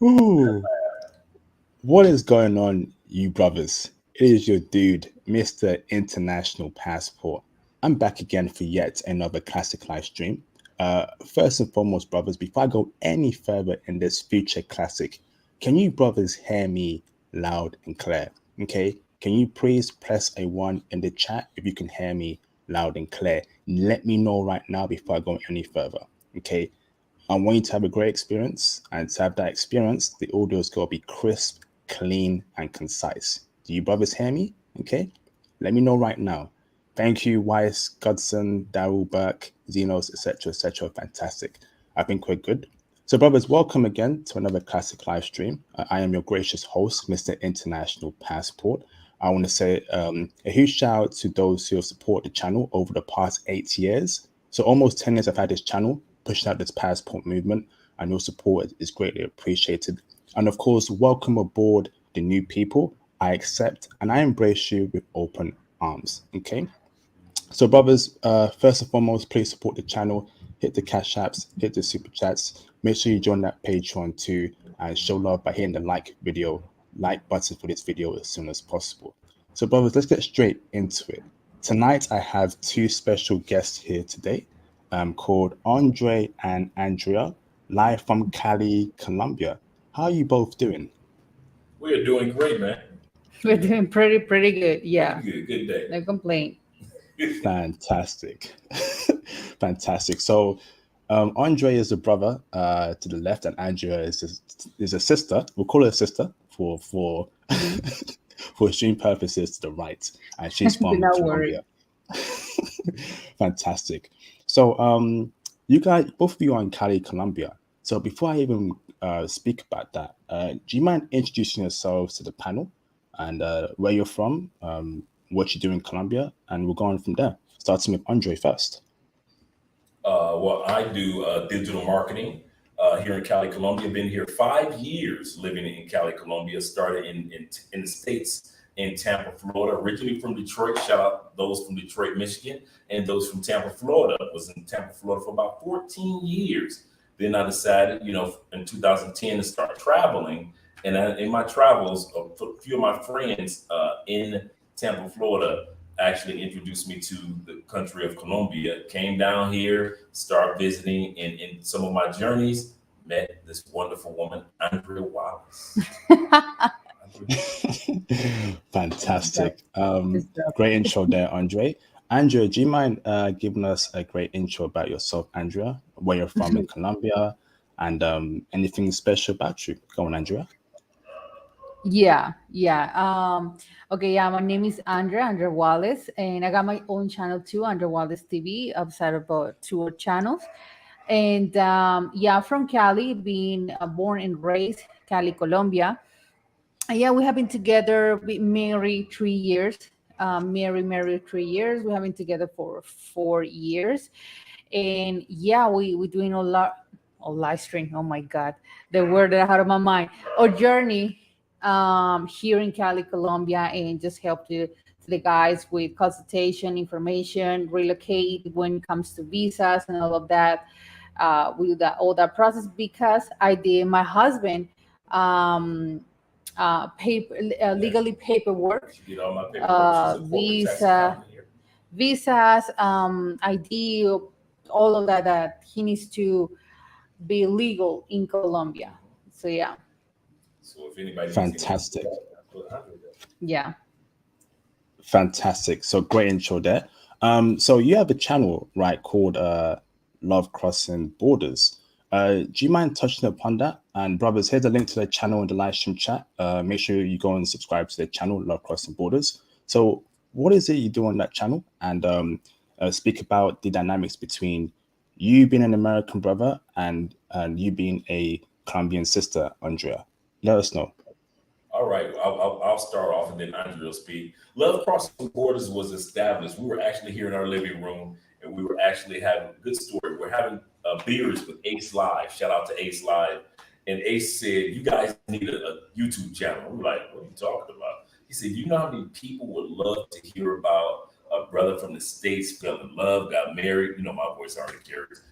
Ooh, what is going on, you brothers? It is your dude, Mr. International Passport. I'm back again for yet another classic live stream. First and foremost, brothers, before I go any further in this future classic, can you brothers hear me loud and clear? Okay, can you please press a one in the chat if you can hear me loud and clear? Let me know right now before I go any further. Okay, I want you to have a great experience, and to have that experience, the audio is going to be crisp, clean, and concise. Do you brothers hear me? Okay, let me know right now. Thank you, Weiss, Godson, Daryl, Burke, Xenos, etc., etc. Fantastic. I think we're good. So, brothers, welcome again to another classic live stream. I am your gracious host, Mr. International Passport. I want to say a huge shout out to those who have supported the channel over the past 8 years. So almost 10 years I've had this channel, pushing out this passport movement, and your support is greatly appreciated. And of course, welcome aboard the new people. I accept and I embrace you with open arms. Okay. So, brothers, first and foremost, please support the channel. Hit the cash apps, hit the super chats. Make sure you join that Patreon too, and show love by hitting the like button for this video as soon as possible. So, brothers, let's get straight into it. Tonight, I have two special guests here today, called Andre and Andrea, live from Cali, Colombia. How are you both doing? We're doing great, man. We're doing pretty good. Pretty Yeah, good. Good day. no complaint. Fantastic. Fantastic. So, Andre is a brother to the left, and Andrea is a sister. We'll call her a sister for for stream purposes to the right, and she's Do from not worry. Colombia. Fantastic. So, you guys, both of you are in Cali, Colombia. So, before I even speak about that, do you mind introducing yourselves to the panel and where you're from, what you do in Colombia, and we'll go on from there. Starting with Andre first. Well, I do digital marketing here in Cali, Colombia. Been here 5 years living in Cali, Colombia. Started in the States in Tampa, Florida. Originally from Detroit. Shout out those from Detroit, Michigan, and those from Tampa, Florida. Was in Tampa, Florida for about 14 years. Then I decided, in 2010 to start traveling. And in my travels, a few of my friends in Tampa, Florida, actually introduced me to the country of Colombia. Came down here, started visiting, and in some of my journeys, met this wonderful woman, Andrea Wallace. Fantastic. Good stuff. Great intro there, Andre. Andrea, do you mind giving us a great intro about yourself, Andrea, where you're from in Colombia, and anything special about you? Go on, Andrea. Yeah. Okay, yeah, my name is Andrea Wallace, and I got my own channel too, Andrea Wallace TV, outside of about two channels. And yeah, from Cali, being born and raised Cali, Colombia. And yeah, we have been together. We married 3 years. Married 3 years. We have been together for 4 years, and yeah, we doing a lot. A live stream. Oh my God, the word that I had on my mind. Our journey here in Cali, Colombia, and just help to the guys with consultation, information, relocate when it comes to visas and all of that. We do that all that process because I did my husband um, paper Yeah, legally paperwork, she did all my paperwork. She's a corporate tax visa, accountant here. visas, ID, all of that that he needs to be legal in Colombia. Mhm. So yeah, So if anybody needs any help with Fantastic. that, that's what Andrea does. yeah, Fantastic. So great intro there. So you have a channel, right, called Love Crossing Borders. Do you mind touching upon that? And brothers, here's a link to the channel in the live stream chat. Make sure you go and subscribe to the channel, Love Crossing Borders. So what is it you do on that channel? And speak about the dynamics between you being an American brother and you being a Colombian sister, Andrea. Let us know. All right, I'll start off and then Andrea will speak. Love Crossing Borders was established. We were actually here in our living room and we were actually having a good story. We're having beers with Ace Live. Shout out to Ace Live. And Ace said, "You guys need a YouTube channel." We were like, "What are you talking about?" He said, "You know how many people would love to hear about a brother from the States fell in love, got married? You know, my voice already carries.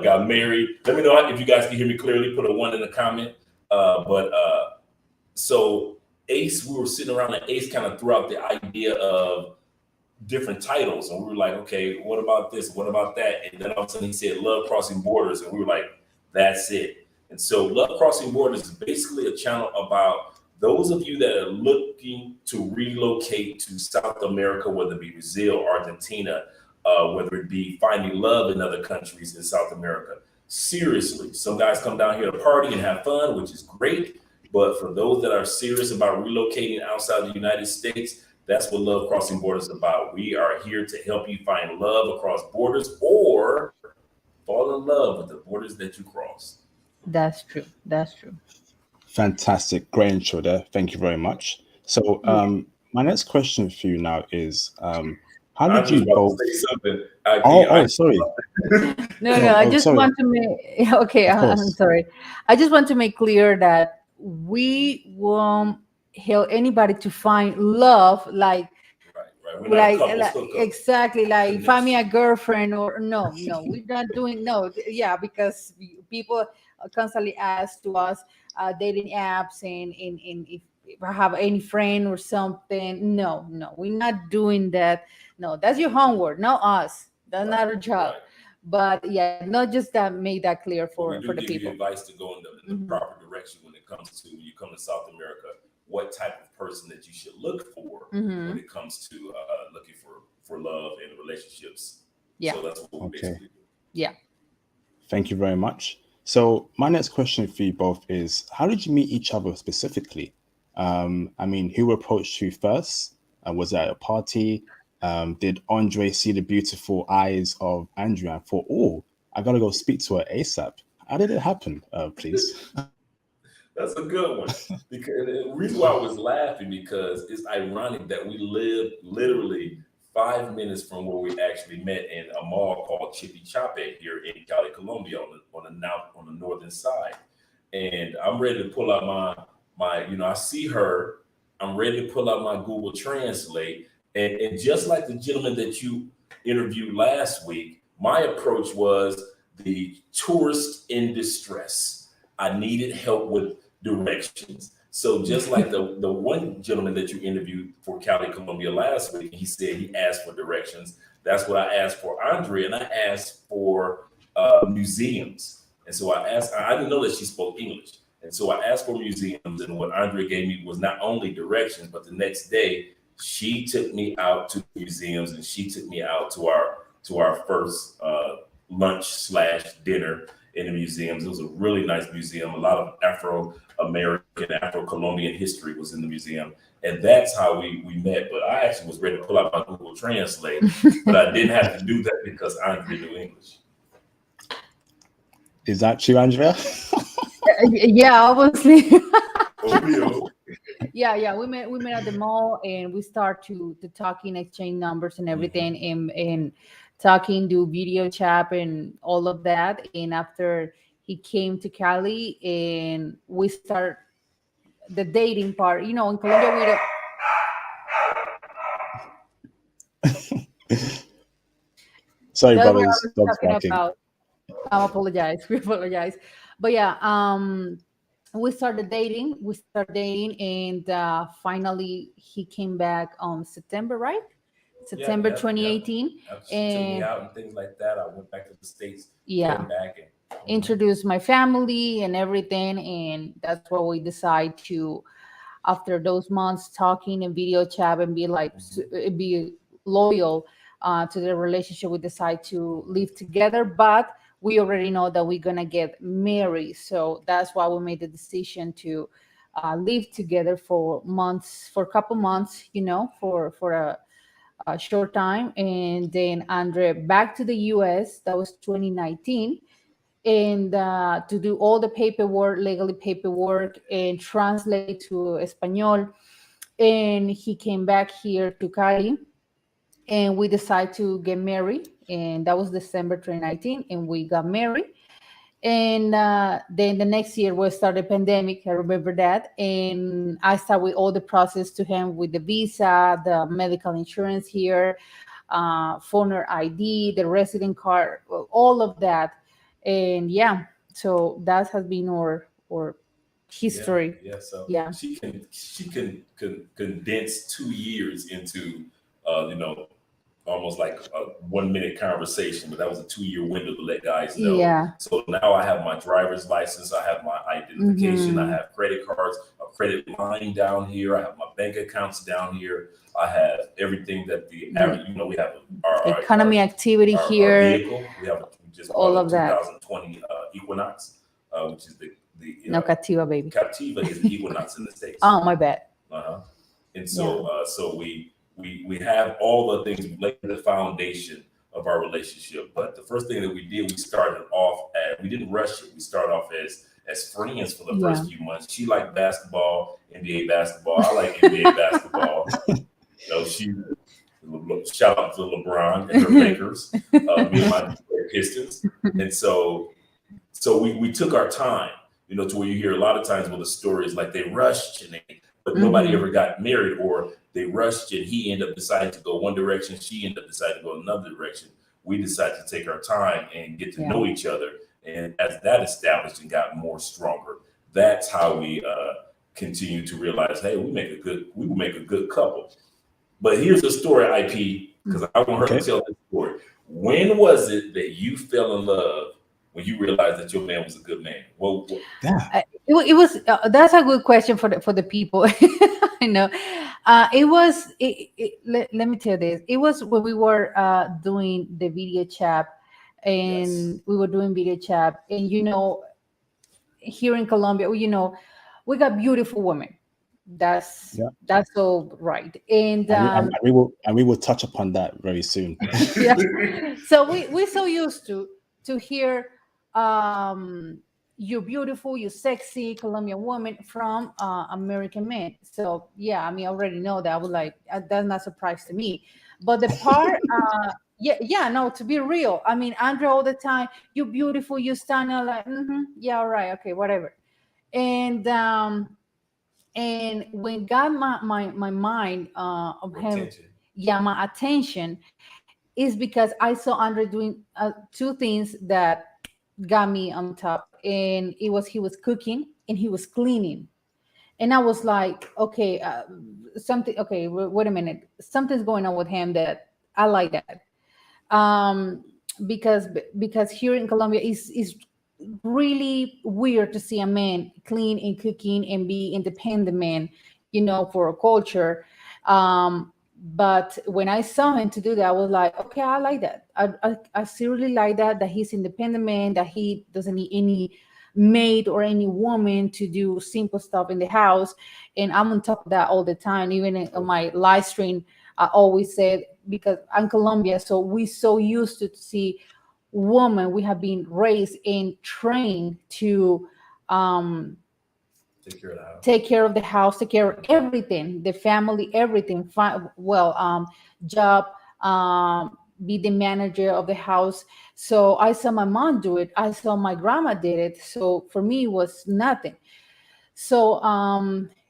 Got married. Let me know if you guys can hear me clearly. Put a one in the comment. But so Ace, we were sitting around and Ace kind of threw out the idea of different titles, and we were like, okay, what about this? What about that? And then all of a sudden he said Love Crossing Borders, and we were like, that's it. And so Love Crossing Borders is basically a channel about those of you that are looking to relocate to South America, whether it be Brazil, Argentina, whether it be finding love in other countries in South America. Seriously, some guys come down here to party and have fun, which is great. But for those that are serious about relocating outside the United States, that's what Love Crossing Borders is about. We are here to help you find love across borders or fall in love with the borders that you cross. That's true. That's true. Fantastic, great intro there. Thank you very much. So, Yeah. my next question for you now is, how I did was you about both? to say something. I Oh, can't. oh, sorry. No, Oh, no. I oh, just sorry. want to make. Okay, Of I'm course. sorry. I just want to make clear that we won't help anybody to find love Right, right. We're not a couples like hookup exactly like find me a connection. girlfriend or no, no, we're not doing no. Yeah, because people constantly ask to us dating apps and if I have any friend or something. No, no, we're not doing that. No, that's your homework, not us. That's Right, not our job. right. But yeah, not just that, make that clear But we for do the give you people. advice to go in the Hmm. proper direction when it comes to when you come to South America, what type of person that you should look for when Hmm. it comes to looking for love and relationships. Yeah, So that's what we Okay. basically do. yeah. Thank you very much. So, my next question for you both is, how did you meet each other specifically? I mean, who approached you first? Was it at a party? Did Andre see the beautiful eyes of Andrea and thought, oh, I gotta go speak to her ASAP? How did it happen, please? That's a good one. Because the reason why I was laughing because it's ironic that we live literally 5 minutes from where we actually met in a mall called Chippy Chape here in Cali, Colombia, on the northern side. And I'm ready to pull out I see her. I'm ready to pull out my Google Translate, and just like the gentleman that you interviewed last week, my approach was the tourist in distress. I needed help with directions. So just like the one gentleman that you interviewed for Cali, Colombia last week, he said he asked for directions. That's what I asked for Andrea, and I asked for museums. And so I asked, I didn't know that she spoke English. And so I asked for museums, and what Andrea gave me was not only directions, but the next day she took me out to museums, and she took me out to our first lunch slash dinner in the museums. It was a really nice museum. A lot of Afro American, Afro Colombian history was in the museum. And that's how we met. But I actually was ready to pull out my Google Translate, but I didn't have to do that because Andre knew English. Is that true, Andrea? Yeah, obviously. Obvio. Yeah, yeah, we met at the mall and we start to talking, exchange numbers and Mhm. everything, and talking, do video chat and all of that. And after he came to Cali and we start the dating part, in Colombia we don't. Sorry, That's what I brothers, was dogs talking barking. about. I apologize. We apologize. But yeah, we started dating. We started dating, and finally he came back on September, right? Yep, September yep, yep. 2018, After she took me and out and things like that, I went back to the States, came yeah, back and introduced my family and everything, and that's what we decide to. After those months talking and video chat and be like mhm. be loyal to the relationship, we decide to live together, but we already know that we're gonna get married, so that's why we made the decision to live together for months, for a couple months, for a short time, and then Andre back to the US. That was 2019, and to do all the paperwork, legally paperwork, and translate to Espanol. And he came back here to Cali, and we decided to get married. And that was December 2019, and we got married. And then the next year we started pandemic. I remember that, and I started with all the process to him with the visa, the medical insurance here, phoner ID, the resident card, all of that. And yeah, so that has been our history. Yeah. So Yeah. she can condense 2 years into you know, almost like a 1 minute conversation, but that was a 2 year window to let guys know. Yeah. So now I have my driver's license, I have my identification, I Hmm. have credit cards, a credit line down here, I have my bank accounts down here, I have everything that the The average, you know, we have our our, economy our, activity our here, vehicle. We just all bought a of that. 2020 Equinox, which is the No Cativa, baby. Captiva is the Equinox in the States. Oh, my bad. Uh-huh. And Yeah. so we have all the things, we laid the foundation of our relationship. But the first thing that we did, we started off we didn't rush it. We started off as friends for the Yeah. first few months. She liked basketball, NBA basketball. I like NBA basketball. You know, shout out to LeBron and her Lakers, me and my Pistons. And so we took our time, you know, to where you hear a lot of times with the stories like they rushed but nobody Hmm. ever got married, or they rushed and he ended up deciding to go one direction, she ended up deciding to go another direction. We decided to take our time and get to Yeah. know each other. And as that established and got more stronger, that's how we continue to realize, hey, we will make a good couple. But here's the story, IP, because I want her to Okay. tell this story. When was it that you fell in love, when you realized that your man was a good man? Well, Yeah. It was that's a good question for the people. I know. It was. Let me tell you this. It was when we were doing the video chat, yes. and we were doing video chat, and here in Colombia, we got beautiful women. That's Yeah. that's so right. And And we will touch upon that very soon. yeah, so we're so used to hear you're beautiful, you're sexy Colombian woman from American men. So yeah, I mean, I already know that. I was like, that's not a surprise to me. But the part yeah, no, to be real, I mean, Andrea all the time, you're beautiful, you stunning. I'm like, yeah, all right, okay, whatever. And when got my mind of him, Attention. yeah, my attention is because I saw Andre doing two things that got me on top, and he was cooking and he was cleaning, and I was like, okay, something. Okay, wait a minute, something's going on with him that I like that. Um, because here in Colombia is really weird to see a man clean and cooking and be independent man, for a culture. But when I saw him to do that, I was like, okay, I like that. I seriously like that he's independent man, that he doesn't need any maid or any woman to do simple stuff in the house. And I'm on top of that all the time. Even on my live stream, I always said, because I'm Colombia, so we so used to see women, we have been raised and trained to um, Take care of the house. take care of the house, take care of everything, the family, everything. Job, be the manager of the house. So I saw my mom do it. I saw my grandma did it. So for me, it was nothing. So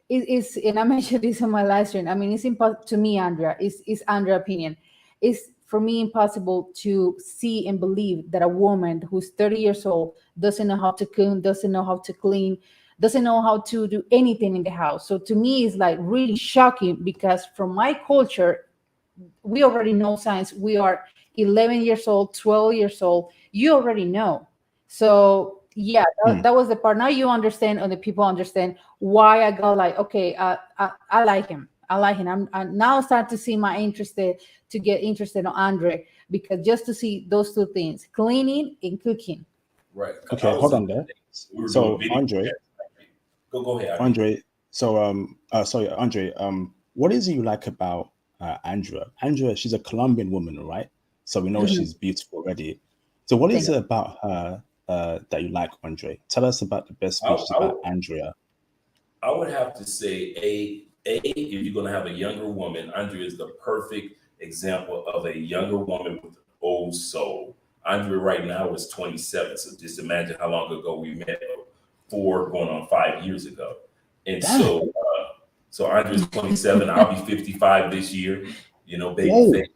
it's, and I mentioned this on my live stream. I mean, it's impossible to me, Andrea. It's Andrea opinion. It's for me impossible to see and believe that a woman who's 30 years old doesn't know how to cook, doesn't know how to clean, doesn't know how to do anything in the house. So to me, it's like really shocking, because from my culture, we already know science. We are 11 years old, 12 years old. You already know. So yeah, Hmm. that was the part. Now you understand, or the people understand why I got like, okay, I like him. I like him. I now start to see my interested to get interested on Andre, because just to see those two things, cleaning and cooking. Right. I Okay, was hold in on the there. States. We were doing So video Andre, chats. Go ahead, IP. Andre, so sorry, Andre, what is it you like about Andrea? Andrea, she's a Colombian woman, right? So we know Mhm. she's beautiful already. So what is Thank it about her that you like, Andre? Tell us about the best I, features I, about would- Andrea. I would have to say, if you're going to have a younger woman, Andrea is the perfect example of a younger woman with an old soul. Andrea right now is 27, so just imagine how long ago we met, going on 5 years ago. And Damn. so Andrea's 27. I'll be 55 this year. You know, baby Whoa. face.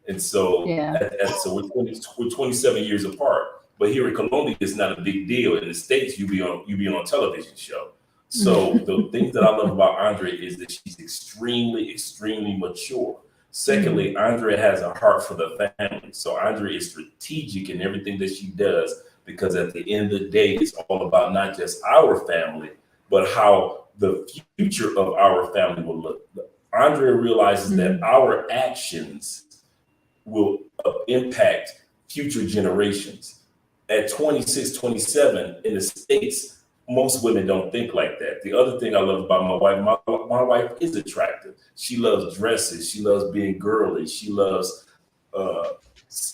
And so, Yeah. so we're 27 years apart. But here in Colombia, it's not a big deal. In the States, you be on a television show. So the things that I love about Andrea is that she's extremely, extremely mature. Mhm. Secondly, Andrea has a heart for the family. So Andrea is strategic in everything that she does because at the end of the day, it's all about not just our family, but how the future of our family will look. Andrea realizes that Mhm. our actions will impact future generations. At 26, 27 in the States, most women don't think like that. The other thing I love about my wife is attractive. She loves dresses. She loves being girly. She loves uh,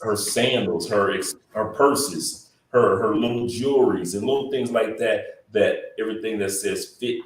her sandals, her purses, her little jewelries and little things like that. That everything that says fit,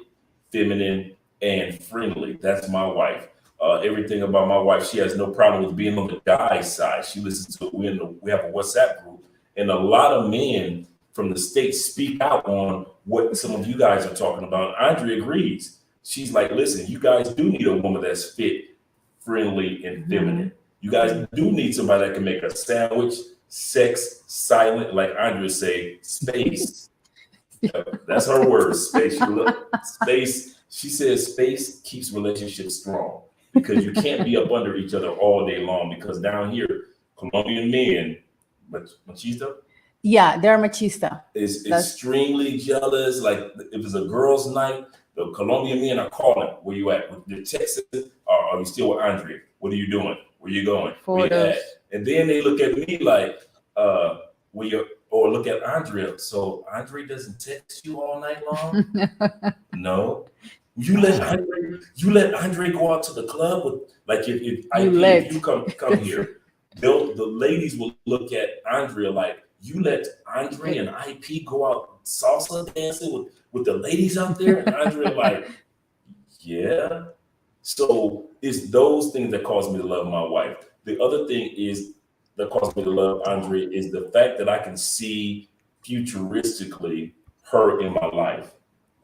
feminine, and friendly. That's my wife. Everything about my wife, she has no problem with being on the guy's side. She listens to we have a WhatsApp group, and a lot of men from the states speak out on what some of you guys are talking about. Andrea agrees. She's like, listen, you guys do need a woman that's fit, friendly, and feminine. Mhm. You guys do need somebody that can make a sandwich, sex, silent, like Andrea say, space. That's her word, space. Space. She says space keeps relationships strong because you can't be up under each other all day long. Because down here, Colombian men, machista, Yeah, they're machista. is That's extremely jealous. Like if it's a girls' night, the Colombian men are calling. Where you at? They're texting. Are you still with Andre? What are you doing? Where you going? Where you at? photos. And then they look at me like, where you or look at Andrea. So Andre doesn't text you all night long? No. You let Andre go out to the club with like if You IP if you let. come here, the ladies will look at Andrea like you let Andre and IP go out salsa dancing with the ladies out there, and Andrea like, yeah. So it's those things that cause me to love my wife. The other thing is that causes me to love Andre is the fact that I can see futuristically her in my life.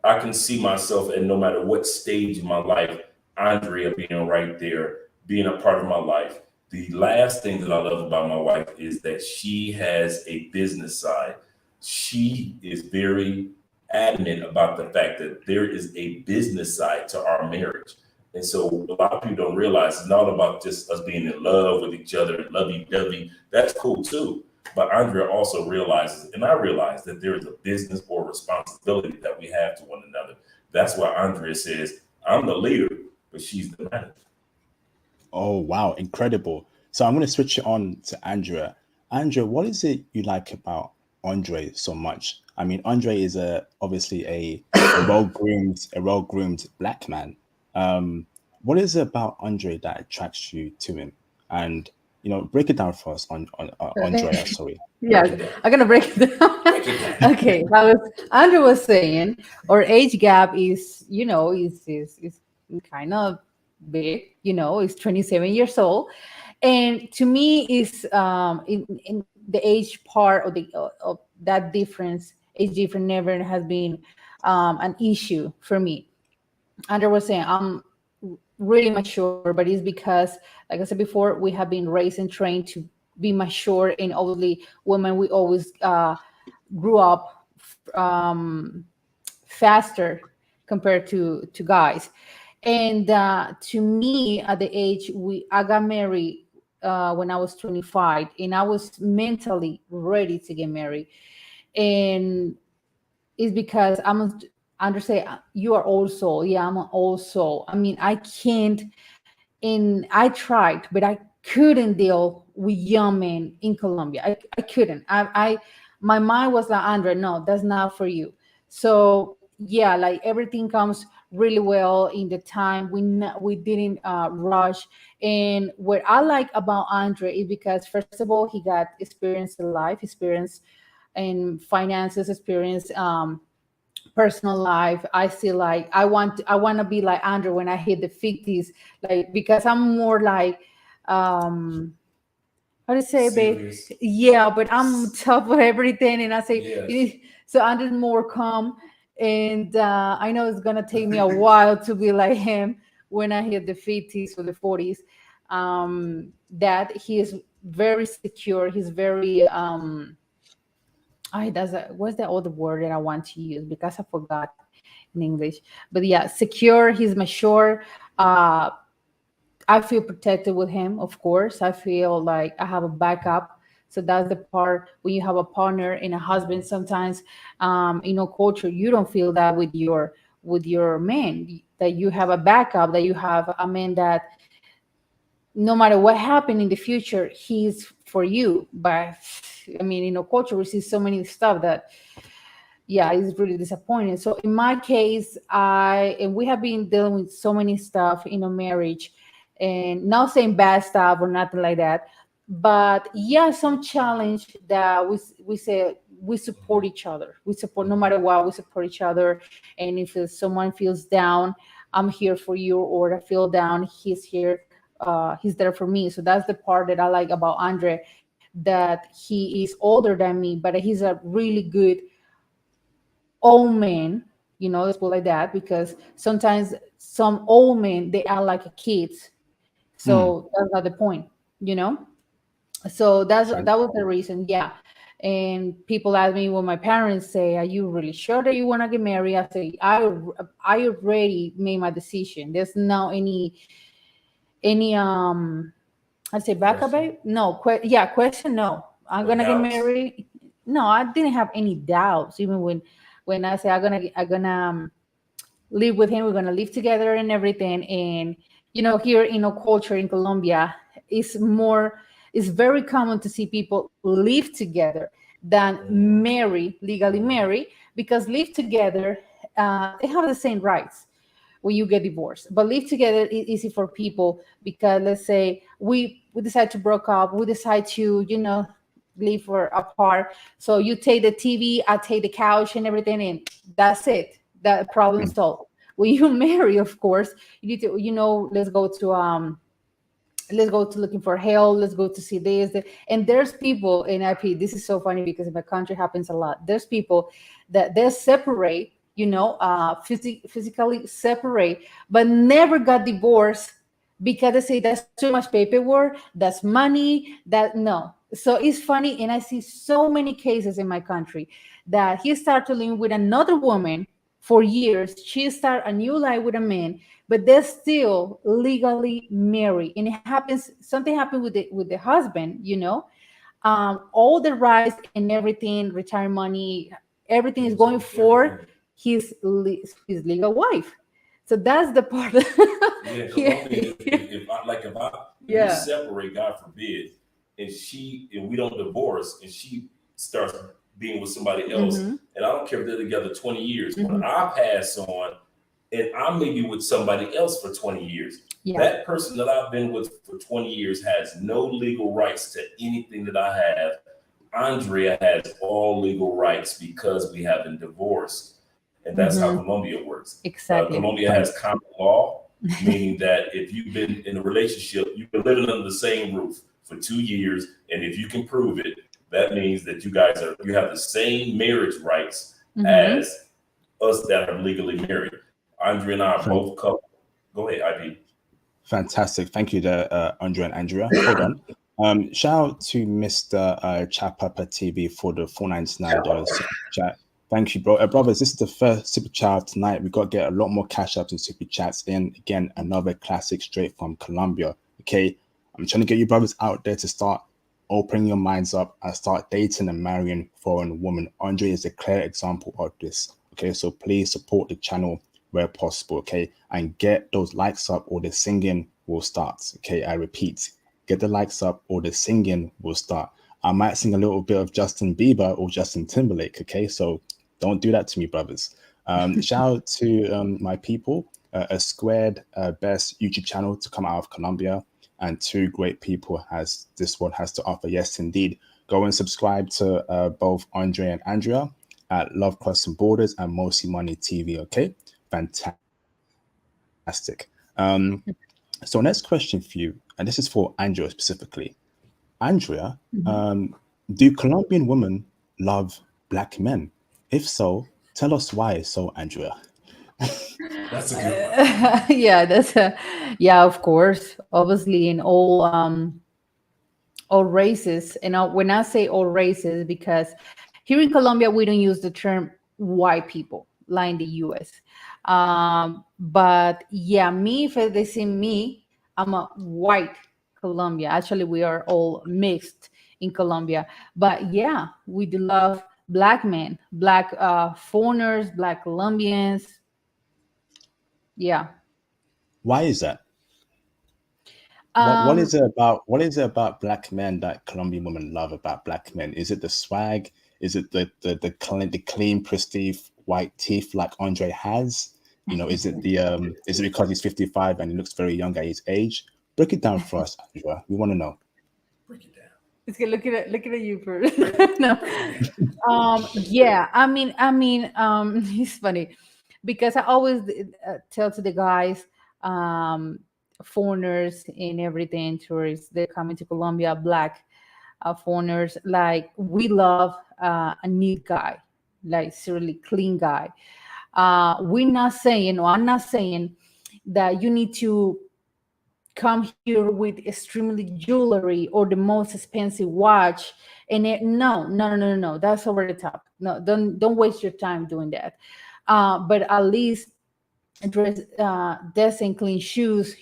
I can see myself, and no matter what stage in my life, Andrea being right there, being a part of my life. The last thing that I love about my wife is that she has a business side. She is very adamant about the fact that there is a business side to our marriage. And so a lot of people don't realize it's not about just us being in love with each other and lovey dovey. That's cool too. But Andrea also realizes, and I realize that there is a business or responsibility that we have to one another. That's why Andrea says, I'm the leader, but she's the manager. Oh, wow, incredible. So I'm going to switch it on to Andrea. Andrea, what is it you like about Andre so much? I mean, Andre is obviously a well-groomed black man. Um, what is it about Andre that attracts you to him? And break it down for us on Andrea. Sorry. Yeah, Break it down. I'm gonna break it down. Break it down. Okay, Andrew was saying our age gap is, is kind of big. Is 27 years old, and to me is in the age part of that difference. Age difference never has been an issue for me. Andrew was saying I'm really mature, but it's because, like I said before, we have been raised and trained to be mature, and obviously, women we always grew up faster compared to guys. And to me, at the age I got married when I was 25, and I was mentally ready to get married, and it's because understand you are also, yeah, I'm also, I mean, I can't, and I tried, but I couldn't deal with young men in Colombia. I couldn't. My mind was like, Andre, no, that's not for you. So yeah, like everything comes really well in the time. We didn't rush. And what I like about Andre is because first of all, he got experience in life, experience in finances, experience personal life. I see, like I want to be like Andrew when I hit the 50s, like because I'm more like um how to say, babe, Serious. yeah, but I'm on top of everything, and I say Yes. so Andrew's more calm, and I know it's gonna take me a while to be like him when I hit the 50s or the 40s. That he is very secure, he's very I does what's the other word that I want to use because I forgot in English. But yeah, secure. He's mature. Uh, I feel protected with him, of course. I feel like I have a backup. So that's the part when you have a partner and a husband. Sometimes, culture, you don't feel that with your man, that you have a backup, that you have a man that no matter what happened in the future, he's for you. But I mean, culture, we see so many stuff that yeah, it's really disappointing. So in my case, I and we have been dealing with so many stuff in a marriage, and not saying bad stuff or nothing like that, but yeah, some challenge that we say we support each other. We support no matter what. We support each other, and if someone feels down, I'm here for you, or I feel down, he's here. He's there for me. So that's the part that I like about Andre, that he is older than me, but he's a really good old men, let's put it like that, because sometimes some old men they are like kids. Hmm. So that's not the point, you know. So Fan- that was the reason, yeah. And people ask me when my parents say, "Are you really sure that you want to get married?" I say, I already made my decision. There's no any I say backup, Question? babe. No, yeah, question. No, I'm Or gonna get doubts? married. No, I didn't have any doubts. Even when I say I'm gonna live with him, we're gonna live together and everything. And here in our culture in Colombia, it's very common to see people live together than Mm-hmm. legally marry, because live together, they have the same rights when you get divorced. But live together is easy for people because let's say we decide to break up, we decide to live for apart. So you take the TV, I take the couch and everything, and that's it. That problem hmm. solved. When you marry, of course, you need to let's go to looking for help, let's go to see and there's people in IP. This is so funny because in my country happens a lot. There's people that they're separate, physically separate, but never got divorced because they say that's too much paperwork, that's money, that no. So it's funny, and I see so many cases in my country that he started living with another woman for years. She started a new life with a man, but they're still legally married. And it happens, something happened with the husband, all the rights and everything, retire money, everything is going for Everything. his legal wife. So that's the part. Yeah, in Yeah. Colombia, if we Yeah. separate, God forbid, and we don't divorce, and she starts being with somebody else, Hmm. and I don't care if they're together 20 years. When Hmm. I pass on, and I may be with somebody else for 20 years, Yeah. that person that I've been with for 20 years has no legal rights to anything that I have. Andrea has all legal rights because we have been divorced. And that's how Hmm. Colombia works. Exactly. Colombia Fan- has common law, meaning that if you've been in a relationship, you've been living under the same roof for 2 years, and if you can prove it, that means that you have the same marriage rights Hmm. as us that are legally married. Andrea and I are fan- both couple. Go ahead, IB. Fantastic. Thank you there, Andrea and Andrea. Hold on. Shout out to Mr. Chapapa TV for the $4.99 super chat. Thank you, bro. Brothers, this is the first super chat of tonight. We got to get a lot more cash ups and super chats in. Again, another classic straight from Colombia. Okay. I'm trying to get you brothers out there to start opening your minds up and start dating and marrying foreign women. Andre is a clear example of this. Okay. So please support the channel where possible. Okay. And get those likes up or the singing will start. Okay. I repeat, get the likes up or the singing will start. I might sing a little bit of Justin Bieber or Justin Timberlake. Okay. So don't do that to me, brothers. Shout out to my people, a squared best YouTube channel to come out of Colombia, and two great people has this one has to offer. Yes, indeed. Go and subscribe to both Andre and Andrea at Love Crossing Borders and Mostly Money TV. Okay, fantastic. So next question for you, and this is for Andrea specifically. Andrea, do Colombian women love black men? If so, tell us why. So, Andrea. That's a good one. Yeah, yeah, of course. Obviously, in all races, and when I say all races, because here in Colombia we don't use the term white people like in the U.S. But yeah, me, if they see me, I'm a white Colombia. Actually, we are all mixed in Colombia. But yeah, we do love black men, black foreigners, black Colombians. Yeah. Why is that? What Um, is it about black men that Colombian women love about black men? Is it the swag? Is it the clean, pristine white teeth like Andre has? Is it is it because he's 55 and he looks very young at his age? Break it down for us, Andrea. We want to know. Break it down. it's good looking at you first. No. Break it down. Yeah, it's funny because I always tell to the guys, um, foreigners and everything, tourists, they're coming to Colombia, black foreigners, like we love a neat guy, like seriously clean guy. We're not saying, or I'm not saying that you need to come here with extremely jewelry or the most expensive watch no, no, no, no, no, that's over the top. No, don't waste your time doing that. But at least dress decent, clean shoes,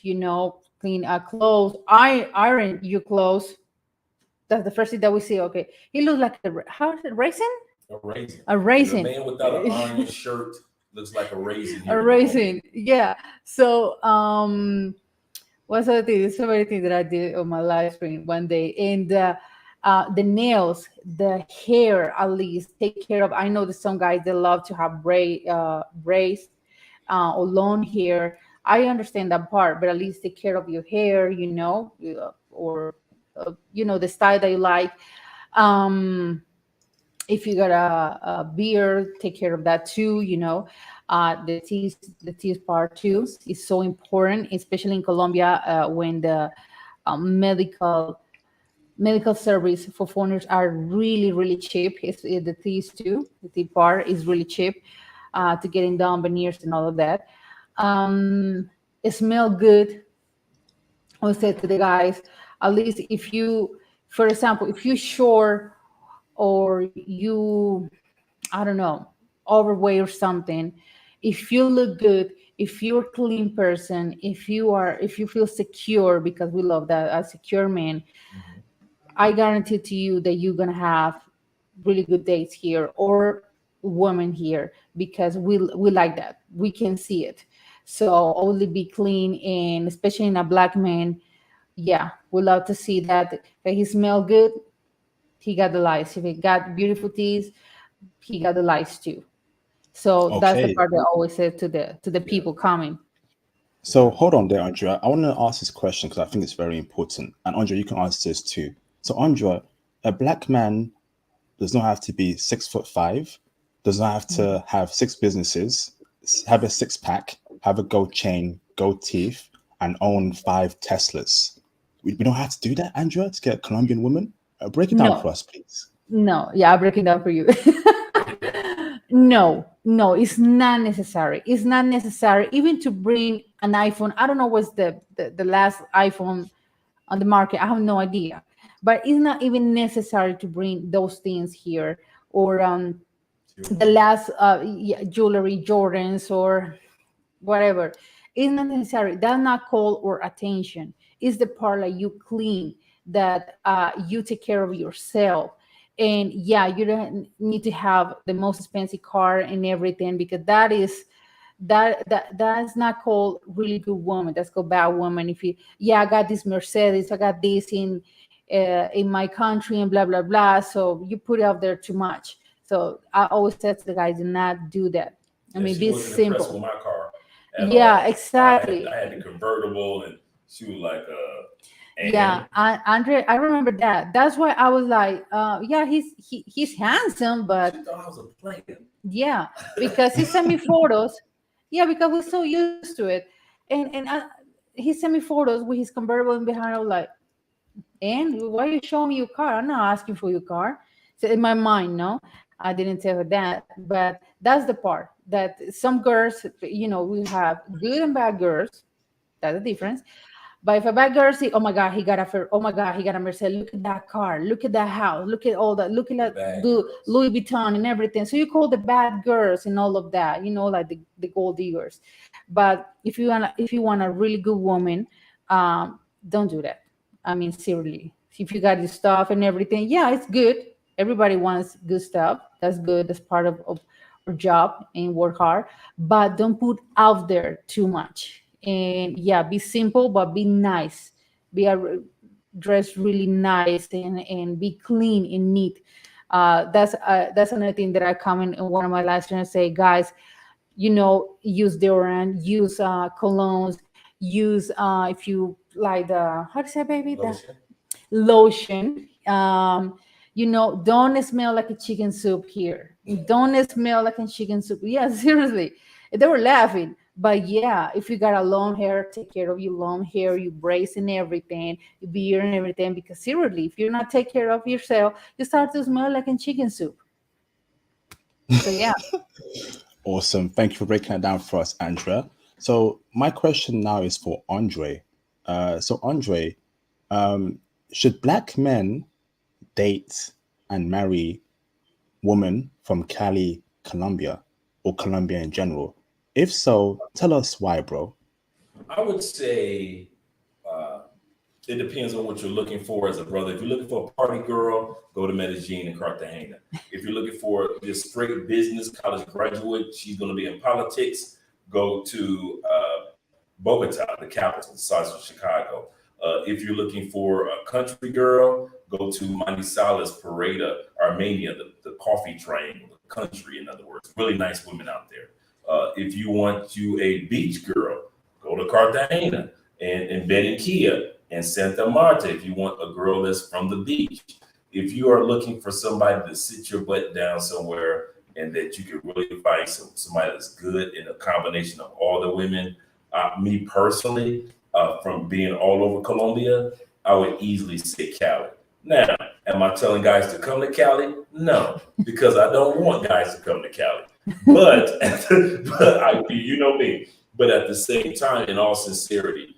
clean clothes. Iron your clothes. That's the first thing that we see. Okay, he looks like how is it, raisin? A raisin. A If a raisin. man without an iron shirt looks like a raisin A here in Colombia. raisin, yeah. So what's the other thing? There's so many things that I did on my live stream one day. And the nails, the hair, at least take care of. I know that some guys they love to have braids or long hair. I understand that part, but at least take care of your hair, or the style that you like. Um, if you got a beard, take care of that too. The teeth part too is so important, especially in Colombia, when the medical service for foreigners are really really cheap. The teeth too, the teeth part is really cheap to getting down veneers and all of that. It smell good. I would say to the guys, at least if you, for example, if you short or you, I don't know, overweight or something, if you look good, if you're a clean person, if you feel secure, because we love that, a secure man, Mhm. I guarantee to you that you're gonna have really good dates here or women here, because we like that. We can see it. So only be clean, and especially in a black man, yeah, we love to see that he smell good, he got the lights. If he got beautiful teeth, he got the lights too. So that's the Okay. part that I always say to the Yeah. people coming. So Yeah. hold on there, Andrea. I want to ask this question because I think it's very important. And Andrea, you can answer this too. So Andrea, a black man does not have to be 6'5", does not have to have six businesses, have a six pack, have a gold chain, gold teeth, and own 5 Teslas. We don't have to do that, Andrea, to get a Colombian woman. Break it down No, for us, please. no, yeah, I'll break it down for you. No, no, it's not necessary. It's not necessary even to bring an iPhone. I don't know what's the last iPhone on the market. I have no idea. But it's not even necessary to bring those things here, or the Jewelry. last jewelry, Jordans, or whatever. It's not necessary. That's not call or attention. It's the part that you clean, that you take care of yourself. And yeah, you don't need to have the most expensive car and everything, because that's not called really good woman. That's called bad woman. If you, yeah, I got this Mercedes, I got this in my country and blah blah blah. So you put it out there too much. So I always said to the guys, do not do that. I Yeah, mean, she be wasn't impressed with simple. my car at Yeah, all. exactly. I had the convertible, and she was like, Yeah, and Andre, I remember that. That's why I was like, yeah, he's handsome, she but thought I was a player. yeah, because he sent me photos. Yeah, because we're so used to it, and he sent me photos with his convertible in behind. I was like, and why are you showing me your car? I'm not asking for your car. So in my mind, no, I didn't tell her that, but that's the part that some girls, we have good and bad girls. That's the difference. But if a bad girl see, oh my God, he got a oh my God, he got a Mercedes. Look at that car. Look at that house. Look at all that. Look at The that bad girls. Louis Vuitton and everything. So you call the bad girls and all of that. You know, like the gold diggers. But if you want a really good woman, don't do that. I mean, seriously. If you got your stuff and everything, yeah, it's good. Everybody wants good stuff. That's good. That's part of our job and work hard. But don't put out there too much. And yeah, be simple, but be nice. Be dress really nice and be clean and neat. That's another thing that I comment in one of my last and say, guys, use deodorant, use colognes, use if you like the how to say baby the Lotion. lotion. Don't smell like a chicken soup here. Don't smell like a chicken soup. Yeah, seriously. They were laughing. But yeah, if you got a long hair, take care of your long hair, you brace and everything, your beard and everything. Because seriously, if you're not take care of yourself, you start to smell like a chicken soup. So yeah. Awesome. Thank you for breaking that down for us, Andrea. So my question now is for Andre. So Andre, should black men date and marry women from Cali, Colombia, or Colombia in general? If so, tell us why, bro. I would say uh, it depends on what you're looking for as a brother. If you're looking for a party girl, go to Medellin and Cartagena. If you're looking for just straight business, college graduate, she's going to be in politics, go to Bogota, the capital, the size of Chicago. If you're looking for a country girl, go to Manizales, Pareda, Armenia, the coffee triangle, the country, in other words. Really nice women out there. If you want you a beach girl, go to Cartagena and Barranquilla and Santa Marta if you want a girl that's from the beach. If you are looking for somebody to sit your butt down somewhere and that you can really find somebody that's good in a combination of all the women, me personally, from being all over Colombia, I would easily say Cali. Now, am I telling guys to come to Cali? No, because I don't want guys to come to Cali. But, but you know me. But at the same time, in all sincerity,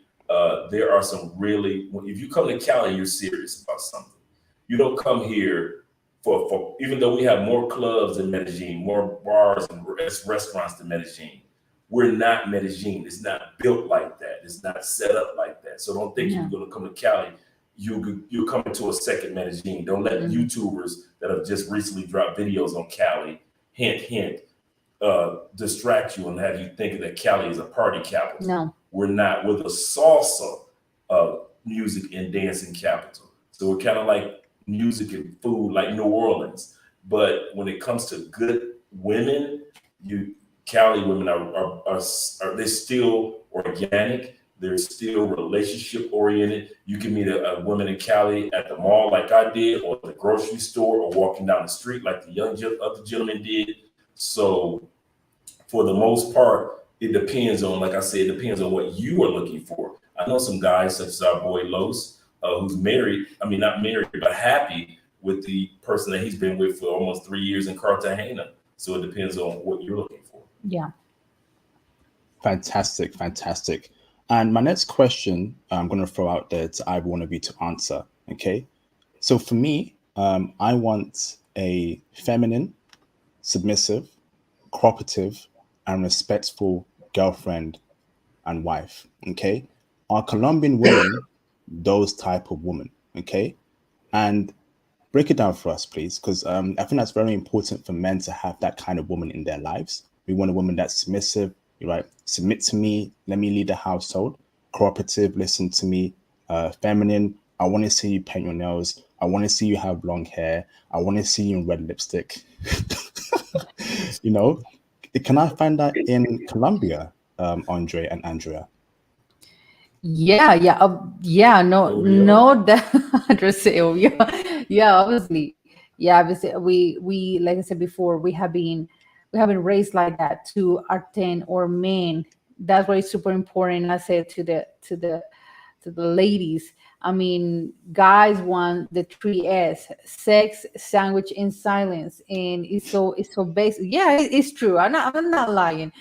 there are some really. If you come to Cali, you're serious about something. You don't come here for even though we have more clubs in Medellin, more bars and restaurants than Medellin. We're not Medellin. It's not built like that. It's not set up like that. So don't think Yeah. you're going to come to Cali. You're coming to a second Medellin. Don't let Mhm. YouTubers that have just recently dropped videos on Cali, hint, hint, distract you and have you thinking that Cali is a party capital. No. We're not. We're the salsa music and dancing capital. So we're kind of like music and food, like New Orleans. But when it comes to good women, you Cali women are they're still organic. They're still relationship oriented. You can meet a woman in Cali at the mall like I did, or the grocery store, or walking down the street like the other gentleman did. So for the most part, it depends on, like I said, it depends on what you are looking for. I know some guys such as our boy Los, who's married. I mean, not married, but happy with the person that he's been with for almost 3 years in Cartagena. So it depends on what you're looking for. Yeah. Fantastic, fantastic. And my next question I'm going to throw out there to either one of you to answer. Okay. So for me, I want a feminine, submissive, cooperative, and respectful girlfriend and wife. Okay. Are Colombian women those type of women? Okay. And break it down for us, please, because I think that's very important for men to have that kind of woman in their lives. We want a woman that's submissive, you're right? Submit to me, let me lead the household. Cooperative, listen to me. Feminine, I want to see you paint your nails. I want to see you have long hair. I want to see you in red lipstick. you know, can I find that in Colombia, Andre and Andrea? Yeah, yeah, yeah. No, Obvio. no, that address yeah, yeah. Obviously, yeah. Obviously, we like I said before, we have been raised like that to attend or men. That's why it's super important. I said to the ladies. I mean, guys want the three S: sex, sandwich, and silence. And it's so basic. Yeah, it's true. I'm not lying.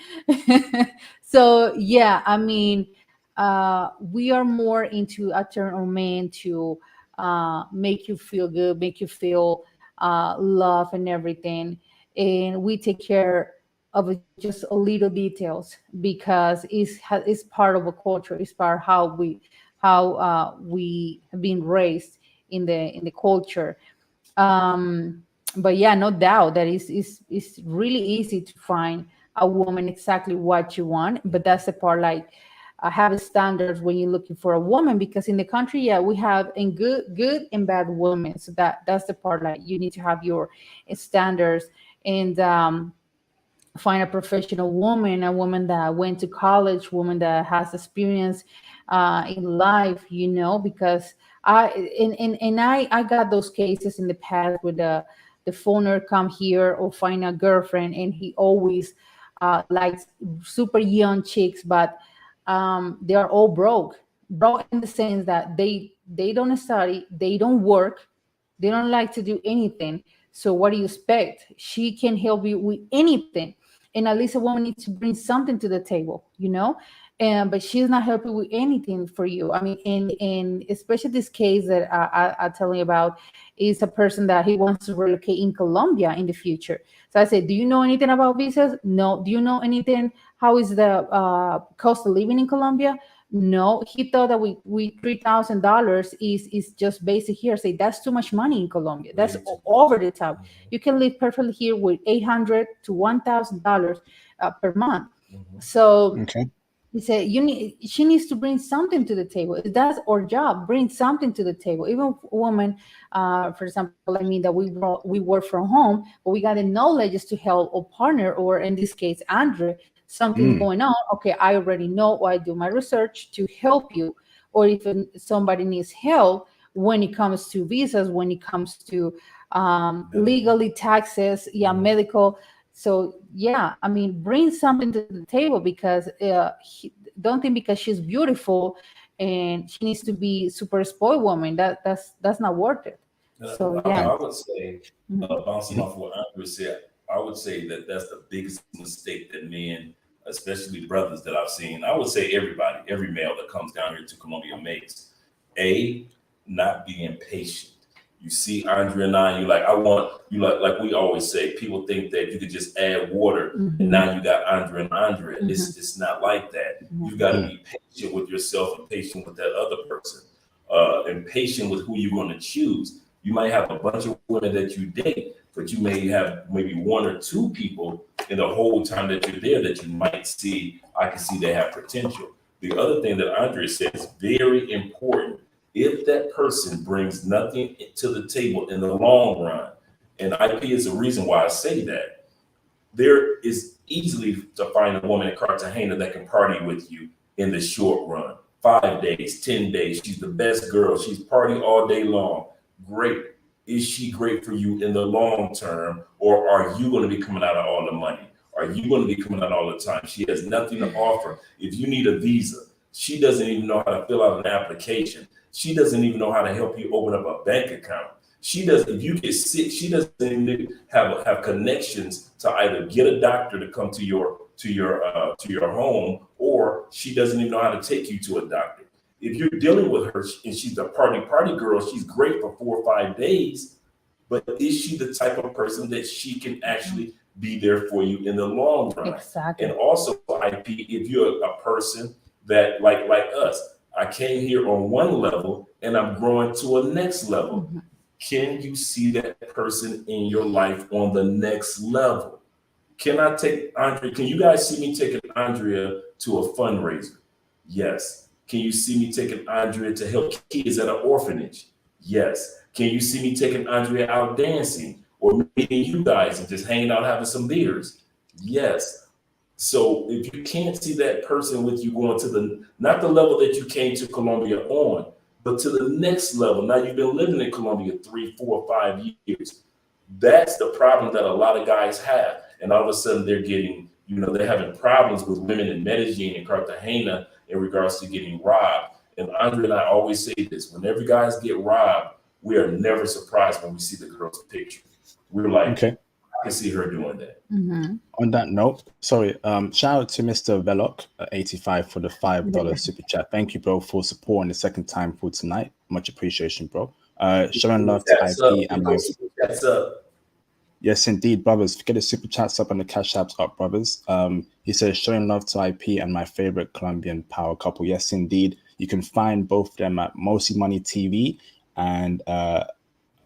So yeah, I mean, we are more into a turn on men to make you feel good, make you feel love and everything, and we take care of just a little details because it's part of a culture. It's part how we have been raised in the culture. um but yeah, no doubt that it's really easy to find a woman exactly what you want, but that's the part, like, have standards when you're looking for a woman, because in the country, yeah, we have in good and bad women. So that's the part, like, you need to have your standards. And find a professional woman, a woman that went to college, woman that has experience in life, because I got those cases in the past with the phoner come here or find a girlfriend, and he always likes super young chicks, but they are all broke in the sense that they don't study, they don't work, they don't like to do anything. So what do you expect? She can help you with anything, and at least a woman needs to bring something to the table. And but she's not helping with anything for you. I mean, in especially this case that I'm telling you about is a person that he wants to relocate in Colombia in the future. So I said, do you know anything about visas? No. Do you know anything? How is the cost of living in Colombia? No. He thought that we $3,000 is just basic here. I say that's too much money in Colombia. That's Way too much. over the top. You can live perfectly here with $800 to $1,000 per month. Mhm. So Okay. he said, she needs to bring something to the table. That's our job. Bring something to the table. Even women, for example, I mean that we work from home, but we got the knowledge to help a partner, or in this case, Andre. Something's Mm. going on. Okay, I already know, or I do my research to help you. Or if somebody needs help when it comes to visas, when it comes to Medical. legally taxes, yeah, Mhm. medical. So yeah, I mean, bring something to the table, because don't think because she's beautiful and she needs to be super spoiled woman, that's not worth it. So I, yeah. Okay. I would say, Mhm. bouncing Mhm. off what Andrew said, I would say that that's the biggest mistake that men, especially brothers that I've seen, I would say everybody, every male that comes down here to Colombia makes. A, not being patient. You see Andrea and I, you like, I want, you like we always say, people think that you could just add water and Mhm. now you got Andrea and Andrea. Mhm. It's not like that. Yeah. You've got to Mm. be patient with yourself and patient with that other person, and patient with who you're going to choose. You might have a bunch of women that you date, but you may have maybe one or two people in the whole time that you're there that you might see, I can see they have potential. The other thing that Andre said is very important. If that person brings nothing to the table in the long run, and IP is the reason why I say that, there is easily to find a woman in Cartagena that can party with you in the short run. 5 days, 10 days. She's the best girl. She's party all day long. Great. Is she great for you in the long term? Or are you going to be coming out of all the money? Are you going to be coming out all the time? She has nothing to offer. If you need a visa, she doesn't even know how to fill out an application. She doesn't even know how to help you open up a bank account. She doesn't. If you get sick, she doesn't even have connections to either get a doctor to come to your home, or she doesn't even know how to take you to a doctor. If you're dealing with her and she's a party girl, she's great for 4 or 5 days, but is she the type of person that she can actually be there for you in the long run? And Exactly. also, IP, if you're a person that like us, I came here on one level and I'm growing to a next level. Mhm. Can you see that person in your life on the next level? Can I take Andrea? Can you guys see me taking Andrea to a fundraiser? Yes. Can you see me taking Andrea to help kids at an orphanage? Yes. Can you see me taking Andrea out dancing or meeting you guys and just hanging out having some beers? Yes. So if you can't see that person with you going to the not the level that you came to Colombia on, but to the next level. Now you've been living in Colombia 3, 4, 5 years. That's the problem that a lot of guys have. And all of a sudden they're getting, they're having problems with women in Medellin and Cartagena in regards to getting robbed. And Andre and I always say this: whenever guys get robbed, we are never surprised when we see the girl's picture. We're like, Okay. I can see her doing that. On that note, sorry, shout out to Mr. Veloc 85 for the $5 super chat. Thank you, bro, for supporting the second time for tonight. Much appreciation, bro. Showing love to That's up. IP and my That's up. yes, indeed, brothers. Get the super chats up and the cash apps up, brothers. He says showing love to IP and my favorite Colombian power couple. Yes, indeed. You can find both of them at Mosi Money TV and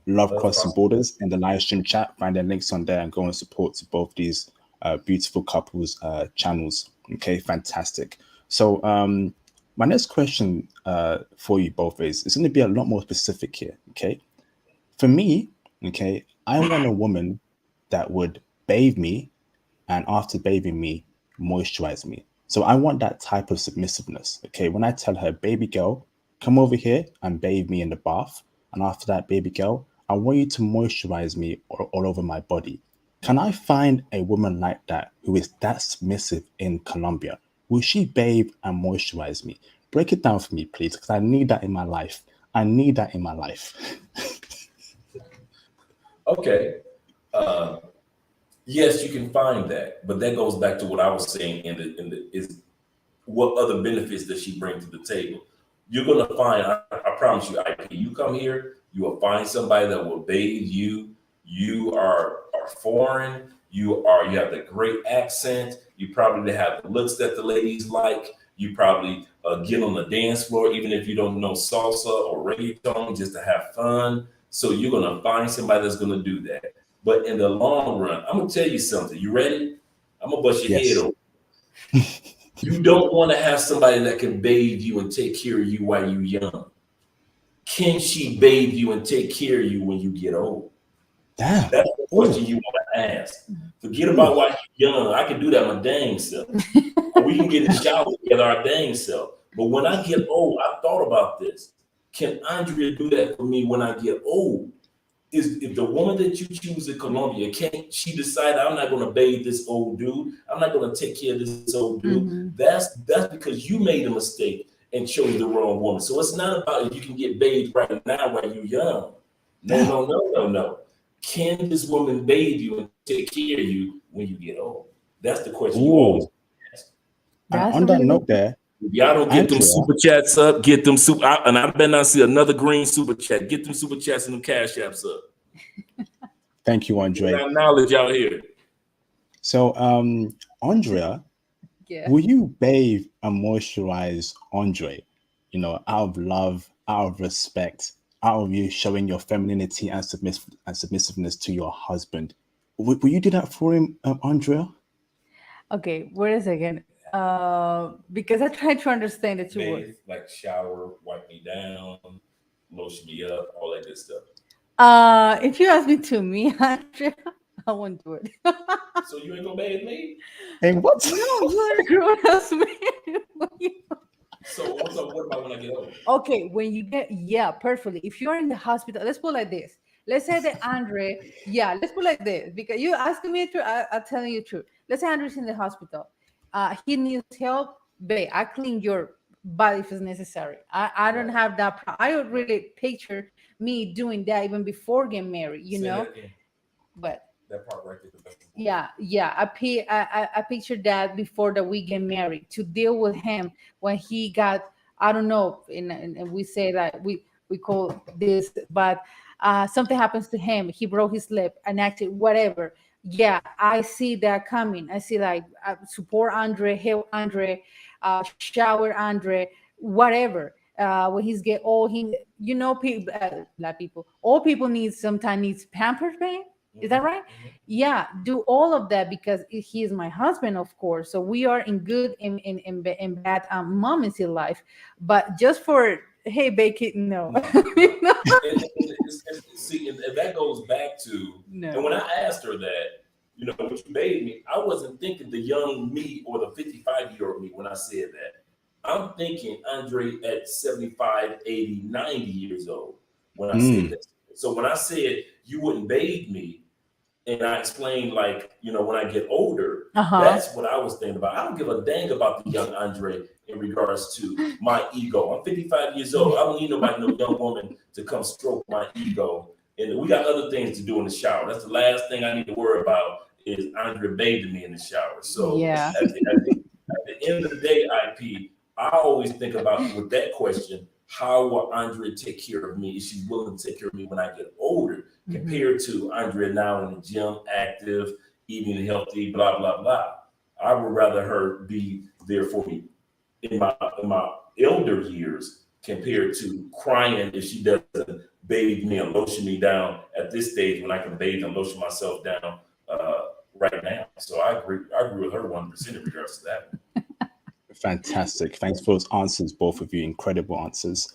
Love Crossing Borders in the live stream chat. Find their links on there and go and support to both these beautiful couples channels. Okay, fantastic. So my next question for you both is it's going to be a lot more specific here. Okay, for me, okay, I want a woman that would bathe me and after bathing me, moisturize me. So I want that type of submissiveness. Okay, when I tell her, baby girl, come over here and bathe me in the bath, and after that, baby girl, I want you to moisturize me all over my body. Can I find a woman like that who is that submissive in Colombia? Will she bathe and moisturize me? Break it down for me, please, because I need that in my life. I need that in my life. Okay. Yes, you can find that, but that goes back to what I was saying is what other benefits does she bring to the table? You're gonna find, I promise you, IP, you come here, you will find somebody that will bathe you. You are foreign, you have the great accent, you probably have the looks that the ladies like, you probably get on the dance floor, even if you don't know salsa or reggaeton, just to have fun. So you're gonna find somebody that's gonna do that. But in the long run, I'm gonna tell you something. You ready? I'm gonna bust your head open. You don't want to have somebody that can bathe you and take care of you while you're young. Can she bathe you and take care of you when you get old? Damn. That's the question you want to ask. Forget about why you're young. I can do that my dang self. We can get in the shower together our dang self. But when I get old, I thought about this. Can Andrea do that for me when I get old? If the woman that you choose in Colombia, can't she decide I'm not going to bathe this old dude? I'm not going to take care of this old dude. That's because you made a mistake and chose the wrong woman. So it's not about if you can get bathed right now while you're young. No. Can this woman bathe you and take care of you when you get old? That's the question you always ask. And on that note there, if y'all don't get them super chats up, get them super, and I better not see another green super chat. Get them super chats and them cash apps up. Thank you, Andre. Got knowledge out here. So, Andrea, will you bathe and moisturize Andre? You know, out of love, out of respect, out of you showing your femininity and submissiveness to your husband. Will you do that for him, Andrea? Okay, wait a second. Because I try to understand it too. Like shower, wipe me down, lotion me up, all that good stuff. If you ask me to me, Andrea, I won't do it. So you ain't gonna bathe me? And what? No, you're a grown-ass man. So what about when I get old? Okay, when you get, perfectly. If you're in the hospital, let's put it like this. Let's say that Andre, let's put it like this, because you asking me to, I'm telling you the truth. Let's say Andre's in the hospital. He needs help. Babe, I clean your body if it's necessary. I don't have that. I would really picture me doing that even before getting married, you know? But that part right there. Yeah. I pictured that before that we get married, to deal with him when he got, I don't know, and we say that we call this, but something happens to him. He broke his lip, and acted whatever. Yeah, I see that coming. I see like support Andre, help Andre, shower Andre, whatever. When he's get old, people, black people, all people sometimes needs pampered, man. Is that right? Yeah, do all of that because he is my husband, of course. So we are in good and bad moments in life. But just for, hey, bake it, no. See, and that goes back to, and when I asked her that, when you bathed me, I wasn't thinking the young me or the 55-year-old me when I said that. I'm thinking Andre at 75, 80, 90 years old when I said that. So when I said you wouldn't bathe me, and I explained like, when I get older, that's what I was thinking about. I don't give a dang about the young Andre in regards to my ego. I'm 55 years old. I don't need no young woman to come stroke my ego and we got other things to do in the shower. That's the last thing I need to worry about is Andrea bathing me in the shower. So Yeah. at the end of the day, IP, I always think about with that question, how will Andrea take care of me? Is she willing to take care of me when I get older, compared to Andrea now in the gym, active, eating healthy, blah, blah, blah. I would rather her be there for me in my elder years compared to crying if she doesn't bathe me and lotion me down at this stage when I can bathe and lotion myself down right now. So I agree with her 1% in regards to that. Fantastic. Thanks for those answers, both of you. Incredible answers.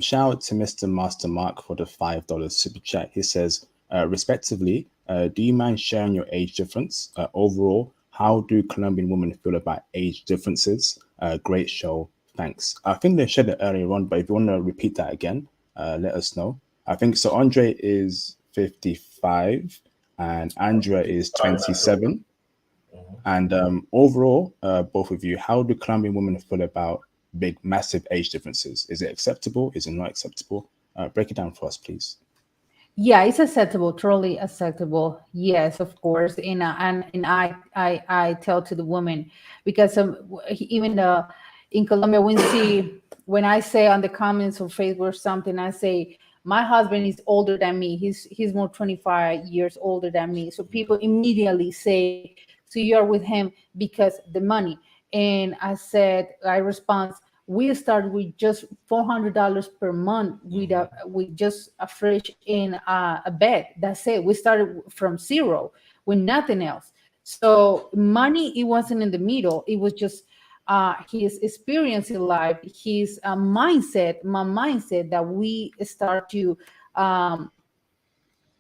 Shout out to Mr. Master Mark for the $5 super chat. He says, respectively, do you mind sharing your age difference? Overall, how do Colombian women feel about age differences? Great show. Thanks. I think they shared it earlier on, but if you want to repeat that again, let us know. I think so. Andre is 55 and Andrea is 27. And overall, both of you, how do Colombian women feel about big, massive age differences? Is it acceptable? Is it not acceptable? Break it down for us, please. Yeah, it's acceptable, totally acceptable. Yes, of course. And I tell to the woman because even in Colombia, when I say on the comments or Facebook or something, I say my husband is older than me. He's more 25 years older than me. So people immediately say, "So you are with him because the money." And I respond, we started with just $400 per month with just a fridge and a bed. That's it. We started from zero with nothing else. So money, it wasn't in the middle. It was just his experience in life, his mindset, my mindset that we start to um,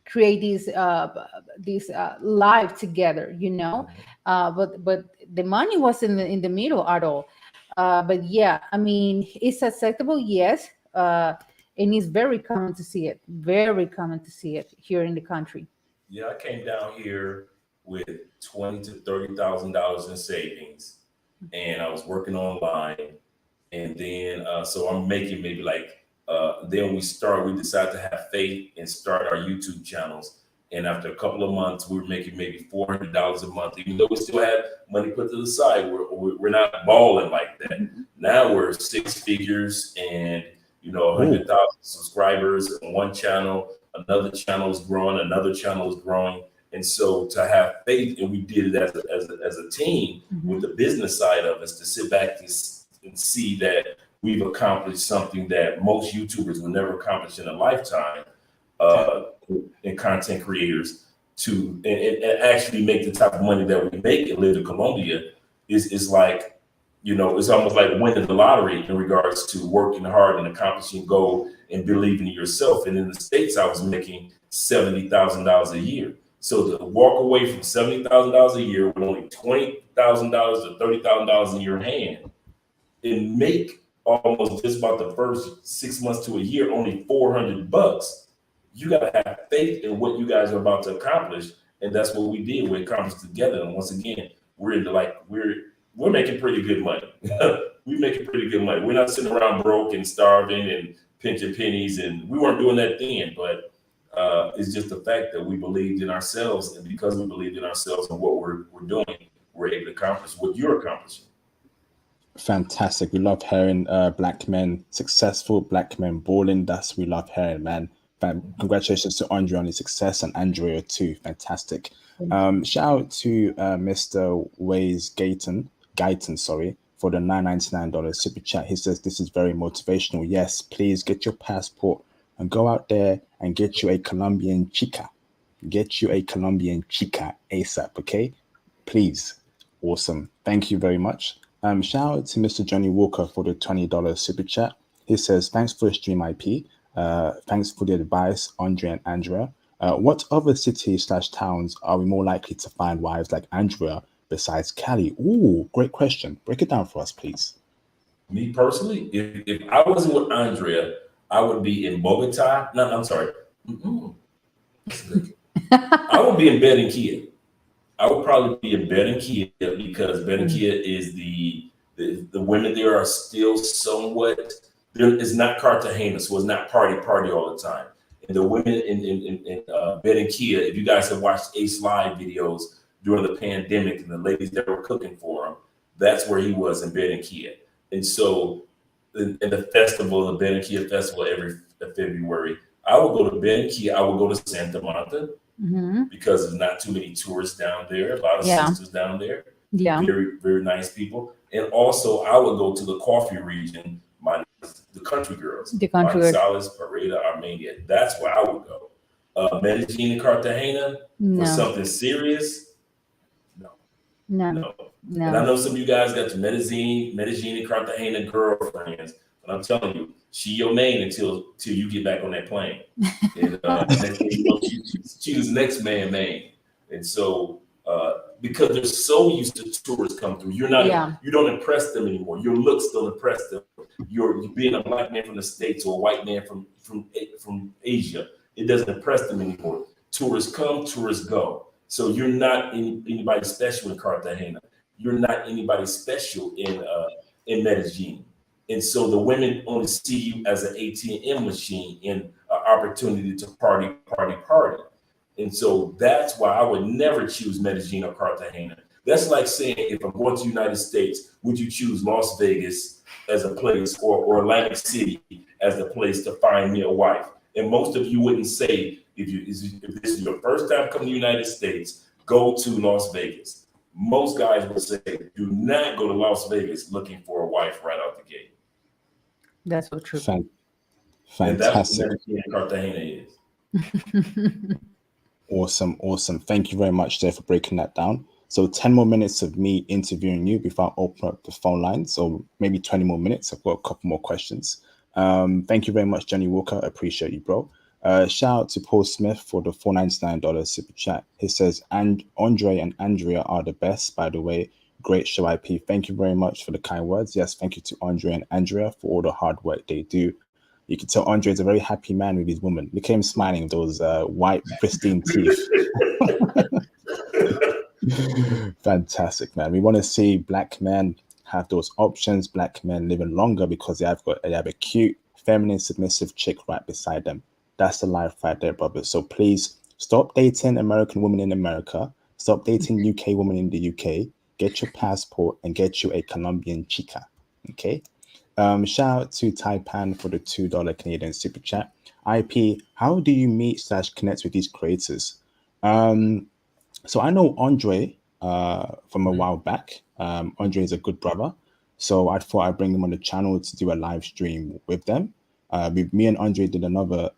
create this life together, but the money wasn't in the middle at all. But yeah, I mean, it's acceptable, yes. And it's very common to see it, very common to see it here in the country. Yeah, I came down here with 20 to $30,000 in savings, and I was working online, and then so I'm making maybe like then we decided to have faith and start our YouTube channels. And after a couple of months, we were making maybe $400 a month, even though we still had money put to the side. We're not balling like that. Now we're six figures, and 100,000 subscribers on one channel. Another channel is growing. Another channel is growing. And so to have faith, and we did it as a team with the business side of us, to sit back and see that we've accomplished something that most YouTubers will never accomplish in a lifetime, and content creators and actually make the type of money that we make and live in Colombia is like, it's almost like winning the lottery in regards to working hard and accomplishing goal and believing in yourself. And in the States, I was making $70,000 a year. So to walk away from $70,000 a year with only $20,000 to $30,000 in your hand and make almost just about the first 6 months to a year only $400, you gotta have faith in what you guys are about to accomplish, and that's what we did. We accomplished together. And once again, we're making pretty good money. We're making pretty good money. We're not sitting around broke and starving and pinching pennies, and we weren't doing that then. But it's just the fact that we believed in ourselves, and because we believed in ourselves and what we're doing, we're able to accomplish what you're accomplishing. Fantastic. We love hearing black men, successful black men balling. We love hearing, man. Congratulations to Andre on his success, and Andrea too. Fantastic. Shout out to Mr. Ways Guyton, sorry, for the $9.99 super chat. He says this is very motivational. Yes, please get your passport and go out there and get you a Colombian chica. Get you a Colombian chica ASAP, okay? Please. Awesome. Thank you very much. Shout out to Mr. Johnny Walker for the $20 super chat. He says, thanks for the stream, IP. Thanks for the advice, Andre and Andrea. What other cities/towns are we more likely to find wives like Andrea besides Cali? Ooh, great question. Break it down for us, please. Me personally, if I wasn't with Andrea, I would be in Bogota. No, I'm sorry. I would be in Barranquilla. I would probably be in Barranquilla because Barranquilla is the women there are still somewhat. It's not Cartagena, so it's not party all the time. And the women in Bed and Kia, if you guys have watched Ace Live videos during the pandemic and the ladies that were cooking for him, that's where he was in Bed and Kia. And so in the festival, the Bed and Kia festival every February, I would go to Bed and Kia, I would go to Santa Marta because there's not too many tourists down there, a lot of sisters down there, very, very nice people. And also I would go to the coffee region, the country girls, Manizales, Pareda, Armenia. That's where I would go. Medellin and Cartagena for something serious. No. And I know some of you guys got your Medellin and Cartagena girlfriends, but I'm telling you, she your main until you get back on that plane. And next thing you know, she was next man main. And so because they're so used to tourists come through, you don't impress them anymore. Your looks don't impress them. You're being a black man from the States or a white man from Asia. It doesn't impress them anymore. Tourists come, tourists go. So you're not anybody special in Cartagena. You're not anybody special in Medellin. And so the women only see you as an ATM machine and an opportunity to party. And so that's why I would never choose Medellin or Cartagena. That's like saying, if I'm going to the United States, would you choose Las Vegas as a place or Atlantic City as the place to find me a wife? And most of you wouldn't say, if this is your first time coming to the United States, go to Las Vegas. Most guys would say, do not go to Las Vegas looking for a wife right out the gate. That's so true. Fantastic. And that's what Medellin and Cartagena is. Awesome. Thank you very much, Jay, for breaking that down. So 10 more minutes of me interviewing you before I open up the phone line. So maybe 20 more minutes. I've got a couple more questions. Thank you very much, Johnny Walker. I appreciate you, bro. Shout out to Paul Smith for the $4.99 super chat. He says, and Andre and Andrea are the best, by the way. Great show, IP. Thank you very much for the kind words. Yes, thank you to Andre and Andrea for all the hard work they do. You can tell Andre is a very happy man with his woman. Look at him smiling with those white, pristine teeth. Fantastic, man. We want to see black men have those options, black men living longer because they have a cute, feminine, submissive chick right beside them. That's the life right there, brother. So please stop dating American women in America. Stop dating UK women in the UK. Get your passport and get you a Colombian chica. Okay. Shout out to Taipan for the $2 Canadian super chat. IP, how do you meet / connect with these creators? So I know Andre from a while back. Andre is a good brother. So I thought I'd bring him on the channel to do a live stream with them. Me and Andre did another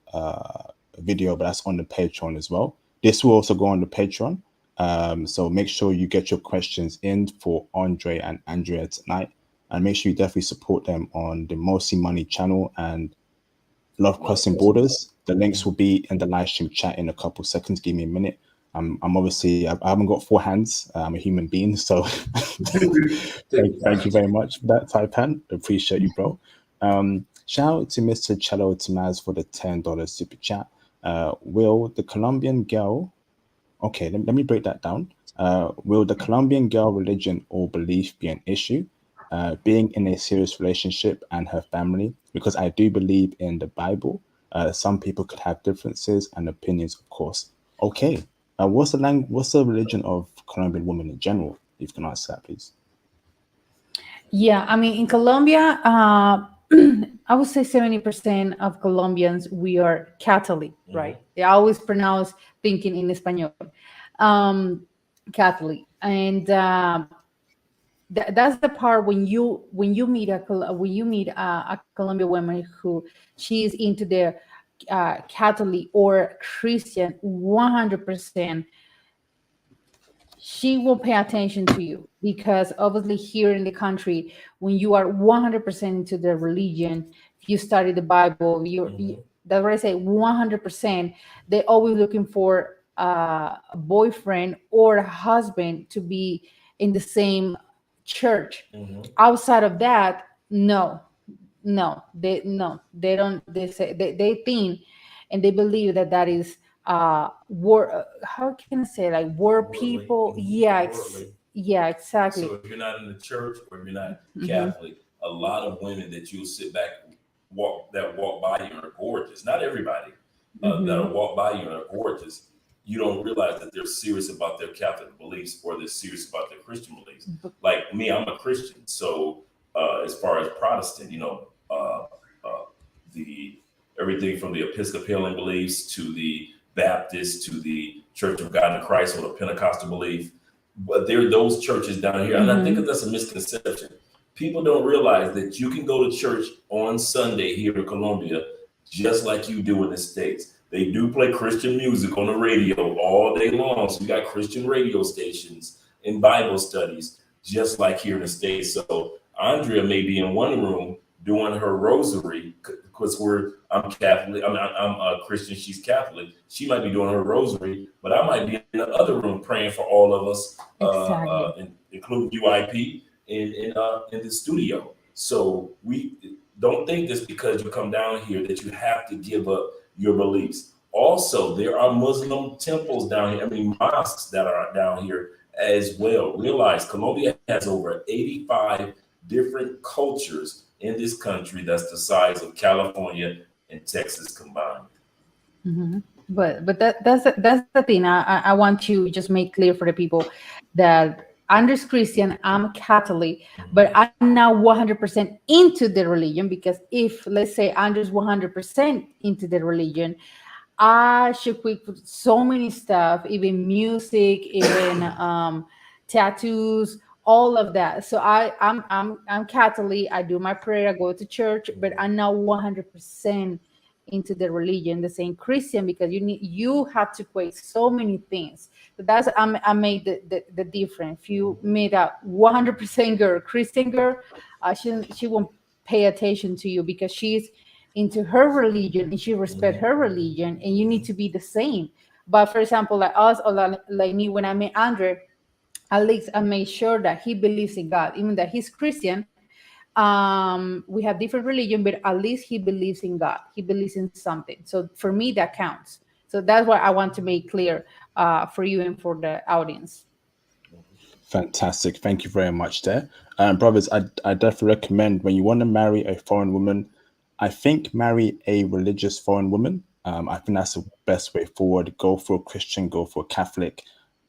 video, but that's on the Patreon as well. This will also go on the Patreon. So make sure you get your questions in for Andre and Andrea tonight. And make sure you definitely support them on the Mosi Money channel and Love Crossing Borders. The links will be in the live stream chat in a couple seconds. Give me a minute. I'm obviously, I haven't got 4 hands. I'm a human being. So thank you very much for that, Taipan. Appreciate you, bro. Shout out to Mr. Cello Tamaz for the $10 super chat. Will the Colombian girl, okay, let me break that down. Will the Colombian girl religion or belief be an issue? Being in a serious relationship and her family, because I do believe in the Bible. Some people could have differences and opinions, of course. Okay, what's the religion of Colombian women in general? If you can answer that, please. Yeah, I mean, in Colombia, I would say 70% of Colombians, we are Catholic, right? They always pronounce thinking in Espanol, Catholic, and that's the part when you meet a Colombian woman who she is into the Catholic or Christian 100%. She will pay attention to you because obviously here in the country, when you are 100% into the religion, if you study the Bible, that's what I say, 100%. They're always looking for a boyfriend or a husband to be in the same church. Outside of that, they don't. They say they think and they believe that is war. How can I say, like war people? Yeah, exactly. So if you're not in the church or if you're not Catholic, a lot of women that you'll sit back walk by you are gorgeous. Not everybody, Mm-hmm. that'll walk by you and are gorgeous, you don't realize that they're serious about their Catholic beliefs or they're serious about their Christian beliefs. Like me, I'm a Christian, so as far as Protestant, the everything from the Episcopalian beliefs to the Baptist to the Church of God in Christ or the Pentecostal belief. But there are those churches down here, and I think Mm-hmm. that that's a misconception. People don't realize that you can go to church on Sunday here in Colombia just like you do in the States. They do play Christian music on the radio all day long. So you got Christian radio stations and Bible studies just like here in the States. So Andrea may be in one room doing her rosary because I'm Catholic. I'm a Christian. She's Catholic. She might be doing her rosary, but I might be in the other room praying for all of us, Exactly. including UIP in the studio. So we don't think this because you come down here that you have to give up your beliefs. Also, there are Muslim temples down here. I mean, mosques that are down here as well. Realize Colombia has over 85 different cultures in this country that's the size of California and Texas combined. Hmm. But that's the thing. I want to just make clear for the people that Andrew's Christian, I'm Catholic, but I'm now 100% into the religion because if let's say Andrew's 100% into the religion, I should quit so many stuff, even music, even tattoos, all of that. So I'm Catholic. I do my prayer. I go to church, but I'm now 100% into the religion, the same Christian, because you have to quit so many things. So that's I made the difference. If you made a 100% girl, Christian girl, she won't pay attention to you because she's into her religion and she respect Mhm. her religion, and you need to be the same. But for example, like us or like me, when I met Andre, at least I made sure that he believes in God, even that he's Christian. We have different religion, but at least he believes in God. He believes in something. So for me, that counts. So that's what I want to make clear for you and for the audience. Fantastic. Thank you very much there. Brothers, I definitely recommend when you want to marry a foreign woman, I think marry a religious foreign woman. I think that's the best way forward. Go for a Christian, go for a Catholic,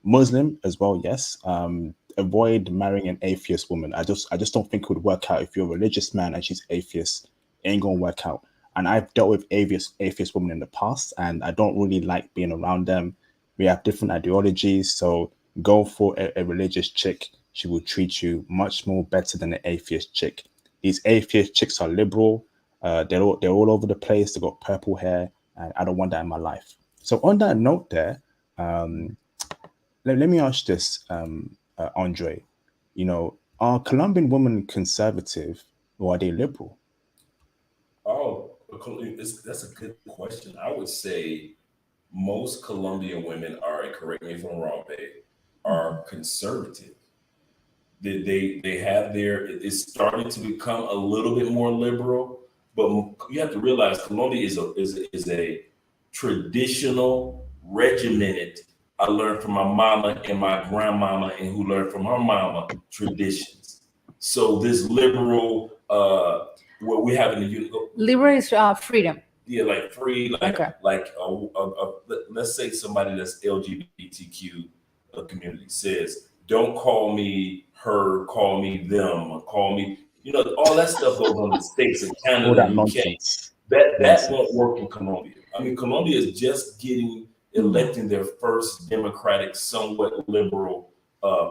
Muslim as well, yes. Avoid marrying an atheist woman. I just don't think it would work out if you're a religious man and she's atheist. It ain't gonna work out. And I've dealt with atheist women in the past, and I don't really like being around them. We have different ideologies, so go for a religious chick. She will treat you much more better than an atheist chick. These atheist chicks are liberal. They're all over the place. They got purple hair, and I don't want that in my life. So on that note, there, let me ask this, Andre. Are Colombian women conservative or are they liberal? Oh, that's a good question. I would say most Colombian women are, and correct me if I'm wrong, babe, are conservative. They have it's starting to become a little bit more liberal, but you have to realize Colombia is a traditional, regimented. I learned from my mama and my grandmama, and who learned from her mama traditions. So this liberal, what we have in the Liberal is freedom. yeah, like free, Okay. let's say somebody that's LGBTQ community says, don't call me her, call me them, call me, all that stuff goes on in the States and All Canada, that UK. nonsense. That won't Nonsense. work in Colombia. I mean, Colombia is just getting No. electing their first democratic, somewhat liberal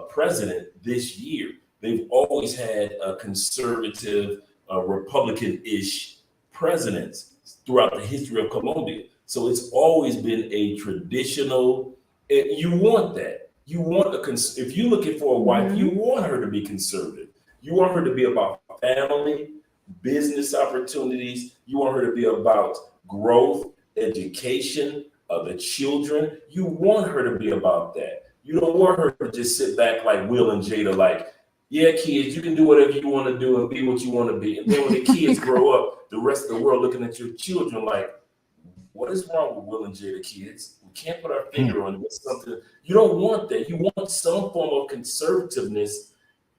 president this year. They've always had a conservative, Republican-ish presidents throughout the history of Colombia. So it's always been a traditional. You want that. You want if you're looking for a wife, you Hmm. want her to be conservative. You want her to be about family, business opportunities. You want her to be about growth, education of the children. You want her to be about that. You don't want her to just sit back like Will and Jada, like, yeah, kids, you can do whatever you want to do and be what you want to be. And then when the kids grow up, the rest of the world looking at your children like, what is wrong with Will and Jada kids? We can't put our Hmm. finger on it. It's something you don't want that. You want some form of conservativeness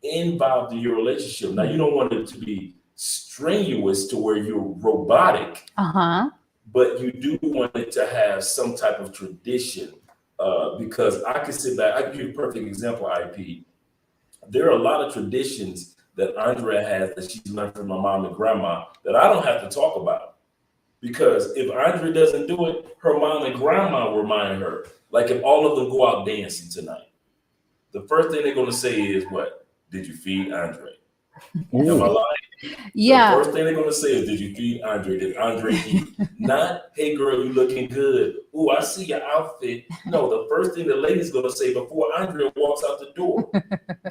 involved in your relationship. Now you don't want it to be strenuous to where you're robotic, Uh-huh. but you do want it to have some type of tradition. Because I can sit back, I can give you a perfect example, IP. There are a lot of traditions that Andrea has that she's learned from my mom and grandma that I don't have to talk about. Because if Andrea doesn't do it, her mom and grandma will remind her. Like if all of them go out dancing tonight, the first thing they're going to say is, what? Did you feed Andre? Am I Ooh, lying? The Yeah, first thing they're going to say is, did you feed Andre? Did Andre eat? Not, hey girl, you looking good. Ooh, I see your outfit. No, the first thing the lady's going to say before Andre walks out the door,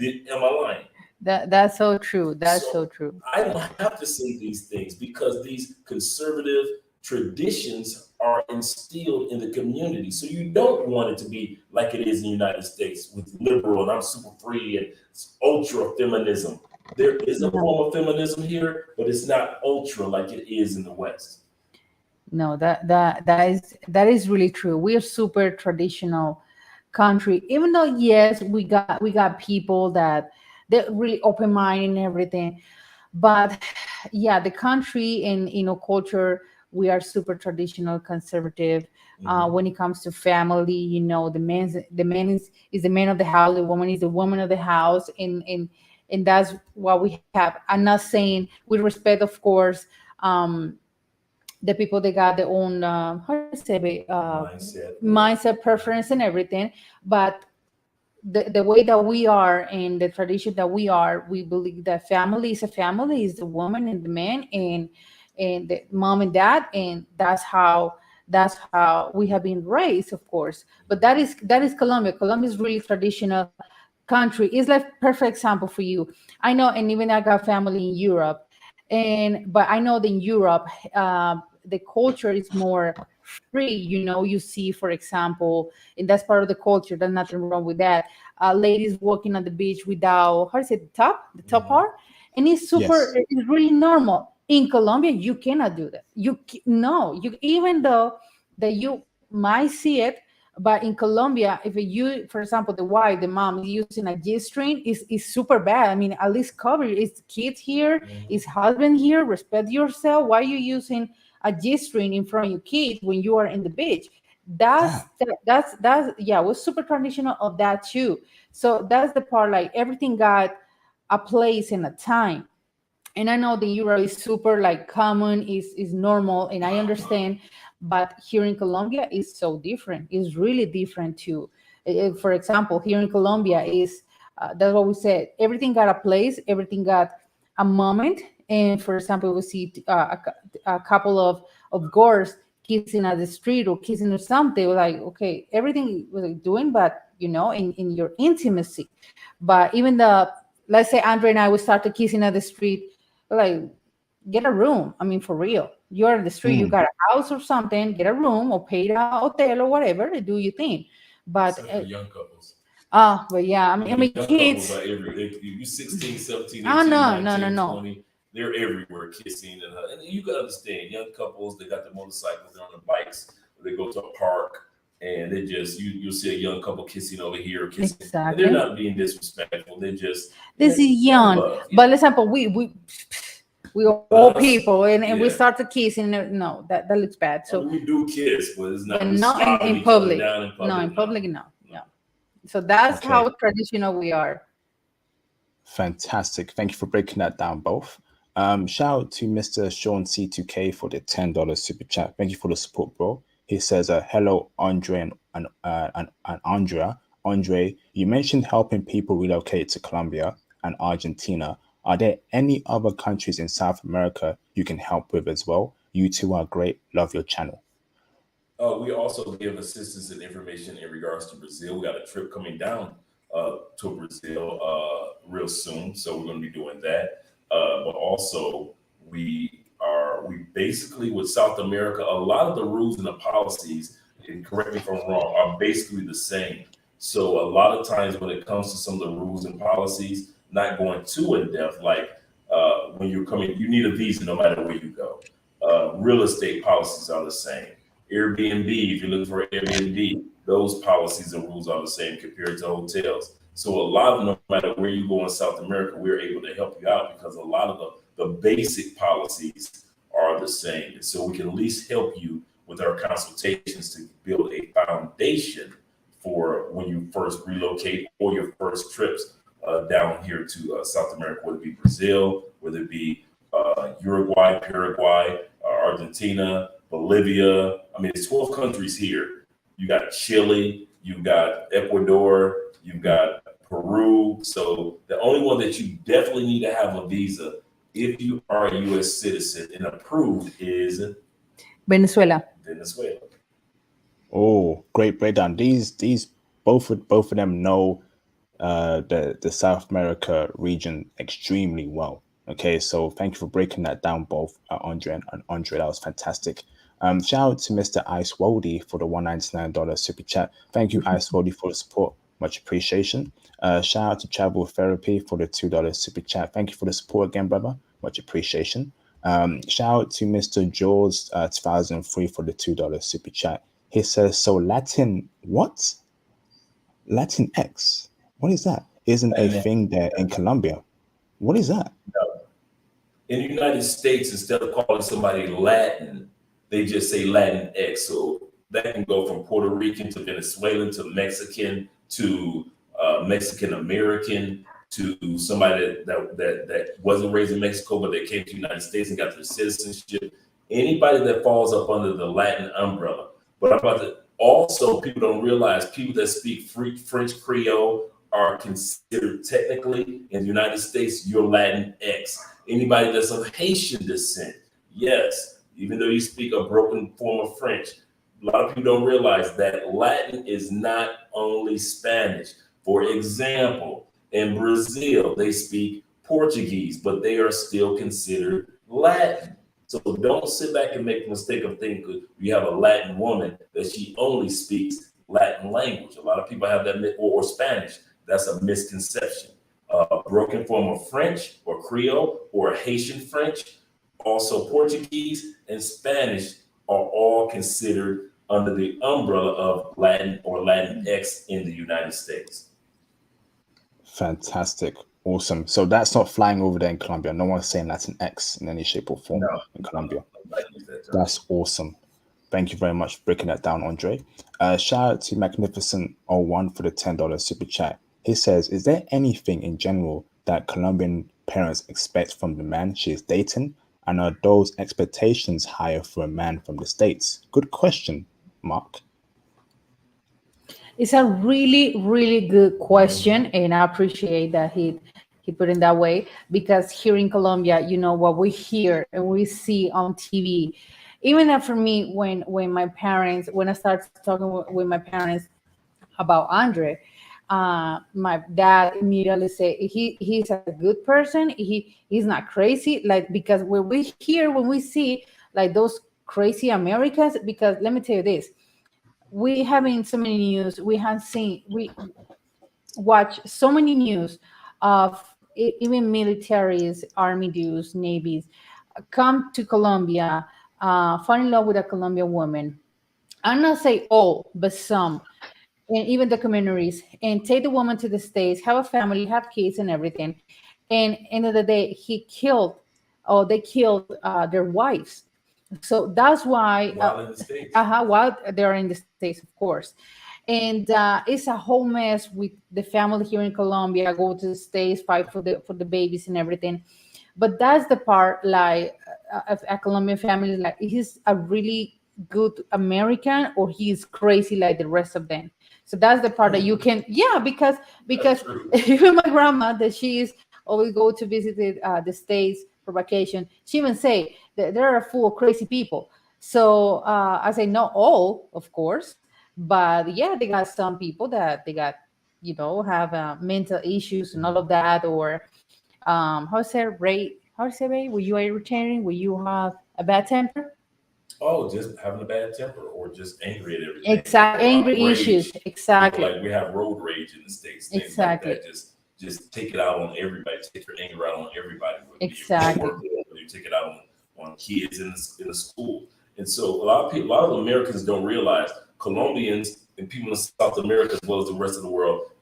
am I lying? that's so true. That's so So true. I don't have to say these things because these conservative traditions are instilled in the community. So you don't want it to be like it is in the United States with liberal and I'm super free and ultra feminism. There is a No, form of feminism here, but it's not ultra like it is in the West. no, that is really true. We are super traditional country, even though yes, we got people that they're really open minded and everything. But yeah, the country and culture, we are super traditional, conservative. Mhm. When it comes to family, the man is the man of the house, the woman is the woman of the house, and that's what we have. I'm not saying with respect, of course. The people, they got their own, how to say it, Mindset or mindset, preference, and everything. But the way that we are and the tradition that we are, we believe that family is a family, is the woman and the man, and the mom and dad, and that's how we have been raised, of course. But that is Colombia. Colombia is really traditional country. It's like perfect example for you. I know, and even I got family in Europe, and but I know that in Europe, the culture is more free. You see, for example, and that's part of the culture. There's nothing wrong with that. Ladies walking on the beach without, how to say, the top mhm. part, and it's super. yes. It's really normal. In Colombia, you cannot do that. No, you, even though that you might see it, but in Colombia, if you, for example, the wife, the mom is using a G string, is super bad. I mean, at least cover it. It's kids here, it's Mhm. husband here. Respect yourself. Why are you using a G string in front of your kids when you are in the beach? Damn. That's yeah. We're super traditional of that too. So that's the part. Like everything got a place and a time. And I know the Europe is super like common, is normal, and I understand. But here in Colombia is so different. It's really different too. For example, here in Colombia is, that's what we said. Everything got a place. Everything got a moment. And for example, we see a couple of girls kissing at the street or kissing or something. We're like, okay, everything we're doing, but in your intimacy. But even let's say Andre and I, we started kissing at the street, like, get a room. I mean, for real. You're in the street, you Mm, got a house or something, get a room or pay a hotel or whatever to do your thing. But Except for young couples. but yeah, I mean Young couples kids. are you 16, 17, Oh 18, no, no, no, 19, no. 20. They're everywhere kissing and you can understand young couples, they got the motorcycles, they're on the bikes, they go to a park and they just you'll see a young couple kissing over here, kissing, and they're Exactly. not being disrespectful. They're just This is they're in young. love, But yeah. for example, we are But all us, people, and we yeah. started kissing. No, that looks bad. I So, mean we do kiss, but it's but not we not in slobbing each other public. down in No, public. in No, public, no. no. Yeah. So that's how okay. traditional we are. Fantastic. Thank you for breaking that down, both. Shout out to Mr. Sean C2K for the $10 super chat. Thank you for the support, bro. He says, "Hello, Andre and Andrea. Andre, you mentioned helping people relocate to Colombia and Argentina. Are there any other countries in South America you can help with as well? You two are great. Love your channel." We also give assistance and information in regards to Brazil. We got a trip coming down to Brazil real soon, so we're going to be doing that. But also, we basically with South America, a lot of the rules and the policies, and correct me if I'm wrong, are basically the same. So a lot of times when it comes to some of the rules and policies, not going too in depth, like when you're coming, you need a visa no matter where you go. Real estate policies are the same. Airbnb, if you're looking for Airbnb, those policies and rules are the same compared to hotels. So a lot of, no matter where you go in South America, we're able to help you out because a lot of the basic policies are the same. And so we can at least help you with our consultations to build a foundation for when you first relocate or your first trips down here to South America, whether it be Brazil, whether it be Uruguay, Paraguay, Argentina, Bolivia. I mean, it's 12 countries here. You got Chile, you got Ecuador, you've got Peru. So the only one that you definitely need to have a visa if you are a U.S. citizen and approved is Venezuela. Venezuela. Oh, great breakdown. These both of them know the South America region extremely well. Okay, so thank you for breaking that down, both Andre and Andre. That was fantastic. Shout out to Mr. Ice Woldy for the $199 super chat. Thank you, Ice Woldy, for the support. Much appreciation. Shout out to Travel Therapy for the $2 super chat. Thank you for the support again, brother. Much appreciation. Shout out to Mr. Jaws 2003 for the $2 super chat. He says, so Latin what? Latin X. What is that? Isn't a thing there in Colombia. What is that? In the United States, instead of calling somebody Latin, they just say Latin X. So that can go from Puerto Rican to Venezuelan to Mexican to Mexican American to somebody that wasn't raised in Mexico, but they came to the United States and got their citizenship. Anybody that falls up under the Latin umbrella. But I'm about to also, people don't realize people that speak French Creole are considered technically in the United States, you're Latin X. Anybody that's of Haitian descent, yes, even though you speak a broken form of French, a lot of people don't realize that Latin is not only Spanish. For example, in Brazil, they speak Portuguese, but they are still considered Latin. So don't sit back and make the mistake of thinking you have a Latin woman that she only speaks Latin language. A lot of people have that, or Spanish. That's a misconception. A broken form of French or Creole or Haitian French, also Portuguese and Spanish are all considered under the umbrella of Latin or Latin X in the United States. Fantastic. Awesome. So that's not flying over there in Colombia. No one's saying Latin X in any shape or form in Colombia. That's awesome. Thank you very much for breaking that down, Andre. Shout out to Magnificent01 for the $10 super chat. He says, is there anything in general that Colombian parents expect from the man she is dating? And are those expectations higher for a man from the States? Good question, Mark. It's a really, really good question, and I appreciate that he put it that way, because here in Colombia, you know, what we hear and we see on TV, even that for me, when I started talking with my parents about Andre, my dad immediately said he's a good person. He's not crazy, like, because when we see like those crazy Americans, because let me tell you this, we having so many news, we watch so many news of even militaries, army dudes, navies come to Colombia, fall in love with a Colombian woman. I'm not say all, but some, and even documentaries, and take the woman to the States, have a family, have kids, and everything. And end of the day, they killed their wives. So that's why, While in the States. while they're in the States, of course. And it's a whole mess with the family here in Colombia, go to the States, fight for the babies and everything. But that's the part, like, of a Colombian family, like, he's a really good American or he's crazy like the rest of them. So that's the part that you can, yeah, because even my grandma, that she is always go to visit the States for vacation, she even say that there are full of crazy people. So I say not all, of course, but yeah, they got some people that they got, have mental issues and all of that, or how say rate? How to say rate? Were you irritating? Will you have a bad temper? Oh, just having a bad temper or just angry at everything. Exactly, angry issues. Exactly. Like we have road rage in the States. Things Exactly. like that. Just take it out on everybody. Take your anger out on everybody. Exactly. You take it out on kids in the school. And so a lot of Americans don't realize Colombians and people in South America as well as the rest of the world,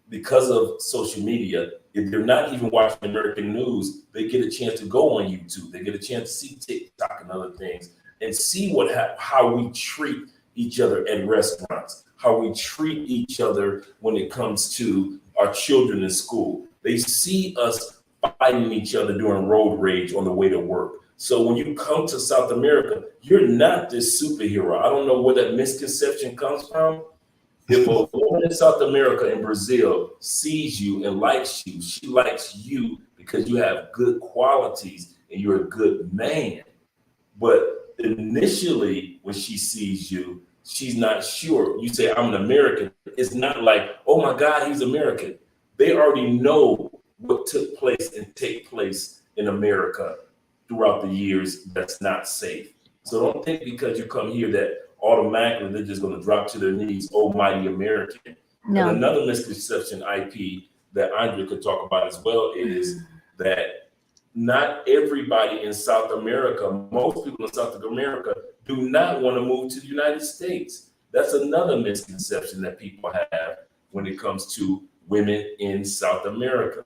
because of social media, if they're not even watching American news, they get a chance to go on YouTube. They get a chance to see TikTok and other things. and see how we treat each other at restaurants, how we treat each other when it comes to our children in school. They see us fighting each other during road rage on the way to work. So when you come to South America, you're not this superhero. I don't know where that misconception comes from. If a woman in South America and Brazil sees you and likes you, she likes you because you have good qualities and you're a good man. But initially, when she sees you, she's not sure. You say, I'm an American. It's not like, oh my God, he's American. They already know what took place and take place in America throughout the years that's not safe. So don't think because you come here that automatically they're just going to drop to their knees, oh mighty American. And No. another misconception, IP, that Andre could talk about as well is that not everybody in South America, most people in South America do not want to move to the United States. That's another misconception that people have when it comes to women in South America.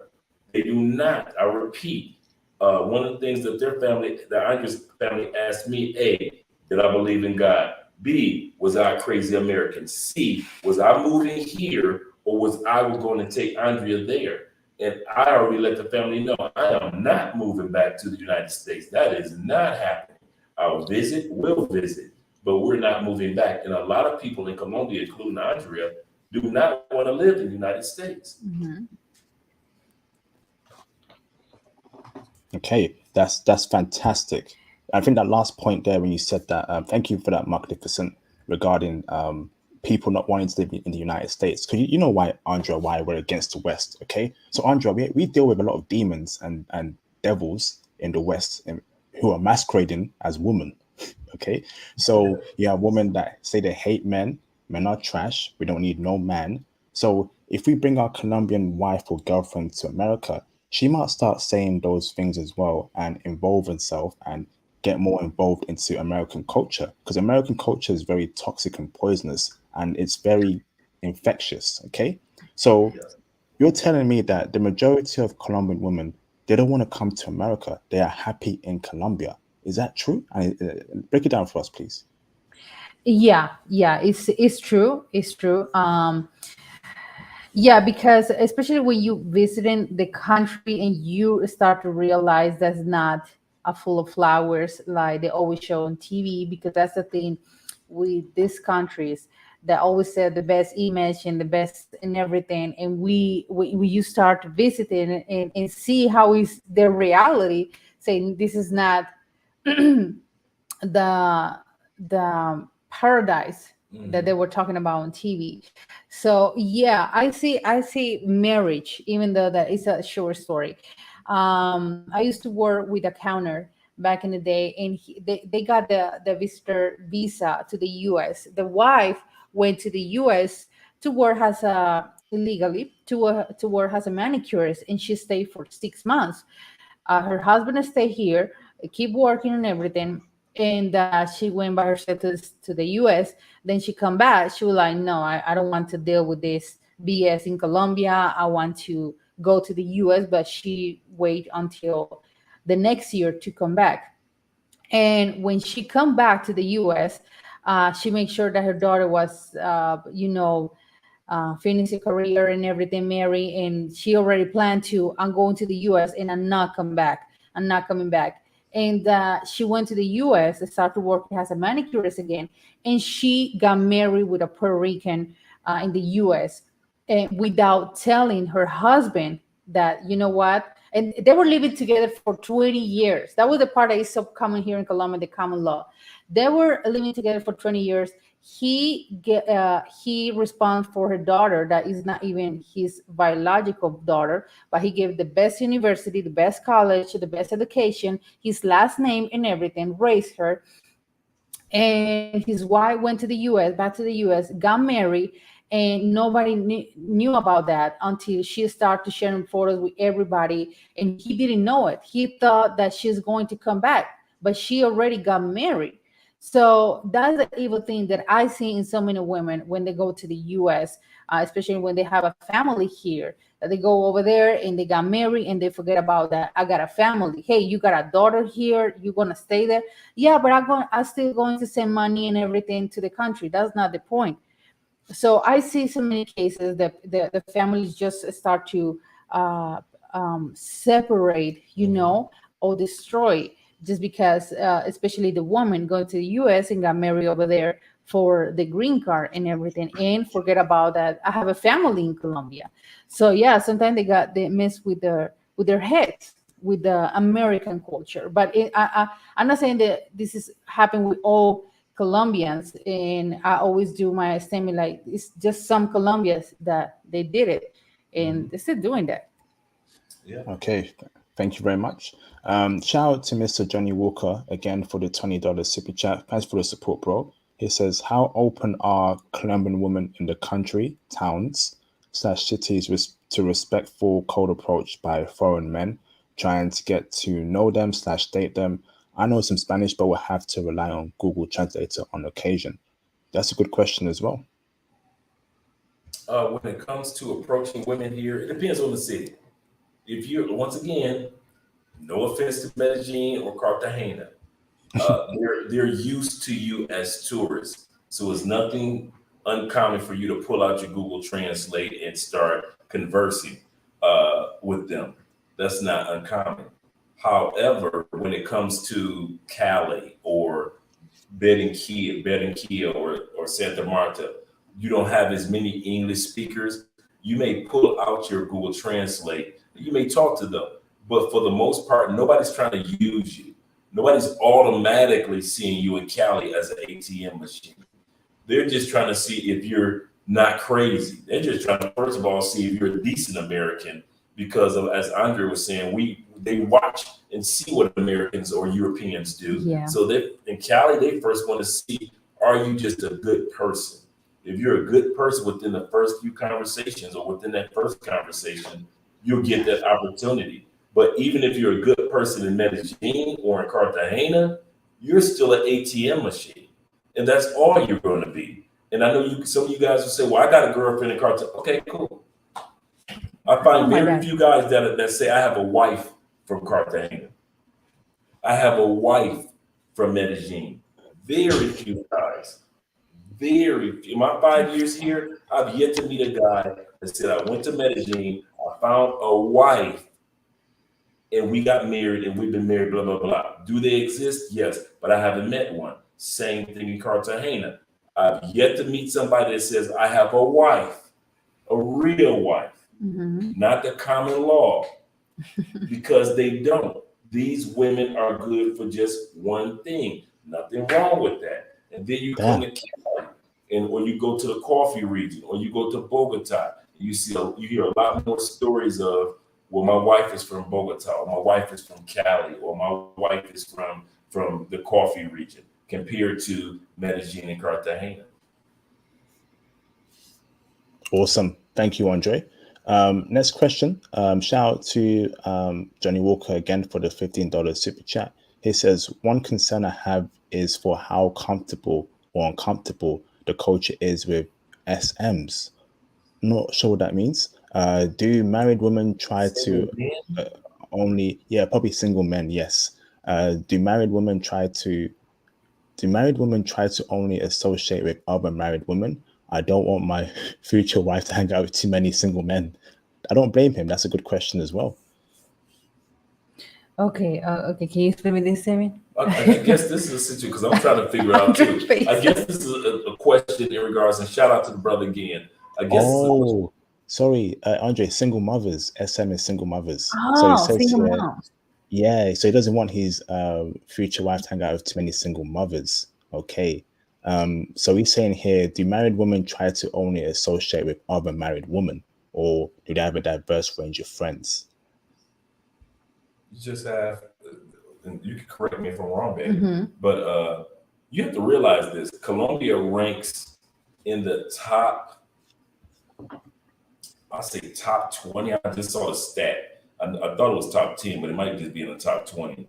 They do not. I repeat, one of the things that that Andre's family asked me, A, did I believe in God? B, was I a crazy American? C, was I moving here or was I going to take Andrea there? And I already let the family know I am not moving back to the United States. That is not happening. I'll visit, will visit, but we're not moving back. And a lot of people in Colombia, including Andrea, do not want to live in the United States. Mhm. Okay, that's fantastic. I think that last point there when you said that, thank you for that, Magnificent, regarding people not wanting to live in the United States. Because you know why, Andrea, why we're against the West, okay? So, Andrea, we deal with a lot of demons and devils in the West who are masquerading as women, okay? So, you have women that say they hate men, men are trash, we don't need no man. So, if we bring our Colombian wife or girlfriend to America, she might start saying those things as well and involve herself and get more involved into American culture because American culture is very toxic and poisonous and it's very infectious. Okay. So you're telling me that the majority of Colombian women, they don't want to come to America. They are happy in Colombia. Is that true? And break it down for us, please. Yeah, it's true. It's true. Yeah, because especially when you visiting the country and you start to realize that's not a full of flowers like they always show on TV, because that's the thing with these countries that always say the best image and the best and everything, and we you start visiting and see how is their reality, saying this is not the the paradise that they were talking about on TV. So yeah, I see marriage, even though that is a short story. I used to work with a counter back in the day, and they got the visitor visa to the U.S. The wife went to the U.S. to work as a illegally to work as a manicurist, and she stayed for 6 months. Her husband stayed here, keep working and everything, and she went by herself to the U.S. Then she come back. She was like, "No, I don't want to deal with this BS in Colombia. I want to go to the U.S." But she wait until the next year to come back. And when she come back to the U.S., she made sure that her daughter was, finish a career and everything, Mary, and she already planned to, I'm going to the US and I'm not coming back. I'm not coming back. And she went to the US and started working as a manicurist again. And she got married with a Puerto Rican in the US, and without telling her husband that, you know what? And they were living together for 20 years. That was the part that is so common here in Colombia, the common law. They were living together for 20 years. He responds for her daughter that is not even his biological daughter, but he gave the best university, the best college, the best education, his last name and everything, raised her. And his wife went to the US, back to the US, got married, and nobody knew about that until she started sharing photos with everybody, and he didn't know it. He thought that she's going to come back, but she already got married. So that's the evil thing that I see in so many women when they go to the US, especially when they have a family here. That they go over there and they got married and they forget about that. I got a family. Hey, you got a daughter here. You're gonna stay there. Yeah, but I'm still going to send money and everything to the country. That's not the point. So I see so many cases that the families just start to uh, separate, or destroy, just because, especially the woman going to the U.S. and got married over there for the green card and everything, and forget about that. I have a family in Colombia, so yeah, sometimes they mess with their heads with the American culture. But I'm not saying that this is happening with all Colombians, and I always do my statement like it's just some Colombians that they did it, and they're still doing that. Yeah. Okay, thank you very much. Shout out to Mr. Johnny Walker again for the $20 super chat. Thanks for the support, bro. He says, how open are Colombian women in the country, towns, slash cities to respectful cold approach by foreign men trying to get to know them slash date them? I know some Spanish, but will have to rely on Google Translator on occasion. That's a good question as well. When it comes to approaching women here, it depends on the city. If you're, once again, no offense to Medellin or Cartagena, they're used to you as tourists, so it's nothing uncommon for you to pull out your Google Translate and start conversing with them. That's not uncommon. However, when it comes to Cali or Barranquilla or Santa Marta, you don't have as many English speakers. You may pull out your Google Translate. You may talk to them, but for the most part, nobody's trying to use you. Nobody's automatically seeing you in Cali as an ATM machine. They're just trying to see if you're not crazy. They're just trying to, first of all, see if you're a decent American because of, as Andre was saying, they watch and see what Americans or Europeans do. Yeah. So they in Cali, they first want to see, are you just a good person? If you're a good person within the first few conversations or within that first conversation, you'll get that opportunity. But even if you're a good person in Medellin or in Cartagena, you're still an ATM machine. And that's all you're going to be. And I know some of you guys will say, well, I got a girlfriend in Cartagena. Okay, cool. I Oh find my very God. few guys that say, I have a wife from Cartagena. I have a wife from Medellin. Very few guys. Very few. In my 5 years here, I've yet to meet a guy that said, I went to Medellin, I found a wife, and we got married and we've been married, blah, blah, blah. Do they exist? Yes, but I haven't met one. Same thing in Cartagena. I've yet to meet somebody that says, I have a wife, a real wife, not the common law, because they don't. These women are good for just one thing. Nothing wrong with that. And then you come Damn. to Cali, and or you go to the coffee region, or you go to Bogota, you hear a lot more stories of, well, my wife is from Bogota, or my wife is from Cali, or my wife is from the coffee region, compared to Medellin and Cartagena. Awesome. Thank you, Andre. Next question. Shout out to Johnny Walker again for the $15 super chat. He says, one concern I have is for how comfortable or uncomfortable the culture is with SMs. Not sure what that means. Do married women try Single to men, only, yeah, probably single men, yes. Do married women try to only associate with other married women? I don't want my future wife to hang out with too many single men. I don't blame him. That's a good question as well. Okay. Okay. Can you explain me this, Sammy? I guess this is a situation because I'm trying to figure it out Andre too. I face. guess this is a question in regards, and shout out to the brother again. I guess this is a question. Oh, sorry, Andre, single mothers. SM is single mothers. So it Oh, says single here, moms. yeah, so he doesn't want his future wife to hang out with too many single mothers. Okay. So he's saying here, do married women try to only associate with other married women, or do they have a diverse range of friends? You just have, and you can correct me if I'm wrong, baby, but you have to realize this. Colombia ranks in the top, I say top 20. I just saw the stat. I thought it was top 10, but it might just be in the top 20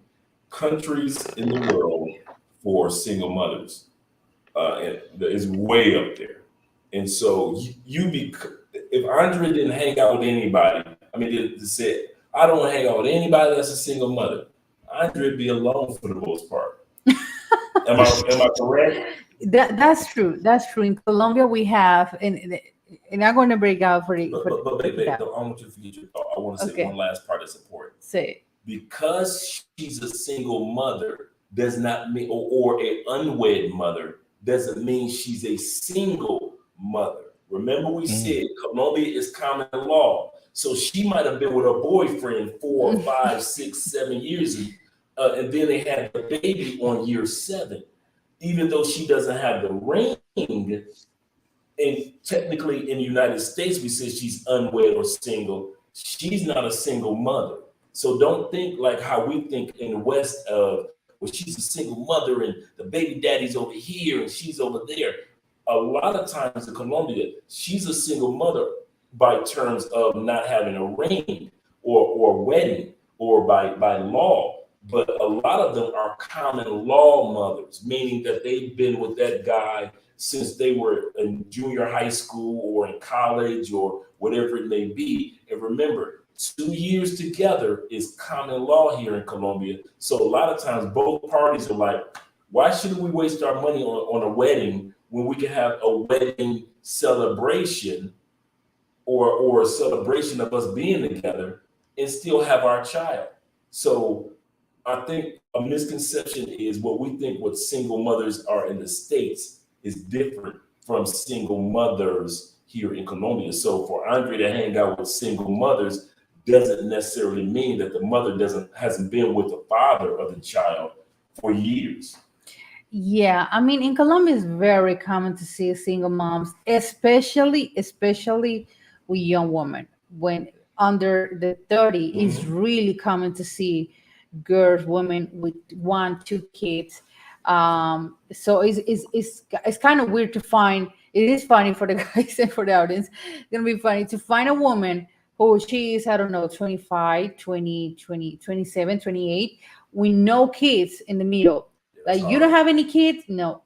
countries in the world for single mothers. And it's way up there. And so if Andre didn't hang out with anybody, I mean, it said, I don't hang out with anybody that's a single mother. Andre'd be alone for the most part. Am I correct? That's true. That's true. In Colombia, we have, and I'm going to break out for But, for, but, but, for babe, that. don't, I don't want you to forget your thought. I want to say one Okay, last part that's important. say Because she's a single mother does not mean, or an unwed mother doesn't mean she's a single mother. Remember, we said Colombia is common law. So she might have been with her boyfriend 4, 5, 6, 7 years, and then they had the baby on year 7. Even though she doesn't have the ring, and technically in the United States, we say she's unwed or single. She's not a single mother. So don't think like how we think in the West of, well, she's a single mother and the baby daddy's over here and she's over there. A lot of times in Colombia, she's a single mother by terms of not having a ring or wedding or by law. But a lot of them are common law mothers, meaning that they've been with that guy since they were in junior high school or in college or whatever it may be. And remember, 2 years together is common law here in Colombia. So a lot of times both parties are like, why shouldn't we waste our money on a wedding when we can have a wedding celebration or a celebration of us being together and still have our child? So I think a misconception is what single mothers are in the States is different from single mothers here in Colombia. So for Andre to hang out with single mothers doesn't necessarily mean that the mother hasn't been with the father of the child for years. yeah. I mean, in Colombia, it's very common to see single moms, especially with young women. When under the 30, it's Mhm. really common to see girls, women with 1, 2 kids. So it's kind of weird to find. It is funny for the guys and for the audience. It's gonna be funny to find a woman who she is, I don't know, 25, 20, 20, 27, 28, with no kids in the middle. Yeah, that's Like, you don't hard. have any kids? No,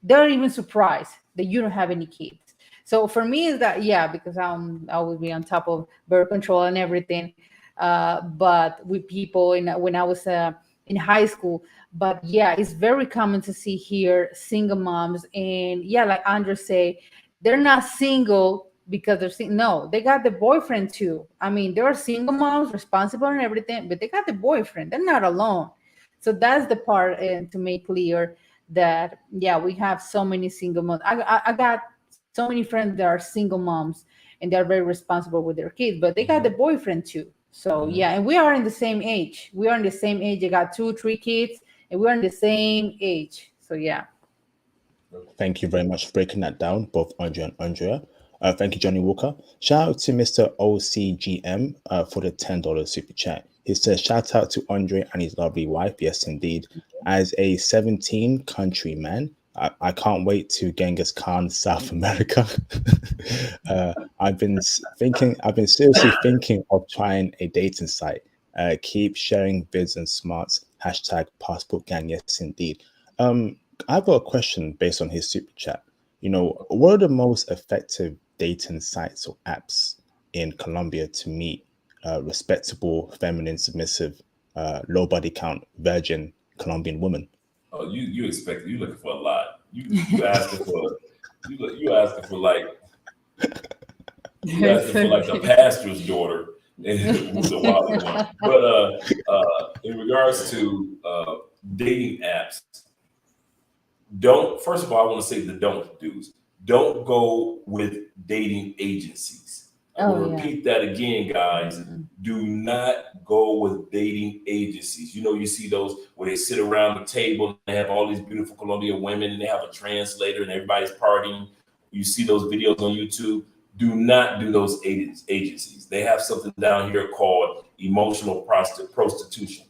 they're even surprised that you don't have any kids. So for me, is that, yeah, because I will be on top of birth control and everything, but with people when I was in high school. But yeah, it's very common to see here single moms, and yeah, like Andrew say, they're not single because they're single. No, they got the boyfriend too. I mean, they're single moms, responsible and everything, but they got the boyfriend. They're not alone. So that's the part, and to make clear that yeah, we have so many single moms. I got so many friends that are single moms, and they're very responsible with their kids, but they got the Mhm. boyfriend too. So Mhm. yeah, and we are in the same age. We are in the same age. They got 2, 3 kids, and we're in the same age. So yeah. Thank you very much for breaking that down, both Andrea and Andrea. Thank you, Johnny Walker. Shout out to Mr. OCGM for the $10 super chat. He says, shout out to Andre and his lovely wife. Yes, indeed. As a 17 country man, I can't wait to Genghis Khan, South America. I've been seriously thinking of trying a dating site. Keep sharing vids and smarts. Hashtag passport gang. Yes, indeed. I've got a question based on his super chat. What are the most effective dating sites or apps in Colombia to meet respectable, feminine, submissive, low body count, virgin Colombian women? Oh, you looking for a lot. You asking for you asking for like you It's asking for like the okay. pastor's daughter with the wild one. But in regards to dating apps, don't first of all, I want to say the don't do's. Don't go with dating agencies. I'm Oh going to yeah. repeat that again, guys. Mm-mm. Do not go with dating agencies. You see those where they sit around the table and they have all these beautiful Colombian women and they have a translator and everybody's partying. You see those videos on YouTube. Do not do those agencies. They have something down here called emotional prostitution.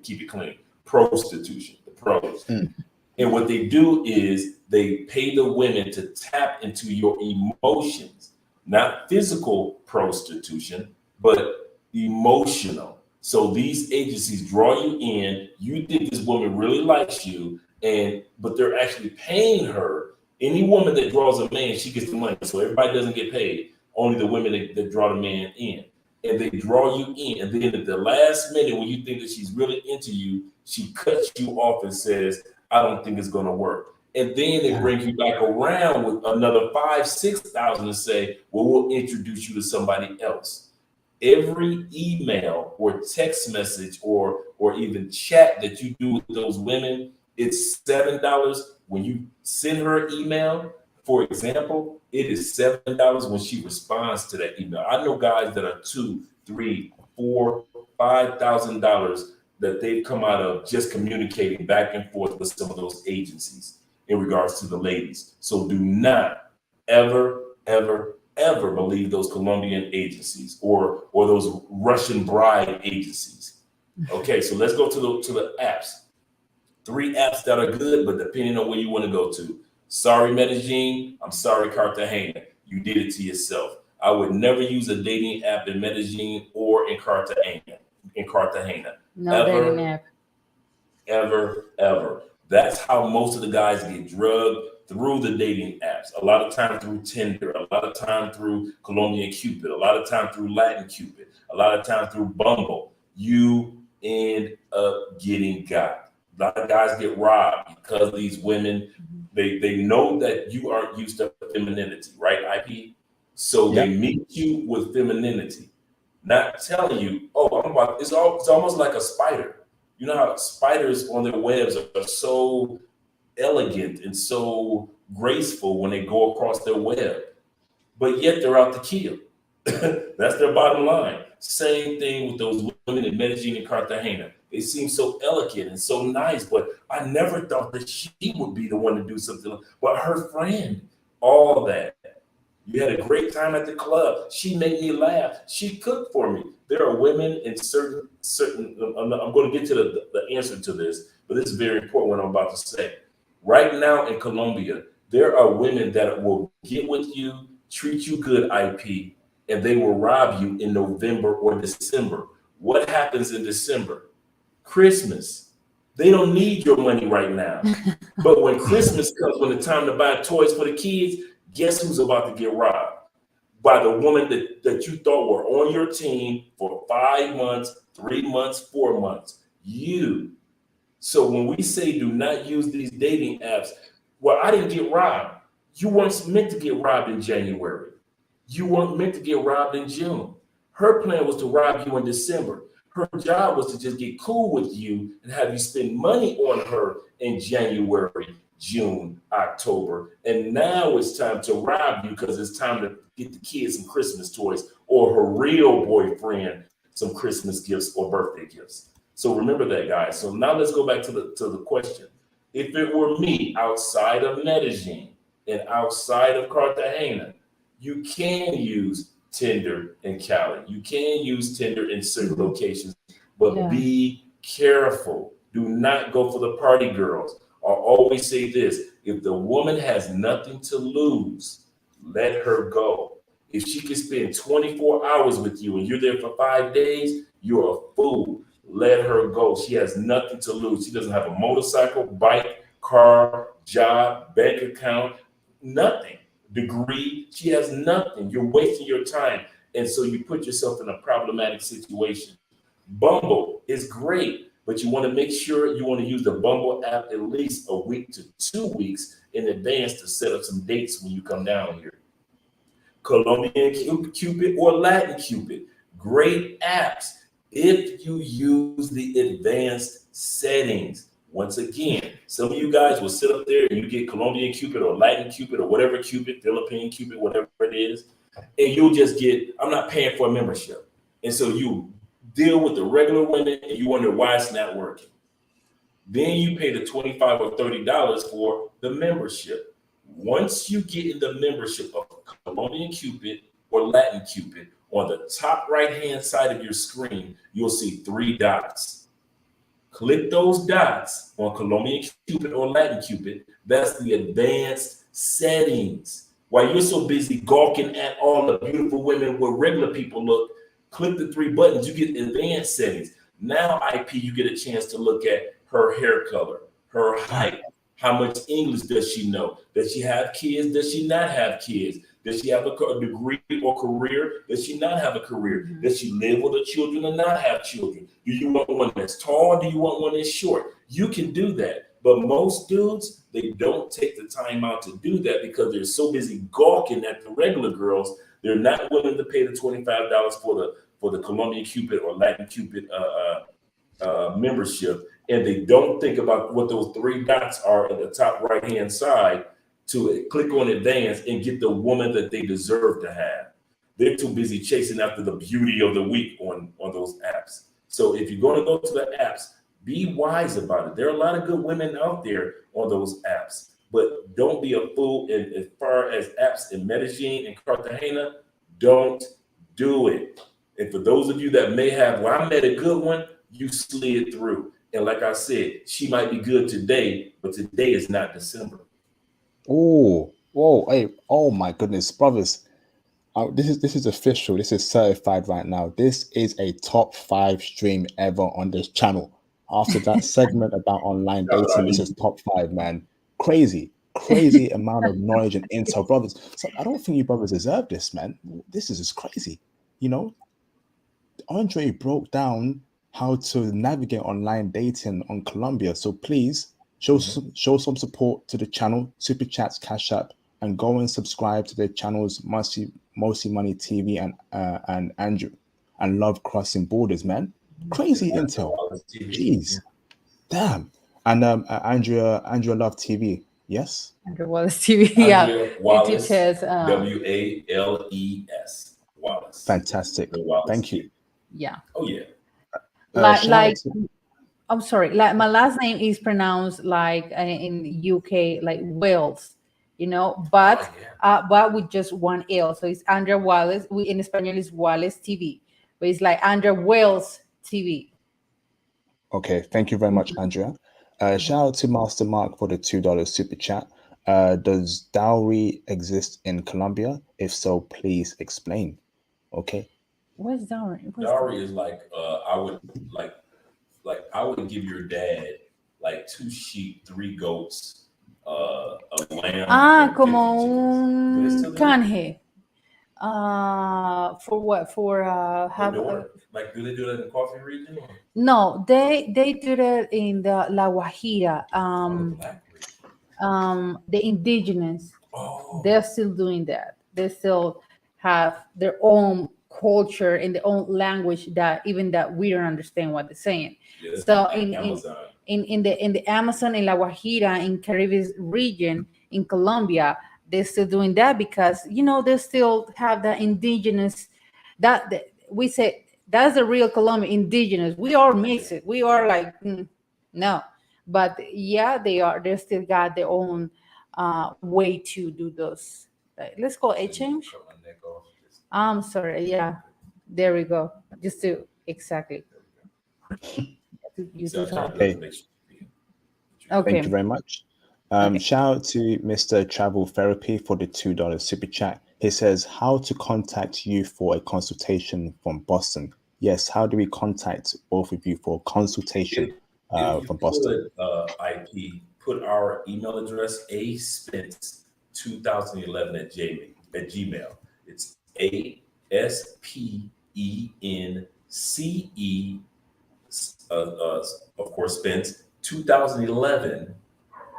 Keep it clean. Prostitution, the pros. Mm. And what they do is they pay the women to tap into your emotions, not physical prostitution, but emotional. So these agencies draw you in. You think this woman really likes you. but they're actually paying her. Any woman that draws a man, she gets the money. So everybody doesn't get paid. Only the women that draw the man in. And they draw you in. And then at the last minute, when you think that she's really into you, she cuts you off and says, I don't think it's gonna work. And then they bring you back around with another 5,000-6,000 and say, well, we'll introduce you to somebody else. Every email or text message or even chat that you do with those women, it's $7 when you send her an email. For example, it is $7 when she responds to that email. I know guys that are $2, $3, $4, $5,000 that they've come out of just communicating back and forth with some of those agencies in regards to the ladies. So do not ever, ever, ever believe those Colombian agencies or those Russian bride agencies. Okay, so let's go to the apps. 3 apps that are good, but depending on where you want to go to. Sorry, Medellin. I'm sorry, Cartagena. You did it to yourself. I would never use a dating app in Medellin or in Cartagena. No dating app. Ever. That's how most of the guys get drugged, through the dating apps. A lot of time through Tinder, a lot of time through Colombian Cupid, a lot of time through Latin Cupid, a lot of time through Bumble. You end up getting got. A lot of guys get robbed because these women, they know that you aren't used to femininity, right, IP? So they meet you with femininity, not telling you, oh, it's almost like a spider. You know how spiders on their webs are so elegant and so graceful when they go across their web, but yet they're out to kill. That's their bottom line. Same thing with those women in Medellin and Cartagena. They seem so elegant and so nice, but I never thought that she would be the one to do something. But her friend, all that. You had a great time at the club. She made me laugh. She cooked for me. There are women in certain. I'm going to get to the answer to this, but this is very important what I'm about to say. Right now in Colombia, there are women that will get with you, treat you good, IP, and they will rob you in November or December. What happens in December? Christmas. They don't need your money right now. But when Christmas comes, when the time to buy toys for the kids, guess who's about to get robbed? By the woman that you thought were on your team for 5 months, 3 months, 4 months. You. So when we say do not use these dating apps, well, I didn't get robbed. You weren't meant to get robbed in January. You weren't meant to get robbed in June. Her plan was to rob you in December. Her job was to just get cool with you and have you spend money on her in January, June, October. And now it's time to rob you because it's time to get the kids some Christmas toys or her real boyfriend some Christmas gifts or birthday gifts. So remember that, guys. So now let's go back to the question. If it were me outside of Medellin and outside of Cartagena, you can use Tinder in Cali. You can use Tinder in certain locations, but be careful. Do not go for the party girls. I always say this: if the woman has nothing to lose, let her go. If she can spend 24 hours with you and you're there for 5 days, you're a fool. Let her go. She has nothing to lose. She doesn't have a motorcycle, bike, car, job, bank account, nothing. Degree. She has nothing. You're wasting your time. And so you put yourself in a problematic situation. Bumble is great, but you want to make sure you want to use the Bumble app at least a week to 2 weeks in advance to set up some dates when you come down here. Colombian Cupid or Latin Cupid, great apps if you use the advanced settings. Once again, some of you guys will sit up there and you get Colombian Cupid or Latin Cupid or whatever Cupid, Philippine Cupid, whatever it is, and you'll just get, I'm not paying for a membership. And so you deal with the regular women and you wonder why it's not working. Then you pay the $25 or $30 for the membership. Once you get in the membership of Colombian Cupid or Latin Cupid, on the top right-hand side of your screen, you'll see 3 dots. Click those dots on Colombian Cupid or Latin Cupid. That's the advanced settings. While you're so busy gawking at all the beautiful women where regular people look, click the 3 buttons, you get advanced settings. Now, IP, you get a chance to look at her hair color, her height, how much English does she know? Does she have kids? Does she not have kids? Does she have a degree or career? Does she not have a career? Mhm. Does she live with her children or not have children? Do you want one that's tall? Do you want one that's short? You can do that. But most dudes, they don't take the time out to do that because they're so busy gawking at the regular girls. They're not willing to pay the $25 for the Colombian Cupid or Latin Cupid membership, and they don't think about what those three dots are at the top right hand side to click on advance and get the woman that they deserve to have. They're too busy chasing after the beauty of the week on those apps. So if you're going to go to the apps, be wise about it. There are a lot of good women out there on those apps, but don't be a fool. And as far as apps in Medellin and Cartagena, don't do it. And for those of you that may have, well, I met a good one, you slid through. And like I said, she might be good today, but today is not December. Oh, whoa, hey, oh my goodness, brothers. This is official. This is certified right now. This is a top 5 stream ever on this channel. After that segment about online dating, this is top 5, man. Crazy amount of knowledge and intel, brothers. So I don't think you brothers deserve this, man. This is just crazy. You know, Andre broke down how to navigate online dating on Colombia. So please show some support to the channel, super chats, cash app, and go and subscribe to the channels Mostly Money TV and Andrew and Love Crossing Borders, man. Crazy intel. Jeez. Damn. And Andrea Love TV. Yes. Andrew Wallace TV. Yeah. Andrea Wallace, It says, Wales. Wallace. Fantastic. Wallace Thank you. TV. Yeah. Oh yeah. Like I'm sorry, like my last name is pronounced like in UK like Wales, you know, but with just one L. So it's Andrea Wallace. In Spanish is Wallace TV, but it's like Andrea Wales TV. Okay, thank you very much, Andrea. Shout out to Master Mark for the $2 super chat. Does dowry exist in Colombia? If so, please explain. Okay. What's dowry? Dowry is like I would give your dad like 2 sheep, 3 goats, a lamb. And Como 50 chickens. un canje. For what? For have like, do they do that in the coffee region? Or? No, they do that in the La Guajira. The indigenous. Oh. They're still doing that. They still have their own culture and their own language that we don't understand what they're saying. Yeah, So like in the Amazon, in La Guajira, in Caribbean region, in Colombia, they're still doing that because they still have that indigenous that we say that's the real Colombian indigenous. We are mixed. We are like no, but yeah, they still got their own way to do those. Let's call it change. I'm sorry. Yeah, there we go. Just to exactly. Okay. Thank you very much. Shout out to Mr. Travel Therapy for the $2 super chat. He says, how to contact you for a consultation from Boston. Yes, how do we contact both of you for a consultation from Boston? IP, put our email address, aspence2011 at Gmail. It's ASPENCE, of course, Spence 2011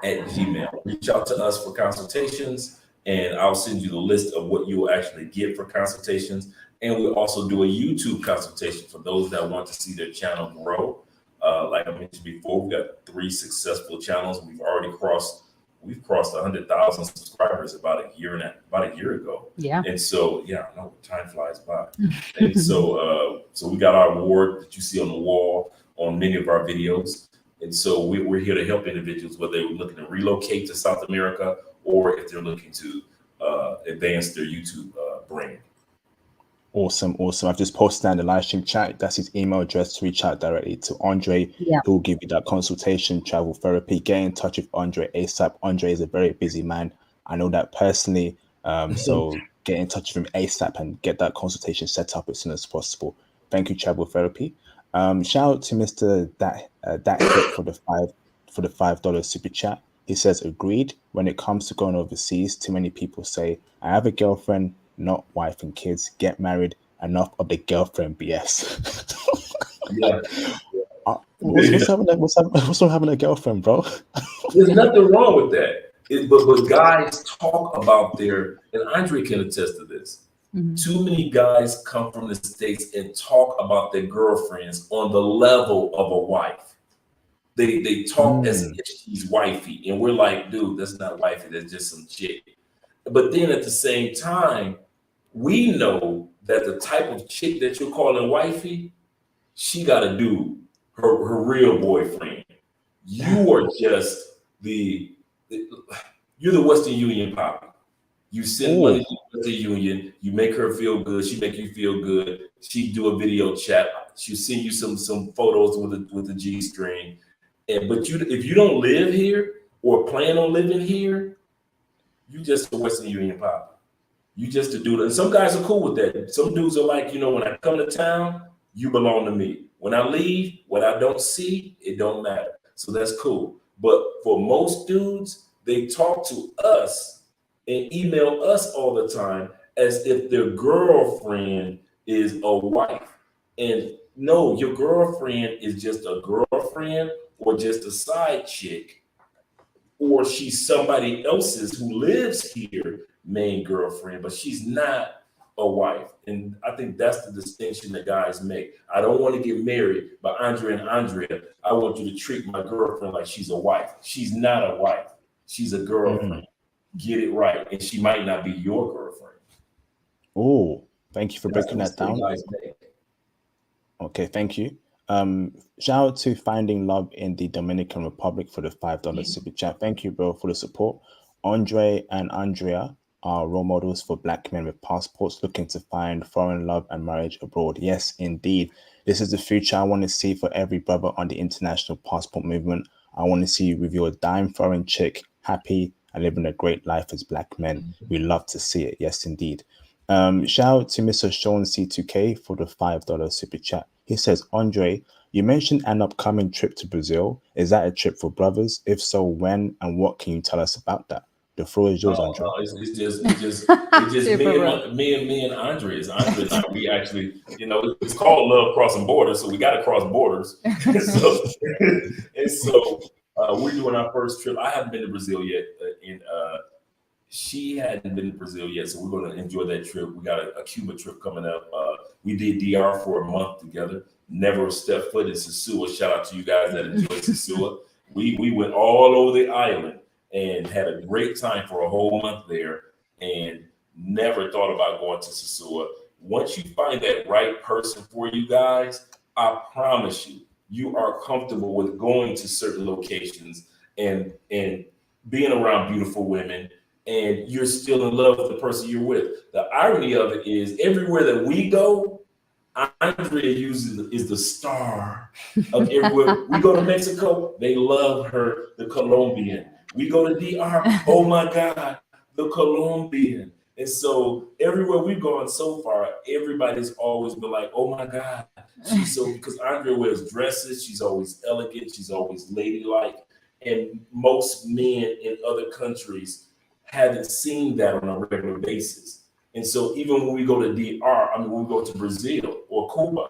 at Gmail. Reach out to us for consultations, and I'll send you the list of what you'll actually get for consultations. And we'll also do a YouTube consultation for those that want to see their channel grow. Like I mentioned before, we've got 3 successful channels. We've crossed 100,000 subscribers about a year ago. Yeah. And so, yeah, I know time flies by. And so we got our award that you see on the wall on many of our videos. And so we're here to help individuals, whether they're looking to relocate to South America or if they're looking to advance their YouTube brand. Awesome. I've just posted down the live stream chat. That's his email address to reach out directly to Andre. Yeah. Who will give you that consultation, travel therapy. Get in touch with Andre ASAP. Andre is a very busy man. I know that personally. So get in touch with him ASAP and get that consultation set up as soon as possible. Thank you, travel therapy. Shout out to Mr. That Hit for the for the $5 super chat. He says, agreed. When it comes to going overseas, too many people say, I have a girlfriend, not wife and kids. Get married. Enough of the girlfriend BS. Yeah. What's wrong having a girlfriend, bro? There's nothing wrong with that. But guys talk about and Andre can attest to this. Too many guys come from the States and talk about their girlfriends on the level of a wife. They talk as if she's wifey, and we're like, dude, that's not wifey, that's just some chick. But then at the same time, we know that the type of chick that you're calling wifey, she got to do her real boyfriend. You are just you're the Western Union poppy. You send money to the Western Union, you make her feel good, she make you feel good. She do a video chat, she send you some photos with the G string. But if you don't live here or plan on living here, you just a Western Union poppy. You just a dude. And some guys are cool with that. Some dudes are like, when I come to town, you belong to me. When I leave, what I don't see, it don't matter. So that's cool. But for most dudes, they talk to us and email us all the time as if their girlfriend is a wife. And no, your girlfriend is just a girlfriend or just a side chick, or she's somebody else's who lives here main girlfriend, but she's not a wife. And I think that's the distinction that guys make. I don't want to get married, but Andre and Andrea, I want you to treat my girlfriend like she's a wife. She's not a wife. She's a girlfriend. Get it right. And she might not be your girlfriend. Oh, thank you for breaking that down. Guys make. Okay, thank you. Shout out to Finding Love in the Dominican Republic for the $5 super chat. Thank you, bro, for the support. Andre and Andrea are role models for Black men with passports looking to find foreign love and marriage abroad. Yes, indeed. This is the future I want to see for every brother on the international passport movement. I want to see you with your dime foreign chick, happy and living a great life as Black men. We love to see it. Yes, indeed. Shout out to Mr. Sean C2K for the $5 super chat. He says, Andre, you mentioned an upcoming trip to Brazil. Is that a trip for brothers? If so, when and what can you tell us about that? The floor is yours, Andre. No, it's just me and Andre. Andre and I, we actually, it's called Love Crossing Borders, so we got to cross borders. so we're doing our first trip. I haven't been to Brazil yet, she hadn't been to Brazil yet, so we're going to enjoy that trip. We got a Cuba trip coming up. We did DR for a month together. Never stepped foot in Sosua. Shout out to you guys that enjoyed Sosua. We went all over the island and had a great time for a whole month there, and never thought about going to Sosua. Once you find that right person for you guys, I promise you are comfortable with going to certain locations and being around beautiful women, and you're still in love with the person you're with. The irony of it is everywhere that we go, Andrea is the star of everywhere. We go to Mexico, they love her, the Colombian. We go to DR, oh my God, the Colombian. And so everywhere we've gone so far, everybody's always been like, oh my God, she's so, because Andrea wears dresses, she's always elegant, she's always ladylike. And most men in other countries haven't seen that on a regular basis. And so even when we go to DR, when we go to Brazil or Cuba,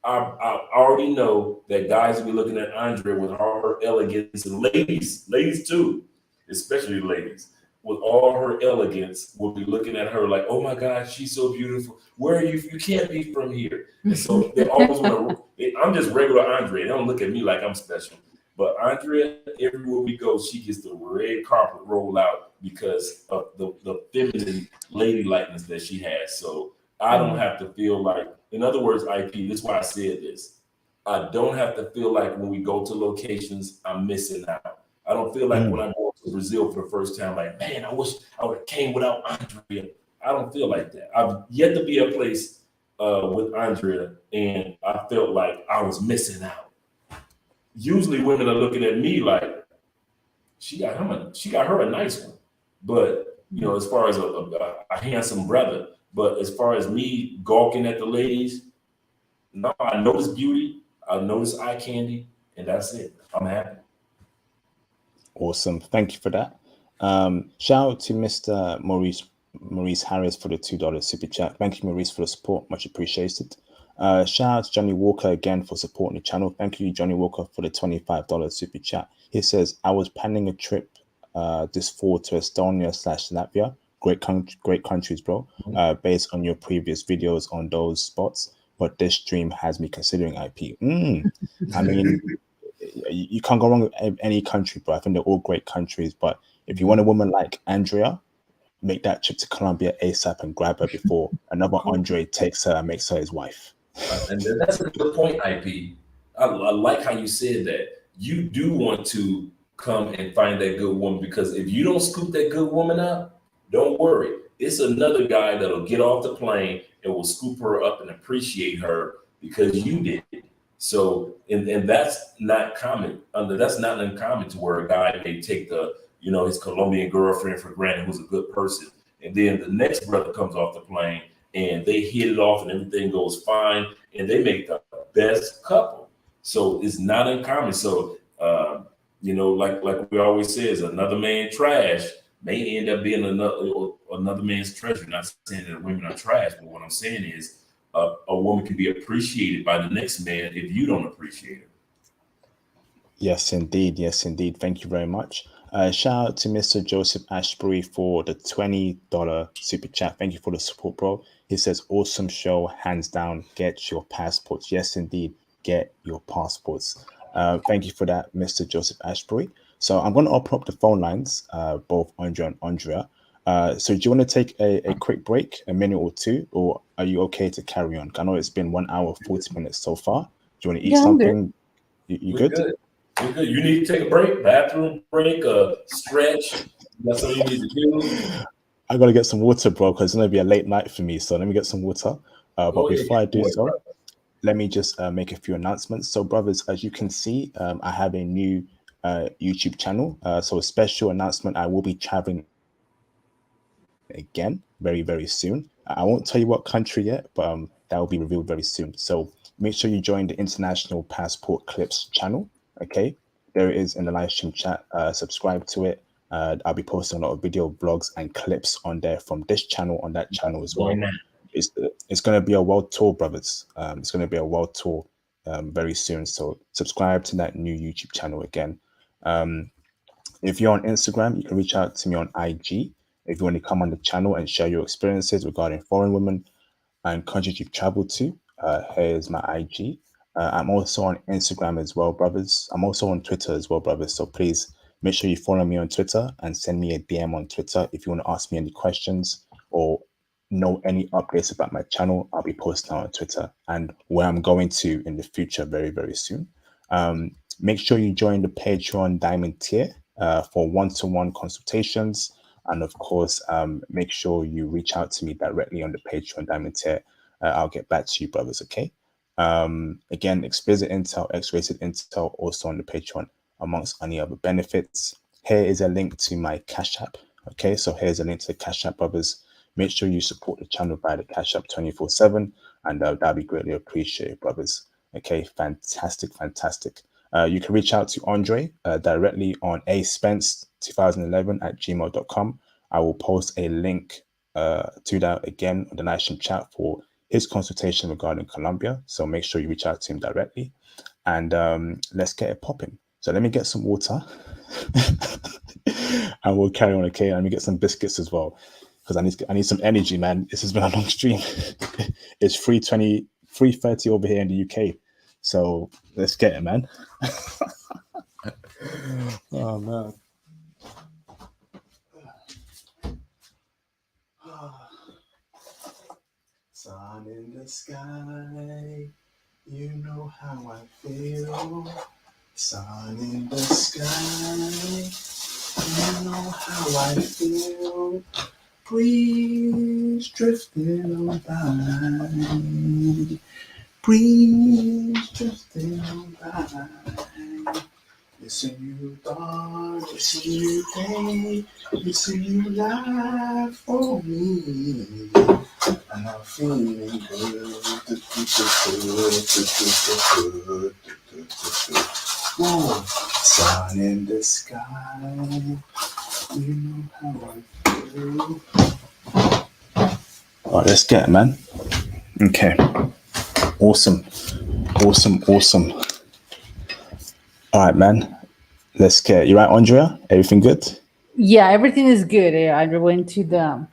I already know that guys will be looking at Andrea with all her elegance, and ladies too, especially ladies, with all her elegance, will be looking at her like, oh my God, she's so beautiful. Where are you? You can't be from here. And so they always want to, I'm just regular Andrea. They don't look at me like I'm special. But Andrea, everywhere we go, she gets the red carpet roll out because of the feminine ladylikeness that she has. So I don't have to feel like, in other words, IP, this is why I said this. I don't have to feel like when we go to locations, I'm missing out. I don't feel like when I go to Brazil for the first time, like, man, I wish I would have came without Andrea. I don't feel like that. I've yet to be a place with Andrea, and I felt like I was missing out. Usually women are looking at me like, she got her a nice one. But, as far as a handsome brother, but as far as me gawking at the ladies, no, I notice beauty, I notice eye candy, and that's it. I'm happy. Awesome. Thank you for that. Shout out to Mr. Maurice Harris for the $2 super chat. Thank you, Maurice, for the support. Much appreciated. Shout out to Johnny Walker again for supporting the channel. Thank you, Johnny Walker, for the $25 super chat. He says, I was planning a trip this fall to Estonia/Latvia. Great countries, bro. Based on your previous videos on those spots, but this stream has me considering IP. I mean, you can't go wrong with any country, bro. I think they're all great countries. But if you want a woman like Andrea, make that trip to Colombia ASAP and grab her before another Andre takes her and makes her his wife. And that's a good point, IP. I like how you said that. You do want to come and find that good woman, because if you don't scoop that good woman up, don't worry. It's another guy that'll get off the plane and will scoop her up and appreciate her because you did it. So, and that's not common. That's not uncommon to where a guy may take his Colombian girlfriend for granted, who's a good person, and then the next brother comes off the plane and they hit it off and everything goes fine and they make the best couple. So it's not uncommon. So, like we always say, is another man trash may end up being another man's treasure. Not saying that women are trash, but what I'm saying is a woman can be appreciated by the next man if you don't appreciate her. Yes, indeed. Yes, indeed. Thank you very much. Shout out to Mr. Joseph Ashbury for the $20 super chat. Thank you for the support, bro. He says, awesome show, hands down. Get your passports. Yes, indeed. Get your passports. Thank you for that, Mr. Joseph Ashbury. So I'm going to open up the phone lines, both Andrea and Andrea. So do you want to take a quick break, a minute or two, or are you okay to carry on? I know it's been 1 hour, 40 minutes so far. Do you want to eat something? You good? You're good. You need to take a break, bathroom break, stretch. That's what you need to do. I got to get some water, bro, because it's going to be a late night for me. So let me get some water. But before I do so, let me just make a few announcements. So, brothers, as you can see, I have a new YouTube channel. So a special announcement, I will be traveling again very, very soon. I won't tell you what country yet, but that will be revealed very soon. So make sure you join the International Passport Clips channel. Okay, there it is in the live stream chat. Subscribe to it. I'll be posting a lot of video vlogs and clips on there from this channel on that channel as well. It's going to be a world tour, brothers. It's going to be a world tour very soon. So subscribe to that new YouTube channel again. If you're on Instagram, you can reach out to me on IG. If you want to come on the channel and share your experiences regarding foreign women and countries you've traveled to, here's my IG. I'm also on Instagram as well, brothers. I'm also on Twitter as well, brothers. So please make sure you follow me on Twitter and send me a DM on Twitter if you want to ask me any questions or know any updates about my channel. I'll be posting on Twitter and where I'm going to in the future very, very soon. Make sure you join the Patreon Diamond tier for one-to-one consultations. And of course, make sure you reach out to me directly on the Patreon Diamond tier. I'll get back to you, brothers, okay? Again, explicit intel, X-rated intel, also on the Patreon, amongst any other benefits. Here is a link to my Cash App. Okay, so here's a link to the Cash App, brothers. Make sure you support the channel by the Cash App 24/7, and that'll be greatly appreciated, brothers. Okay, fantastic. You can reach out to Andre directly on aspence2011@gmail.com. I will post a link to that again on the live stream chat for his consultation regarding Colombia. So make sure you reach out to him directly, and let's get it popping. So let me get some water, and we'll carry on. Okay, let me get some biscuits as well, because I need some energy, man. This has been a long stream. It's 3:30 over here in the UK. So let's get it, man. Oh man. Sun in the sky, you know how I feel. Sun in the sky, you know how I feel. Breeze drifting on by. Breeze drifting on by. Missing you dark, missing you day, missing you life for me. And I'm feeling good. Whoa. Sun in the sky. You know how I feel. All right, let's get it, man. Okay. Awesome. Awesome. Awesome. All right, man. Let's get it. You right, Andrea? Everything good? Yeah, everything is good. I went to the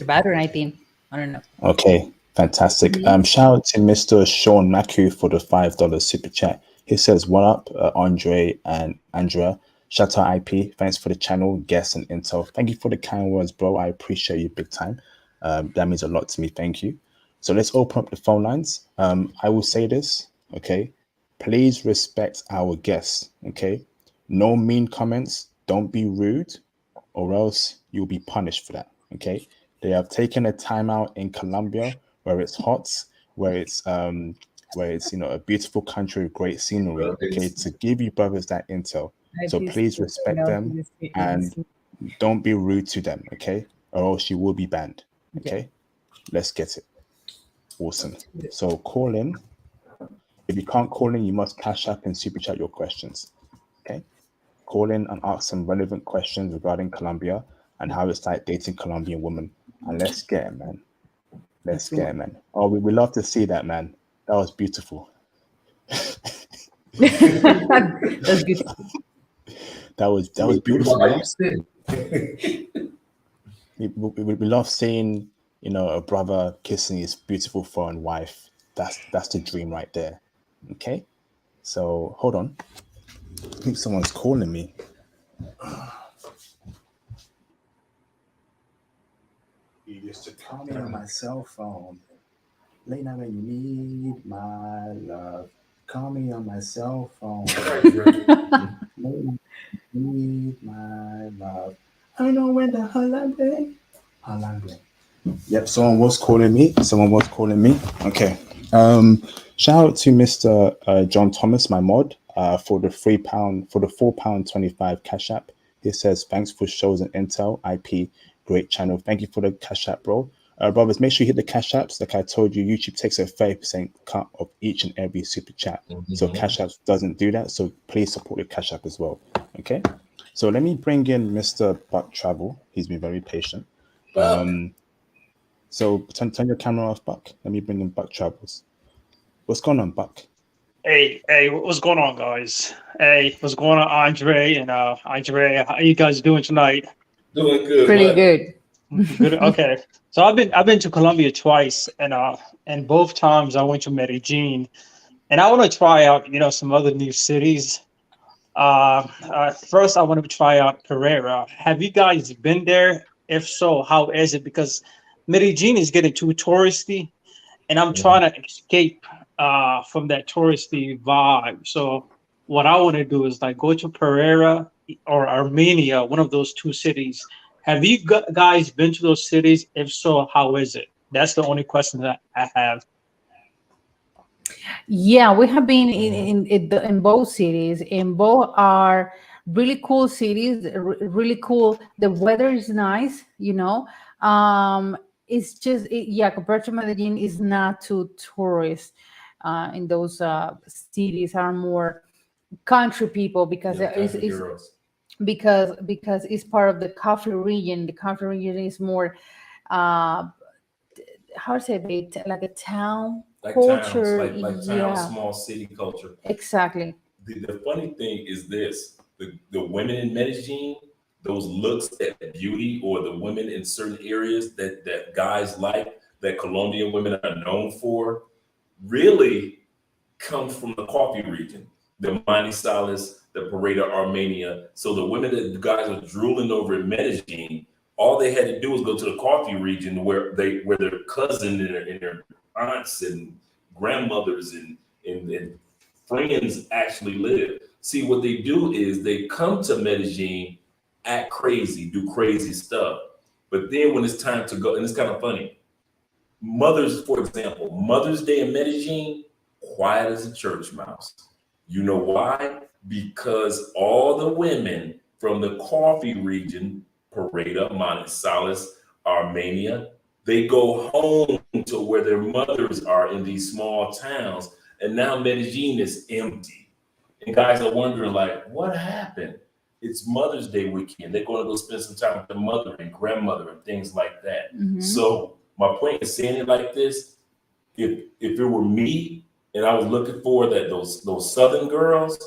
bathroom, I think. I don't know. Okay, fantastic. Mhm. Shout out to Mr. Sean Macu for the $5 super chat. He says, "What up, Andre and Andrea? Shout out IP. Thanks for the channel, guests, and intel. Thank you for the kind words, bro. I appreciate you big time. That means a lot to me. Thank you. So let's open up the phone lines. I will say this, okay? Please respect our guests, okay? No mean comments. Don't be rude or else you'll be punished for that. Okay. They have taken a timeout in Colombia where it's hot, where it's a beautiful country with great scenery. Well, Okay, it's to give you brothers that intel. I So just please respect love them this. and don't be rude to them. Okay, or else you will be banned. Yeah. Okay, let's get it. Awesome. So call in. If you can't call in, you must cash up and super chat your questions. Okay. Call in and ask some relevant questions regarding Colombia and how it's like dating Colombian women. And let's get it, man. Let's Let's get go. it, man. Oh, we love to see that, man. That was beautiful. That's good. That was beautiful, why man. you sin. We love seeing a brother kissing his beautiful foreign wife. That's the dream right there. Okay, so hold on. I think someone's calling me. You used to call me on my cell phone. Late night when you need my love. Call me on my cell phone. Late night when you need my love. I know when the hotline. Hotline. Yep, someone was calling me. Someone was calling me. Okay. Shout out to Mr. John Thomas, my mod, for the £3 for the £4.25 cash app. He says, "Thanks for shows and intel, IP, great channel. Thank you for the cash app, bro. Brothers, make sure you hit the cash apps. Like I told you, YouTube takes a 30% cut of each and every super chat. So cash apps doesn't do that. So please support the cash app as well. Okay. So let me bring in Mr. Buck Travel. He's been very patient. Fuck. So turn your camera off, Buck. Let me bring in Buck Travels. What's going on, Buck? Hey, what's going on, guys? Hey, what's going on, Andre and Andre? How you guys doing tonight? Doing good, Pretty but good. Good. Okay. So I've been to Colombia twice, and both times I went to Medellin, and I want to try out some other new cities. First I want to try out Pereira. Have you guys been there? If so, how is it? Because Medellin is getting too touristy, and I'm trying to escape from that touristy vibe. So what I want to do is like go to Pereira or Armenia, one of those two cities. Have you guys been to those cities? If so, how is it? That's the only question that I have. Yeah, we have been in both cities, and both are really cool cities. Really cool. The weather is nice, you know. It's just yeah, compared to Medellin, is not too tourist. In those cities are more country people because yeah, country it's girls. because it's part of the coffee region. The coffee region is more uh how to say it, like a town Like towns, culture. like town, Yeah, small city culture. exactly. The funny thing is this: the women in Medellin, those looks, that beauty, or the women in certain areas that guys like, that Colombian women are known for, really comes from the coffee region, the Manizales, the Pareda, Armenia. So the women that the guys are drooling over in Medellin, all they had to do was go to the coffee region where their cousin and their aunts and grandmothers and friends actually live. See, what they do is they come to Medellin, act crazy, do crazy stuff. But then when it's time to go, and it's kind of funny, Mothers, for example, Mother's Day in Medellin, quiet as a church mouse. You know why? Because all the women from the coffee region, Pareda, Manizales, Armenia, they go home to where their mothers are in these small towns. And now Medellin is empty. And guys are wondering, like, what happened? It's Mother's Day weekend. They're going to go spend some time with their mother and grandmother and things like that. Mhm. So my point is saying it like this: if it were me and I was looking for that those Southern girls,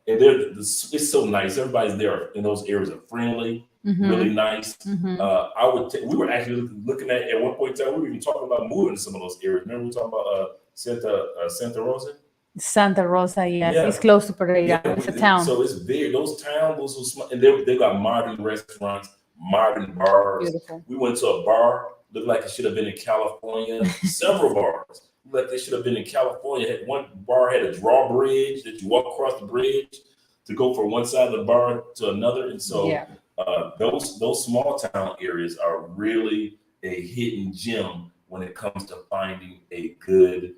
and it's so nice. Everybody's there in those areas are friendly, really nice. I would. We were actually looking at one point in time. We were even talking about moving to some of those areas. Remember we were talking about Santa Rosa. Santa Rosa, yes, Yeah. it's close to Pereira. Yeah, It's a town. so it's big. Those towns, those are small, and they got modern restaurants, modern bars. Beautiful. We went to a bar, looked like it should have been in California. Several bars looked like they should have been in California. One bar had a drawbridge that you walk across the bridge to go from one side of the bar to another. And so Yeah. those small town areas are really a hidden gem when it comes to finding a good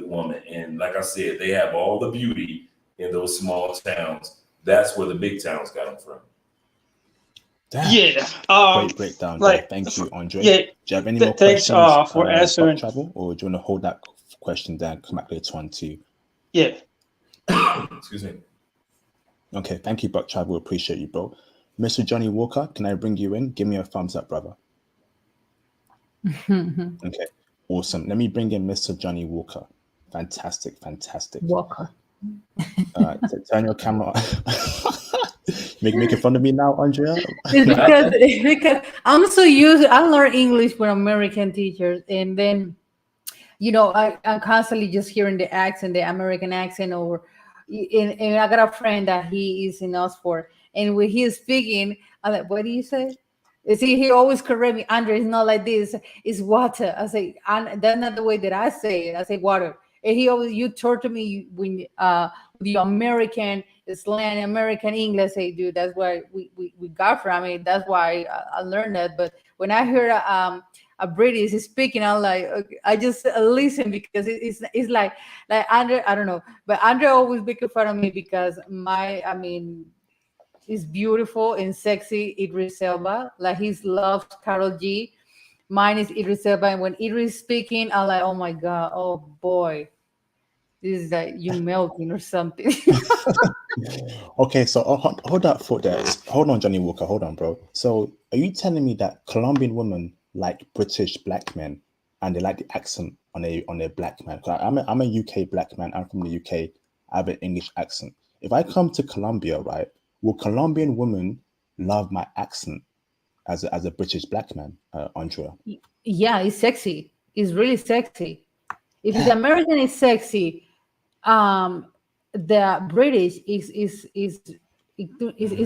woman. And like I said, they have all the beauty in those small towns. That's where the big towns got them from. Damn. Yeah. Great breakdown. like, Thank you, Andre. Yeah. Do you have any more Thanks questions for about answering. travel, or do you want to hold that question down? Come back later on too. Yeah. Excuse me. Okay, thank you, Buck Travel. Appreciate you, bro. Mr. Johnny Walker, can I bring you in? Give me a thumbs up, brother. Okay, awesome. Let me bring in Mr. Johnny Walker. Fantastic. Walker. Turn your camera. Making fun of me now, Andrea? It's because I'm so used. I learned English with American teachers, and then I'm constantly just hearing the accent, the American accent, and I got a friend that he is in Oxford, and when he is speaking, I'm like, "What do you say?" You see, he always correct me. Andre, it's not like this. It's water. I say, that's not the way that I say it. I say water. And he always, you torture me when the American slang, American English. I say, dude, that's why we got from it. That's why I learned that. But when I hear a British speaking, I'm like, okay, I just listen because it's like Andre. I don't know, but Andre always making fun of me because is beautiful and sexy Idris Elba. Like he loves Carol G. Mine is Idris Elba. And when Idris is speaking, I'm like, oh my God, oh boy. This is like you melting or something. Okay, so hold that thought there. Hold on, Johnny Walker. Hold on, bro. So are you telling me that Colombian women like British black men and they like the accent on a black man? 'Cause I'm a UK black man. I'm from the UK. I have an English accent. If I come to Colombia, right, will Colombian women love my accent as a British black man, Andrea? Yeah, it's sexy. It's really sexy. If the American is sexy, the British is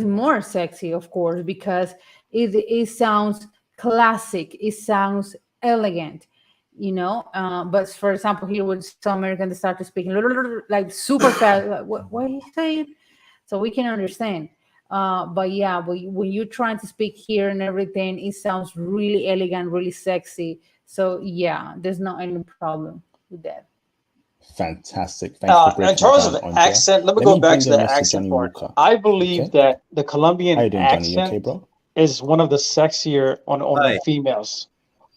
more sexy, of course, because it sounds classic. It sounds elegant, But for example, here with some Americans, they start to speak like super fast. Like, what are you saying? So we can understand. But yeah, when you're trying to speak here and everything, it sounds really elegant, really sexy. So yeah, there's not any problem with that. Fantastic. Thanks for breaking In terms it of down, Andrea. accent, let me go back bring to in the Mr. accent Johnny part. Walker. I believe Okay. that the How Colombian you doing, Johnny? You accent okay, bro? is one of the sexier on Hi. the females.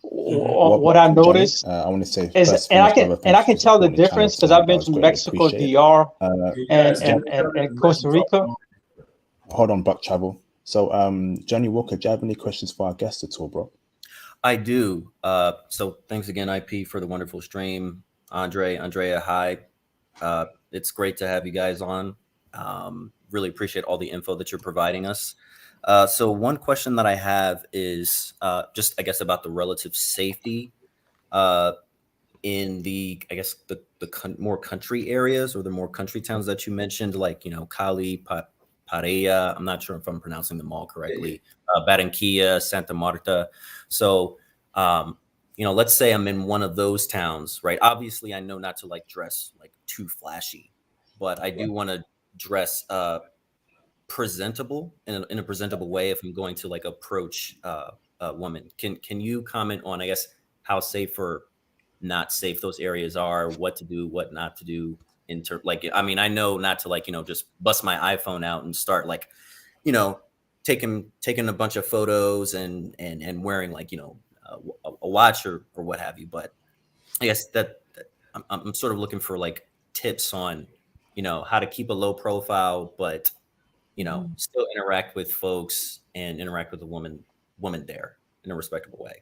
What, What I Johnny? noticed I want to say is, first, and I foremost, can brother, and I thank you can for tell the supporting the channel difference because tonight. I've been That was to greatly Mexico, appreciated. DR, You and guys and, get and, better and than Costa letting Rica. talk. Hold on, Buck Travel. So, Johnny Walker, do you have any questions for our guest at all, bro? I do. So thanks again, IP, for the wonderful stream. Andrea, hi. It's great to have you guys on. Really appreciate all the info that you're providing us. So one question that I have is just, I guess, about the relative safety in the, I guess, the more country areas or the more country towns that you mentioned, like, Cali, Pareja. I'm not sure if I'm pronouncing them all correctly. Barranquilla, Santa Marta. So, let's say I'm in one of those towns, right? Obviously, I know not to dress too flashy, but I do want to dress presentable in a presentable way if I'm going to approach a woman. Can you comment on, I guess, how safe or not safe those areas are, what to do, what not to do I know not to just bust my iPhone out and start taking a bunch of photos and wearing a watch or what have you. But I guess that I'm sort of looking for tips on how to keep a low profile, but Mhm. still interact with folks and interact with the woman there in a respectable way.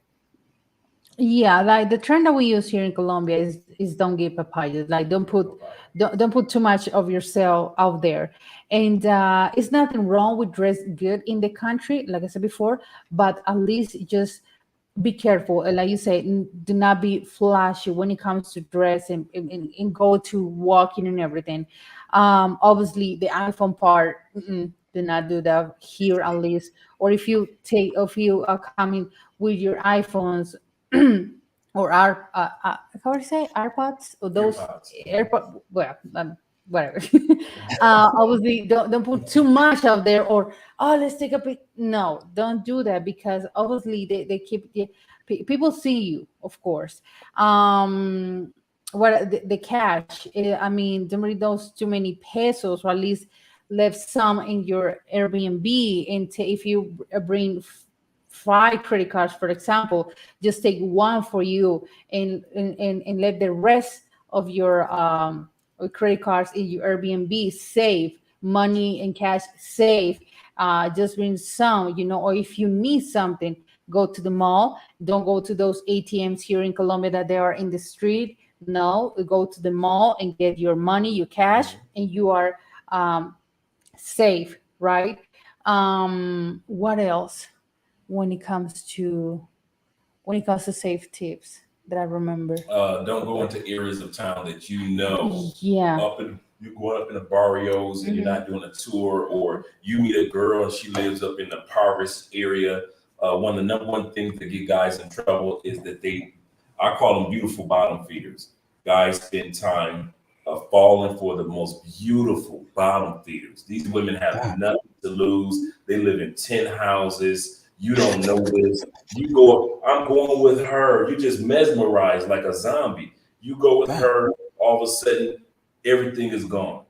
Yeah, like the trend that we use here in Colombia is don't give papayas. Like don't put too much of yourself out there. And it's nothing wrong with dress good in the country, like I said before, but at least just be careful. And like you say, do not be flashy when it comes to dress and go to walking and everything. Obviously, the iPhone part, do not do that here at least. Or if you are coming with your iPhones or how do you say AirPods or those Earpods. AirPod, well, whatever. Obviously, don't put too much out there, or let's take a pic. No, don't do that, because obviously they keep people see you, of course. What the cash? I mean, don't read those too many pesos, or at least leave some in your Airbnb. And if you bring 5 credit cards, for example, just take one for you, and let the rest of your credit cards in your Airbnb save money and cash save. Just bring some, or if you need something, go to the mall. Don't go to those ATMs here in Colombia that they are in the street. No, go to the mall and get your money, your cash, and you are safe, right? What else when it comes to safe tips that I remember? Don't go into areas of town that you know Yeah. up in you're going up in the barrios and you're not doing a tour, or you meet a girl and she lives up in the impoverished area. One of the number one things that get guys in trouble is that I call them beautiful bottom feeders. Guys spend time falling for the most beautiful bottom feeders. These women have Damn. nothing to lose. They live in 10 houses. You don't know this. You go, I'm going with her. You just mesmerized like a zombie. You go with Damn. her, all of a sudden, everything is gone.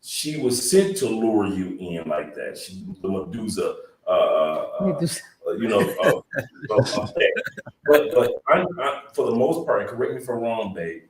She was sent to lure you in like that. She, the Medusa, you know, effect. But for the most part, and correct me if I'm wrong, babe,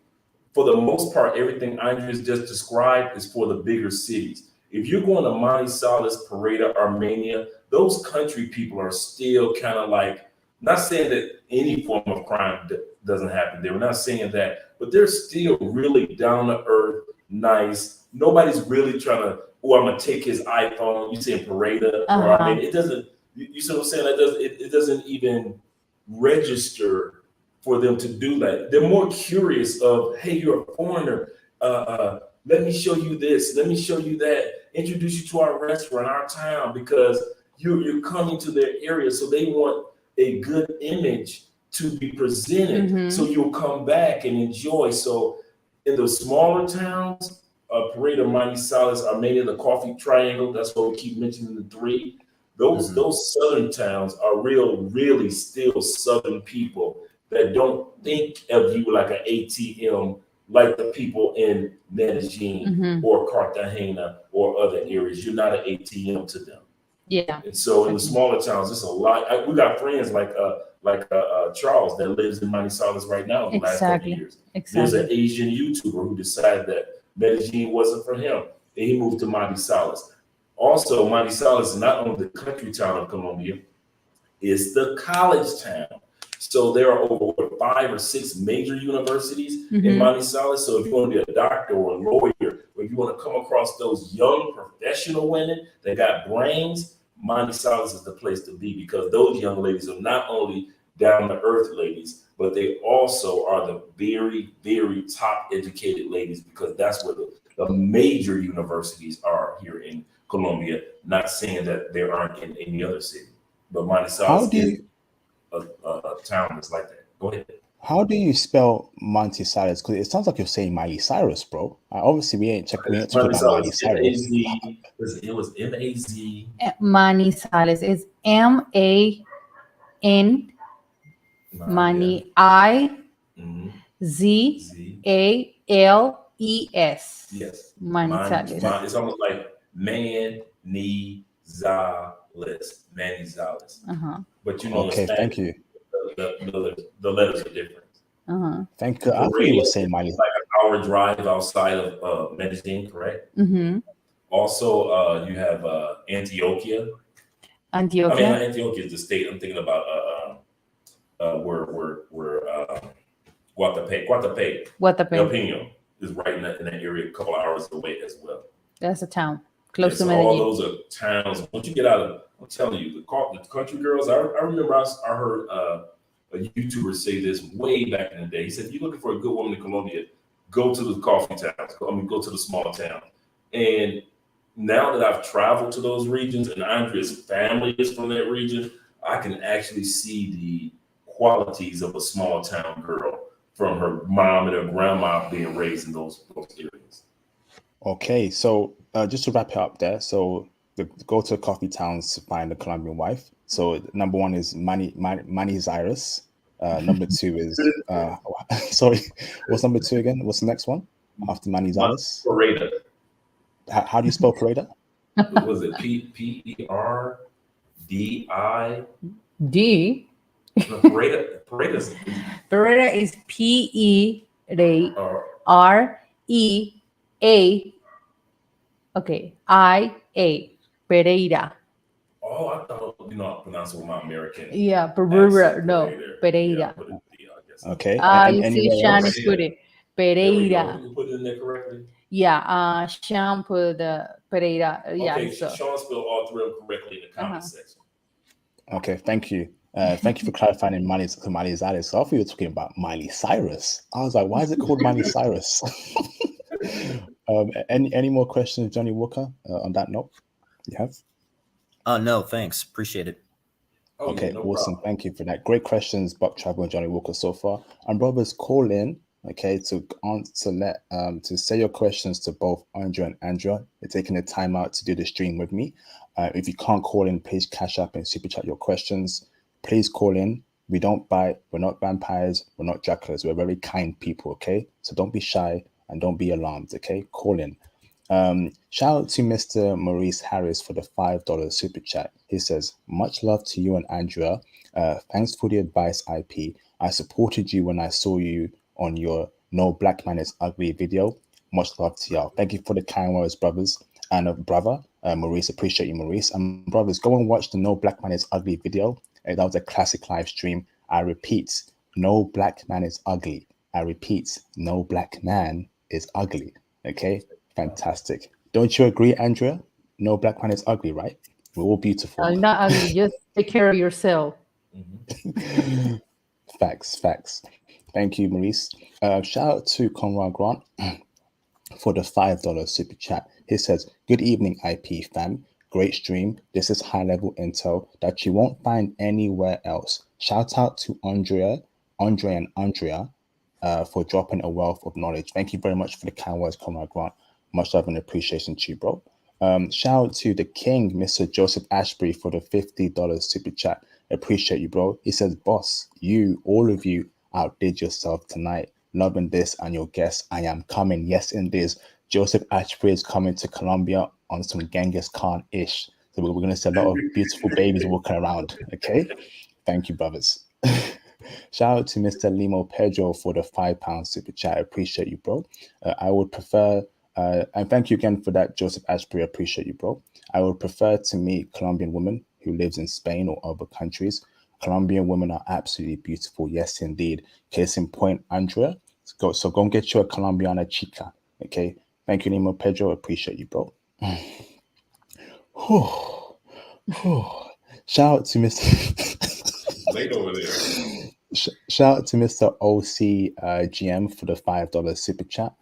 for the most part, everything Andres just described is for the bigger cities. If you're going to Manizales, Pareda, Armenia, those country people are still kind of like, not saying that any form of crime doesn't happen there. We're not saying that, but they're still really down to earth, nice. Nobody's really trying to, oh, I'm gonna take his iPhone. You say Pareda or Uh-huh. Armenia. It doesn't. You see what I'm saying? It doesn't even register for them to do that. They're more curious of, hey, you're a foreigner. Let me show you this. Let me show you that. Introduce you to our restaurant, our town, because you're coming to their area. So they want a good image to be presented. So you'll come back and enjoy. So in the smaller towns, Parade of Manizales, Armenia, the Coffee Triangle, that's what we keep mentioning the three. Those southern towns are really still southern people that don't think of you like an ATM, like the people in Medellin or Cartagena or other areas. You're not an ATM to them. Yeah. And so in the smaller towns, it's a lot. We got friends like Charles that lives in Manizales right now the last couple of years. There's an Asian YouTuber who decided that Medellin wasn't for him, and he moved to Manizales. Also, Manizales is not only the country town of Colombia, it's the college town. So there are over 5 or 6 major universities in Manizales. So if you want to be a doctor or a lawyer, or if you want to come across those young professional women that got brains, Manizales is the place to be, because those young ladies are not only down to earth ladies, but they also are the very top educated ladies, because that's where the major universities are here in Colombia. Not saying that there aren't in any other city, but How Manizales do is you a town that's like that. Go ahead. how do you spell Monty Cyrus? Because it sounds like you're saying Miley Cyrus, bro. Obviously, we ain't talking about Miley Manizales, Cyrus. M-A-Z. It was M-A-Z. Manizales is MAN Mani IZALES. Yes. Manizales. It's almost like Manizales. But you know, in Okay, Spanish, thank you. the letters are different. Thank you. I thought you Parade were is saying Miley. like hour drive outside of Medellin, correct? Mm-hmm. Also, you have Antioquia. I mean, Antioquia. Antioquia is the state. I'm thinking about where Guatapé, El Guatapé. Pino is right in that area, a couple of hours away as well. That's a town Yeah, close to so all Medellin. those are towns. Once you get out of, I'm telling you, the country girls. I remember I heard a YouTuber say this way back in the day. He said, if you're looking for a good woman in Colombia, go to the coffee towns. Go to the small town. And now that I've traveled to those regions and Andrea's family is from that region, I can actually see the qualities of a small town girl from her mom and her grandma being raised in those areas. Okay, so just to wrap it up there, so go to coffee towns to find a Colombian wife. So number one is Manny Cyrus. Number two is sorry, what's number two again? What's the next one after Manny Cyrus? Pareda. How do you spell Pareda? Was it Perdi? D. No, Pareda is Perea. Okay, IA. Pereira. Oh, I thought I pronounced it with my American. Yeah, Pereira. accent No, right there. Pereira. Yeah, I put it, yeah, I guess. Okay. You see, anywhere Sean else? is put it There we go. Pereira. You put it in there correctly. Yeah, Sean put the Pereira. Yeah, Okay, so. Sean spelled all three of them correctly in the comment section. Okay, thank you. Thank you for clarifying Miley Cyrus. So I thought you were talking about Miley Cyrus. I was like, why is it called Miley Cyrus? Any more questions, Johnny Walker, on that note? You have? No, thanks. Appreciate it. Oh, Okay, yeah, no awesome. problem. Thank you for that. Great questions, Buck Travel and Johnny Walker so far. And brothers, call in, okay, to say your questions to both Andrea and Andrea. They're taking the time out to do the stream with me. If you can't call in, please cash up and super chat your questions. Please call in. We don't bite. We're not vampires. We're not Draculas. We're very kind people, okay? So don't be shy and don't be alarmed, okay? Call in. Shout out to Mr. Maurice Harris for the $5 super chat. He says, much love to you and Andrea. Thanks for the advice, IP. I supported you when I saw you on your No Black Man is Ugly video. Much love to y'all. Thank you for the kind words, brothers. And brother, Maurice, appreciate you, Maurice. And brothers, go and watch the No Black Man is Ugly video. That was a classic live stream. I repeat, no black man is ugly. I repeat, no black man is ugly. Okay? Fantastic. Don't you agree, Andrea? No black man is ugly, right? We're all beautiful. Not ugly. Just take care of yourself. Mm-hmm. Facts. Thank you, Maurice. Shout out to Conrad Grant for the $5 super chat. He says, good evening, IP fam. Great stream. This is high-level intel that you won't find anywhere else. Shout out to Andre and Andrea for dropping a wealth of knowledge. Thank you very much for the kind words, Conrad Grant. Much love and appreciation to you, bro. Shout out to the king, Mr. Joseph Ashbury, for the $50 super chat. Appreciate you, bro. He says, boss, all of you outdid yourself tonight. Loving this and your guests. I am coming. Yes, indeed. Joseph Ashbury is coming to Colombia on some Genghis Khan-ish. So we're going to see a lot of beautiful babies walking around. Okay? Thank you, brothers. Shout out to Mr. Limo Pedro for the £5 super chat. I appreciate you, bro. I would prefer, and thank you again for that, Joseph Ashbury. I appreciate you, bro. I would prefer to meet Colombian women who lives in Spain or other countries. Colombian women are absolutely beautiful. Yes, indeed. Case in point, Andrea. So go and get you a Colombiana chica. Okay? Thank you, Limo Pedro. Appreciate you, bro. Shout out to Mr. Late over there. Shout out to Mr. OC GM for the $5 super chat.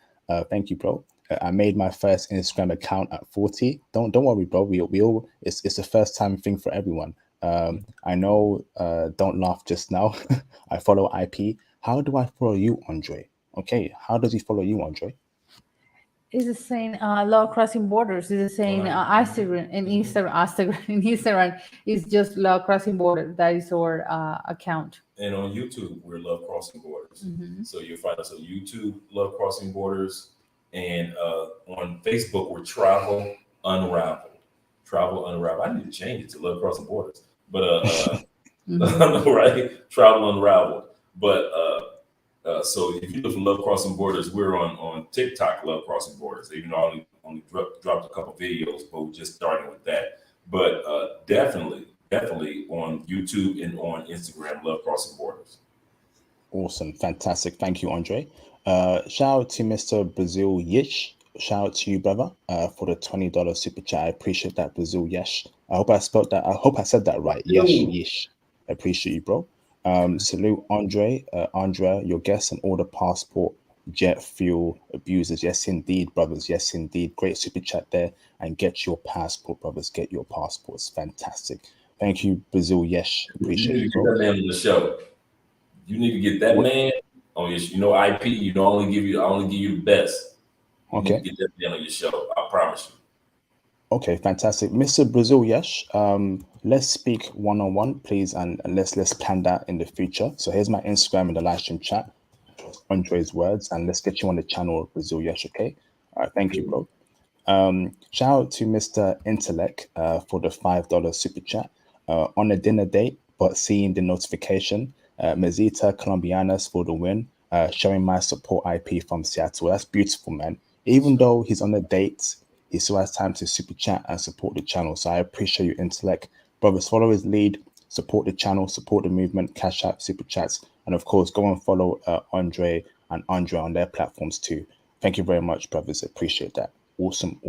Thank you, bro. I made my first Instagram account at 40. Don't worry, bro. We all it's a first time thing for everyone. I know. Don't laugh just now. I follow IP. How do I follow you, Andre? Okay, how does he follow you, Andre? It's the same law crossing borders. It's the same Instagram and Instagram is just law crossing borders. That is our account. And on YouTube, we're Love Crossing Borders. Mm-hmm. So you'll find us on YouTube, Love Crossing Borders, and on Facebook, we're Travel Unraveled. Travel Unraveled. I need to change it to Love Crossing Borders, but Mm-hmm. right? Travel Unraveled. But So if you look for Love Crossing Borders, we're on TikTok, Love Crossing Borders. Even though I only dropped a couple videos, but we're just starting with that. But definitely on YouTube and on Instagram, Love Crossing Borders. Awesome. Fantastic. Thank you, Andre. Shout out to Mr. Brazil Yish. Shout out to you, brother, for the $20 super chat. I appreciate that, Brazil Yesh. I hope I spelled that. I hope I said that right. Yesh, Yish. I appreciate you, bro. Salute Andre, Andrea, your guests, and all the passport jet fuel abusers. Yes, indeed, brothers. Yes, indeed. Great super chat there. And get your passport, brothers. Get your passports. Fantastic. Thank you, Brazil Yesh. Appreciate you, bro. That man on the show. You need to get that man on your. IP. I only give you the best. You Okay. need to get that man on your show. I promise you. Okay, fantastic. Mr. Brazil Yesh, let's speak one-on-one, please, and let's plan that in the future. So here's my Instagram in the live stream chat, Andre's words, and let's get you on the channel, Brazil Yesh, okay? All right, thank you, bro. Shout out to Mr. Intellect for the $5 super chat. On a dinner date, but seeing the notification, Mazita Colombianas for the win, showing my support IP from Seattle. That's beautiful, man. Even though he's on a date, he still has time to super chat and support the channel. So I appreciate your intellect. Brothers, follow his lead, support the channel, support the movement, cash out, super chats, and of course, go and follow Andre and Andre on their platforms too. Thank you very much, brothers. Appreciate that. Awesome.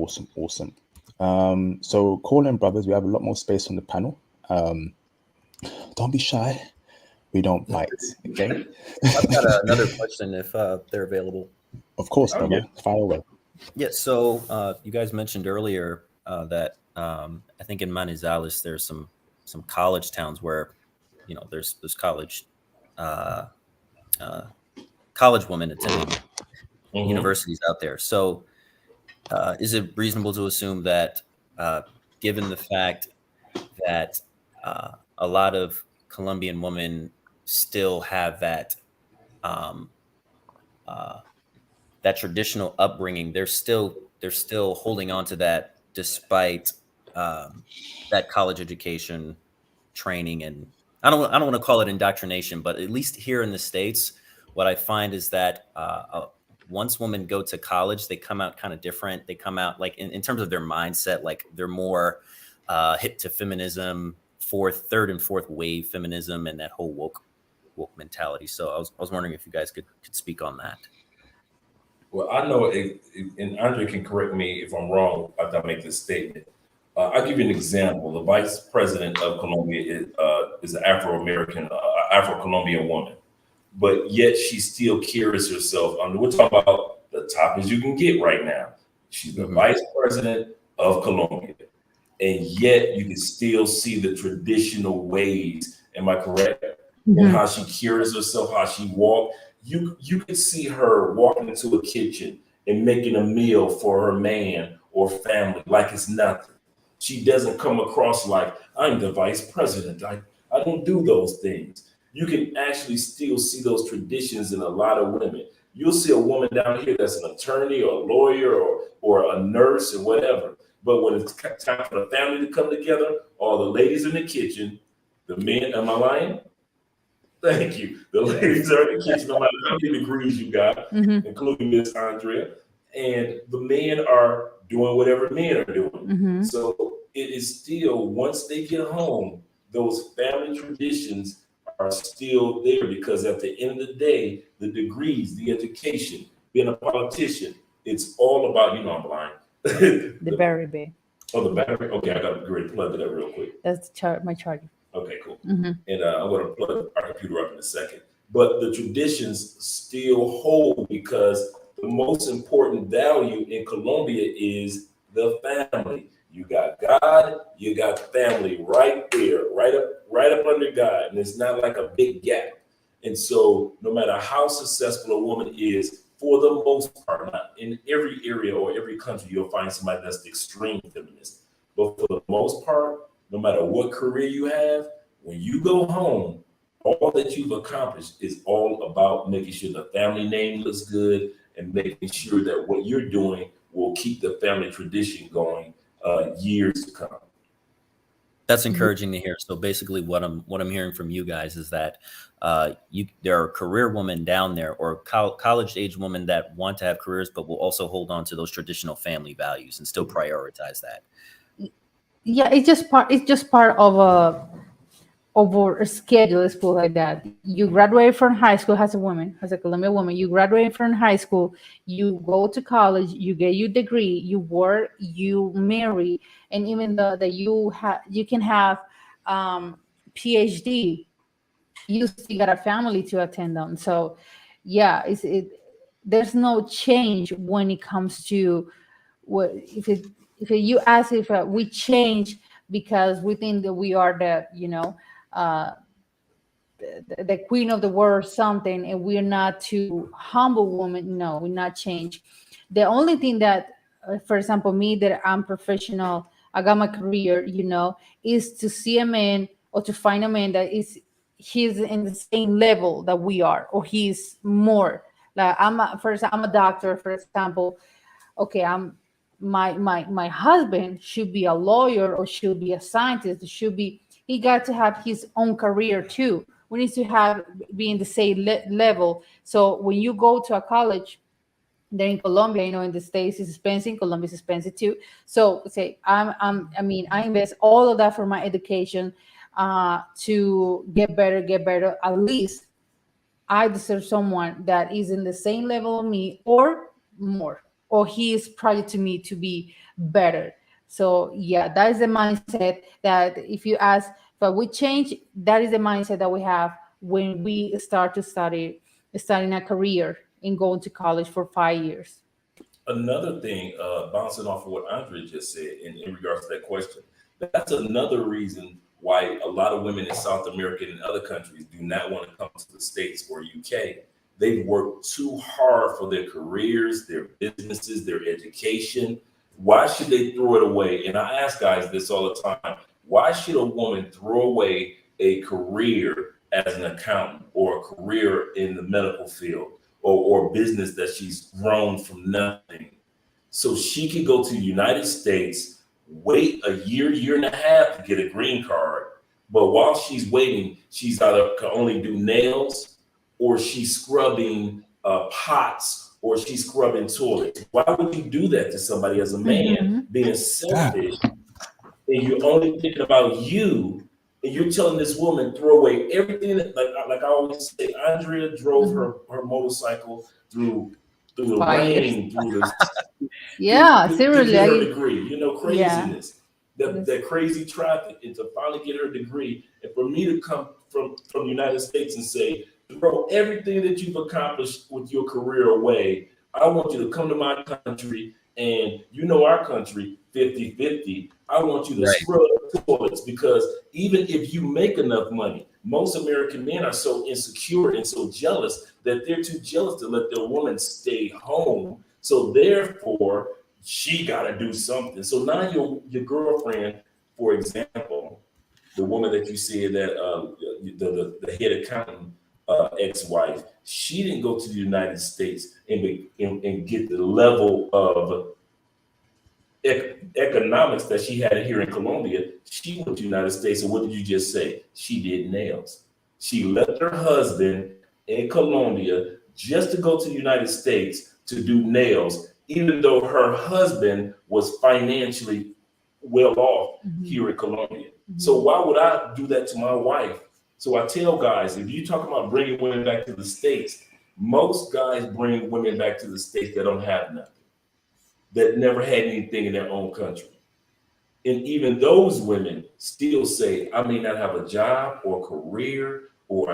So call in, brothers. We have a lot more space on the panel. Don't be shy. We don't bite. Okay. I've got another question if they're available. Of course, brother. Fire away. Yeah. So you guys mentioned earlier that I think in Manizales there's some college towns where there's college women attending universities out there. So is it reasonable to assume that given the fact that a lot of Colombian women still have that that traditional upbringing, they're still holding on to that despite that college education training? And I don't want to call it indoctrination, but at least here in the States, what I find is that once women go to college, they come out kind of different. They come out like in terms of their mindset, like they're more hip to feminism, third and fourth wave feminism, and that whole woke mentality. So I was wondering if you guys could speak on that. Well, I know, and Andre can correct me if I'm wrong after I make this statement. I'll give you an example. The vice president of Colombia is an Afro-American, Afro-Colombian woman, but yet she still carries herself under. We're talking about the top as you can get right now. She's the vice president of Colombia, and yet you can still see the traditional ways. Am I correct? And how she carries herself, how she walks. You can see her walking into a kitchen and making a meal for her man or family like it's nothing. She doesn't come across like, I'm the vice president. I don't do those things. You can actually still see those traditions in a lot of women. You'll see a woman down here that's an attorney or a lawyer or a nurse or whatever. But when it's time for the family to come together, all the ladies in the kitchen, the men, am I lying? Thank you. The ladies are in the kitchen, no matter how many degrees you got, including Miss Andrea. And the men are doing whatever men are doing. So it is still, once they get home, those family traditions are still there, because at the end of the day, the degrees, the education, being a politician, it's all about, I'm blind. The battery. Oh, the battery? Okay, I got to get ready to plug it up real quick. That's my charger. Okay, cool. And I'm going to plug our computer up in a second. But the traditions still hold, because the most important value in Colombia is the family. You got God, you got family right there, right up under God. And it's not like a big gap. And so no matter how successful a woman is, for the most part, not in every area or every country, you'll find somebody that's the extreme feminist. But for the most part, no matter what career you have, when you go home, all that you've accomplished is all about making sure the family name looks good and making sure that what you're doing will keep the family tradition going years to come. That's encouraging to hear. So basically, what I'm hearing from you guys is that there are career women down there, or college age women that want to have careers, but will also hold on to those traditional family values and still prioritize that. Yeah, it's just part of our schedule. Let's put it like that. You graduate from high school as a woman, as a Colombian woman. You graduate from high school. You go to college. You get your degree. You work. You marry, and even though that you can have PhD, you still got a family to attend on. So, yeah, there's no change when it comes to what if you ask if we change because we think that we are the uh, the queen of the world or something, and we're not too humble woman. No, we're not change. The only thing that, for example, me, that I'm professional, I got my career, is to see a man or to find a man that is he's in the same level that we are, or he's more. Like I'm a doctor, for example. Okay, my husband should be a lawyer or should be a scientist. Should be he got to have his own career too. We need to have be in the same level. So when you go to a college, there in Colombia, in the States it's expensive, in Colombia it's expensive too. So say I invest all of that for my education, to get better. At least I deserve someone that is in the same level of me or more, or he is prior to me to be better. So yeah, that is the mindset that if you ask, but we change, that is the mindset that we have when we start to starting a career and going to college for 5 years. Another thing, bouncing off of what Andre just said in regards to that question, that's another reason why a lot of women in South America and other countries do not want to come to the States or UK. They've worked too hard for their careers, their businesses, their education. Why should they throw it away? And I ask guys this all the time. Why should a woman throw away a career as an accountant or a career in the medical field or business that she's grown from nothing, so she could go to the United States, wait a year, year and a half to get a green card. But while she's waiting, she's either can only do nails, or she's scrubbing pots, or she's scrubbing toilets. Why would you do that to somebody as a man, Hmm. being selfish, and you're only thinking about you, and you're telling this woman throw away everything that, like I always say, Andrea drove Hmm. her motorcycle through the 5 years. rain, through the Yeah, to seriously. get her degree. You know, Yeah. craziness, that crazy traffic, and to finally get her degree, and for me to come from the United States and say, throw everything that you've accomplished with your career away. I want you to come to my country, and our country 50-50. I want you to Right. scrub toilets, because even if you make enough money, most American men are so insecure and so jealous that they're too jealous to let their woman stay home. So therefore, she got to do something. So now your girlfriend, for example, the woman that you said that the head accountant ex-wife, she didn't go to the United States and get the level of economics that she had here in Colombia. She went to the United States, and what did you just say? She did nails. She left her husband in Colombia just to go to the United States to do nails, even though her husband was financially well off Hmm. here in Colombia. So Hmm. why would I do that to my wife? So I tell guys, if you talk about bringing women back to the States, most guys bring women back to the States that don't have nothing, that never had anything in their own country. And even those women still say, I may not have a job or career or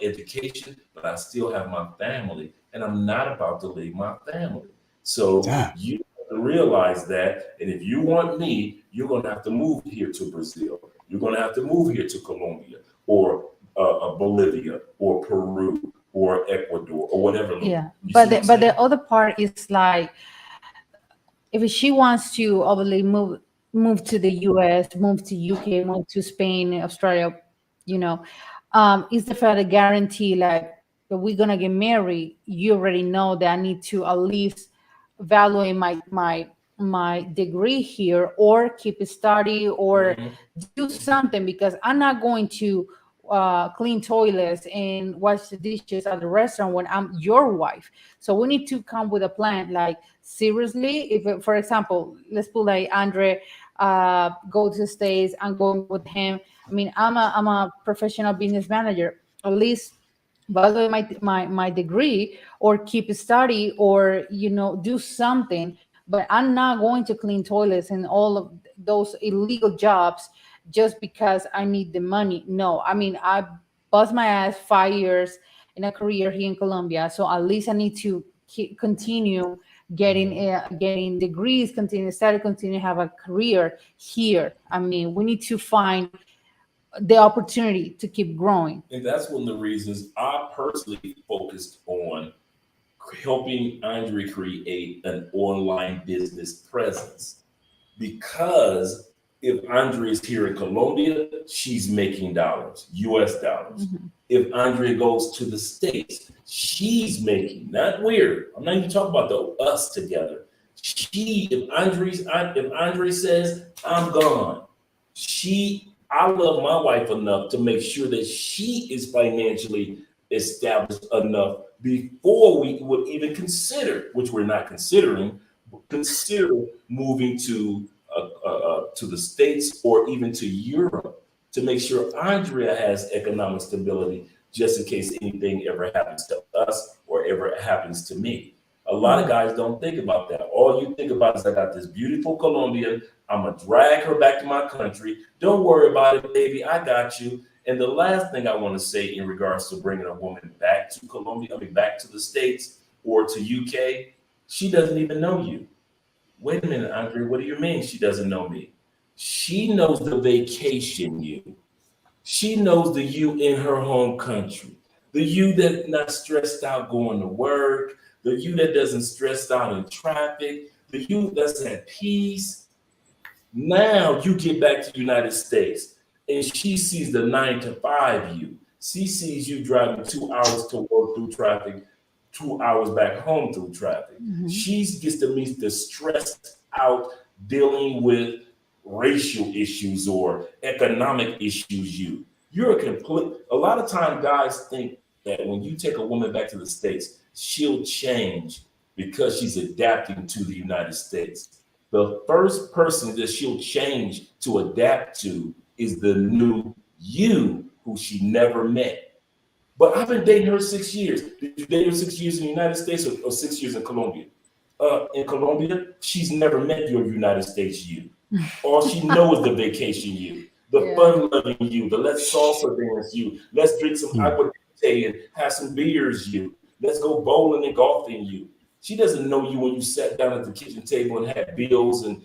education, but I still have my family, and I'm not about to leave my family. So Damn. you have to realize that. And if you want me, you're going to have to move here to Brazil. You're going to have to move here to Colombia, or Bolivia, or Peru, or Ecuador, or whatever. Yeah, You but see what I'm but saying? the other part is like, if she wants to obviously move to the US, move to UK, move to Spain, Australia, you know, is the fact that guarantee like that we're gonna get married, you already know that I need to at least value my my degree here, or keep study, or Mhm. do something, because I'm not going to clean toilets and wash the dishes at the restaurant when I'm your wife. So we need to come with a plan. Like, seriously, if, for example, let's put like Andre go to the States, I'm going with him. I mean, I'm a professional business manager. At least value my degree, or keep study, or do something. But I'm not going to clean toilets and all of those illegal jobs just because I need the money. No, I mean, I bust my ass 5 years in a career here in Colombia, so at least I need to continue getting degrees, continue to study, continue to have a career here. I mean, we need to find the opportunity to keep growing. And that's one of the reasons I personally focused on helping Andre create an online business presence. Because if Andre is here in Colombia, she's making dollars, US dollars. Mhm. If Andre goes to the States, she's making, not weird. I'm not even talking about the us together. If Andre says, I'm gone, I love my wife enough to make sure that she is financially established enough before we would even consider, which we're not considering, consider moving to the States or even to Europe, to make sure Andrea has economic stability, just in case anything ever happens to us or ever happens to me. A lot of guys don't think about that. All you think about is, I got this beautiful Colombian. I'm gonna drag her back to my country. Don't worry about it, baby. I got you. And the last thing I want to say in regards to bringing a woman back to Colombia, I mean back to the States or to UK, she doesn't even know you. Wait a minute, Andre, what do you mean she doesn't know me? She knows the vacation you. She knows the you in her home country. The you that not stressed out going to work, the you that doesn't stress out in traffic, the you that's at peace. Now you get back to the United States and she sees the 9 to 5 you. She sees you driving 2 hours to work through traffic, 2 hours back home through traffic. Mhm. She gets to meet the stressed out dealing with racial issues or economic issues you're a complete. A lot of time guys think that when you take a woman back to the States, she'll change because she's adapting to the United States. The first person that she'll change to adapt to is the new you who she never met. But I've been dating her 6 years. Did you date her 6 years in the United States or 6 years in Colombia? In Colombia, she's never met your United States you. All she knows is the vacation you, the Yeah. fun loving you, the let's salsa dance you, let's drink some Hmm. agua and have some beers you, let's go bowling and golfing you. She doesn't know you when you sat down at the kitchen table and had bills and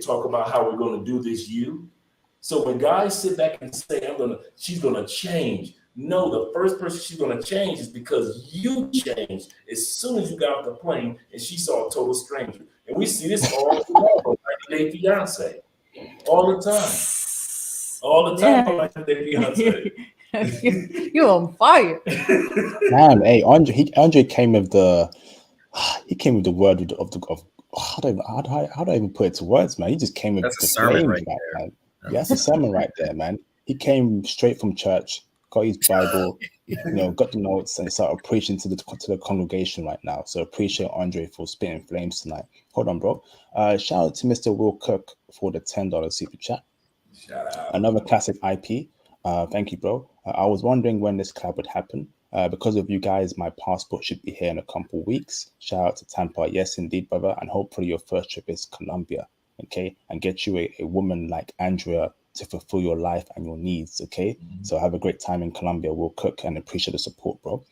talk about how we're going to do this you. So when guys sit back and say, she's gonna change. No, the first person she's gonna change is because you changed as soon as you got off the plane and she saw a total stranger. And we see this all the time on 90 Day Fiance. All the time. All the time on Man, 90 Day Fiance. you on fire. Man, hey, Andre came with the he came with the word of how do I even put it to words, man? He just came with That's a the sermon flames, right right, there. man. Yeah, that's a sermon right there, man. He came straight from church, got his Bible, got the notes, and started preaching to the congregation right now. So appreciate Andre for spitting flames tonight. Hold on, bro. Shout out to Mr. Will Cook for the $10 super chat. Shout out. Another classic IP. Thank you, bro. I was wondering when this collab would happen. Because of you guys, my passport should be here in a couple weeks. Shout out to Tampa. Yes, indeed, brother. And hopefully your first trip is Colombia. Okay. And get you a woman like Andrea to fulfill your life and your needs. Okay. So have a great time in Colombia. We'll cook and appreciate the support, bro.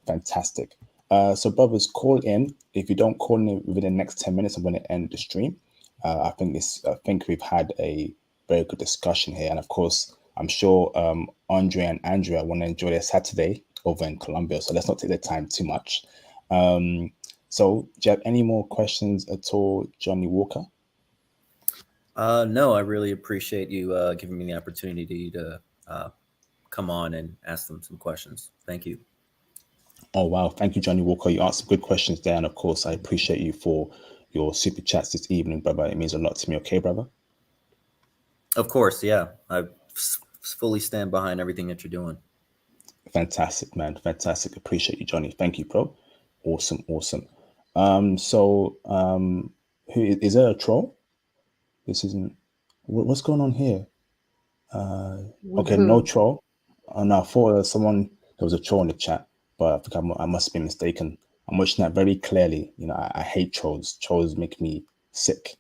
Fantastic. So brothers, call in. If you don't call in within the next 10 minutes, I'm going to end the stream. I think we've had a very good discussion here. And of course, I'm sure Andre and Andrea want to enjoy their Saturday over in Colombia. So let's not take the time too much. So do you have any more questions at all, Johnny Walker? No, I really appreciate you giving me the opportunity to come on and ask them some questions. Thank you. Oh, wow. Thank you, Johnny Walker. You asked some good questions there. And of course, I appreciate you for, your super chats this evening, brother. It means a lot to me. Okay, brother. Of course, yeah. I fully stand behind everything that you're doing. Fantastic, man. Fantastic. Appreciate you, Johnny. Thank you, bro. Awesome, awesome. Who is there a troll? This isn't. What's going on here? With Okay, no who? troll. No, I thought someone there was a troll in the chat, but I think I must be mistaken. I'm watching that very clearly. You know, I hate trolls. Trolls make me sick.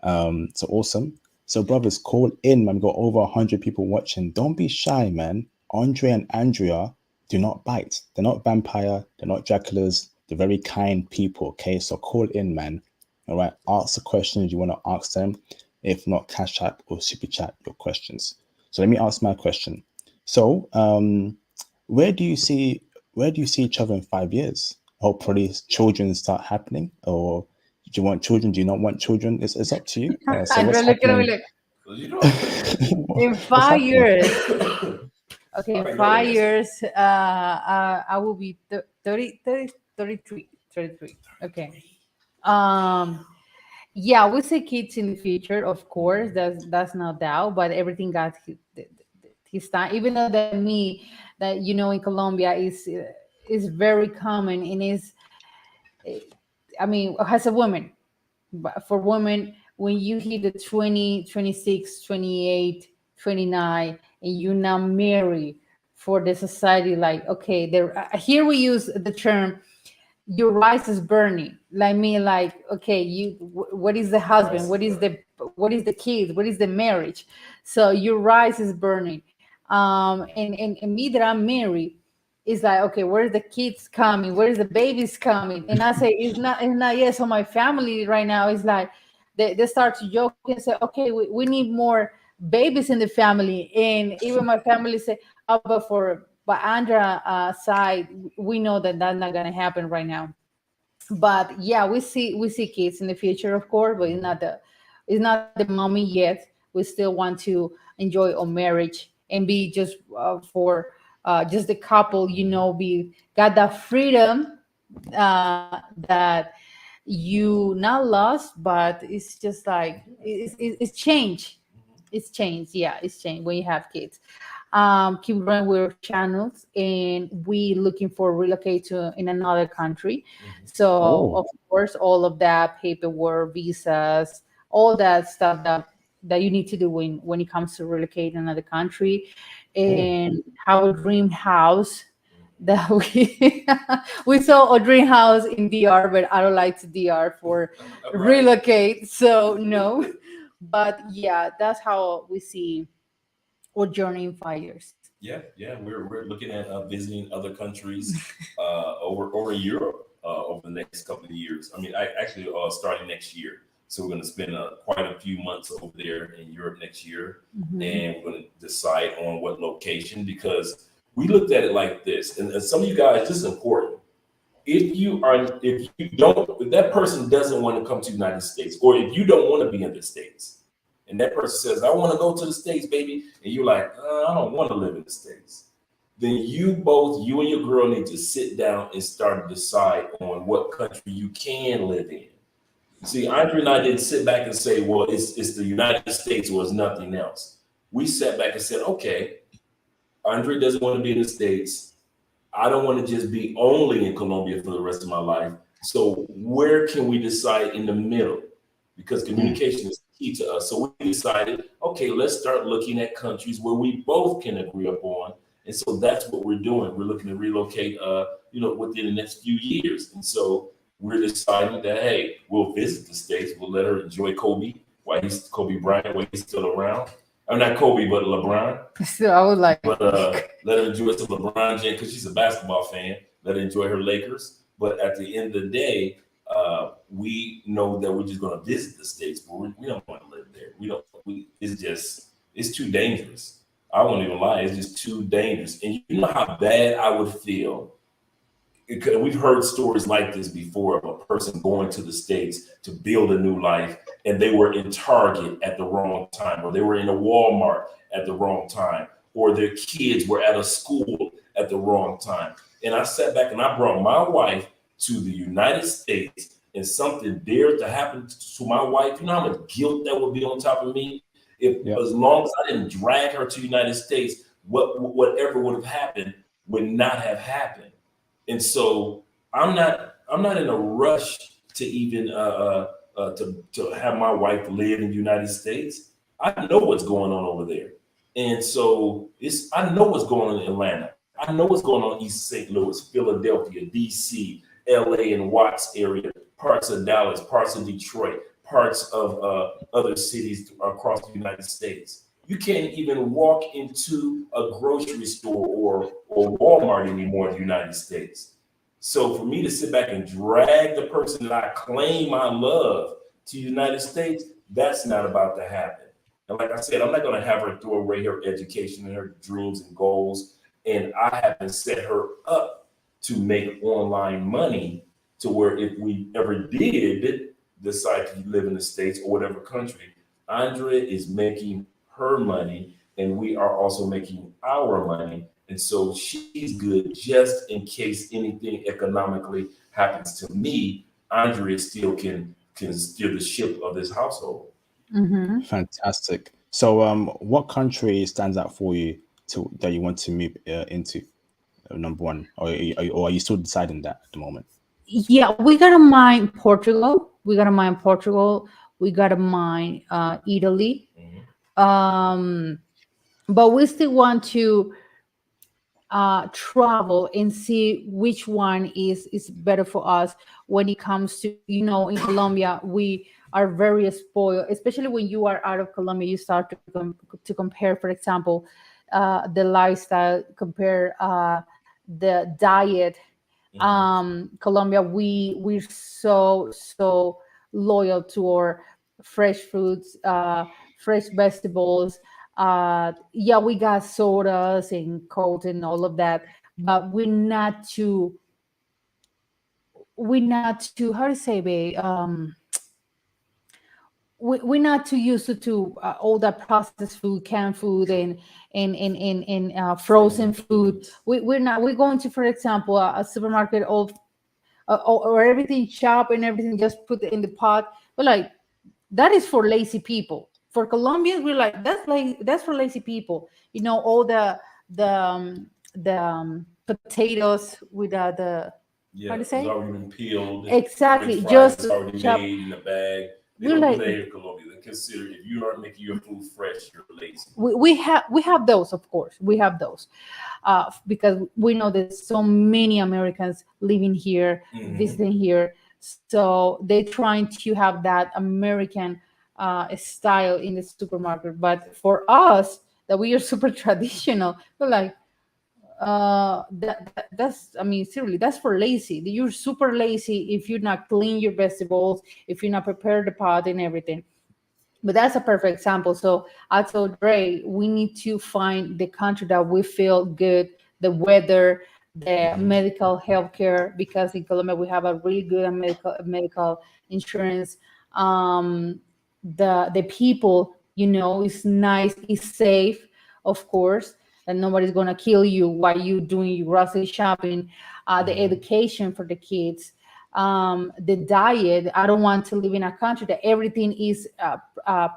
So awesome. So brothers, call in, man. We've got over 100 people watching. Don't be shy, man. Andre and Andrea do not bite. They're not vampire. They're not Draculas. They're very kind people. Okay, so call in, man. All right, ask the questions you want to ask them. If not, cash app or super chat your questions. So let me ask my question. So, where do you see each other in 5 years? Hopefully, children start happening, or do you want children? Do you not want children? It's up to you. So what's Andrea, look at me happening? like, You know, in What's 5 years. I Okay, in already know the 5 years, answer. I will be 33. Okay. Um, yeah, we say kids in the future, of course. That's no doubt. But everything got his time. Even though that me, that in Colombia is very common and is, I mean, as a woman, but for women, when you hit the 20, 26, 28, 29, and you now marry for the society, like, okay, there here we use the term your rice is burning, like me, like, okay, what is the husband, Rice is burning. what is the kids, what is the marriage? So your rice is burning. And me that I'm married is like, okay, where's the kids coming, where's the babies coming? And I say it's not yet. So my family right now is like, they start to joke and say, okay, we need more babies in the family. And even my family say, oh, but Andra side, we know that that's not gonna happen right now. But yeah, we see kids in the future, of course, but it's not the mommy yet. We still want to enjoy our marriage and be just for just the couple, be got that freedom that you not lost, but it's just like it's change. It's changed. Yeah, it's changed when you have kids. Keep running with our channels, and we looking for relocate to in another country. So Oh, of course, all of that paperwork, visas, all that stuff that you need to do when it comes to relocate in another country, oh, and have a dream house that we we saw a dream house in DR, but I don't like to DR for Right. relocate, so no. But yeah, that's how we see our journey in 5 years. Yeah. We're looking at visiting other countries over in Europe over the next couple of years. I mean, I actually starting next year. So we're going to spend quite a few months over there in Europe next year, Mhm. and we're going to decide on what location, because we looked at it like this. And some of you guys, this is important. If that person doesn't want to come to the United States, or if you don't want to be in the States, and that person says, I want to go to the States, baby, and you're like, I don't want to live in the States, then you and your girl need to sit down and start to decide on what country you can live in. See, Andre and I didn't sit back and say, well, it's the United States or it's nothing else. We sat back and said, okay, Andre doesn't want to be in the States. I don't want to just be only in Colombia for the rest of my life. So where can we decide in the middle? Because mm, communication is key to us. So we decided, okay, let's start looking at countries where we both can agree upon. And so that's what we're doing. We're looking to relocate, within the next few years. And so we're deciding that, hey, we'll visit the States. We'll let her enjoy Kobe Bryant, while he's still around. I'm not Kobe, but LeBron. So I was like, But let her enjoy some LeBron James because she's a basketball fan. Let her enjoy her Lakers. But at the end of the day, we know that we're just going to visit the States, but we don't want to live there. We don't. It's too dangerous. I won't even lie. It's just too dangerous. And you know how bad I would feel. We've heard stories like this before of a person going to the States to build a new life, and they were in Target at the wrong time, or they were in a Walmart at the wrong time, or their kids were at a school at the wrong time. And I sat back and I brought my wife to the United States and something dared to happen to my wife, you know how much guilt that would be on top of me? If Yeah. as long as I didn't drag her to the United States, whatever would have happened would not have happened. And so I'm not in a rush to even to have my wife live in the United States. I know what's going on over there. And so I know what's going on in Atlanta. I know what's going on in East St. Louis, Philadelphia, DC, LA and Watts area, parts of Dallas, parts of Detroit, parts of other cities across the United States. You can't even walk into a grocery store or Walmart anymore in the United States. So for me to sit back and drag the person that I claim I love to the United States, that's not about to happen. And like I said, I'm not going to have her throw away her education and her dreams and goals. And I haven't set her up to make online money to where if we ever did decide to live in the States or whatever country, Andrea is making her money and we are also making our money. And so she's good just in case anything economically happens to me. Andrea still can steer the ship of this household. Mm-hmm. Fantastic. So, what country stands out for you that you want to move into? Number one, or are you still deciding that at the moment? Yeah, we gotta mind Portugal. We gotta mind Portugal. We gotta mind Italy. Mhm. But we still want to travel and see which one is better for us when it comes to, in Colombia we are very spoiled, especially when you are out of Colombia. You start to compare, for example, the lifestyle, compare the diet. Colombia, we're so loyal to our fresh fruits, fresh vegetables. Yeah, we got sodas and cold and all of that, but we're not too how to say, babe, we're not too used to all that processed food, canned food, and frozen Frozen food. foods. We're going to, for example, a supermarket of or everything chopped and everything just put in the pot. We're like, that is for lazy people. For Colombians, we're like, that's for lazy people. All the potatoes with the how Yeah, to it's say, already been peeled. French exactly, fries just is already chop. made in a bag. They We're don't do like, that here in Colombia. They consider if you aren't making your food fresh, you're lazy. we have those, of course, we have those, because we know there's so many Americans living here, Hmm. visiting here, so they're trying to have that American style in the supermarket. But for us, that we are super traditional, we're like, that's, I mean, seriously, that's for lazy. You're super lazy if you're not clean your vegetables, if you're not prepare the pot and everything. But that's a perfect example. So I told Ray, we need to find the country that we feel good, the weather, the Hmm. medical healthcare, because in Colombia we have a really good medical insurance. Um, the people, is nice, is safe, of course, and nobody's gonna kill you while you doing your grocery shopping. The Hmm. education for the kids, the diet. I don't want to live in a country that everything is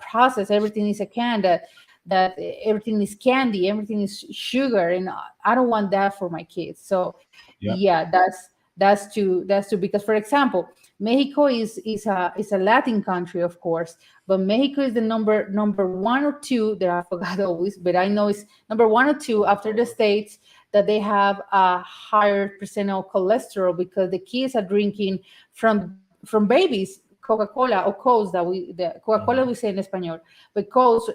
processed, everything is a can, that everything is candy, everything is sugar, and I don't want that for my kids. So Yeah. yeah, that's too because, for example, Mexico is a Latin country, of course, but Mexico is the number one or two that I forgot always, but I know it's number one or two after the States, that they have a higher percent of cholesterol because the kids are drinking from babies Coca-Cola or Coke, the Coca-Cola we Hmm. say in Espanol, but Coke,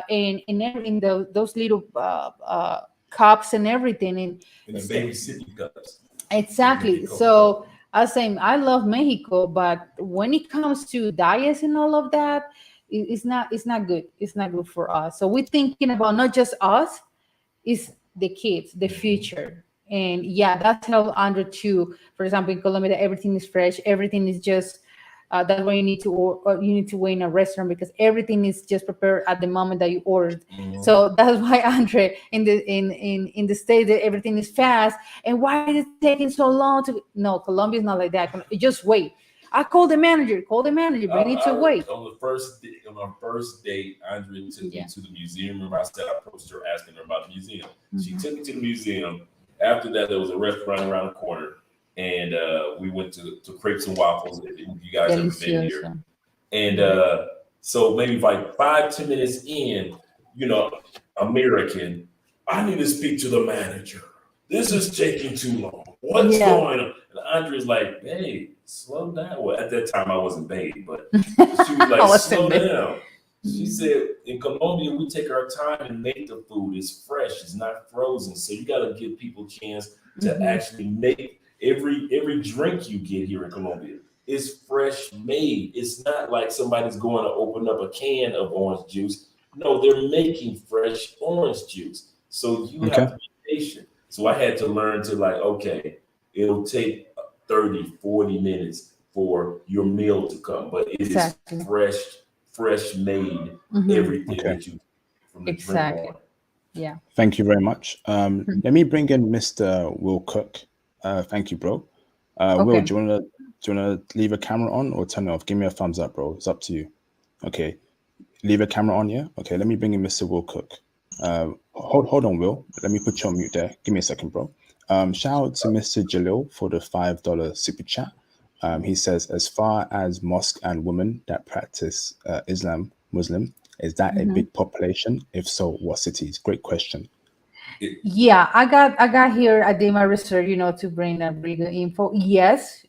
in those little cups and everything. And And the so, baby sippy cups to drink your exactly. Coca-Cola. So I was saying I love Mexico, but when it comes to diets and all of that, it's not good. It's not good for us. So we're thinking about not just us, is the kids, the Hmm. future. And yeah, that's how under two, for example, in Colombia, that everything is fresh, everything is just that's why you need to wait in a restaurant because everything is just prepared at the moment that you ordered. Hmm. So that's why, Andre, in the state, that everything is fast. And why is it taking so long to? No, Colombia is not like that. Just wait. I call the manager. Call the manager. But need to wait. On our first date, Andrea took me Yeah. to the museum. Remember, I said I approached her asking her about the museum. She Mhm. took me to the museum. After that, there was a restaurant around the corner, and we went to Crepes and Waffles. If you guys ever been here, Delicioso. and so maybe like 5-10 minutes in, you know, American, I need to speak to the manager. This is taking too long. What's Yeah. going on? And Andre's like, hey, slow down. Well, at that time I wasn't paid, but she was like, slow down. She said, in Colombia, we take our time and make the food. It's fresh, it's not frozen. So you got to give people a chance to actually make every drink you get here in Colombia is fresh made. It's not like somebody's going to open up a can of orange juice. No, they're making fresh orange juice. So you have to be patient. So I had to learn to like, okay, it'll take 30-40 minutes for your meal to come, but it is fresh made, everything that you from the drink on. Yeah. Thank you very much. Let me bring in Mr. Will Cook. Thank you, bro. Will, do you wanna leave a camera on or turn it off? Give me a thumbs up, bro. It's up to you. Okay. Leave a camera on, yeah? Okay, let me bring in Mr. Will Cook. Hold on, Will. Let me put you on mute there. Give me a second, bro. Shout out to Mr. Jalil for the $5 super chat. He says, as far as mosque and women that practice Muslim, is that a big population? If so, what cities? Great question. Yeah, I got here. I did my research, to bring a really good info. Yes,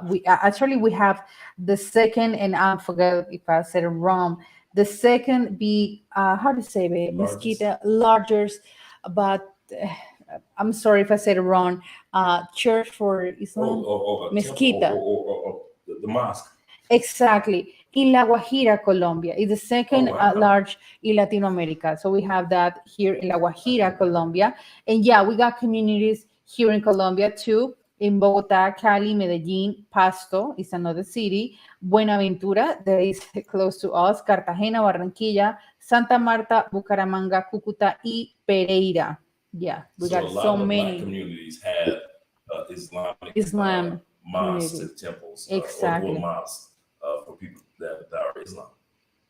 we have the second, and I forget if I said it wrong. The second big, how to say it, mosquito, largest, but I'm sorry if I said it wrong. Church for Islam, Mezquita, the mosque. Exactly. In La Guajira, Colombia, is the second large in Latin America. So we have that here in La Guajira, Colombia. And yeah, we got communities here in Colombia too. In Bogota, Cali, Medellin, Pasto is another city. Buenaventura, that is close to us. Cartagena, Barranquilla, Santa Marta, Bucaramanga, Cúcuta, y Pereira. Yeah, we got so many. Black communities have Islamic mosques and temples, exactly, or mosques for people that are Islam.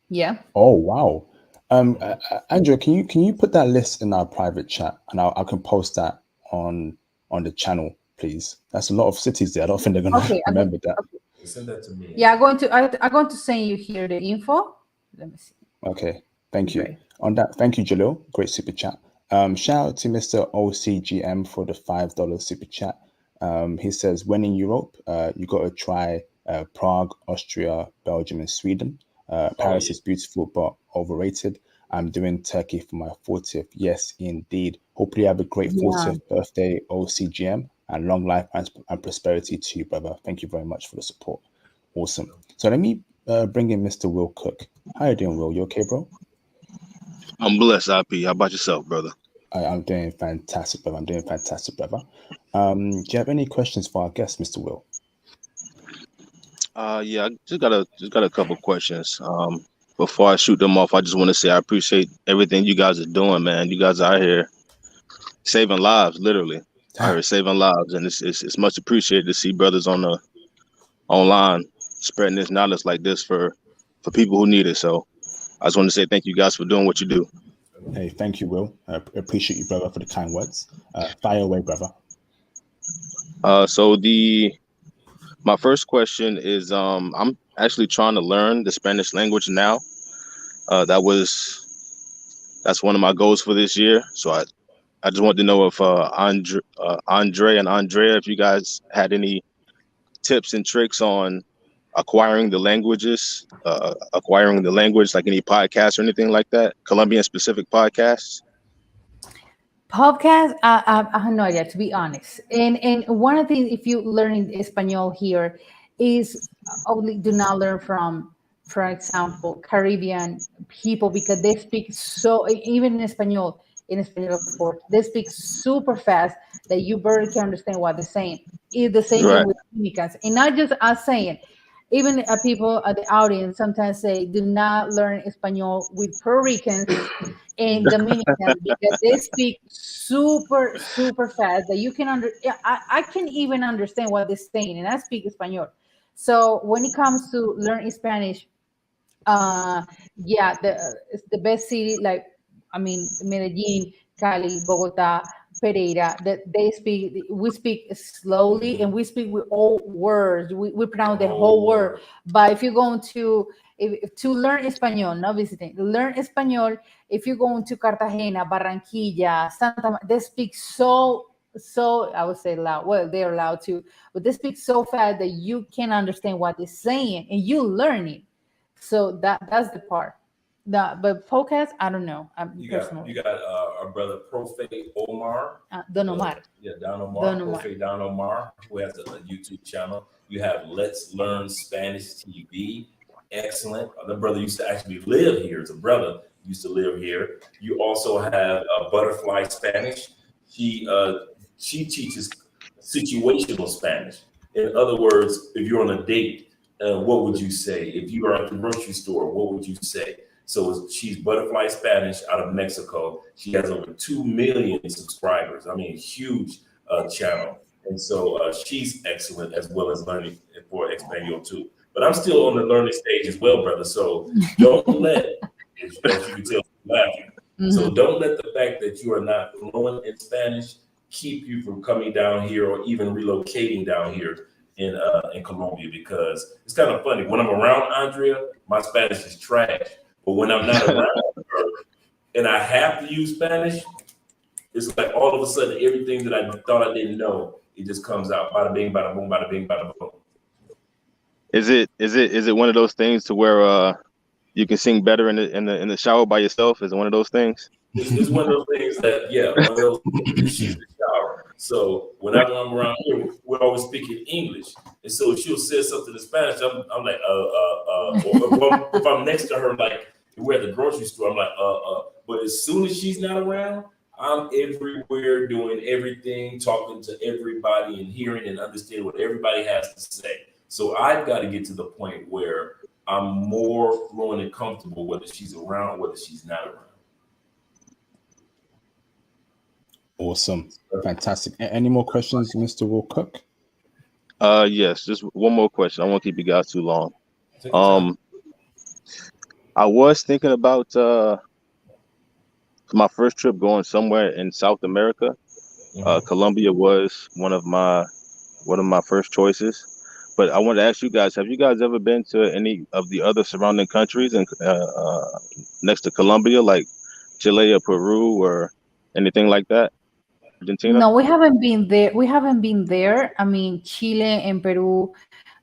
Yeah. Oh wow. Andrea, can you put that list in our private chat, and I can post that on the channel, please. That's a lot of cities there. I don't think they're gonna remember that. Okay. Send that to me. Yeah, I'm going to send you here the info. Let me see. Okay, thank you. On that, thank you, Jalil. Great super chat. Shout out to Mr. OCGM for the $5 super chat. He says, when in Europe, you got to try Prague, Austria, Belgium, and Sweden. Paris is beautiful but overrated. I'm doing Turkey for my 40th. Yes, indeed. Hopefully, you have a great 40th birthday, OCGM, and long life and prosperity to you, brother. Thank you very much for the support. Awesome. So let me bring in Mr. Will Cook. How you doing, Will? You okay, bro? I'm blessed, IP. How about yourself, brother? I'm doing fantastic, brother. Do you have any questions for our guest, Mr. Will? Yeah, I just got a couple questions. Before I shoot them off, I just want to say I appreciate everything you guys are doing, man. You guys are out here saving lives, literally. Out here saving lives, and it's much appreciated to see brothers online spreading this knowledge like this for people who need it. So I just want to say thank you guys for doing what you do. Hey, thank you, Will. I appreciate you, brother, for the kind words. Fire away, brother. So my first question is, I'm actually trying to learn the Spanish language now. That's one of my goals for this year. So I just want to know if Andre and Andrea, if you guys had any tips and tricks on acquiring the language, like any podcasts or anything like that, Colombian specific podcasts. Podcast, I have no idea, to be honest. And one of the things, if you learn in Espanol here, is only do not learn from, for example, Caribbean people, because they speak so, even in Espanol, of course, they speak super fast that you barely can understand what they're saying. It's the same thing with Dominicans. And not just us saying, even people at the audience sometimes say, do not learn Espanol with Puerto Ricans and Dominicans, because they speak super, super fast that you can I can even understand what they're saying, and I speak Espanol. So when it comes to learning Spanish, yeah, it's the best city. Like, I mean, Medellin, Cali, Bogota, Pereira. That they speak. We speak slowly, and we speak with all words. We pronounce the whole word. But if you're going to if to learn Espanol, not visiting, learn Espanol. If you're going to Cartagena, Barranquilla, they speak so I would say loud. Well, they're loud too, but they speak so fast that you can understand what they're saying, and you learn it. So that's the part. But podcast, I don't know. You got our brother Profe Omar. Don Omar. Don Omar. Don Omar. Profe Don Omar, who has a YouTube channel. You have Let's Learn Spanish TV. Excellent. The brother used to actually live here. As a brother used to live here. You also have Butterfly Spanish. She teaches situational Spanish. In other words, if you're on a date, what would you say? If you are at the grocery store, what would you say? So she's Butterfly Spanish out of Mexico. She has over 2 million subscribers. I mean, a huge channel. And so she's excellent as well as learning for Espanol too. But I'm still on the learning stage as well, brother. So don't let, as you can tell, laughing. Mm-hmm. So don't let the fact that you are not fluent in Spanish keep you from coming down here or even relocating down here in Colombia, because it's kind of funny. When I'm around Andrea, my Spanish is trash. But when I'm not around her and I have to use Spanish, it's like all of a sudden everything that I thought I didn't know, it just comes out. Bada bing, bada boom, bada bing, bada boom. Is it one of those things to where you can sing better in the shower by yourself? Is it one of those things? It's one of those things that, one of those she's in the shower. So whenever I'm around here, we're always speaking English. And so she'll say something in Spanish. I'm like, or if I'm next to her, like we're at the grocery store, I'm like, But as soon as she's not around, I'm everywhere doing everything, talking to everybody and hearing and understanding what everybody has to say. So I've got to get to the point where I'm more fluent and comfortable, whether she's around, whether she's not around. Awesome. Fantastic. Any more questions, Mr. Wilcock? Yes, just one more question. I won't keep you guys too long. I was thinking about my first trip going somewhere in South America. Colombia was one of my first choices. But I want to ask you guys, have you guys ever been to any of the other surrounding countries and next to Colombia, like Chile or Peru or anything like that? Argentina? No, we haven't been there. I mean, Chile and Peru.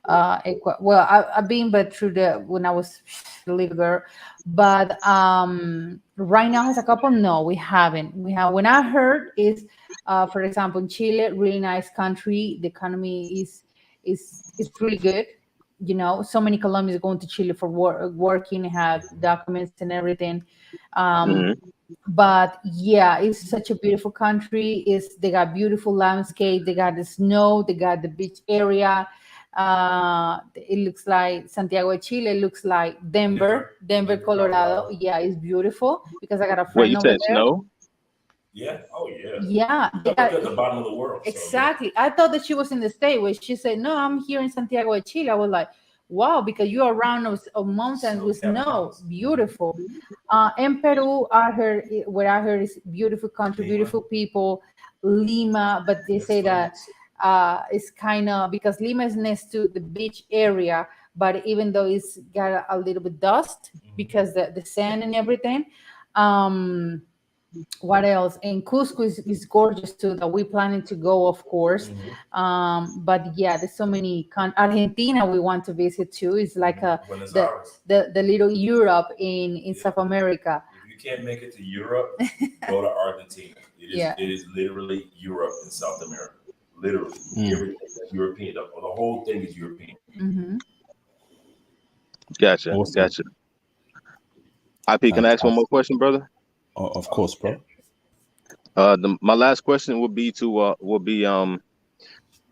Well, I've been, but when I was a little girl. But right now, as a couple, no, we haven't. When I heard is, for example, in Chile, really nice country. The economy is really good. You know, so many Colombians going to Chile for working, have documents and everything. But yeah, it's such a beautiful country. They got beautiful landscape. They got the snow. They got the beach area. It looks like Santiago de Chile. It looks like Denver, Colorado. Yeah, it's beautiful because I got a friend over there. Snow? Yeah. Oh, yeah. Yeah. At the bottom of the world. Exactly. So, yeah. I thought that she was in the States, where she said, "No, I'm here in Santiago de Chile." I was like, "Wow," because you're around of mountains with snow. Beautiful. In Peru, I heard is beautiful country, beautiful people. Lima, but they say that it's kind of because Lima is next to the beach area, but even though it's got a little bit dust because the sand and everything. What else? And Cusco is gorgeous too, that we're planning to go, of course. But yeah, there's so many. Argentina we want to visit too. It's like the little Europe in South America. If you can't make it to Europe, go to Argentina. It is literally Europe and South America. Literally, everything that's European. The whole thing is European. Gotcha. Awesome. Gotcha. IP, can I ask one more question, brother? Of course, bro. My last question would be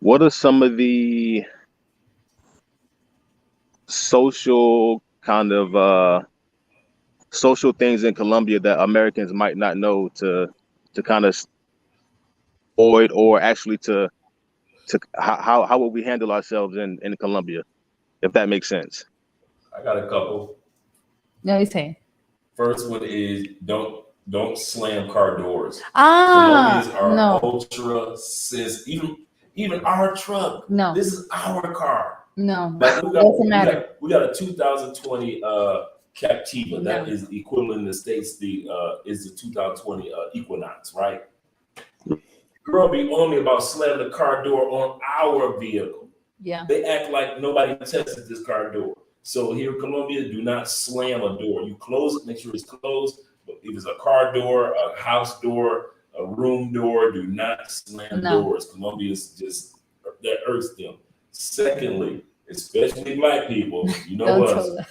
what are some of the social kind of social things in Colombia that Americans might not know to kind of avoid, or actually to how would we handle ourselves in Colombia? if that makes sense. I got a couple. No, you say. First one is don't slam car doors. Colombians Ah, are no, ultra sis. Even our truck. no, This is our car. no. Like we got Doesn't we matter. got we got a 2020 Captiva. No. That is equivalent in the States. The is the 2020 Equinox, right? Girl be on me about slamming the car door on our vehicle. Yeah. They act like nobody tested this car door. So here in Colombia, do not slam a door. You close it, make sure it's closed. But if it's a car door, a house door, a room door, do not slam No. doors. Colombia is just that irks them. Secondly, especially black people, you know Don't us. tell that.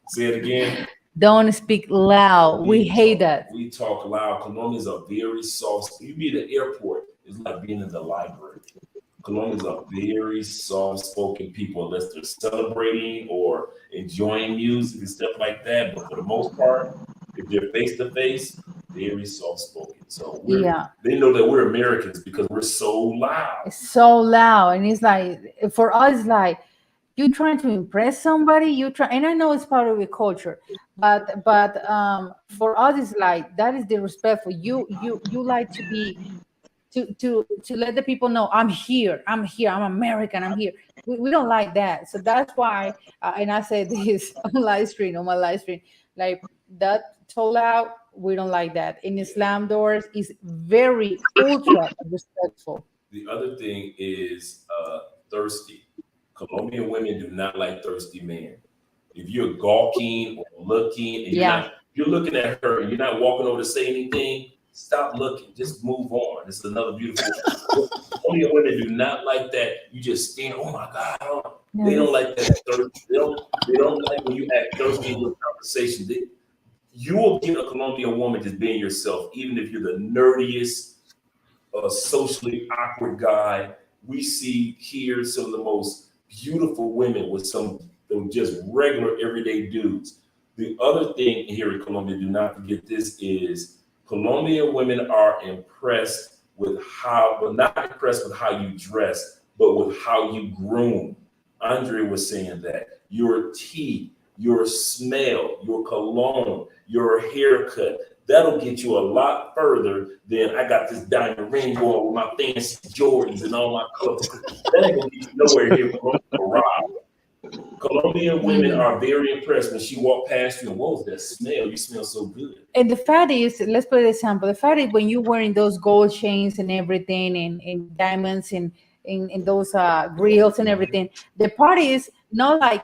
Say it again. Don't speak loud. We hate that. We talk loud. Colombians are very soft. You be at the airport, it's like being in the library. Colombians are very soft-spoken people, unless they're celebrating or enjoying music and stuff like that. But for the most part, if they're face-to-face, very soft-spoken. So Yeah. they know that we're Americans because we're so loud. It's so loud, and it's like for us, like you trying to impress somebody. You try, and I know it's part of your culture, but for us, it's like that is disrespectful. You like to be to let the people know I'm here, I'm American, I'm here. We don't like that, so that's why. And I said this on on my live stream, like that toll out. We don't like that. In Islam doors is very ultra respectful. The other thing is thirsty. Colombian women do not like thirsty men. If you're gawking or looking and Yeah. you're looking at her and you're not walking over to say anything, stop looking. Just move on. This is another beautiful. Colombian women do not like that. You just stand. Oh my God! No, They don't like that thirsty. They don't like when you act thirsty in your conversation. You will get a Colombian woman just being yourself, even if you're the nerdiest, socially awkward guy. We see here some of the most beautiful women with some just regular everyday dudes. The other thing here in Colombia, do not forget this, is Colombian women are impressed with how, but not impressed with how you dress, but with how you groom. Andre was saying that your teeth, your smell, your cologne, your haircut, that'll get you a lot further than I got this diamond ring going with my fancy Jordans and all my colors. That ain't gonna get you nowhere here from Rob. Colombian women are very impressed when she walked past you and what was that smell? You smell so good. And the fact is, let's put an example. The fact is when you're wearing those gold chains and everything, and diamonds and those grills and everything, the part is not like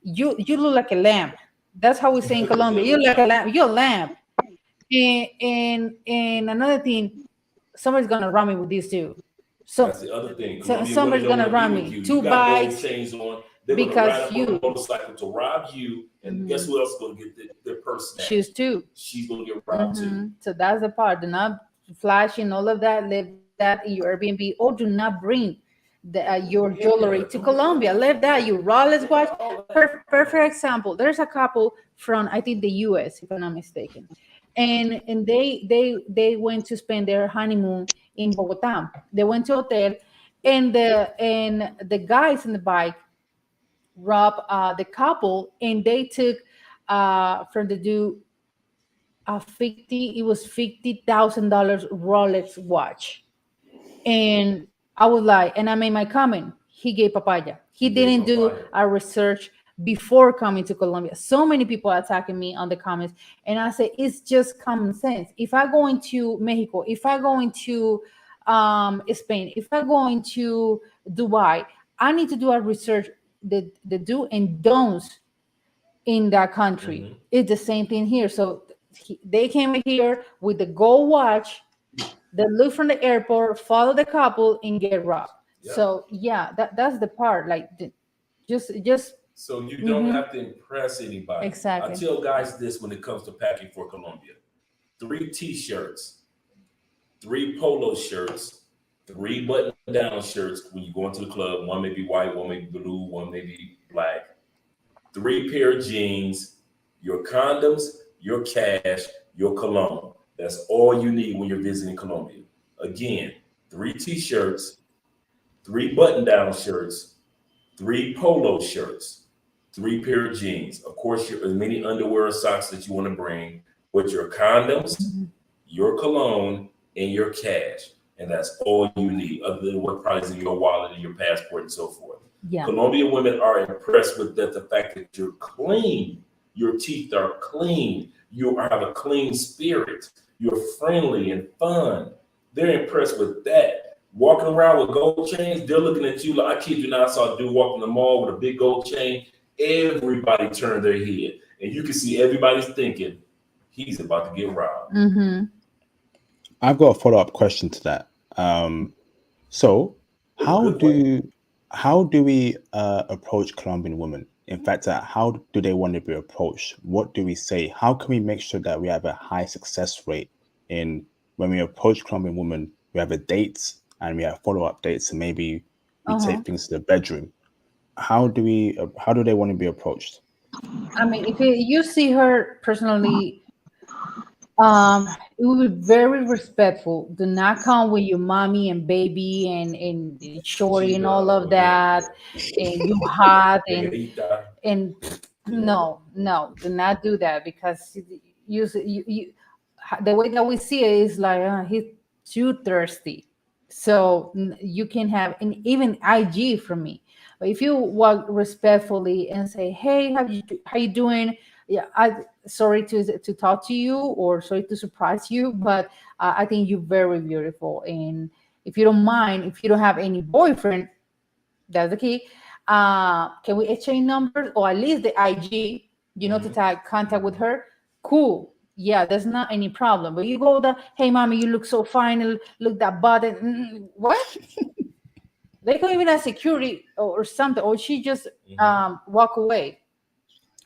you look like a lamp. That's how we say in Colombia. You look like a lamp. You're a lamp. And another thing, somebody's gonna run me with this too. So that's the other thing. So Colombian somebody's women gonna don't run wanna be me. with Two you got gold bikes chains on. They're because gonna ride up you- on a motorcycle to rob you, and guess who else is gonna get their purse snatched? shoes too. She's gonna get robbed too. So that's the part. Do not flash and all of that. Leave that in your Airbnb, or do not bring your jewelry to Colombia. Leave that. Your Rolex watch. Perfect example. There's a couple from I think the U.S. if I'm not mistaken, and they went to spend their honeymoon in Bogota. They went to hotel, and the guys in the bike robbed the couple, and they took from the dude it was $50,000 Rolex watch. And I was like, and I made my comment. He gave papaya. He didn't do a research before coming to Colombia. So many people attacking me on the comments, and I say it's just common sense. If I go into Mexico, if I go into Spain, if I go into Dubai, I need to do a research, the do and don'ts in that country. It's the same thing here. So they came here with the gold watch, they look from the airport, follow the couple, and get robbed. Yep. So yeah, that's the part. Like just So you don't have to impress anybody. Exactly. I tell guys this when it comes to packing for Colombia: 3 t-shirts, 3 polo shirts, 3 button-down shirts when you go into the club. One may be white, one may be blue, one may be black. 3 pair of jeans, your condoms, your cash, your cologne. That's all you need when you're visiting Colombia. Again, 3 t-shirts, 3 button-down shirts, 3 polo shirts, 3 pair of jeans, of course, as many underwear or socks that you want to bring, with your condoms, your cologne, and your cash. And that's all you need, other than what probably is in your wallet and your passport and so forth. Yeah. Colombian women are impressed with that, the fact that you're clean, your teeth are clean, you have a clean spirit, you're friendly and fun. They're impressed with that. Walking around with gold chains, they're looking at you like, I kid you not, I saw a dude walking the mall with a big gold chain. Everybody turned their head, and you can see everybody's thinking, he's about to get robbed. I've got a follow-up question to that. So how Good do we approach Colombian women? In fact, how do they want to be approached? What do we say? How can we make sure that we have a high success rate in when we approach Colombian women? We have a date and we have follow-up dates, and maybe we take things to the bedroom. How do they want to be approached? I mean, if you see her personally, it will be very respectful. Do not come with your mommy and baby and shorty and all of that, and you hot and no, do not do that, because you the way that we see it is like he's too thirsty. So you can have, and even IG from me. But if you walk respectfully and say, "Hey, how you doing? Yeah, I sorry to talk to you, or sorry to surprise you, but I think you're very beautiful. And if you don't mind, if you don't have any boyfriend, that's the key. Can we exchange numbers, or at least the IG, to take contact with her? Cool. Yeah, there's not any problem. But you go hey, mommy, you look so fine. Look that button. What? They could even have security or something, or she just walk away.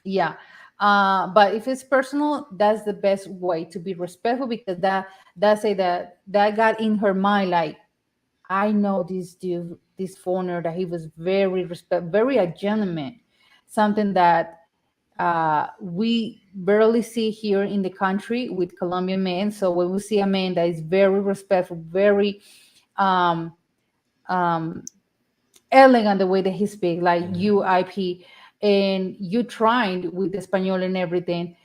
Yeah. But if it's personal, that's the best way to be respectful, because that got in her mind, like, I know this dude, this foreigner, that he was very a gentleman, something that we barely see here in the country with Colombian men. So when we see a man that is very respectful, very um, elegant, the way that he speaks, like UIP, and you trying with Espanol and everything,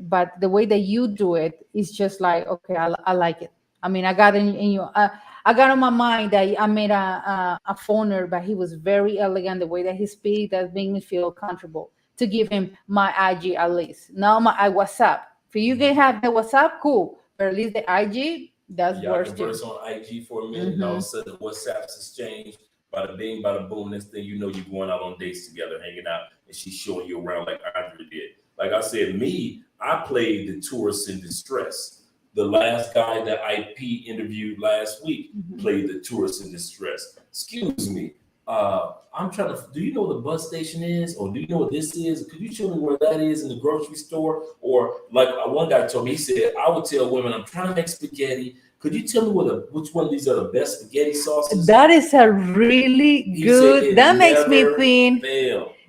but the way that you do it is just like, okay, I like it. I mean, I got in you. I got on my mind that I made a phoner, but he was very elegant. The way that he speaks, that made me feel comfortable to give him my IG at least. Now my WhatsApp. If you can have the WhatsApp, cool. But at least the IG, that's Y'all worse too. converse on IG for a minute, and all of a sudden WhatsApp's exchanged. Bada bing, bada boom. Next thing you know, you're going out on dates together, hanging out, and she's showing you around like Andre did. Like I said, I played the tourist in distress. The last guy that IP interviewed last week played the tourist in distress. Excuse me. I'm trying to, do you know what the bus station is? Or do you know what this is? Could you show me where that is in the grocery store? Or like one guy told me, he said, I would tell women, I'm trying to make spaghetti. Could you tell me which one of these are the best spaghetti sauces? That is a really good, that makes me think.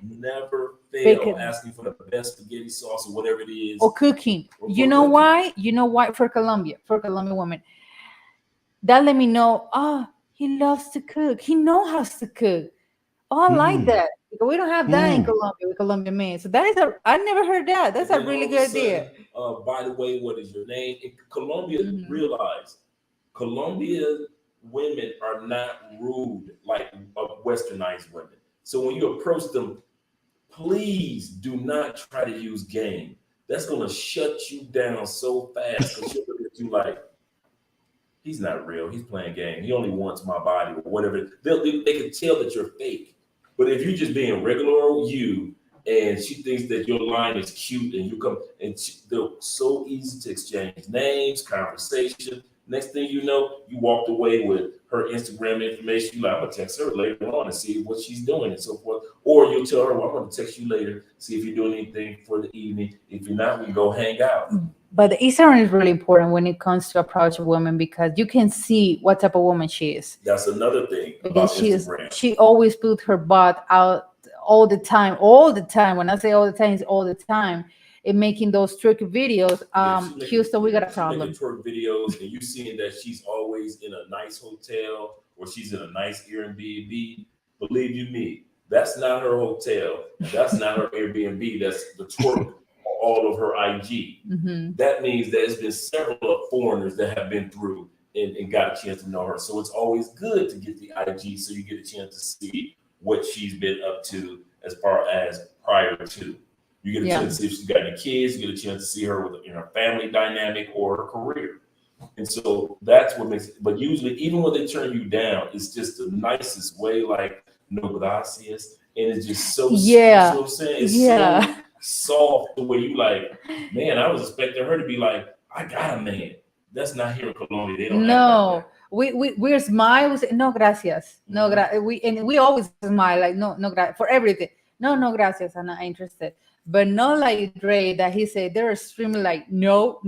Never fail asking for the best spaghetti sauce or whatever it is. Or cooking. You know why? You know why? For Colombian women. That let me know, he loves to cook. He knows how to cook. Oh, I like that. Because we don't have that in Colombia with Colombian men. So I never heard that. That's a really good idea. By the way, what is your name? In Colombia, realize Colombia women are not rude like westernized women. So when you approach them, please do not try to use game. That's going to shut you down so fast, because she'll look at you like, he's not real. He's playing game. He only wants my body or whatever. They can tell that you're fake. But if you're just being regular you, and she thinks that your line is cute, and you come, and they're so easy to exchange names, conversation. Next thing you know, you walked away with her Instagram information. You're like, I'm gonna text her later on and see what she's doing and so forth. Or you'll tell her, well, I'm gonna text you later, see if you're doing anything for the evening. If you're not, we can go hang out. But the Instagram is really important when it comes to approach a woman, because you can see what type of woman she is. That's another thing about Instagram. She always put her butt out all the time. When I say all the time, it's all the time. In making those tricky videos, Houston, we got a problem. Twerk videos, and you seeing that she's always in a nice hotel or she's in a nice Airbnb. Believe you me, That's not her hotel. That's not her Airbnb. That's the twerk all of her IG. That means that it's been several foreigners that have been through and got a chance to know her. So it's always good to get the IG so you get a chance to see what she's been up to as far as prior to. You get a chance to see if she's got any kids. You get a chance to see her in her family dynamic or her career. And so that's what makes it. But usually, even when they turn you down, it's just the nicest way, like, no gracias. And it's just so, you know what I'm saying? It's so soft the way you like, man, I was expecting her to be like, I got a man. That's not here in Colombia. They don't have that. We smile. We say, no gracias. No we always smile like no for everything. No gracias. I'm not interested. But not like Dre that he said they're extremely like no.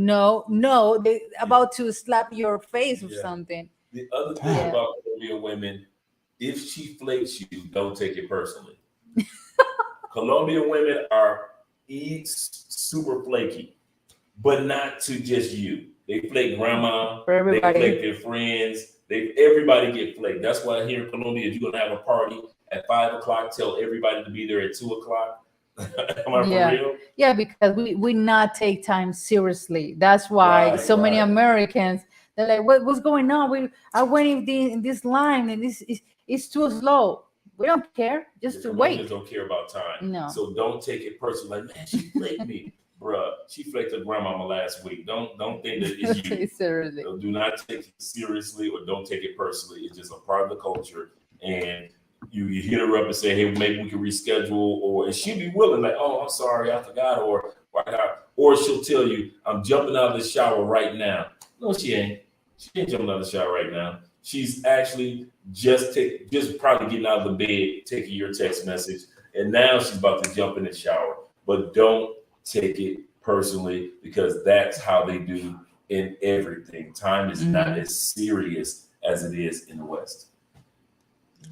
They about to slap your face with something. The other thing about Colombian women, if she flakes you, don't take it personally. Colombian women are super flaky, but not to just you. They flake grandma, they flake their friends, everybody get flaked. That's why here in Colombia, if you're gonna have a party at 5 o'clock, tell everybody to be there at 2 o'clock. Am I for real? Yeah, because we not take time seriously. That's why so many Americans, they're like, what's going on? I went in this line and it's too slow. We don't care. Just to wait. Don't care about time. No. So don't take it personally. Like, man, she flaked me. Bruh, she flaked her grandmama last week. Don't think that it's you. Seriously. So do not take it seriously or don't take it personally. It's just a part of the culture. And you hit her up and say, hey, maybe we can reschedule, and she'll be willing, like, oh, I'm sorry, I forgot, or she'll tell you, I'm jumping out of the shower right now. No, she ain't. She ain't jumping out of the shower right now. She's actually just probably getting out of the bed, taking your text message, and now she's about to jump in the shower. But don't take it personally because that's how they do in everything. Time is not as serious as it is in the West.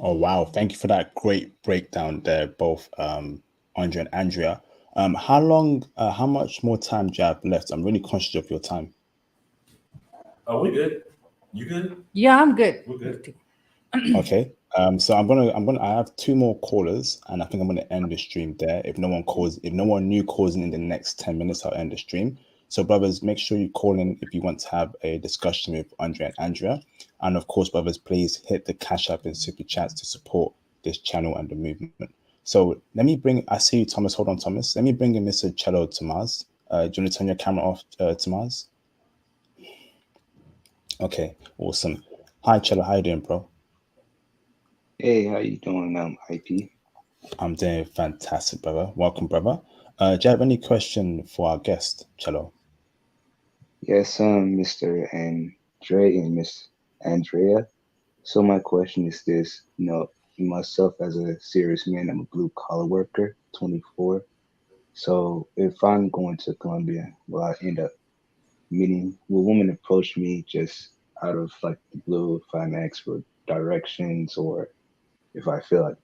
Oh, wow. Thank you for that great breakdown there, both Andre and Andrea. How much more time do you have left? I'm really conscious of your time. Oh, we good. You good? Yeah, I'm good. We're good. Okay. So I have 2 more callers and I think I'm gonna end the stream there. If no one new calls in the next 10 minutes, I'll end the stream. So brothers, make sure you call in if you want to have a discussion with Andre and Andrea. And of course, brothers, please hit the Cash App and Super Chats to support this channel and the movement. So I see you, Thomas. Hold on, Thomas. Let me bring in Mr. Cello Tomaz. Do you want to turn your camera off, Tomaz? Okay, awesome. Hi, Cello. How you doing, bro? Hey, how you doing, IP? I'm doing fantastic, brother. Welcome, brother. Do you have any question for our guest, Cello? Yes, Mr. Andre and Miss Andrea. So my question is this, myself as a serious man, I'm a blue collar worker, 24. So if I'm going to Colombia, will I end up will women approach me just out of like the blue if I'm asked for directions or if I feel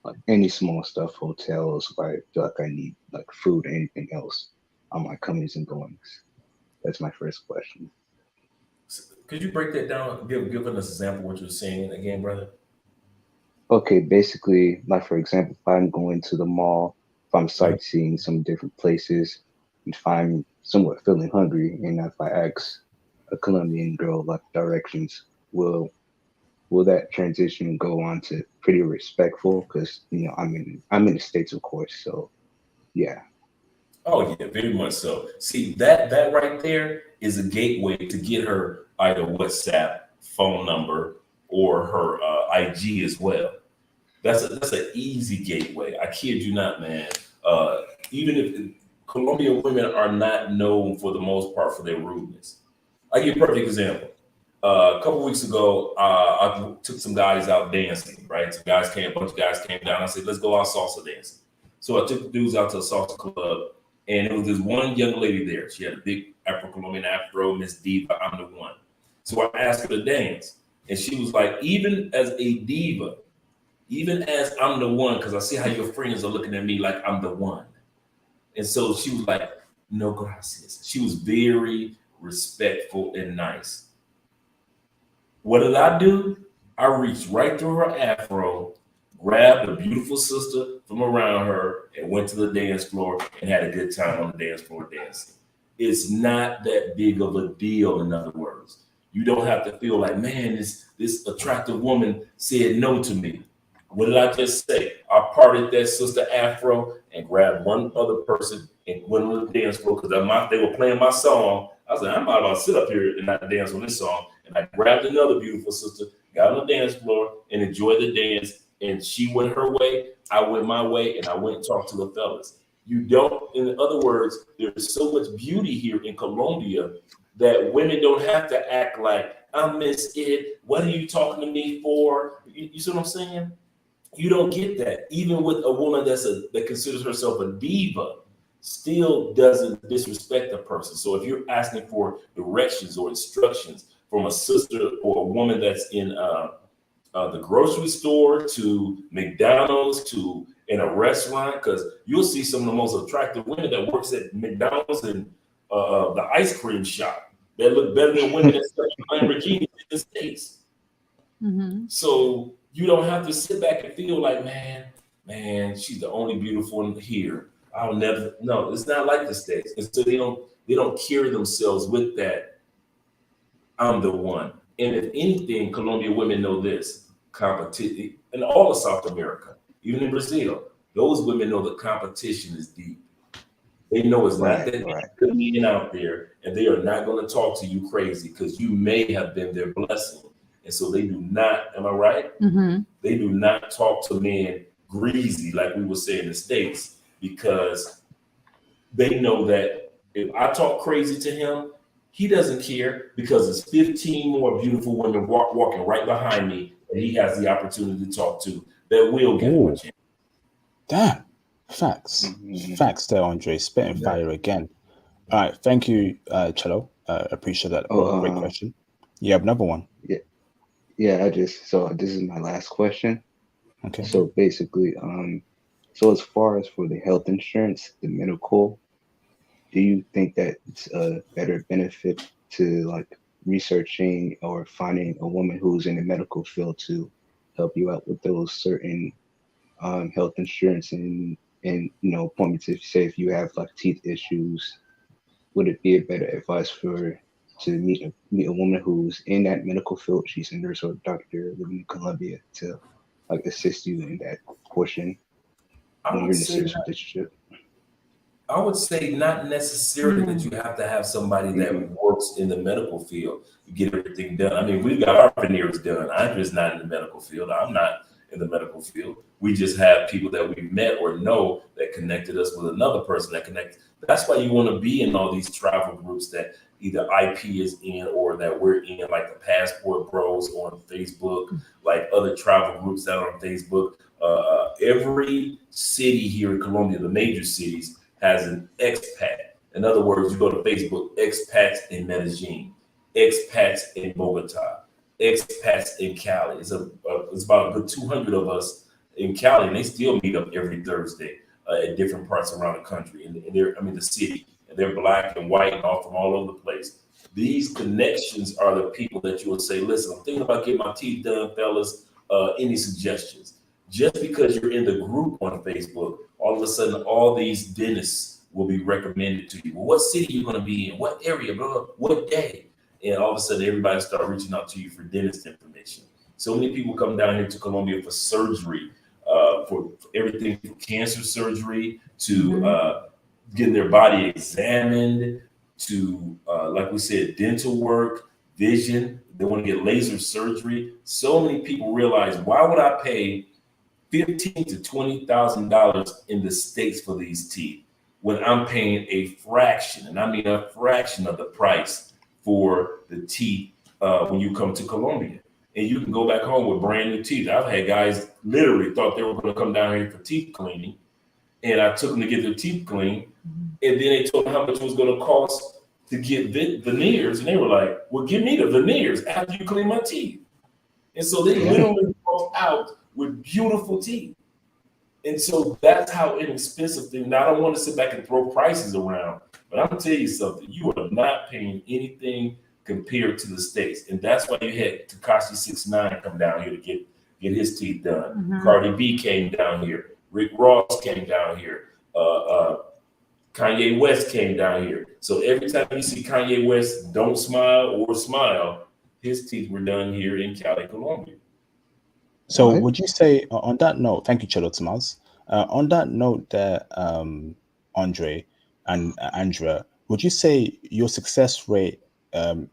like any small stuff, hotels, if I feel like I need like food or anything else on my comings and goings? That's my first question. Could you break that down? Give us an example of what you're saying again, brother. Okay, basically, like for example, if I'm going to the mall, if I'm sightseeing some different places, if I'm somewhat feeling hungry, and if I ask a Colombian girl like directions, will that transition go on to pretty respectful? Because I'm in the States, of course, so yeah. Oh yeah, very much so. See, that right there is a gateway to get her either WhatsApp, phone number, or her IG as well. That's an easy gateway. I kid you not, man. Even if Colombian women are not known for the most part for their rudeness. I give you a perfect example. A couple weeks ago, I took some guys out dancing, right? A bunch of guys came down. I said, let's go out salsa dancing. So I took the dudes out to a salsa club, and it was this one young lady there. She had a big Afro-Colombian afro, Miss Diva, I'm the one. So I asked her to dance, and she was like, even as a diva, even as I'm the one, because I see how your friends are looking at me like I'm the one. And so she was like, no gracias. She was very respectful and nice. What did I do? I reached right through her afro, grabbed a beautiful sister from around her and went to the dance floor and had a good time on the dance floor dancing. It's not that big of a deal, in other words. You don't have to feel like, man, this attractive woman said no to me. What did I just say? I parted that sister afro and grabbed one other person and went on the dance floor because they were playing my song. I was like, I'm not about to sit up here and not dance on this song. And I grabbed another beautiful sister, got on the dance floor and enjoyed the dance. And she went her way, I went my way, and I went and talked to the fellas. You don't, in other words, there's so much beauty here in Colombia that women don't have to act like, I miss it. What are you talking to me for? You see what I'm saying? You don't get that. Even with a woman that considers herself a diva, still doesn't disrespect a person. So if you're asking for directions or instructions from a sister or a woman that's in the grocery store to McDonald's to in a restaurant, because you'll see some of the most attractive women that works at McDonald's and the ice cream shop that look better than women that sell Lamborghinis in the States. Mm-hmm. So you don't have to sit back and feel like, man, she's the only beautiful one here. I'll never. No, it's not like the States. And so they don't carry themselves with that. I'm the one. And if anything, Colombian women know this competition in all of South America, even in Brazil, those women know the competition is deep. They know it's not that good men out there, and they are not going to talk to you crazy because you may have been their blessing. And so they do not, am I right? Mm-hmm. They do not talk to men greasy like we would say in the States because they know that if I talk crazy to him, he doesn't care because there's 15 more beautiful women walking right behind me that he has the opportunity to talk to that will get him a chance. Damn. Facts. Facts there, Andre. Spitting fire again. All right. Thank you, Cello. Appreciate that. Great question. You have another one. Yeah, so this is my last question. Okay. So basically, so as far as for the health insurance, the medical, do you think that it's a better benefit to like researching or finding a woman who's in the medical field to help you out with those certain health insurance and appointments? If say if you have like teeth issues, would it be a better advice to meet a woman who's in that medical field? She's a nurse or a doctor living in Colombia to like assist you in that portion when you're in a serious relationship. I would say not necessarily that you have to have somebody that works in the medical field to get everything done. I mean, we've got our veneers done. I'm just not in the medical field. I'm not in the medical field. We just have people that we met or know that connected us with another person that connects. That's why you want to be in all these travel groups that either IP is in or that we're in, like the Passport Bros on Facebook, like other travel groups that are on Facebook. Every city here in Colombia, the major cities, has an expat. In other words, you go to Facebook, expats in Medellin, expats in Bogota, expats in Cali. It's about a good 200 of us in Cali, and they still meet up every Thursday at different parts around the country. And the city, and they're black and white and all from all over the place. These connections are the people that you will say, listen, I'm thinking about getting my teeth done, fellas. Any suggestions? Just because you're in the group on Facebook, all of a sudden, all these dentists will be recommended to you. Well, what city are you going to be in? What area, bro? What day? And all of a sudden, everybody start reaching out to you for dentist information. So many people come down here to Colombia for surgery, for everything from cancer surgery to getting their body examined to, like we said, dental work, vision. They want to get laser surgery. So many people realize, why would I pay $15,000 to $20,000 in the States for these teeth when I'm paying a fraction, and I mean a fraction of the price for the teeth when you come to Colombia? And you can go back home with brand new teeth. I've had guys literally thought they were going to come down here for teeth cleaning, and I took them to get their teeth cleaned, and then they told me how much it was going to cost to get veneers, and they were like, well, give me the veneers after you clean my teeth. And so they literally walked out with beautiful teeth. And so that's how inexpensive thing. Now, I don't want to sit back and throw prices around, but I'm going to tell you something. You are not paying anything compared to the States. And that's why you had Tekashi 6ix9ine come down here to get his teeth done. Mhm. Cardi B came down here. Rick Ross came down here. Kanye West came down here. So every time you see Kanye West don't smile or smile, his teeth were done here in Cali, Colombia. So What? would you say on that note, thank you, Chelo Tomas. On that note there, Andre and Andrea, would you say your success rate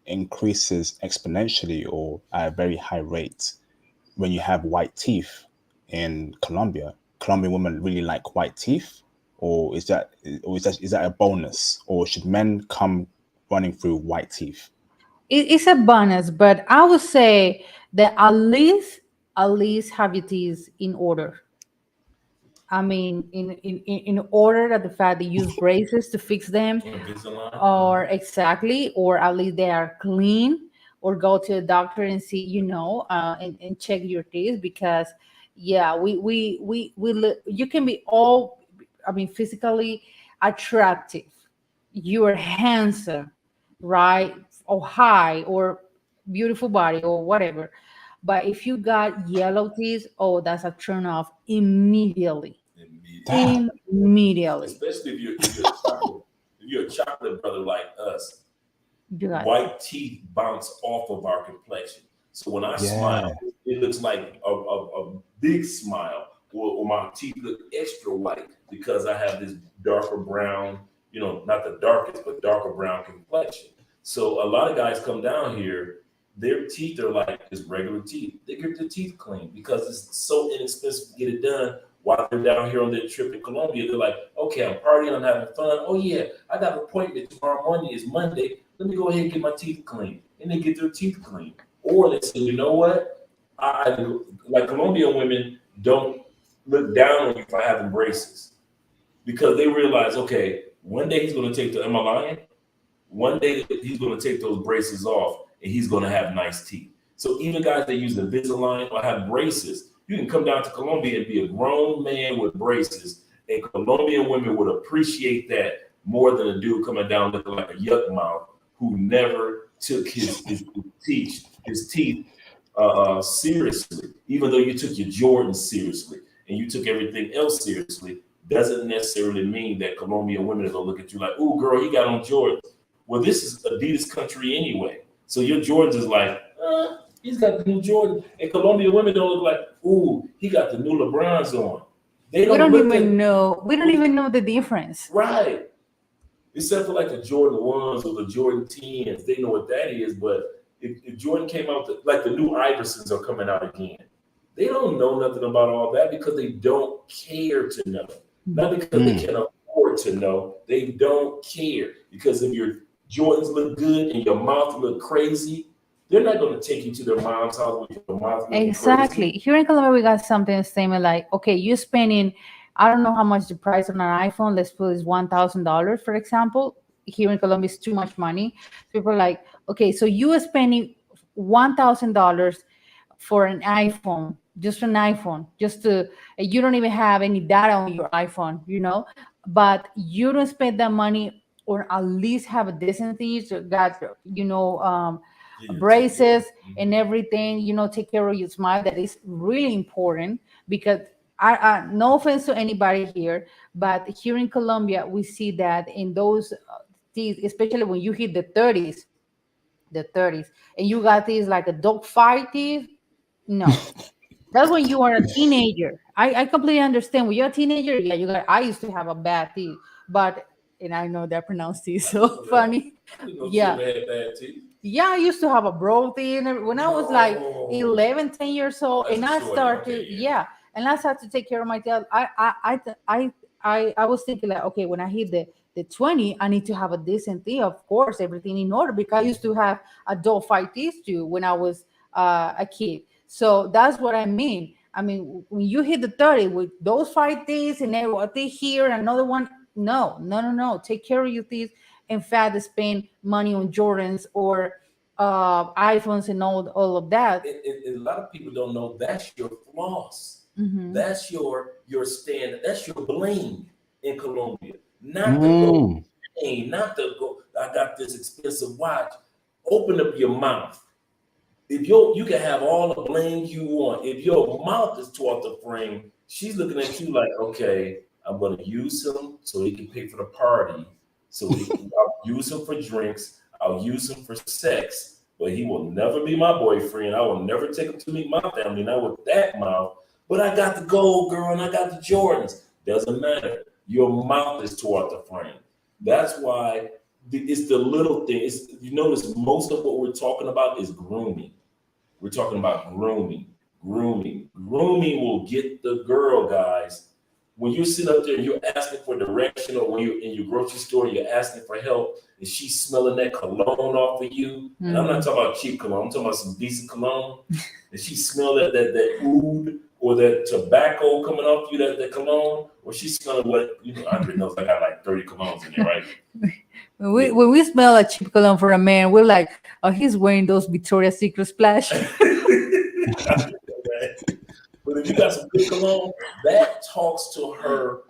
increases exponentially or at a very high rate when you have white teeth in Colombia? Colombian women really like white teeth, or is that a bonus, or should men come running through white teeth? It's a bonus, but I would say that at least have your teeth in order. I mean, in order that the fact they use braces to fix them, Invisalign. or exactly, or at least they are clean, or go to a doctor and see, and check your teeth because, yeah, you can be all, I mean, physically attractive, you are handsome, right, or high, or beautiful body, or whatever. But if you got yellow teeth, oh, that's a turn off immediately. Immediately. Damn. Immediately. Especially if you're a chocolate brother like us. You got White teeth bounce off of our complexion. So when I smile, Yeah. it looks like a big smile, or my teeth look extra white because I have this darker brown, not the darkest, but darker brown complexion. So a lot of guys come down here, their teeth are like just regular teeth. They get their teeth clean because it's so inexpensive to get it done while they're down here on their trip in Colombia. They're like, okay, I'm partying, I'm having fun. Oh yeah, I got an appointment tomorrow morning. It's Monday. Let me go ahead and get my teeth clean. And they get their teeth clean. Or they say, you know what? Like Colombian women don't look down on you for having braces because they realize, okay, one day he's going to take am I lying? One day he's going to take those braces off and he's going to have nice teeth. So even guys that use Invisalign or have braces, you can come down to Colombia and be a grown man with braces, and Colombian women would appreciate that more than a dude coming down looking like a yuck mouth who never took his teeth seriously. Even though you took your Jordans seriously and you took everything else seriously, doesn't necessarily mean that Colombian women are gonna look at you like, "Ooh, girl, he got on Jordans." Well, this is Adidas country anyway, so your Jordans is like, he's got the new Jordan. And Colombian women don't look like, "Ooh, he got the new LeBrons on." They we don't don't look even at know. We don't even know the difference. right. Except for like the Jordan 1s or the Jordan 10s, they know what that is. But if Jordan came out, like the new Iversons are coming out again, they don't know nothing about all that because they don't care to know. Not because they can afford to know, they don't care. Because if your Jordans look good and your mouth look crazy, they're not going to take you to their mom's house with your mouth looking Exactly. crazy. Here in Colombia, we got something similar. Like, okay, you're spending, I don't know how much the price on an iPhone. Let's put is $1,000, for example. Here in Colombia, it's too much money. People are like, okay, so you are spending $1,000 for an iPhone, just an iPhone, just to, you don't even have any data on your iPhone, but you don't spend that money, or at least have a decent things, got, Get your teeth. braces and everything, take care of your smile. That is really important because no offense to anybody here, but here in Colombia, we see that in those teeth, especially when you hit the 30s, and you got these like a dog fight teeth. No, that's when you are a teenager. I completely understand. When you're a teenager, yeah, I used to have a bad teeth, but, and I know that pronounced teeth I so know that. funny. I didn't know you Yeah. ever had bad teeth. Yeah, I used to have a broke teeth when I was like No. 11, 10 years old, That's and a I shorty. started, Okay, yeah. yeah, and I started to take care of my teeth. I was thinking like, okay, when I hit the 20, I need to have a decent teeth, of course, everything in order, because I used to have adult fight teeth too when I was a kid. So that's what I mean. I mean, when you hit the 30 with those fight teeth and then what they here, another one, no, no, no, no. Take care of your teeth. In fact, spend money on Jordans or iPhones and all of that. And a lot of people don't know that's your floss. Mhm. That's your stand. That's your bling in Colombia. Not the gold Mm. chain, not the go. I got this expensive watch. Open up your mouth. If you can have all the bling you want. If your mouth is toward the frame, she's looking at you like, okay, I'm gonna use him so he can pay for the party. I'll use him for drinks. I'll use him for sex, but he will never be my boyfriend. I will never take him to meet my family, not with that mouth. But I got the gold, girl, and I got the Jordans. Doesn't matter. Your mouth is toward the frame. That's why it's the little thing. You notice most of what we're talking about is grooming. We're talking about grooming. Grooming will get the girl, guys. When you sit up there and you're asking for direction, or when you're in your grocery store, you're asking for help, and she's smelling that cologne off of you. And I'm not talking about cheap cologne, I'm talking about some decent cologne. And she smell that oud or that tobacco coming off you, that cologne, or she's smelling what, Andre knows I got like 30 colognes in there, right? When we smell a cheap cologne for a man, we're like, oh, he's wearing those Victoria's Secret splash. But if you got some good cologne, that talks to her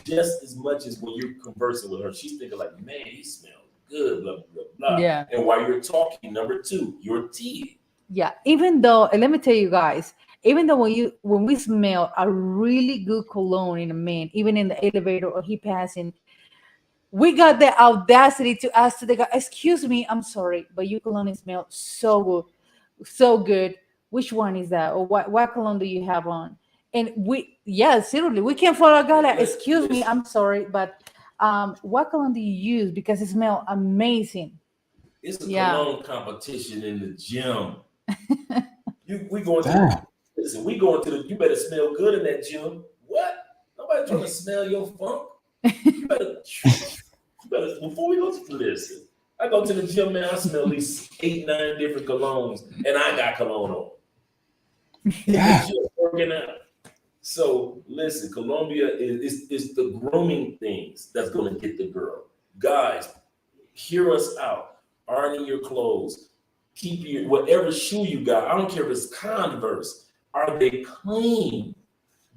just as much as when you're conversing with her. She's thinking like, man, he smells good, blah, blah, blah. Yeah. And while you're talking, number two, your teeth. Yeah. Even though, and let me tell you guys, even though when we smell a really good cologne in a man, even in the elevator or he passing, we got the audacity to ask to the guy, excuse me, I'm sorry, but your cologne smells so good, so good. Which one is that? Or what cologne do you have on? And seriously, we can't follow a guy like, excuse me, I'm sorry, but what cologne do you use? Because it smells amazing. It's a cologne competition in the gym. We going to listen, we going to you better smell good in that gym. What? Nobody trying to smell your funk. You better before we go to listen. I go to the gym, man, I smell at least 8-9 different colognes, and I got cologne on. Yeah. Working out. So listen, Colombia is the grooming things that's gonna get the girl. Guys, hear us out. Ironing your clothes. Keep your whatever shoe you got. I don't care if it's Converse. Are they clean?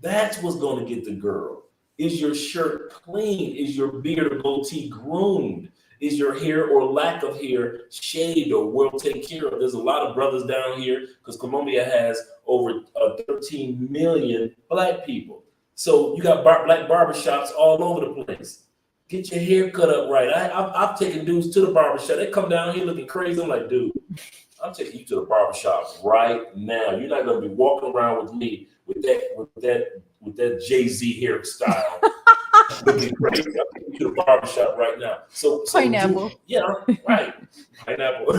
That's what's gonna get the girl. Is your shirt clean? Is your beard or goatee groomed? Is your hair or lack of hair shaved or well taken care of? There's a lot of brothers down here because Colombia has over 13 million black people. So you got black barbershops all over the place. Get your hair cut up right. I've taken dudes to the barbershop. They come down here looking crazy. I'm like, dude, I'm taking you to the barbershop right now. You're not gonna be walking around with me with that Jay-Z hairstyle. Looking crazy. I'm taking you to the barbershop right now. So pineapple. Right. Pineapple.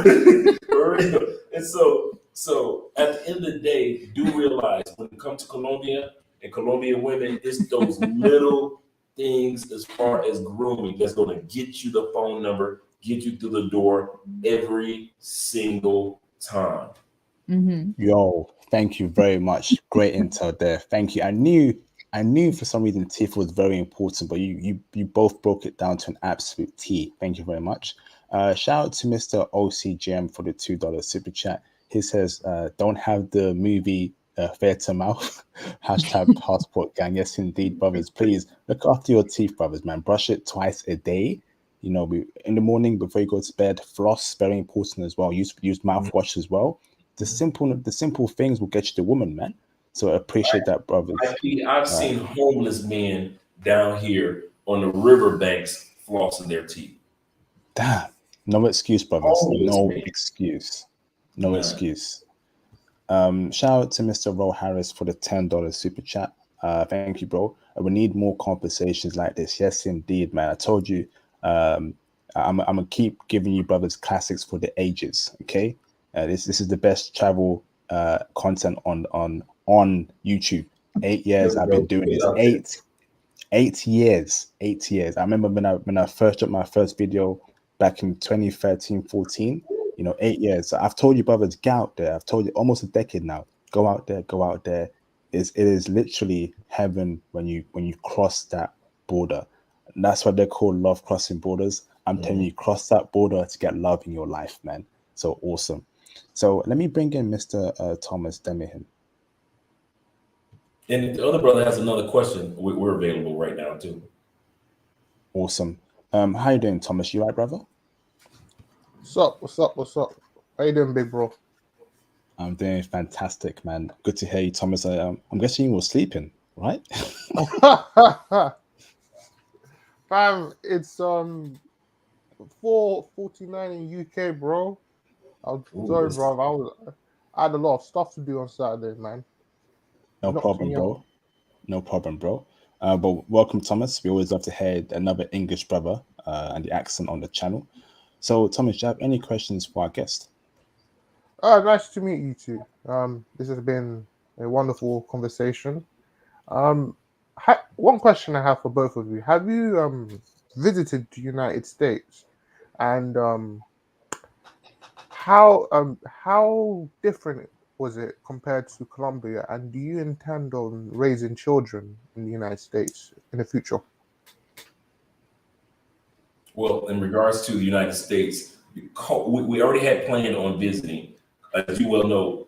And so at the end of the day, do realize when it comes to Colombia and Colombian women, it's those little things as far as grooming that's going to get you the phone number, get you through the door every single time. Yo, thank you very much. Great intel there. Thank you. I knew for some reason teeth was very important, but you both broke it down to an absolute T. Thank you very much. Shout out to Mr. OCGM for the $2 super chat. He says, don't have the movie fair to mouth. Hashtag passport gang. Yes, indeed, brothers. Please look after your teeth, brothers, man. Brush it twice a day. In the morning before you go to bed. Floss, very important as well. Use mouthwash as well. The simple things will get you the woman, man. So I appreciate that, brothers. I've seen homeless men down here on the riverbanks flossing their teeth. Damn. No excuse, brothers. No excuse. Shout out to Mr. Ro Harris for the $10 super chat. Thank you, bro. We need more conversations like this. Yes, indeed, man. I told you, I'm gonna keep giving you brothers classics for the ages. Okay, this is the best travel content on YouTube. 8 years I've been doing this. 8 years. I remember when I first dropped my first video back in 2013-14. 8 years. So I've told you, brothers, get out there. I've told you almost a decade now. Go out there. It is literally heaven when you cross that border. And that's what they call love crossing borders. I'm telling you, cross that border to get love in your life, man. So awesome. So let me bring in Mr. Thomas Demihan. And the other brother has another question. We're available right now too. Awesome. How you doing, Thomas? You right, brother? What's up? How you doing, big bro? I'm doing fantastic, man. Good to hear you, Thomas. I'm guessing you were sleeping, right? Fam, it's 4:49 in UK, bro. I'm Ooh, sorry, that's- bro. I had a lot of stuff to do on Saturday, man. No You knocked problem, me out. bro. No problem, bro. But welcome, Thomas. We always love to hear another English brother and the accent on the channel. So, Thomas, do you have any questions for our guest? Nice to meet you two. This has been a wonderful conversation. Um, one question I have for both of you: have you visited the United States, and how different was it compared to Colombia? And do you intend on raising children in the United States in the future? Well, in regards to the United States, we already had planned on visiting. As you well know,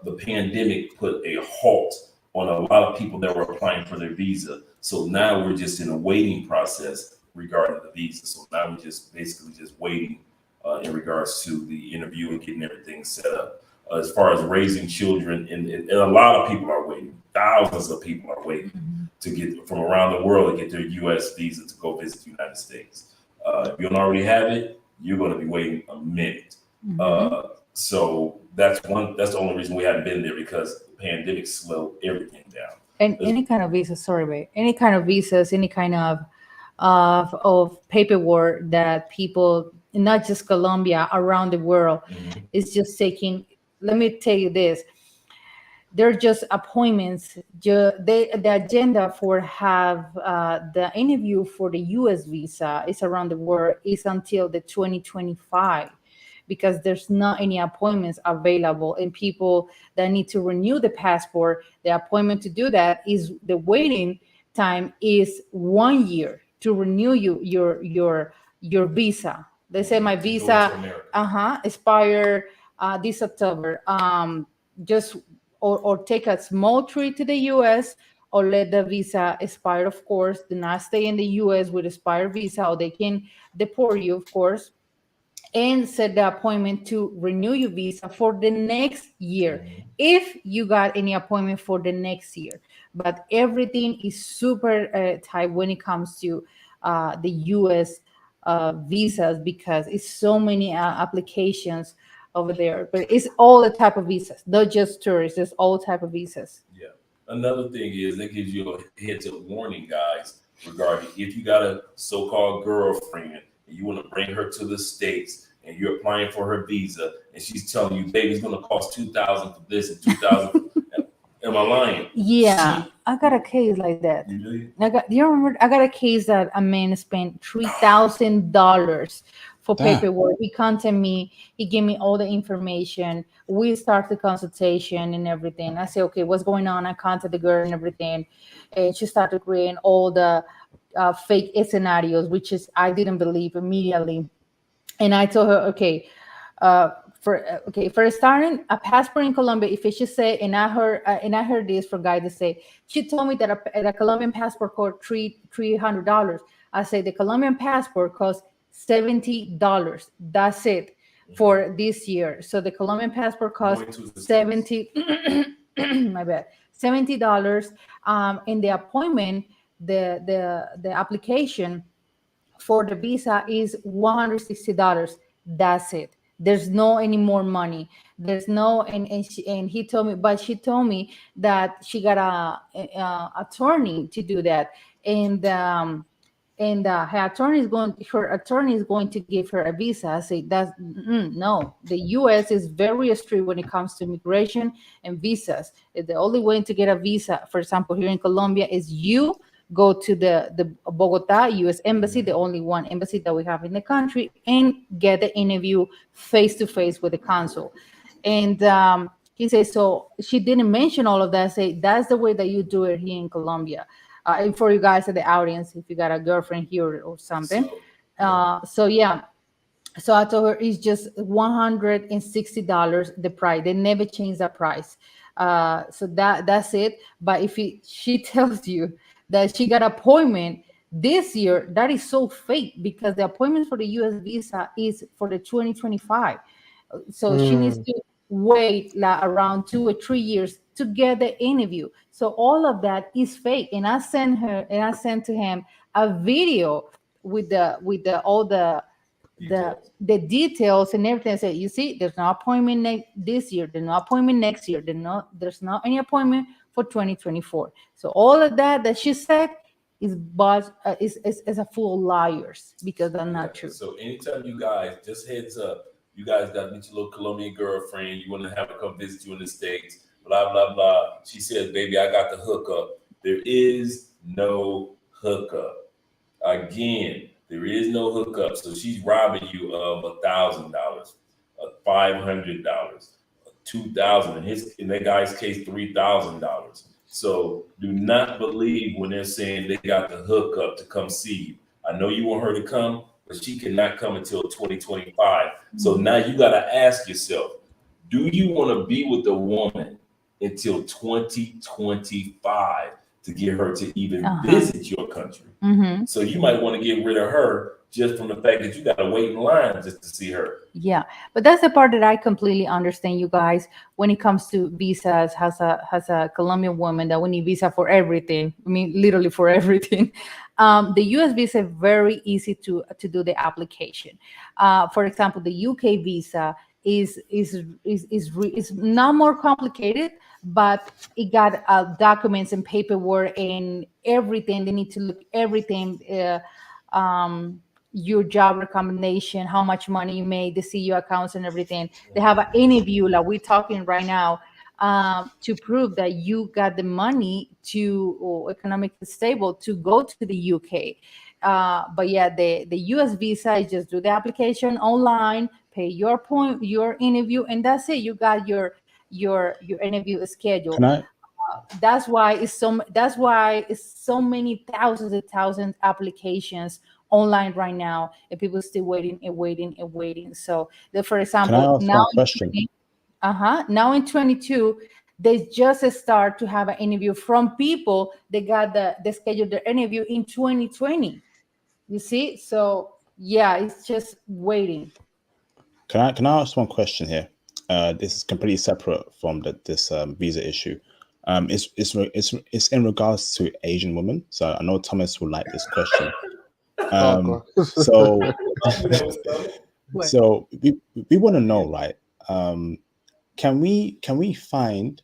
the pandemic put a halt on a lot of people that were applying for their visa. So now we're just in a waiting process regarding the visa. So now we're just basically just waiting in regards to the interview and getting everything set up. As far as raising children, and a lot of people are waiting. Thousands of people are waiting to get from around the world to get their U.S. visa to go visit the United States. If you don't already have it, you're going to be waiting a minute. So that's the only reason we haven't been there, because the pandemic slowed everything down. And any kind of visa, sorry, babe, any kind of visas, any kind of paperwork that people, not just Colombia, around the world, is just taking. Let me tell you this: they're just appointments. The agenda for have the interview for the U.S. visa is around the world is until the 2025, because there's not any appointments available, and people that need to renew the passport, the appointment to do that is the waiting time is 1 year to renew your visa. They say my To go into visa America. expire this October. Just or take a small trip to the US, or let the visa expire, of course. Do not stay in the US with expired visa, or they can deport you, of course, and set the appointment to renew your visa for the next year if you got any appointment for the next year. But everything is super tight when it comes to the US visas, because it's so many applications over there. But it's all the type of visas, not just tourists. It's all type of visas. Yeah. Another thing is they gives you a heads up warning, guys, regarding if you got a so-called girlfriend and you want to bring her to the States and you're applying for her visa and she's telling you, baby, it's going to cost 2,000 for this and 2,000. Am I lying? Yeah, I got a case like that. You do? Do you remember? I got a case that a man spent $3,000 for Damn. paperwork. He contacted me. He gave me all the information. We start the consultation and everything. I say, okay, what's going on? I contacted the girl and everything, and she started creating all the fake scenarios, which is I didn't believe immediately. And I told her, okay, for starting a passport in Colombia, if it should say, and I heard this from guy to say, she told me that a Colombian passport cost $300. I say the Colombian passport costs $70. That's it for this year. So the Colombian passport Going costs to the 70. My bad, $70. In the appointment, the application for the visa is $160. That's it. There's no any more money. There's no, and he told me, but she told me that she got a attorney to do that, and her attorney is going to give her a visa. I say that's no. The U.S. is very strict when it comes to immigration and visas. The only way to get a visa, for example, here in Colombia, is you go to the Bogota U.S. Embassy, the only one embassy that we have in the country, and get the interview face to face with the consul. And he says, so she didn't mention all of that. Say that's the way that you do it here in Colombia. And for you guys at the audience, if you got a girlfriend here or something. So yeah. So I told her it's just $160 the price. They never change the price. So that's it. But if she tells you that she got appointment this year, that is so fake, because the appointment for the U.S. visa is for the 2025. So she needs Hmm. to wait like around 2 or 3 years to get the interview. So all of that is fake. And I sent to him a video with the all Details. the details and everything. I said, you see, there's no appointment this year, there's no appointment next year, there's not any appointment for 2024. So all of that she said is is a full of liars, because that's not true. So anytime you guys, just heads up, you guys got to meet your little Colombian girlfriend. You want to have her come visit you in the States, blah, blah, blah. She says, baby, I got the hookup. There is no hookup. Again, there is no hookup. So she's robbing you of $1,000, $500, $2,000. In that guy's case, $3,000. So do not believe when they're saying they got the hookup to come see you. I know you want her to come, but she cannot come until 2025. So now you got to ask yourself, do you want to be with a woman until 2025 to get her to even visit your country? So you might want to get rid of her just from the fact that you got to wait in line just to see her. Yeah, but that's the part that I completely understand, you guys. When it comes to visas, has a Colombian woman that we need visa for everything. I mean, literally for everything. The U.S. visa is very easy to do the application. For example, the U.K. visa is not more complicated, but it got documents and paperwork and everything. They need to look everything. Your job recommendation, how much money you made, the CEO accounts and everything. They have an interview like we're talking right now, to prove that you got the money to, or economically stable to go to the UK. But yeah, the US visa is just do the application online, pay your interview, and that's it. You got your interview schedule. Can I? That's why it's so many thousands and thousands applications online right now, and people still waiting and waiting and waiting. So, for Can I example, ask one question? now in 22, they just start to have an interview from people they got they scheduled their interview in 2020. You see, so yeah, it's just waiting. Can I ask one question here? This is completely separate from this visa issue. It's in regards to Asian women. So I know Thomas will like this question. God. So What? so we want to know, right? Can we find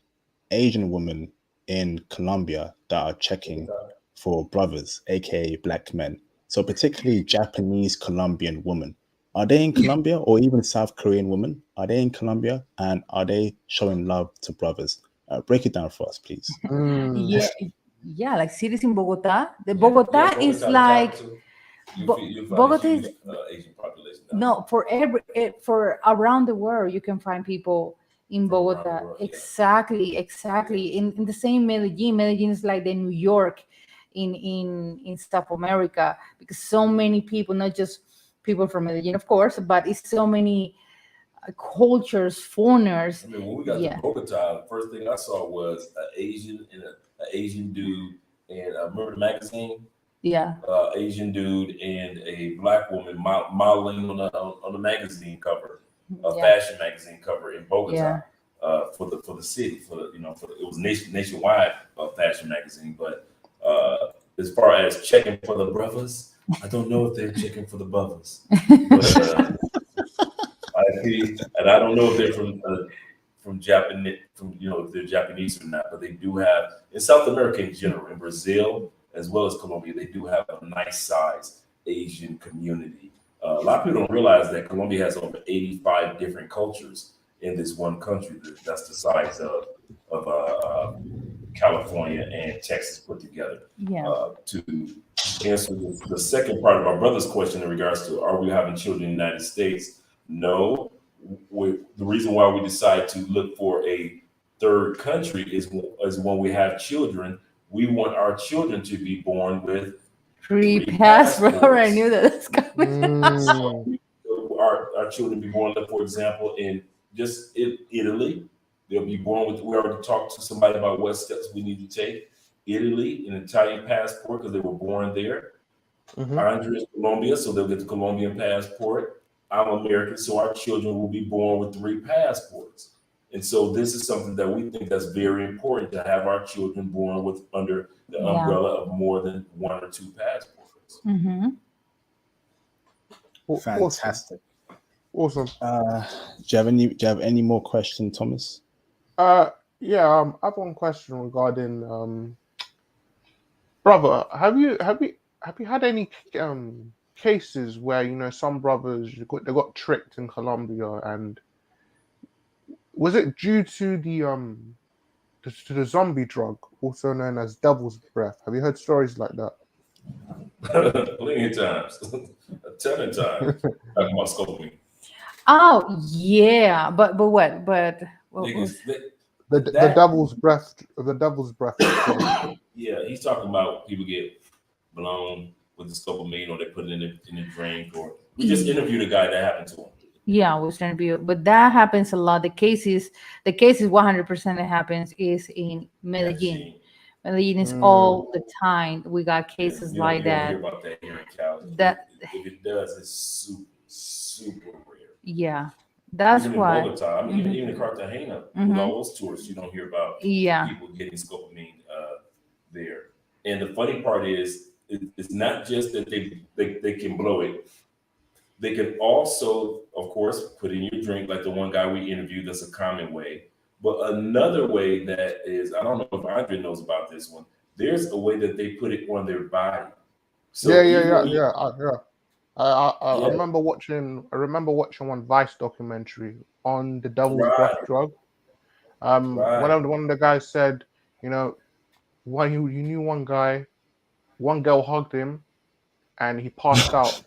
Asian women in Colombia that are checking for brothers, aka black men? So particularly Japanese Colombian women. Are they in Colombia, or even South Korean women? Are they in Colombia, and are they showing love to brothers? Break it down for us, please. Yeah, yeah, like cities in Bogota. The Bogota is like Bogota is Asian population. Down no, for for around the world you can find people in From around the Bogota. world, yeah. Exactly. In the same Medellin. Medellin is like the New York in South America, because so many people, not just people from Medellin, of course, but it's so many cultures, foreigners. I mean, when we got Yeah. to Bogota, the first thing I saw was an Asian and an Asian dude, and remember the magazine? Yeah. Asian dude and a black woman modeling on the magazine cover, a Yeah. fashion magazine cover in Bogota. Yeah. For the city, it was nationwide fashion magazine. But as far as checking for the brothers, I don't know if they're checking for the brothers. But, I see, and I don't know if they're from Japanese, if they're Japanese or not. But they do have, in South America in general, in Brazil as well as Colombia, they do have a nice size Asian community. A lot of people don't realize that Colombia has over 85 different cultures in this one country. That's the size of California and Texas put together. Yeah. To answer the second part of our brother's question in regards to, are we having children in the United States? No. The reason why we decide to look for a third country is when we have children, we want our children to be born with Free Free passport. I passports. knew that was coming. Our children be born, for example, in just Italy. They'll be born with, we already talked to somebody about what steps we need to take. Italy, an Italian passport because they were born there. Andrea is Colombia, so they'll get the Colombian passport. I'm American, so our children will be born with 3 passports. And so this is something that we think that's very important to have our children born with under the Yeah. umbrella of more than 1 or 2 passports. Mm-hmm. Awesome. Fantastic. Awesome. Do you have any more questions, Thomas? Yeah. I have one question regarding brother. Have you had any cases where some brothers they got tricked in Colombia, and was it due to the zombie drug, also known as devil's breath? Have you heard stories like that? Plenty of times, a ton of times. Talking about scoping. Oh yeah, but what? But what was? Niggas, that, The that devil's breath. The devil's breath. drug. yeah, he's talking about people get blown with the scopolamine, or they put it in a drink, or we just interviewed a guy that happened to him. Yeah, was trying to be, but that happens a lot. The cases 100% that happens is in Medellin. Medellin is all the time. We got cases You like don't that. hear about that here in Cali. That- if it does, it's super rare. Yeah, that's Even why. in Bogota, I mean, even in Cartagena, with all those tourists, you don't hear about Yeah, people getting scopolamine there. And the funny part is, it's not just that they can blow it. They can also, of course, put in your drink, like the one guy we interviewed. That's a common way. But another way that is, I don't know if Andre knows about this one. There's a way that they put it on their body. So Yeah. I Yeah. remember watching. I remember watching one Vice documentary on the devil's Right. breath drug. Right. One of the guys said, when you knew one guy, one girl hugged him, and he passed out.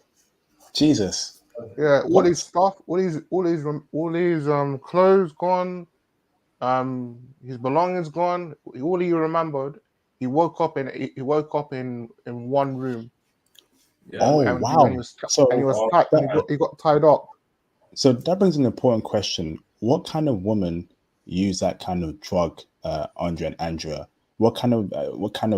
Jesus. Yeah, all What? his stuff, all his clothes gone, his belongings gone. All he remembered, he woke up in one room, Yeah. Oh and wow. he was So tied, and he got tied up. So that brings an important question. What kind of woman use that kind of drug, Andre and Andrea? What kind of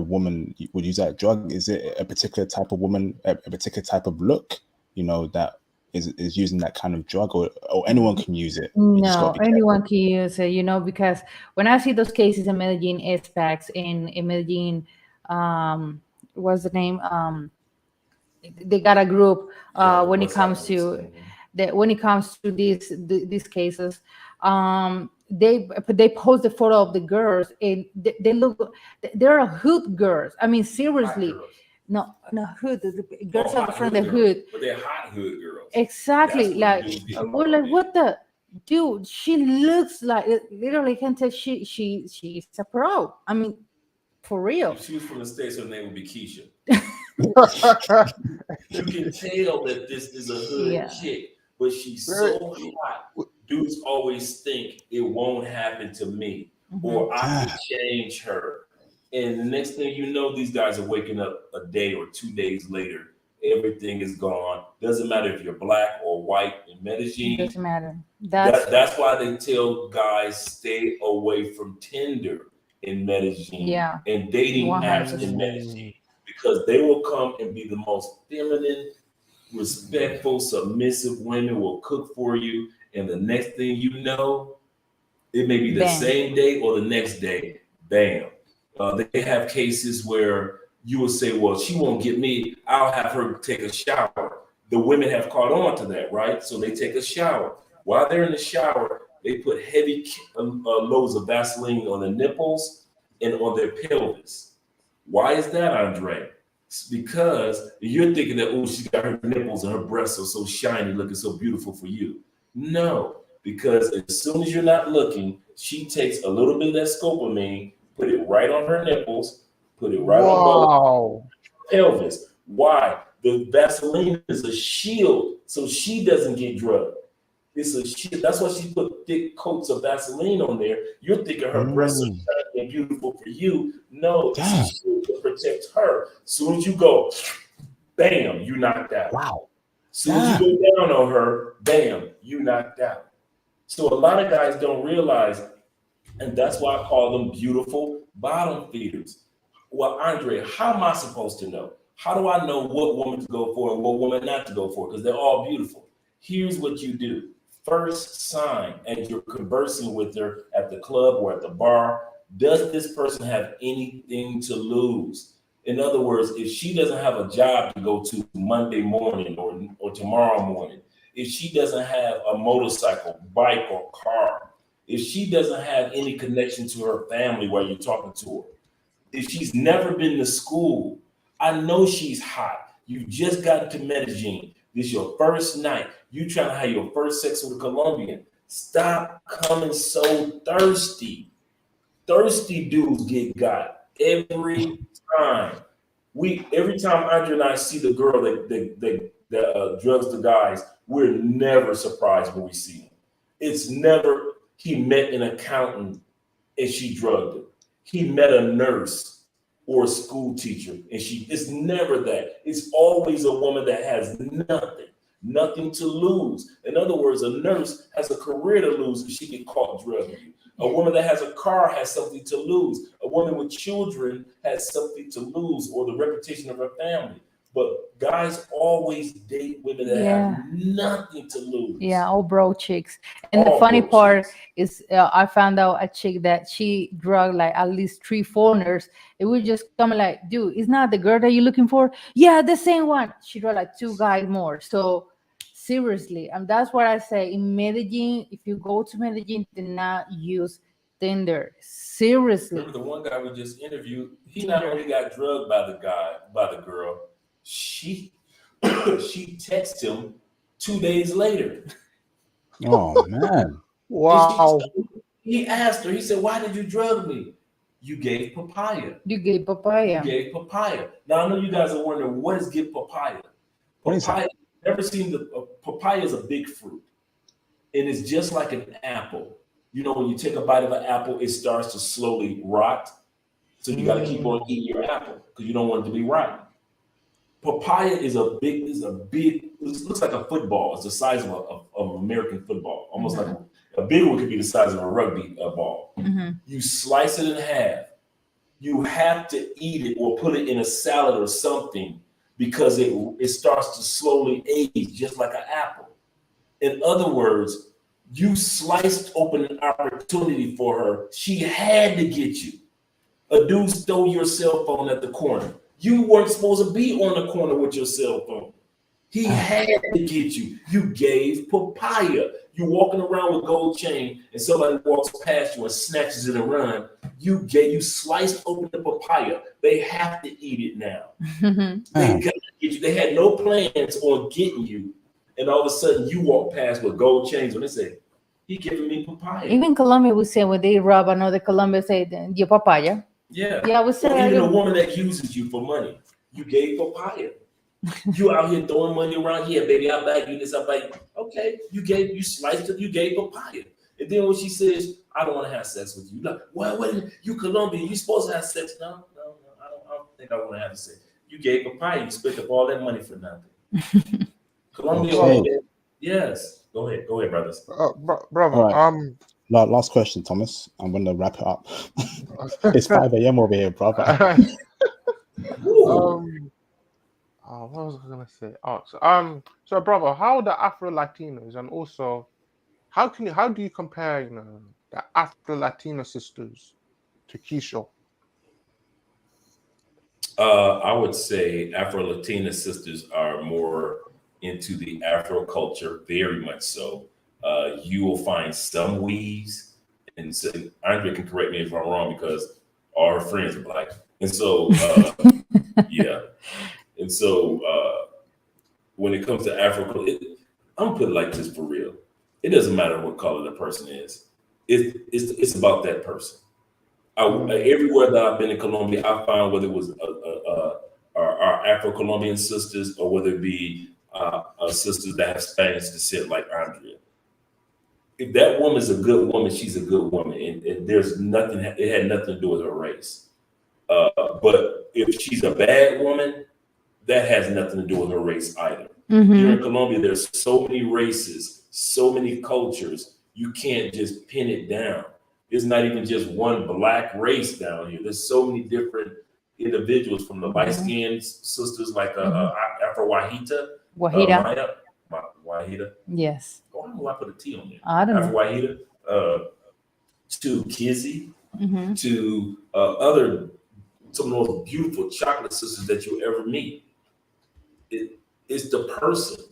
woman would use that drug? Is it a particular type of woman, a particular type of look, that is using that kind of drug, or anyone can use it? You just no, gotta be anyone can use it, because when I see those cases in Medellin, SPACs in Medellin, what's the name? They got a group when it comes to these cases. They post the photo of the girls, and they look, they're hood girls. I mean, seriously. Hot girls. No, hood. The girls Oh, are hot from the girls. hood. But they're hot hood girls. Exactly. That's what Like, the dudes get we're caught like, up in. what the dude? She looks like, literally can tell she's a pro. I mean, for real. If she was from the States, her name would be Keisha. You can tell that this is a hood Yeah. chick, but she's so hot. Dudes always think it won't happen to me, or I can change her. And the next thing you know, these guys are waking up a day or 2 days later. Everything is gone. Doesn't matter if you're black or white in Medellin. Doesn't matter. That's That's why they tell guys stay away from Tinder in Medellin and dating apps in 100%. Medellin, because they will come and be the most feminine, respectful, submissive women, will cook for you, and the next thing you know, it may be the Bam. same day or the next day, bam. They have cases where you will say, well, she won't get me, I'll have her take a shower. The women have caught on to that, right? So they take a shower. While they're in the shower, they put heavy loads of Vaseline on their nipples and on their pelvis. Why is that, Andre? It's because you're thinking that, oh, she got her nipples and her breasts are so shiny, looking so beautiful for you. No, because as soon as you're not looking, she takes a little bit of that scopolamine, put it right on her nipples, put it right on her pelvis. Why? The Vaseline is a shield, so she doesn't get drugged. It's a shield. That's why she put thick coats of Vaseline on there. You're thinking her breasts are shiny and beautiful for you. No, it's a shield to protect her. As soon as you go, bam, you knocked out. Wow. As soon as you go down on her, bam, you knocked out. So a lot of guys don't realize, and that's why I call them beautiful bottom feeders. Well, Andre, how am I supposed to know? How do I know what woman to go for and what woman not to go for? Because they're all beautiful. Here's what you do. first sign as you're conversing with her at the club or at the bar, does this person have anything to lose? In other words, if she doesn't have a job to go to Monday morning or tomorrow morning, if she doesn't have a motorcycle, bike, or car, if she doesn't have any connection to her family while you're talking to her, if she's never been to school, I know she's hot. You just got to Medellin. This your first night. You trying to have your first sex with a Colombian. Stop coming so thirsty. Thirsty dudes get got every time. Every time Andre and I see the girl that drugs the guys, we're never surprised when we see him. It's never he met an accountant and she drugged him. He met a nurse or a school teacher and it's never that. It's always a woman that has nothing to lose. In other words, a nurse has a career to lose if she get caught drugging you. A woman that has a car has something to lose. A woman with children has something to lose, or the reputation of her family. But guys always date women that have nothing to lose. Yeah, all broke chicks. And the funny part is, I found out a chick that she drugged like at least 3 foreigners. It was just coming like, dude, it's not the girl that you're looking for. Yeah, the same one. She drugged like 2 guys more. So seriously, and that's what I say. In Medellin, if you go to Medellin, do not use Tinder. Seriously. Remember the one guy we just interviewed? He not only got drugged by the girl, she texted him 2 days later. Oh man! Wow. He asked her. He said, "Why did you drug me?" You gave papaya. You gave papaya. You gave papaya. Now I know you guys are wondering what is give papaya. What is Papaya. that? Never seen papaya is a big fruit, and it's just like an apple. You know, when you take a bite of an apple, it starts to slowly rot. So you got to keep on eating your apple because you don't want it to be rotten. Papaya is it looks like a football. It's the size of an American football, almost like a big one could be the size of a rugby ball. You slice it in half. You have to eat it or put it in a salad or something because it starts to slowly age just like an apple. In other words, you sliced open an opportunity for her. She had to get you. A dude stole your cell phone at the corner. You weren't supposed to be on the corner with your cell phone. He had to get you. You gave papaya. You walking around with gold chain and somebody walks past you and snatches it and run. You sliced open the papaya. They have to eat it now. They got to get you. They had no plans on getting you. And all of a sudden you walk past with gold chains and they say, he giving me papaya. Even Colombia would say when they rob another Colombia, say, your papaya. Yeah, we say even a woman that uses you for money, you gave papaya. You out here throwing money around here, baby. I buy you this, I buy you. Okay, you sliced it, you gave papaya. And then when she says, I don't want to have sex with you, like, well, what you Colombian, you supposed to have sex. No, I don't think I want to have sex. You gave papaya, you spent up all that money for nothing. Colombia, okay. Yes. Go ahead, brothers. Brother, right. Last question, Thomas. I'm going to wrap it up. It's 5 a.m. over here, brother. What was I gonna say? So brother, how the Afro Latinos and also how do you compare, the Afro Latino sisters to Keisha? I would say Afro Latina sisters are more into the Afro culture, very much so. You will find some weaves, and so Andre can correct me if I'm wrong because all her friends are black, and so yeah, and so when it comes to Afro, I'm gonna put it like this for real. It doesn't matter what color the person is. It's about that person. Everywhere that I've been in Colombia, I found whether it was our Afro-Colombian sisters or whether it be sisters that have Spanish descent like Andrea. If that woman is a good woman, she's a good woman, and there's nothing. It had nothing to do with her race. But if she's a bad woman, that has nothing to do with her race either. Here in Colombia, there's so many races, so many cultures. You can't just pin it down. It's not even just one black race down here. There's so many different individuals, from the light-skinned sisters like Afro Wahita. Wahida. Wahida. Yes. Go why do I put a T on there? I don't Afro know. Wahida, to Kizzy, Hmm. to other some of the most beautiful chocolate sisters that you'll ever meet. It's the person.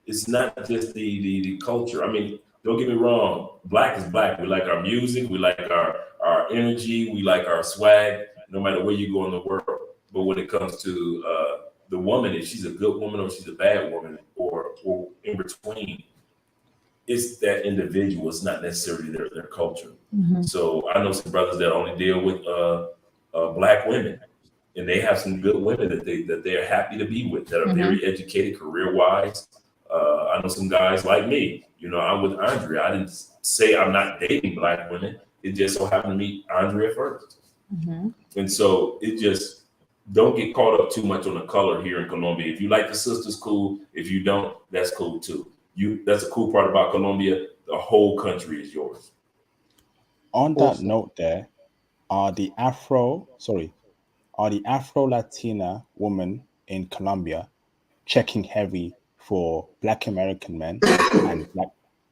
It's not just the culture. I mean, don't get me wrong. Black is black. We like our music. We like our energy. We like our swag. No matter where you go in the world. But when it comes to the woman, if she's a good woman or she's a bad woman or in between, it's that individual. It's not necessarily their culture. Hmm. So I know some brothers that only deal with black women, and they have some good women that they're happy to be with, that are Hmm. very educated career wise. I know some guys like me. You know, I'm with Andrea. I didn't say I'm not dating black women. It just so happened to meet Andrea first, Hmm. and so it just don't get caught up too much on the color here in Colombia. If you like the sisters, cool. If you don't, that's cool too. That's a cool part about Colombia. The whole country is yours. On that Awesome. note, there are the Afro Latina women in Colombia checking heavy for Black American men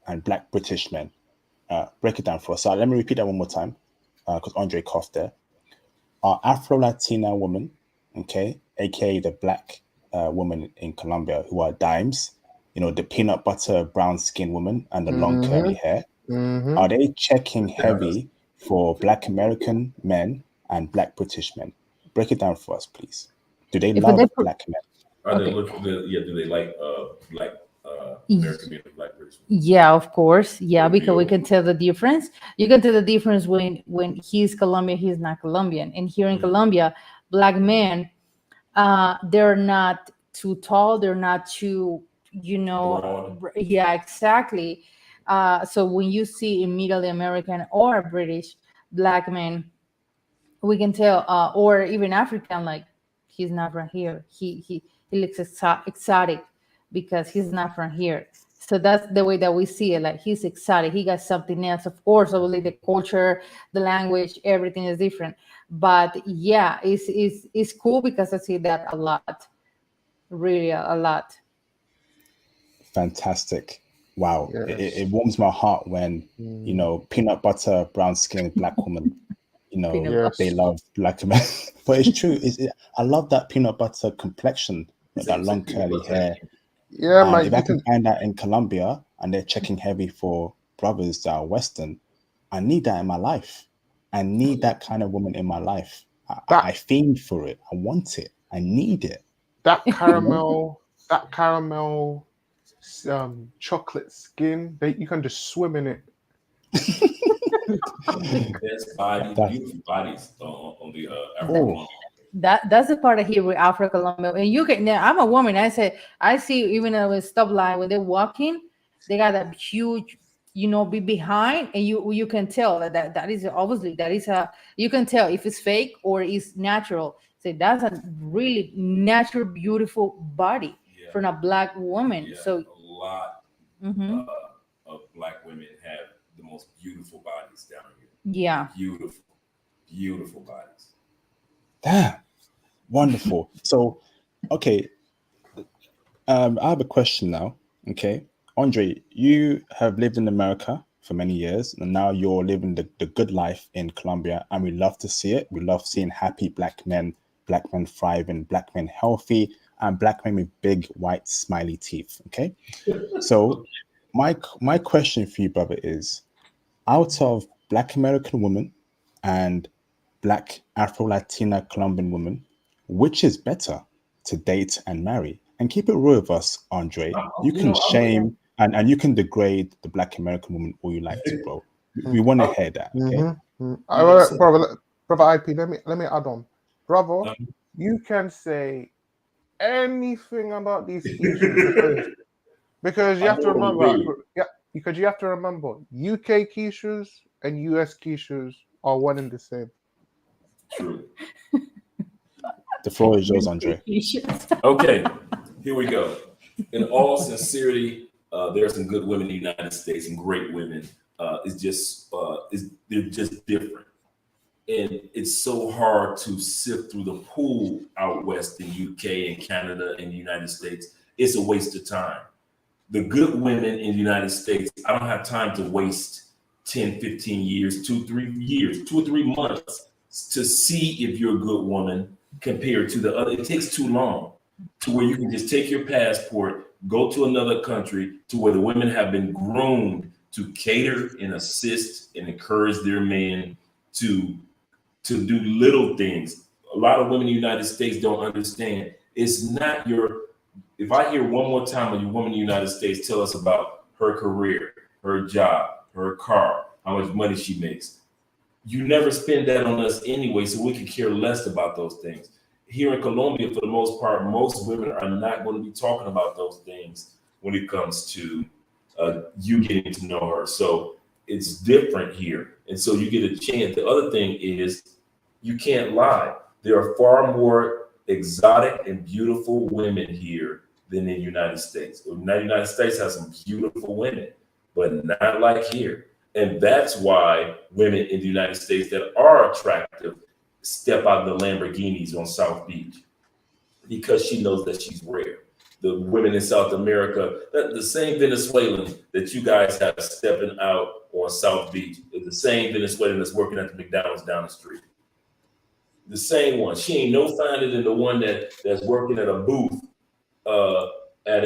and Black British men. Break it down for us. So let me repeat that one more time because Andre coughed there. Are Afro Latina women, okay, aka the Black women in Colombia who are dimes, the peanut butter brown skin woman and the long curly hair. Are they checking heavy for Black American men and Black British men? Break it down for us, please. Do they If they love put, Black men? Are they okay. looking? Do they like black Y- American men and black British men? Yeah, of course. Yeah, because we Reveal. can tell the difference. You can tell the difference when he's Colombian, he's not Colombian. And here in Colombia, black men, they're not too tall, they're not too, Broad. yeah, exactly. So when you see immediately American or British black men, we can tell, or even African, like he's not from here. He looks exotic because he's not from here. So that's the way that we see it. Like he's exotic. He got something else. Of course, obviously the culture, the language, everything is different. But yeah, it's cool because I see that a lot, really a lot. Fantastic. Wow. It Yes. warms my heart when, Mm. peanut butter, brown skinned black woman, Peanut they Yes. love black men. But it's true. I love that peanut butter complexion, that Say long peanut curly butter. hair. Yeah, And man. if I You can can. find that in Colombia and they're checking heavy for brothers that are Western, I need that in my life. I need that kind of woman in my life. That I fiend for it. I want it. I need it. that You know? caramel. That caramel. Chocolate skin. You can just swim in it. Best body, That's beautiful bodies on the Afro That, oh, Colombian. that's the part of here with Afro Colombia. And you can now I'm a woman. I see even at a stoplight when they're walking, they got that huge, be behind, and you can tell that is obviously that is a you can tell if it's fake or it's natural. So that's a really natural, beautiful body Yeah, from a black woman. yeah. So A lot mhm, of black women have the most beautiful bodies down here. yeah. Beautiful, beautiful bodies. damn. Wonderful. So, okay, I have a question now. Okay, Andre, you have lived in America for many years, and now you're living the good life in Colombia, and we love to see it. We love seeing happy black men thriving, black men healthy, and black men with big white smiley teeth. Okay, so my question for you, brother, is out of Black American women and Black Afro Latina Colombian women, which is better to date and marry? And keep it real with us, Andre. You You can know, shame and you can degrade the Black American woman all you like to, bro. We Mm. want to hear that, okay? Mm-hmm. you know, Brother IP. Let me add on, brother. um, You can say anything about these quiches because you I have to know what remember, we yeah, because you have to remember, UK quiches and US quiches are one and the same. true. The floor is yours, Andre. Okay, here we go. In all sincerity, there are some good women in the United States, some great women. They're just different, and it's so hard to sift through the pool out west in UK and Canada and the United States. It's a waste of time. the good women in the United States, I don't have time to waste 10, 15 years, 2 or 3 months to see if you're a good woman compared to the other. It takes too long to where you can just take your passport, go to another country to where the women have been groomed to cater and assist and encourage their men to do little things. A lot of women in the United States don't understand. It's not your, if I hear one more time a woman in the United States tell us about her career, her job, her car, how much money she makes, you never spend that on us anyway, so we can care less about those things. Here in Colombia, for the most part, most women are not going to be talking about those things when it comes to you getting to know her. So it's different here. And so you get a chance. The other thing is you can't lie. There are far more exotic and beautiful women here than in the United States. The United States has some beautiful women, but not like here. And that's why women in the United States that are attractive step out of the Lamborghinis on South Beach because she knows that she's rare. The women in South America, the same Venezuelan that you guys have stepping out on South Beach is the same Venezuelan that's working at the McDonald's down the street. The same one. She ain't no finer than the one that's working at a booth at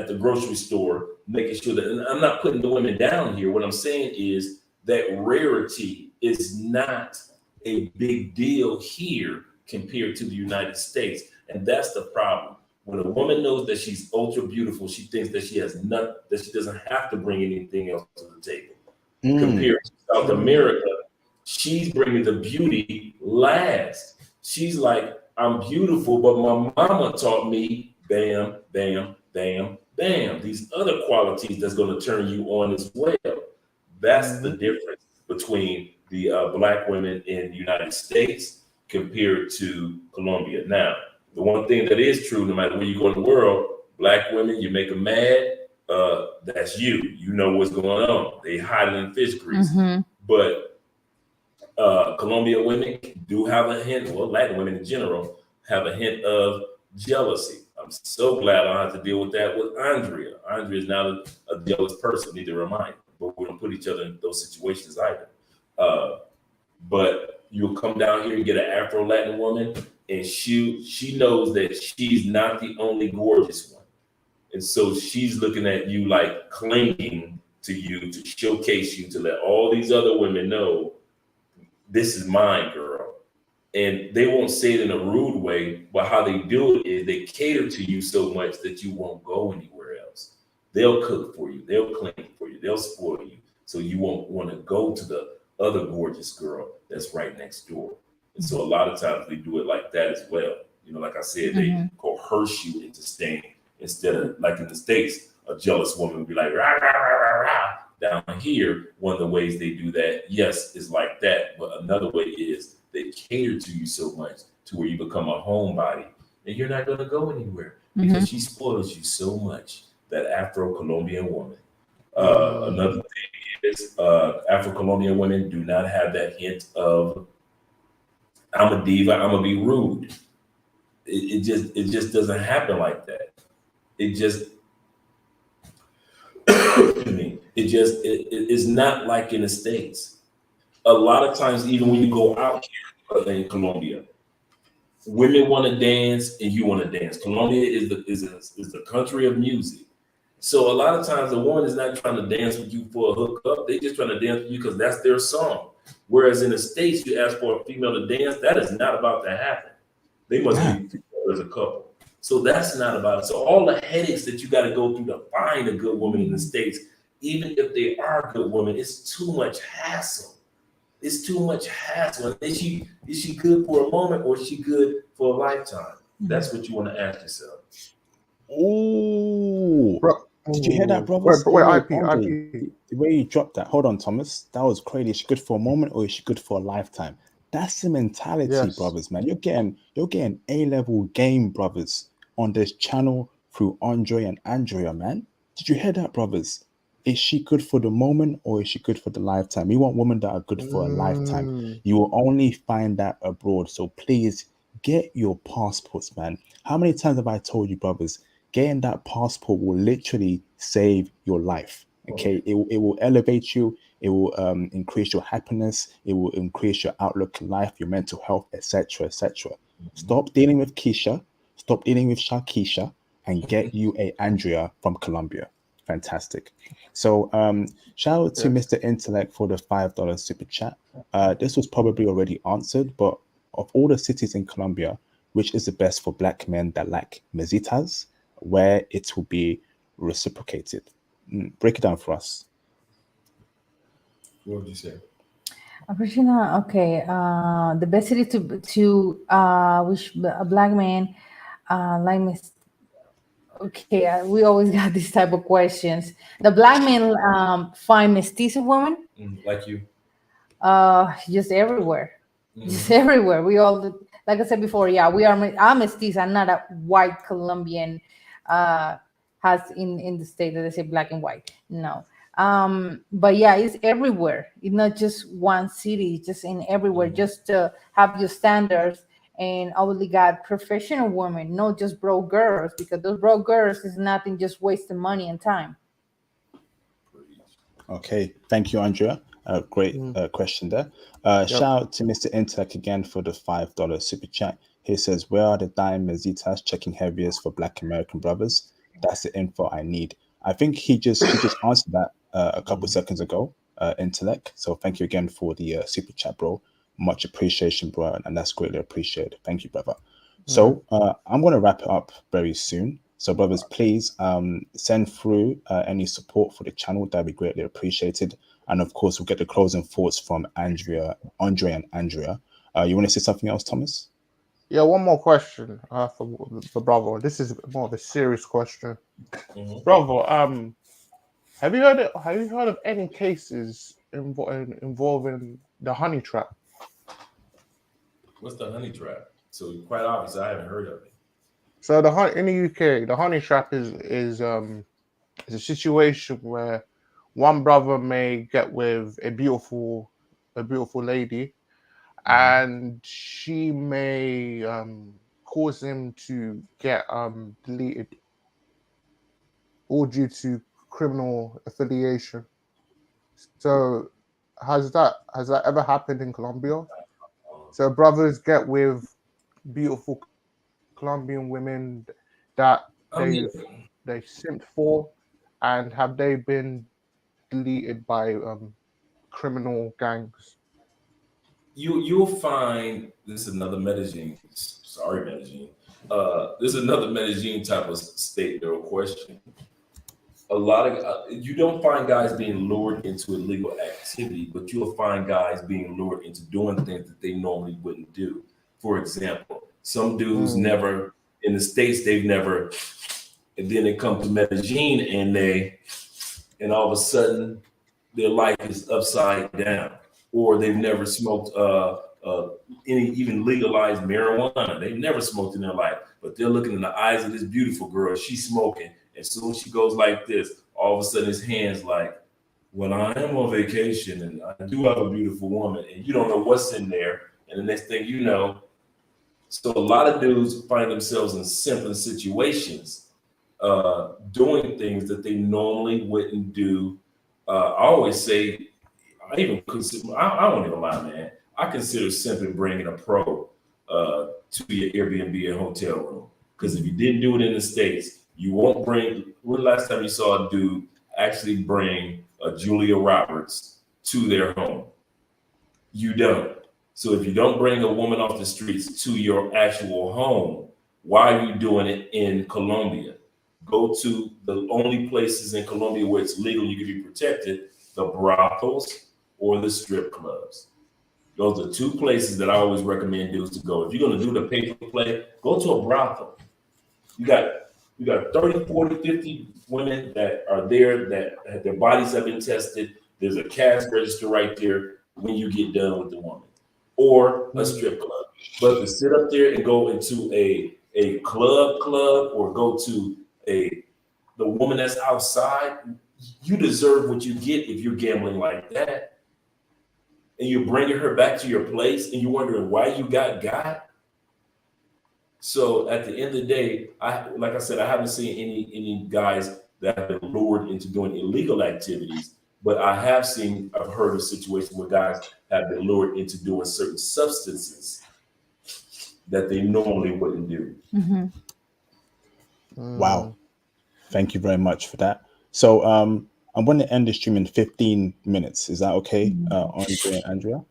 the grocery store, making sure that. And I'm not putting the women down here. What I'm saying is that rarity is not a big deal here compared to the United States, and that's the problem. When a woman knows that she's ultra beautiful, she thinks that she has nothing, that she doesn't have to bring anything else to the table. Compared to South America, she's bringing the beauty last. She's like, I'm beautiful, but my mama taught me bam, bam, bam, bam. These other qualities that's going to turn you on as well. That's the difference between the Black women in the United States compared to Colombia. Now, the one thing that is true, no matter where you go in the world, Black women, you make them mad, that's you. You know what's going on. They hide it in fish grease. But Colombian women do have a hint, well, Latin women in general have a hint of jealousy. I'm so glad I don't have to deal with that with Andrea. Andrea is not a jealous person, need to remind, but we don't put each other in those situations either. But you'll come down here and get an Afro-Latin woman, and she knows that she's not the only gorgeous one. And so she's looking at you like clinging to you to showcase you, to let all these other women know, this is mine, girl. And they won't say it in a rude way, but how they do it is they cater to you so much that you won't go anywhere else. They'll cook for you, they'll clean for you, they'll spoil you, so you won't want to go to the other gorgeous girl that's right next door. And so a lot of times they do it like that as well. You know, like I said, they coerce you into staying instead of like in the States, a jealous woman would be like, rah, rah, rah, rah, rah. Down here, one of the ways they do that, yes, is like that. But another way is they cater to you so much to where you become a homebody and you're not going to go anywhere because she spoils you so much, that Afro-Colombian woman. Another thing is Afro-Colombian women do not have that hint of, I'm a diva, I'm gonna be rude. It just doesn't happen like that. It just it's not like in the States. A lot of times, even when you go out here in Colombia, women want to dance and you want to dance. Colombia is the country of music. So a lot of times a woman is not trying to dance with you for a hookup. They just trying to dance with you because that's their song. Whereas in the States, you ask for a female to dance, that is not about to happen. They must be together as a couple. So that's not about it. So all the headaches that you got to go through to find a good woman in the States, even if they are a good woman, it's too much hassle. It's too much hassle. Is she good for a moment or is she good for a lifetime? That's what you want to ask yourself. Oh, did you hear that, brother? The way you dropped that. Hold on, Thomas. That was crazy. Is she good for a moment or is she good for a lifetime? That's the mentality, brothers, man. You're getting A-level game, brothers, on this channel through Andre and Andrea, man. Did you hear that, brothers? Is she good for the moment or is she good for the lifetime? We want women that are good for a lifetime. You will only find that abroad. So please get your passports, man. How many times have I told you, brothers? getting that passport will literally save your life. Okay, it will elevate you. It will increase your happiness. It will increase your outlook in life, your mental health, etc., etc. Stop dealing with Keisha. Stop dealing with Shakisha, and get you a Andrea from Colombia. Fantastic. So shout out to Yes. Mr. Intellect for the $5 super chat. This was probably already answered, but of all the cities in Colombia, which is the best for black men that like mesitas, where it will be reciprocated? Break it down for us. What would you say? Christina, okay. The best city to which a black man like me. Okay, we always got these type of questions. The black men find mestizo women Like you. just everywhere, just Mm-hmm. everywhere. We all, like I said before, yeah, we are. I'm mestizo. I'm not a white Colombian. Uh, has in the state that they say black and white. No. But yeah, it's everywhere. It's not just one city. It's just in everywhere. Mm-hmm. Just to have your standards. And obviously got professional women, not just broke girls, because those broke girls is nothing, just wasting money and time. Okay, thank you, Andrea. Great Mm. question there. Yep. Shout out to Mr. Intellect again for the $5 super chat. He says, "Where are the dime mesitas checking heaviest for Black American brothers? That's the info I need." I think he just answered that a couple Mm-hmm. seconds ago. Intellect. So thank you again for the super chat, bro. Much appreciation, bro, and that's greatly appreciated. Thank you, brother. Mm. So I'm going to wrap it up very soon. So, brothers, please send through any support for the channel. That'd be greatly appreciated. And of course, we'll get the closing thoughts from Andre, and Andrea. You want to say something else, Thomas? Yeah, one more question for Bravo. This is more of a serious question. Mm-hmm. Bravo, have you heard of any cases involving the honey trap? What's the honey trap? So quite obvious, I haven't heard of it. So in the UK, the honey trap is a situation where one brother may get with a beautiful lady, Mm-hmm. and she may cause him to get deleted, all due to criminal affiliation. So has that ever happened in Colombia? So brothers get with beautiful Colombian women that they've Yeah. they simped for, and have they been deleted by criminal gangs? You'll find this is another Medellin. Sorry, Medellin. This is another Medellin type of statement or question. A lot of you don't find guys being lured into illegal activity, but you'll find guys being lured into doing things that they normally wouldn't do. For example, some dudes Mm. never in the states they've never, and then they come to Medellin and all of a sudden their life is upside down, or they've never smoked any even legalized marijuana. They've never smoked in their life, but they're looking in the eyes of this beautiful girl. She's smoking. As soon as she goes like this, all of a sudden his hands like, well, I am on vacation and I do have a beautiful woman, and you don't know what's in there. And the next thing you know, so a lot of dudes find themselves in simple situations, doing things that they normally wouldn't do. I always say, I even consider, I won't even lie, man. I consider simply bringing a pro to your Airbnb and hotel room. Because if you didn't do it in the States, you won't bring, when the last time you saw a dude actually bring a Julia Roberts to their home? You don't. So if you don't bring a woman off the streets to your actual home, why are you doing it in Colombia? Go to the only places in Colombia where it's legal, you can be protected, the brothels or the strip clubs. Those are two places that I always recommend dudes to go. If you're going to do the paper play, go to a brothel. You got 30, 40, 50 women that are there that their bodies have been tested. There's a cash register right there when you get done with the woman, or a strip club. But to sit up there and go into a club or go to the woman that's outside, you deserve what you get if you're gambling like that. And you're bringing her back to your place and you're wondering why you got. So at the end of the day, like I said, I haven't seen any guys that have been lured into doing illegal activities, but I've heard of situations where guys have been lured into doing certain substances that they normally wouldn't do. Mhm. Wow. Thank you very much for that. So I'm going to end the stream in 15 minutes. Is that okay, Andre and Andrea?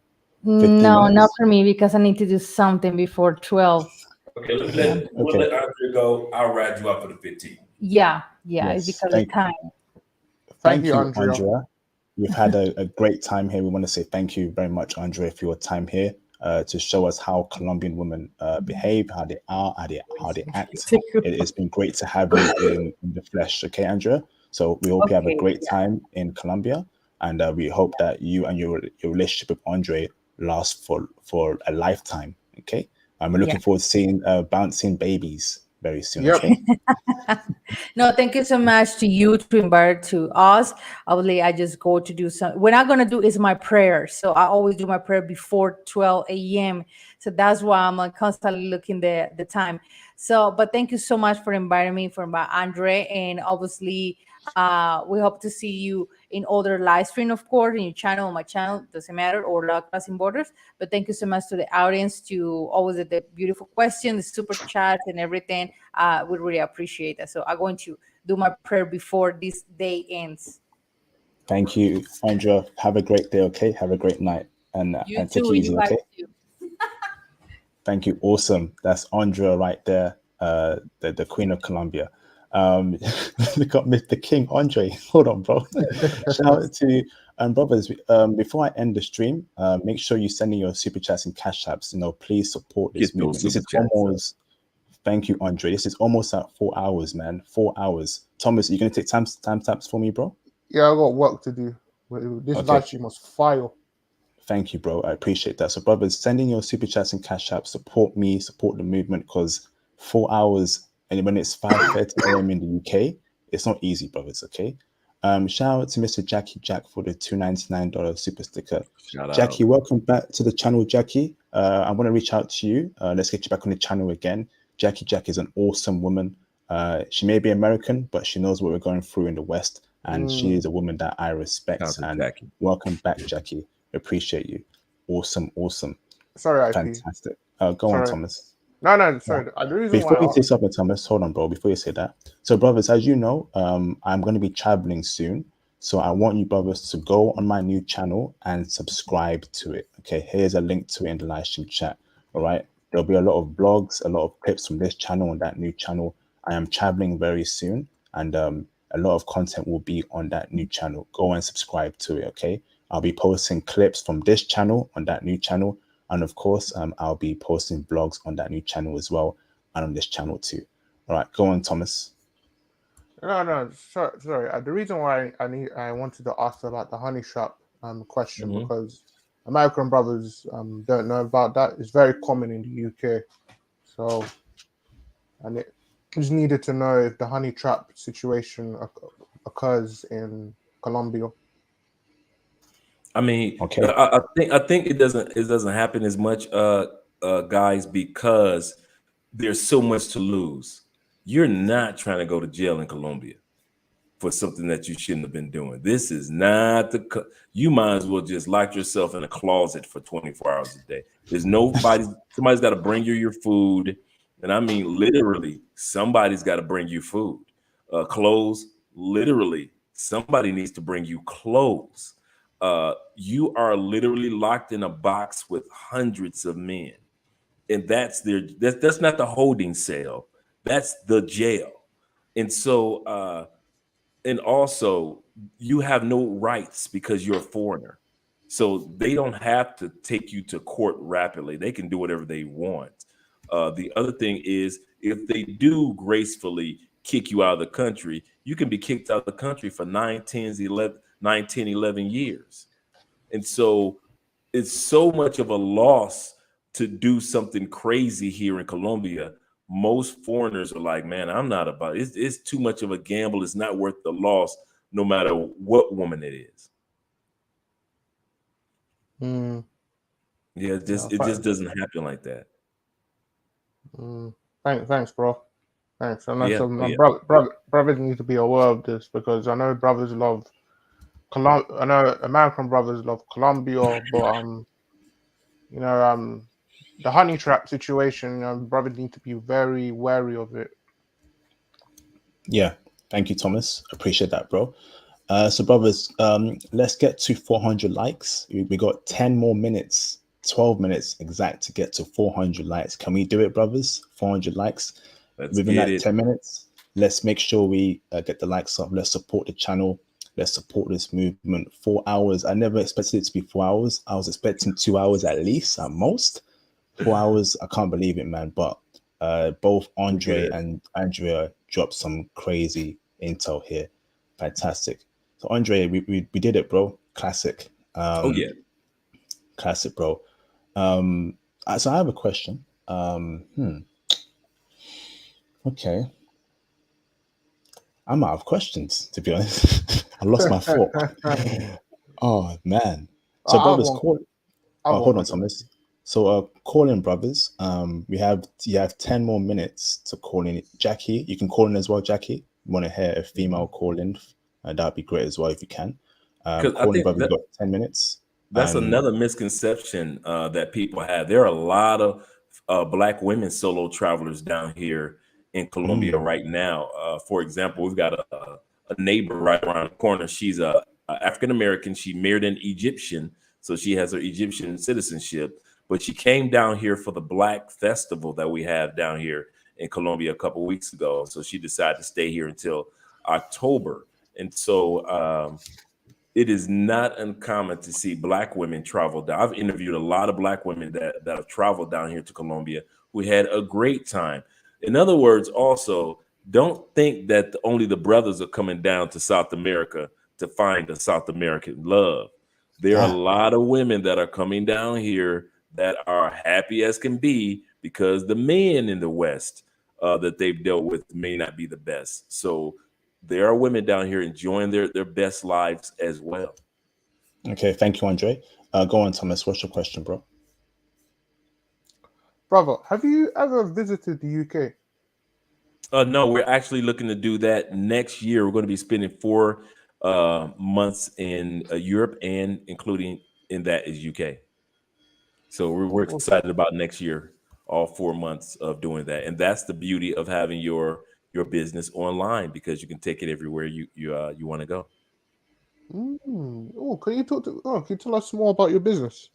15 No, not minutes? for me because I need to do something before 12. Okay, Yeah. we'll Okay. let Andre go. I'll ride you out for the 15. Yeah, it's Yes. because of time. Thank Thank you, you, Andrea. Andrea. We've had a great time here. We want to say thank you very much, Andrea, for your time here to show us how Colombian women behave, how they are, how they act. It's been great to have you in the flesh. Okay, Andrea? So we hope you have a Okay, great time in Colombia. And we hope that you and your relationship with Andre lasts for a lifetime. Okay? And we're yeah. looking forward to seeing bouncing babies very soon. Yep. Okay? No, thank you so much to you to invite to us. Obviously, I just go to do some. What I'm gonna do is my prayer. So I always do my prayer before 12 a.m. So that's why I'm constantly looking the time. So, but thank you so much for inviting me, for inviting Andre, and obviously, we hope to see you in other live stream, of course, in your channel, on my channel, doesn't matter, or La Crossing Borders. But thank you so much to the audience, to always the beautiful questions, the super chats, and everything. We really appreciate that. So I'm going to do my prayer before this day ends. Thank you, Andrea. Have a great day, okay? Have a great night. You And take too. it You easy, guys okay? too. Thank you. Awesome. That's Andrea right there, the Queen of Colombia. We got Mr. King Andre. Hold on, bro. Shout out to brothers. Before I end the stream, make sure you send in your super chats and cash apps. Please support this Get those movement. This super is chats up. almost. Thank you, Andre. This is almost at 4 hours, man. 4 hours. Thomas, are you gonna take time taps for me, bro? Yeah, I got work to do. This Okay. live stream was fire. Thank you, bro. I appreciate that. So, brothers, send in your super chats and cash apps. Support me, support the movement, because 4 hours and when it's 5:30 a.m. in the UK, it's not easy, brothers. Okay. Shout out to Mr. Jackie Jack for the $299 super sticker. Shout out. Jackie, welcome back to the channel, Jackie. I want to reach out to you. Let's get you back on the channel again. Jackie Jack is an awesome woman. She may be American, but she knows what we're going through in the West, and she is a woman that I respect. Shout out to And Jackie. welcome back, Jackie. Appreciate you. Awesome. Sorry, IP. Fantastic. Go on, Sorry. Thomas. No, sorry. The reason Before why you say something, Thomas, hold on, bro. Before you say that, so brothers, as you know, I'm going to be traveling soon, so I want you brothers to go on my new channel and subscribe to it. Okay, here's a link to it in the live stream chat. All right, there'll be a lot of vlogs, a lot of clips from this channel and that new channel. I am traveling very soon, and a lot of content will be on that new channel. Go and subscribe to it. Okay, I'll be posting clips from this channel on that new channel. And of course, I'll be posting vlogs on that new channel as well, and on this channel too. All right, go on, Thomas. no, sorry. The reason why I wanted to ask about the honey shop question Mhm. because American brothers don't know about that. It's very common in the UK. So, and it just needed to know if the honey trap situation occurs in Colombia. I mean, Okay. I think it doesn't happen as much, guys, because there's so much to lose. You're not trying to go to jail in Colombia for something that you shouldn't have been doing. This is not you might as well just lock yourself in a closet for 24 hours a day. There's somebody's got to bring you your food. And I mean, literally, somebody's got to bring you food. Clothes, literally, somebody needs to bring you clothes. You are literally locked in a box with hundreds of men. And that's not the holding cell. That's the jail. And so, and also you have no rights because you're a foreigner. So they don't have to take you to court rapidly. They can do whatever they want. The other thing is, if they do gracefully kick you out of the country, you can be kicked out of the country for 9, 10, 11 years. And so it's so much of a loss to do something crazy here in Colombia. Most foreigners are like, man, I'm not about it. It's too much of a gamble. It's not worth the loss, no matter what woman it is. Yeah, it just doesn't happen like that. Thanks, bro. Thanks. I know Yeah, some oh, yeah. brothers need to be aware of this because I know brothers love I know American brothers love Colombia, but you know, the honey trap situation, brothers need to be very wary of it. Yeah, thank you, Thomas. Appreciate that, bro. So, brothers, let's get to 400 likes. We got 10 more minutes, 12 minutes exact to get to 400 likes. Can we do it, brothers? 400 likes Let's within get that it. 10 minutes. Let's make sure we get the likes up. Let's support the channel. Let's support this movement. 4 hours. I never expected it to be 4 hours. I was expecting 2 hours at least, at most. 4 hours. I can't believe it, man. But both Andre Good. and Andrea dropped some crazy intel here. Fantastic. So Andre, we did it, bro. Classic. Oh yeah. Classic, bro. So I have a question. Okay. I'm out of questions, to be honest. I lost my thought. Oh man. So I have brothers, one. call. I have Oh, one hold on, question. Thomas. So call in, brothers. You have 10 more minutes to call in. Jackie, you can call in as well, Jackie. You want to hear a female call in? That'd be great as well if you can. Because I Call in, think brother, you got 10 minutes. that's And another misconception that people have. There are a lot of Black women solo travelers down here in Colombia right now. For example, we've got a neighbor right around the corner. She's a African American. She married an Egyptian, so she has her Egyptian citizenship. But she came down here for the Black Festival that we have down here in Colombia a couple weeks ago. So she decided to stay here until October. And so it is not uncommon to see Black women travel down. I've interviewed a lot of Black women that have traveled down here to Colombia who had a great time. In other words, also, don't think that only the brothers are coming down to South America to find a South American love. There are a lot of women that are coming down here that are happy as can be because the men in the West that they've dealt with may not be the best. So there are women down here enjoying their best lives as well. okay, thank you, Andre. Go on, Thomas. What's your question, bro? Brother, have you ever visited the UK? No, we're actually looking to do that next year. We're going to be spending 4 months in Europe, and including in that is UK. So we're excited about next year, all 4 months of doing that, and that's the beauty of having your business online because you can take it everywhere you want to go. Oh, can you tell us more about your business?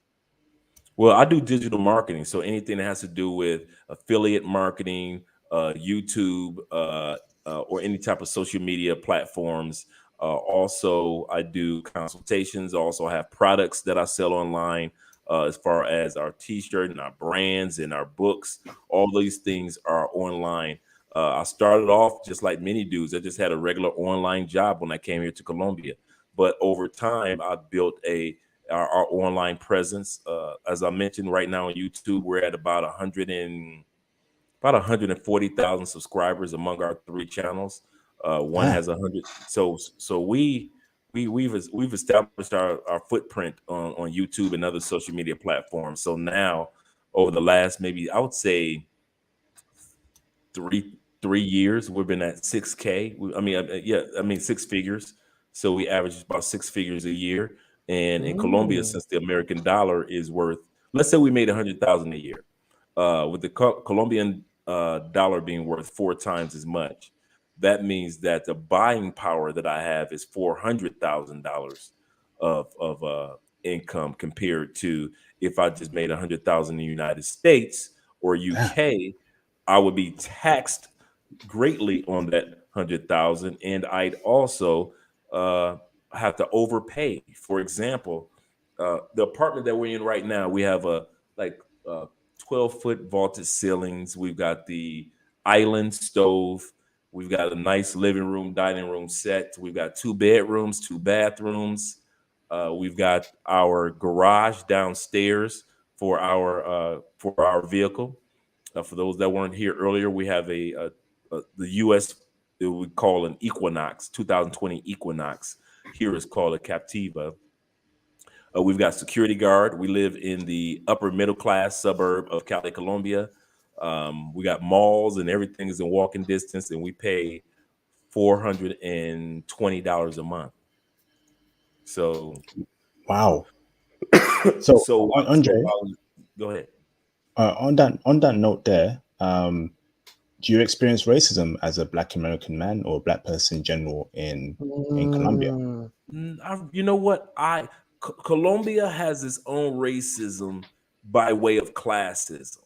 Well, I do digital marketing, so anything that has to do with affiliate marketing, YouTube, or any type of social media platforms. Also, I do consultations. I also have products that I sell online, as far as our T-shirt and our brands and our books. All these things are online. I started off just like many dudes. I just had a regular online job when I came here to Colombia, but over time, I built our online presence. As I mentioned, right now on YouTube, we're at about 140,000 subscribers among our 3 channels. One has 100. So we've established our footprint on YouTube and other social media platforms. So now, over the last maybe I would say three years, we've been at 6K. I mean 6 figures. So we average about 6 figures a year. And in Colombia, Mm. since the American dollar is worth, let's say we made 100,000 a year, with the Colombian dollar being worth 4 times as much, that means that the buying power that I have is $400,000 of income compared to if I just made 100,000 in the United States or UK. I would be taxed greatly on that 100,000, and I'd also uh, have to overpay. For example, the apartment that we're in right now, we have a like 12-foot vaulted ceilings. We've got the island stove. We've got a nice living room, dining room set. We've got 2 bedrooms, 2 bathrooms. We've got our garage downstairs for our vehicle. For those that weren't here earlier, we have the U.S. we call an Equinox, 2020 Equinox. Here is called a Captiva. We've got security guard. We live in the upper middle class suburb of Cali, Colombia. We got malls and everything is in walking distance, and we pay $420 a month. So Wow. So, Andre, go ahead. On that note, there, do you experience racism as a Black American man or a Black person in general in Colombia? You know what? Colombia has its own racism by way of classism.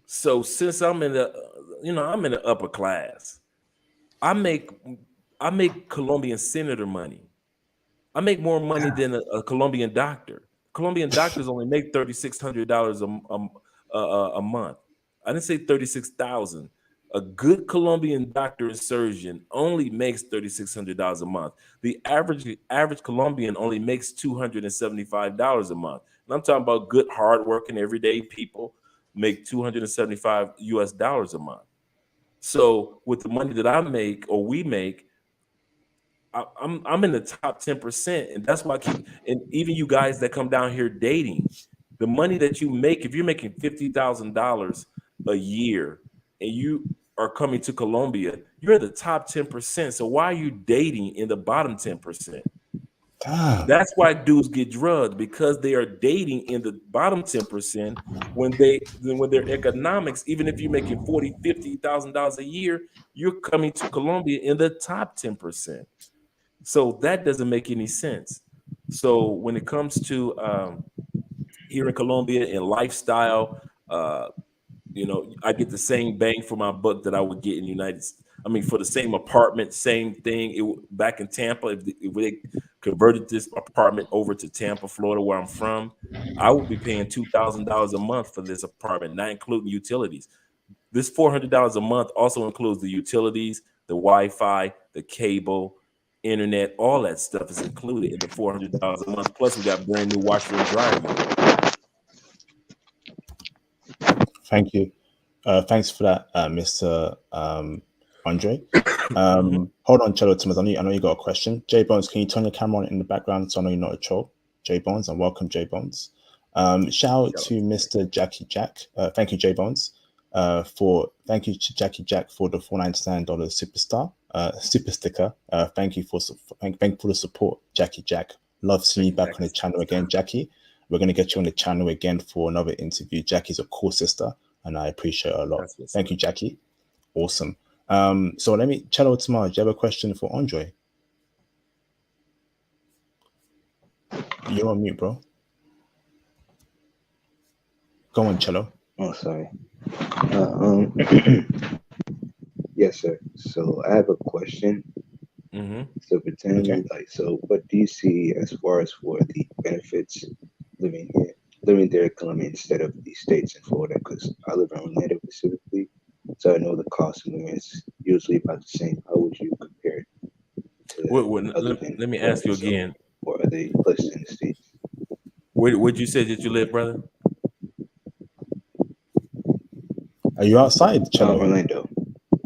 So since I'm in the upper class, I make Colombian senator money. I make more money than a Colombian doctor. Colombian doctors only make $3,600 a month. I didn't say 36,000. A good Colombian doctor and surgeon only makes $3,600 a month. The average Colombian only makes $275 a month. And I'm talking about good, hardworking, everyday people make $275 US a month. So with the money that I make or we make, I'm in the top 10%, and that's why I keep. And even you guys that come down here dating, the money that you make, if you're making $50,000 a year and you are coming to Colombia, you're in the top 10%. So why are you dating in the bottom 10%? That's why dudes get drugged, because they are dating in the bottom 10% when their economics, even if you're making $40,000-$50,000 a year, you're coming to Colombia in the top 10%. So that doesn't make any sense. So when it comes to here in Colombia and lifestyle, I get the same bang for my buck that I would get in the United States. I mean, for the same apartment, same thing. Back in Tampa, if they converted this apartment over to Tampa, Florida, where I'm from, I would be paying $2,000 a month for this apartment, not including utilities. This $400 a month also includes the utilities, the Wi-Fi, the cable, internet, all that stuff is included in the $400 a month. Plus, we got brand new washer and dryer unit. Thank you. Thanks for that, Mr. Andre. Hold on, Cello Timmons. I know you got a question. J Bones, can you turn your camera on in the background so I know you're not a troll? J Bones, and welcome, J Bones. Shout out to Mr. Jackie Jack. Thank you, J Bones. Thank you to Jackie Jack for the $499 super sticker. Thank you for the support, Jackie Jack. Love seeing you back on the channel again, Jackie. We're gonna get you on the channel again for another interview. Jackie's a cool sister, and I appreciate her a lot. Thank you, Jackie. Awesome. So Cello Tamar, do you have a question for Andre? You're on mute, bro. Go on, Cello. Oh, sorry. Yes, sir. So I have a question. So pretend so what do you see as far as for the benefits living there in Colombia instead of the States in Florida? Because I live in Orlando specifically, so I know the cost of living is usually about the same. How would you compare it to let me ask you again. Or other places in the States? Where'd you say that you live, brother? Are you outside, Cello? Orlando.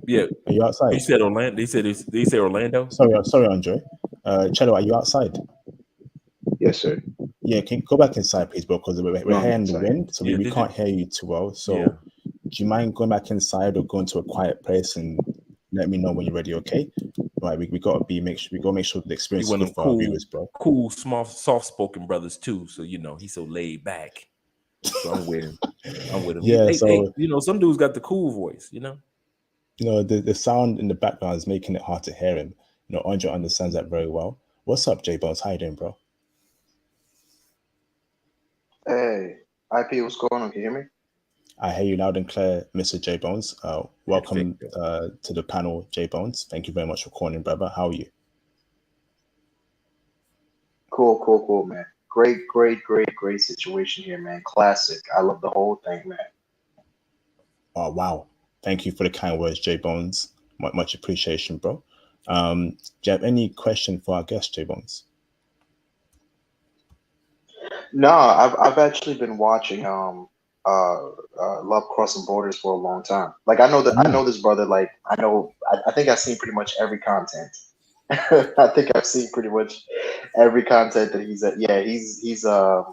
Yeah. Are you outside? You said Orlando. Did you say Orlando? Sorry, Andre. Cello, are you outside? Yes, sir. Yeah, can you go back inside, please, bro? Because we're hearing the wind, so we can't hear you too well. So, do you mind going back inside or going to a quiet place and let me know when you're ready? Okay. Right, we gotta make sure the experience is good for our viewers, bro. Cool, small, soft-spoken brothers too. So he's so laid back. So I'm with him. Yeah. Some dudes got the cool voice. The sound in the background is making it hard to hear him. Andre understands that very well. What's up, J Bones? How you doing, bro? Hey, IP, what's going on? Can you hear me? I hear you loud and clear, Mr. J Bones. Welcome to the panel, J Bones. Thank you very much for calling, brother. How are you? Cool, man. Great situation here, man. Classic. I love the whole thing, man. Oh, wow. Thank you for the kind words, J Bones. Much appreciation, bro. Do you have any question for our guest, J Bones? No, I've actually been watching Love Crossing Borders for a long time. Like I know this brother. Like I think I've seen pretty much every content. I think I've seen pretty much every content that he's at. Yeah, he's the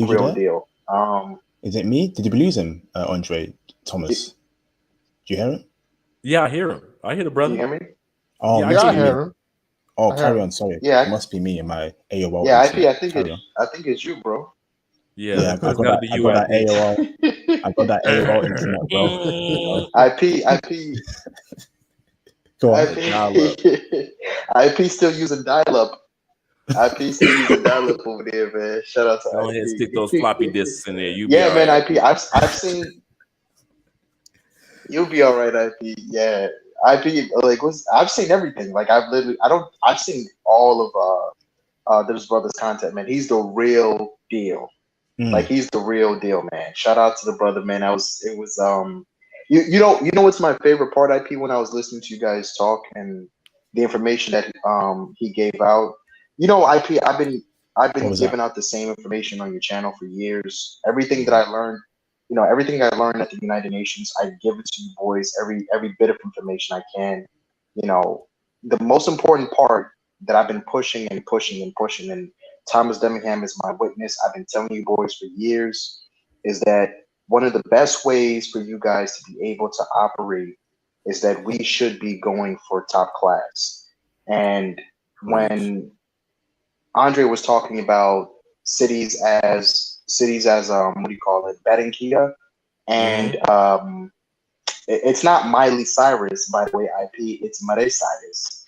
real deal. Is it me? Did you lose him, Andre Thomas? Do you hear him? Yeah, I hear him. I hear the Can you brother. hear me? Oh, Yeah, I Yeah, must can I be hear me. you. hear him. Oh, I hear carry him. on. Sorry, Yeah, it must be me and my AOL yeah. IP. internet. I Carry on. think it's you, bro. Yeah, Yeah, I it's got got to that. be I you, got that IP. AOL. I got that AOL internet, bro. IP. Go on. That dial up. IP still using dial-up. IP still using dial-up over there, man. Shout out to Go ahead and stick those floppy IP. disks in there. You be Yeah, all man. right. IP. I've seen. You'll be all right, IP. Yeah, IP. Like, I've seen everything. Like, I've seen all of those brothers' content, man. He's the real deal. Like, Mm, he's the real deal, man. Shout out to the brother, man. It was you know what's my favorite part, IP, when I was listening to you guys talk and the information that he gave out. You know, IP, I've what been was that? giving out the same information on your channel for years. Everything that I learned, everything I learned at the United Nations, I give it to you boys, every bit of information I can. You know, the most important part that I've been pushing and pushing and pushing, and Thomas Demmingham is my witness. I've been telling you boys for years, is that one of the best ways for you guys to be able to operate is that we should be going for top class. And Preach. when Andre was talking about cities as what do you call it, Barranquilla, and Mm-hmm. it's not Miley Cyrus, by the way, IP. It's Mare Cyrus.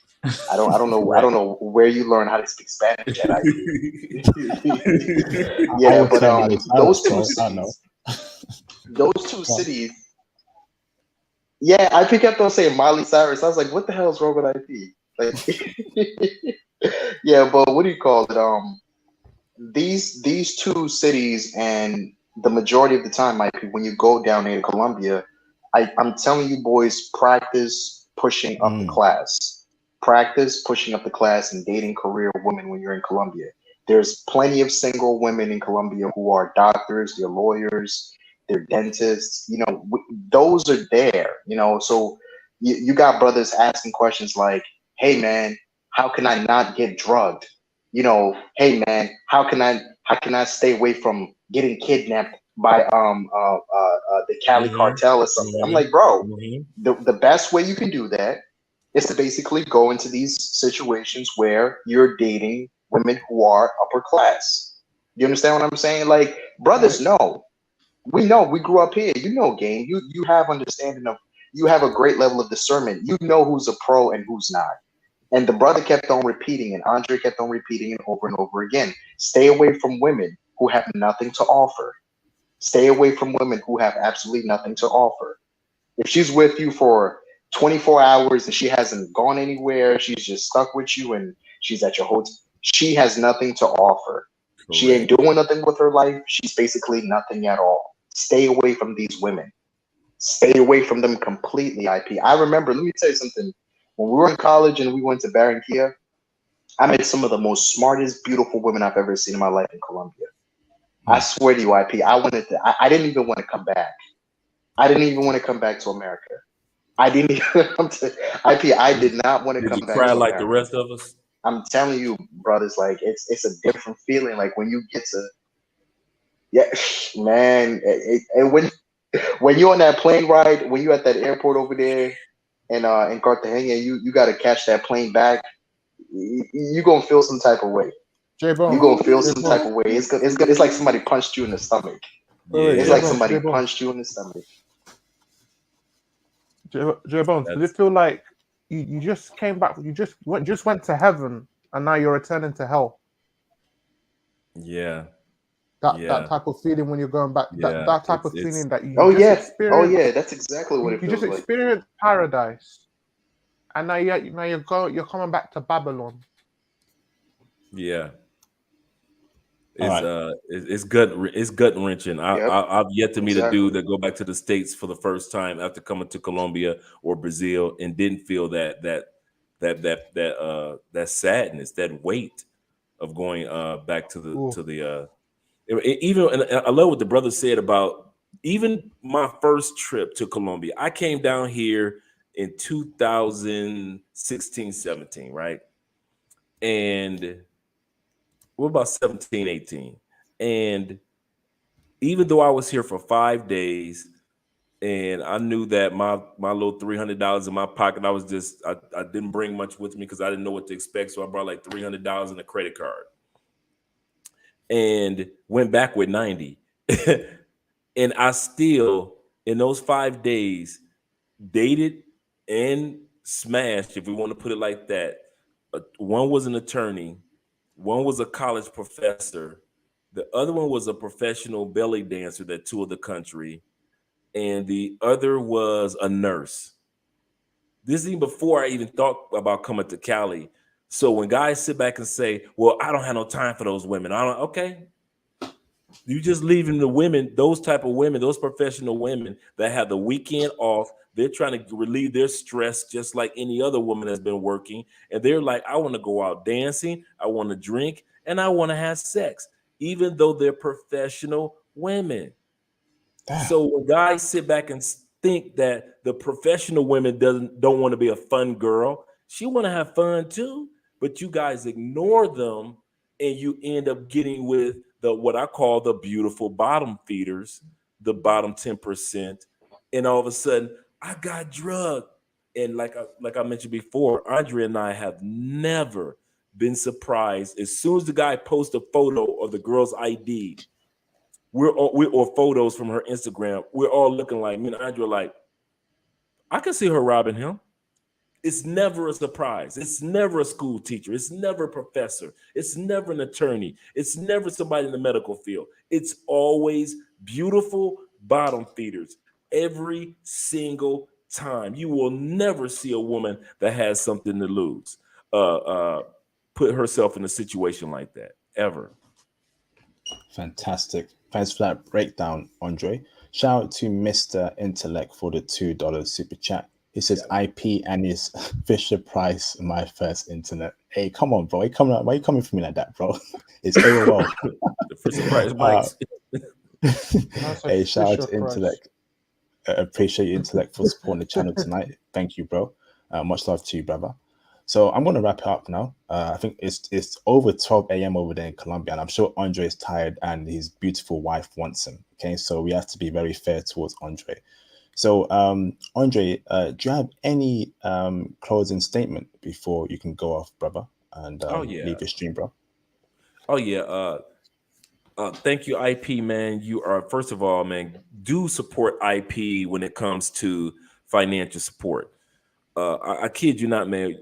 I Correct. don't know where you learn how to speak Spanish at IP. I Yeah, would but say Miley those Cyrus, two bro. I don't know. cities, those two Go on. cities. Yeah, I kept on saying Miley Cyrus. I was like, what the hell is wrong with IP? Like, yeah, but what do you call it? These two cities, and the majority of the time, IP, when you go down here to Colombia, I'm telling you, boys, practice pushing up the Mm, class. Practice pushing up the class and dating career women when you're in Colombia. There's plenty of single women in Colombia who are doctors, they're lawyers, they're dentists. Those are there. So you got brothers asking questions like, "Hey, man, how can I not get drugged?" "Hey, man, how can I stay away from getting kidnapped by the Cali cartel or Mm-hmm. something?" I'm like, Mm-hmm. bro, Mm-hmm. the best way you can do that is to basically go into these situations where you're dating women who are upper class. You understand what I'm saying? Like, brothers, Right. we know we grew up here. Game. You have understanding of, you have a great level of discernment. You know who's a pro and who's not. And the brother kept on repeating, and Andre kept on repeating it over and over again. Stay away from women who have nothing to offer. Stay away from women who have absolutely nothing to offer. If she's with you for 24 hours and she hasn't gone anywhere, she's just stuck with you and she's at your hotel, she has nothing to offer. She ain't Correct. doing nothing with her life. She's basically nothing at all. Stay away from these women. Stay away from them completely, IP. I remember, let me tell you something. When we were in college and we went to Barranquilla, I met some of the most smartest, beautiful women I've ever seen in my life in Colombia. I mm. swear to you, IP, I didn't even want to come back. I didn't even want to come back to America. I didn't even, IP, I did not want to Did come you back cry to like the America. rest of us? I'm telling you, brothers, like, it's a different feeling. Like, when you get to, yeah, man, when you're on that plane ride, when you're at that airport over there in Cartagena, you got to catch that plane back. You gonna feel some type of way. J You Bone. gonna feel J some Bone. type of way. It's like somebody punched you in the stomach. Wait, It's J like Yeah. Bones. somebody J Bones. punched you in the stomach. J Bones. Does it That's feel like you just came back? You just went to heaven, and now you're returning to hell? yeah. That Yeah. type of feeling when you're going back. That Yeah. that type of It's feeling that you Oh just yeah, oh experienced. yeah. That's exactly what You, it you just feels like. experienced paradise, and you're coming back to Babylon. yeah. All It's right. it's gut wrenching. Yep, I've yet to meet a dude exactly. that go back to the States for the first time after coming to Colombia or Brazil and didn't feel that sadness, that weight of going back to the Ooh. to the even, and I love what the brother said about even my first trip to Colombia. I came down here in 2016, 17, right? And we're about 17, 18. And even though I was here for 5 days, and I knew that my little $300 in my pocket, I didn't bring much with me because I didn't know what to expect. So I brought like $300 in a credit card and went back with 90. And I still, in those 5 days, dated and smashed, if we want to put it like that. One was an attorney, one was a college professor, the other one was a professional belly dancer that toured the country, and the other was a nurse. This is even before I even thought about coming to Cali. So when guys sit back and say, well, I don't have no time for those women, okay. You just leaving the women, those type of women, those professional women that have the weekend off. They're trying to relieve their stress just like any other woman that's been working. And they're like, I want to go out dancing, I want to drink, and I want to have sex, even though they're professional women. So when guys sit back and think that the professional women don't want to be a fun girl, she want to have fun too, but you guys ignore them, and you end up getting with the what I call the beautiful bottom feeders, the bottom 10%, and all of a sudden I got drugged. And like I mentioned before, Andre and I have never been surprised. As soon as the guy posts a photo of the girl's ID, or photos from her Instagram, we're all looking like, me and Andre like, I can see her robbing him. It's never a surprise. It's never a school teacher. It's never a professor. It's never an attorney. It's never somebody in the medical field. It's always beautiful bottom feeders every single time. You will never see a woman that has something to lose put herself in a situation like that, ever. Fantastic. Thanks for that breakdown, Andre. Shout out to Mr. Intellect for the $2 super chat. He says IP and his Fisher Price, my first internet. Hey, come on, bro. Why are you coming for me like that, bro? It's AOL. The Fisher Price mics. Hey, shout out to Intellect. Appreciate your Intellect for supporting the channel tonight. Thank you, bro. Much love to you, brother. So I'm going to wrap it up now. I think it's over 12 a.m. over there in Colombia, and I'm sure Andre is tired and his beautiful wife wants him. Okay, so we have to be very fair towards Andre. So Andre, do you have any closing statement before you can go off, brother, and leave your stream, bro? Oh yeah. Thank you, IP, man. You are, first of all, man, do support IP when it comes to financial support. I kid you not, man.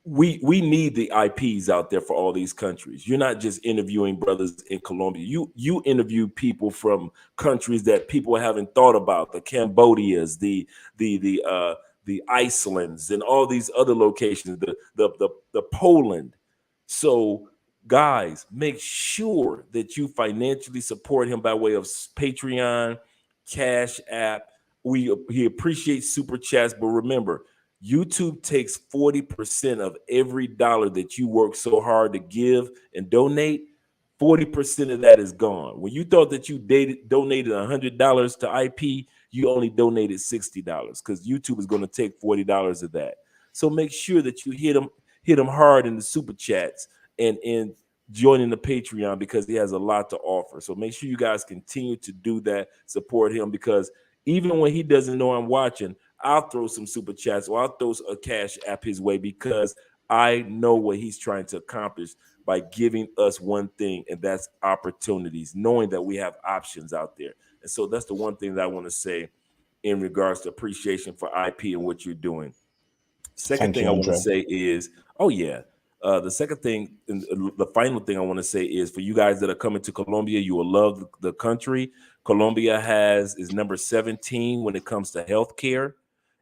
We need the IPs out there for all these countries. You're not just interviewing brothers in Colombia. You interview people from countries that people haven't thought about, the Cambodias, the Icelands, and all these other locations, the Poland. So guys, make sure that you financially support him by way of Patreon, Cash App. He appreciates super chats, but remember, YouTube takes 40% of every dollar that you work so hard to give and donate. 40% of that is gone. When you thought that you donated $100 to IP, you only donated $60 because YouTube is going to take $40 of that. So make sure that you hit him hard in the super chats and joining the Patreon, because he has a lot to offer. So make sure you guys continue to do that, support him, because even when he doesn't know I'm watching, I'll throw some super chats or I'll throw a Cash App his way, because I know what he's trying to accomplish by giving us one thing, and that's opportunities, knowing that we have options out there. And so that's the one thing that I want to say in regards to appreciation for IP and what you're doing. Second thing I want to say is, the second thing, and the final thing I want to say is, for you guys that are coming to Colombia, you will love the country. Colombia is number 17 when it comes to healthcare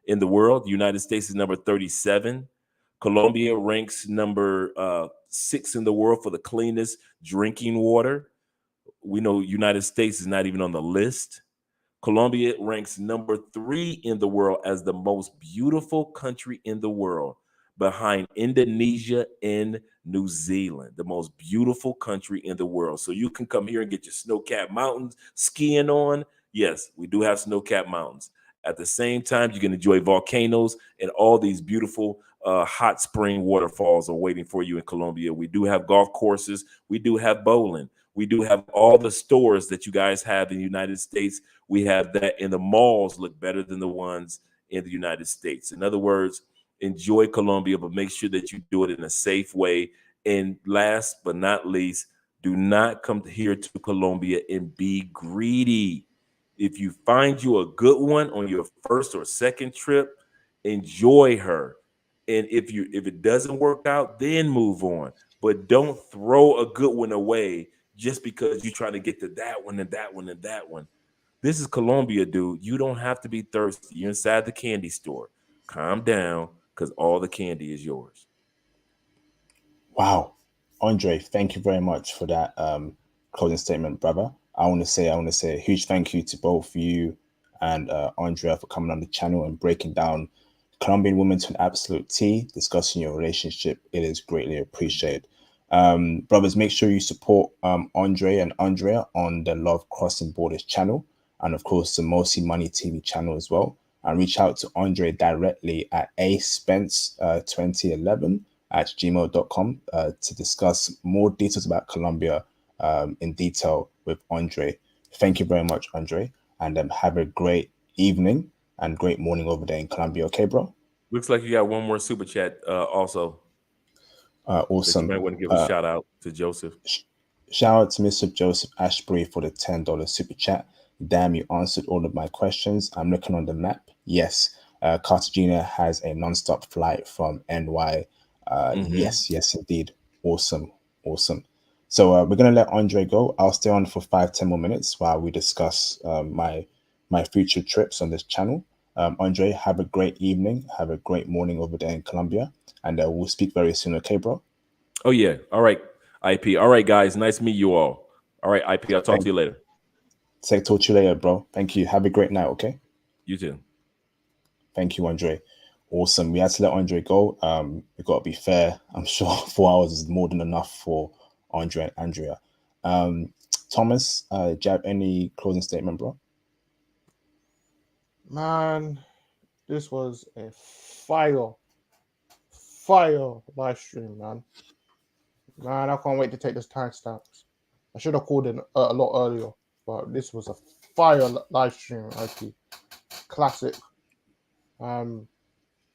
in the world. The United States is number 37. Colombia ranks number 6 in the world for the cleanest drinking water. We know United States is not even on the list. Colombia ranks number 3 in the world as the most beautiful country in the world, behind Indonesia and New Zealand, the most beautiful country in the world. So you can come here and get your snow-capped mountains skiing on. Yes, we do have snow-capped mountains. At the same time, you can enjoy volcanoes, and all these beautiful hot spring waterfalls are waiting for you in Colombia. We do have golf courses. We do have bowling. We do have all the stores that you guys have in the United States. We have that, and the malls look better than the ones in the United States. In other words, enjoy Colombia, but make sure that you do it in a safe way. And last but not least, do not come here to Colombia and be greedy. If you find you a good one on your first or second trip, enjoy her. And if it doesn't work out, then move on. But don't throw a good one away just because you're trying to get to that one and that one and that one. This is Colombia, dude. You don't have to be thirsty. You're inside the candy store. Calm down, because all the candy is yours. Wow, Andre, thank you very much for that closing statement, brother. I want to say a huge thank you to both you and Andrea for coming on the channel and breaking down Colombian women to an absolute T, discussing your relationship. It is greatly appreciated. Brothers, make sure you support Andre and Andrea on the Love Crossing Borders channel, and of course the Mosi Money TV channel as well. And reach out to Andre directly at aspence2011@gmail.com to discuss more details about Colombia in detail with Andre. Thank you very much, Andre, and have a great evening and great morning over there in Colombia. Okay, bro? Looks like you got one more super chat also. Awesome. That you might want to give a shout out to Joseph. Shout out to Mr. Joseph Ashbury for the $10 super chat. Damn, you answered all of my questions. I'm looking on the map. Yes, Cartagena has a non-stop flight from NY. Yes, indeed. Awesome. So we're gonna let Andre go. I'll stay on for 5-10 more minutes while we discuss my future trips on this channel. Andre, have a great evening. Have a great morning over there in Colombia, and we'll speak very soon. Okay, bro? Oh yeah. All right, IP. All right, guys. Nice to meet you all. All right, IP. I'll talk to you later. Talk to you later, bro. Thank you. Have a great night. Okay. You too. Thank you, Andre. Awesome. We had to let Andre go. We got to be fair. I'm sure 4 hours is more than enough for Andre and Andrea. Thomas, do you have any closing statement, bro? Man, this was a fire live stream, man. Man, I can't wait to take this timestamps. I should have called in a lot earlier, but this was a fire live stream, IP. Classic. I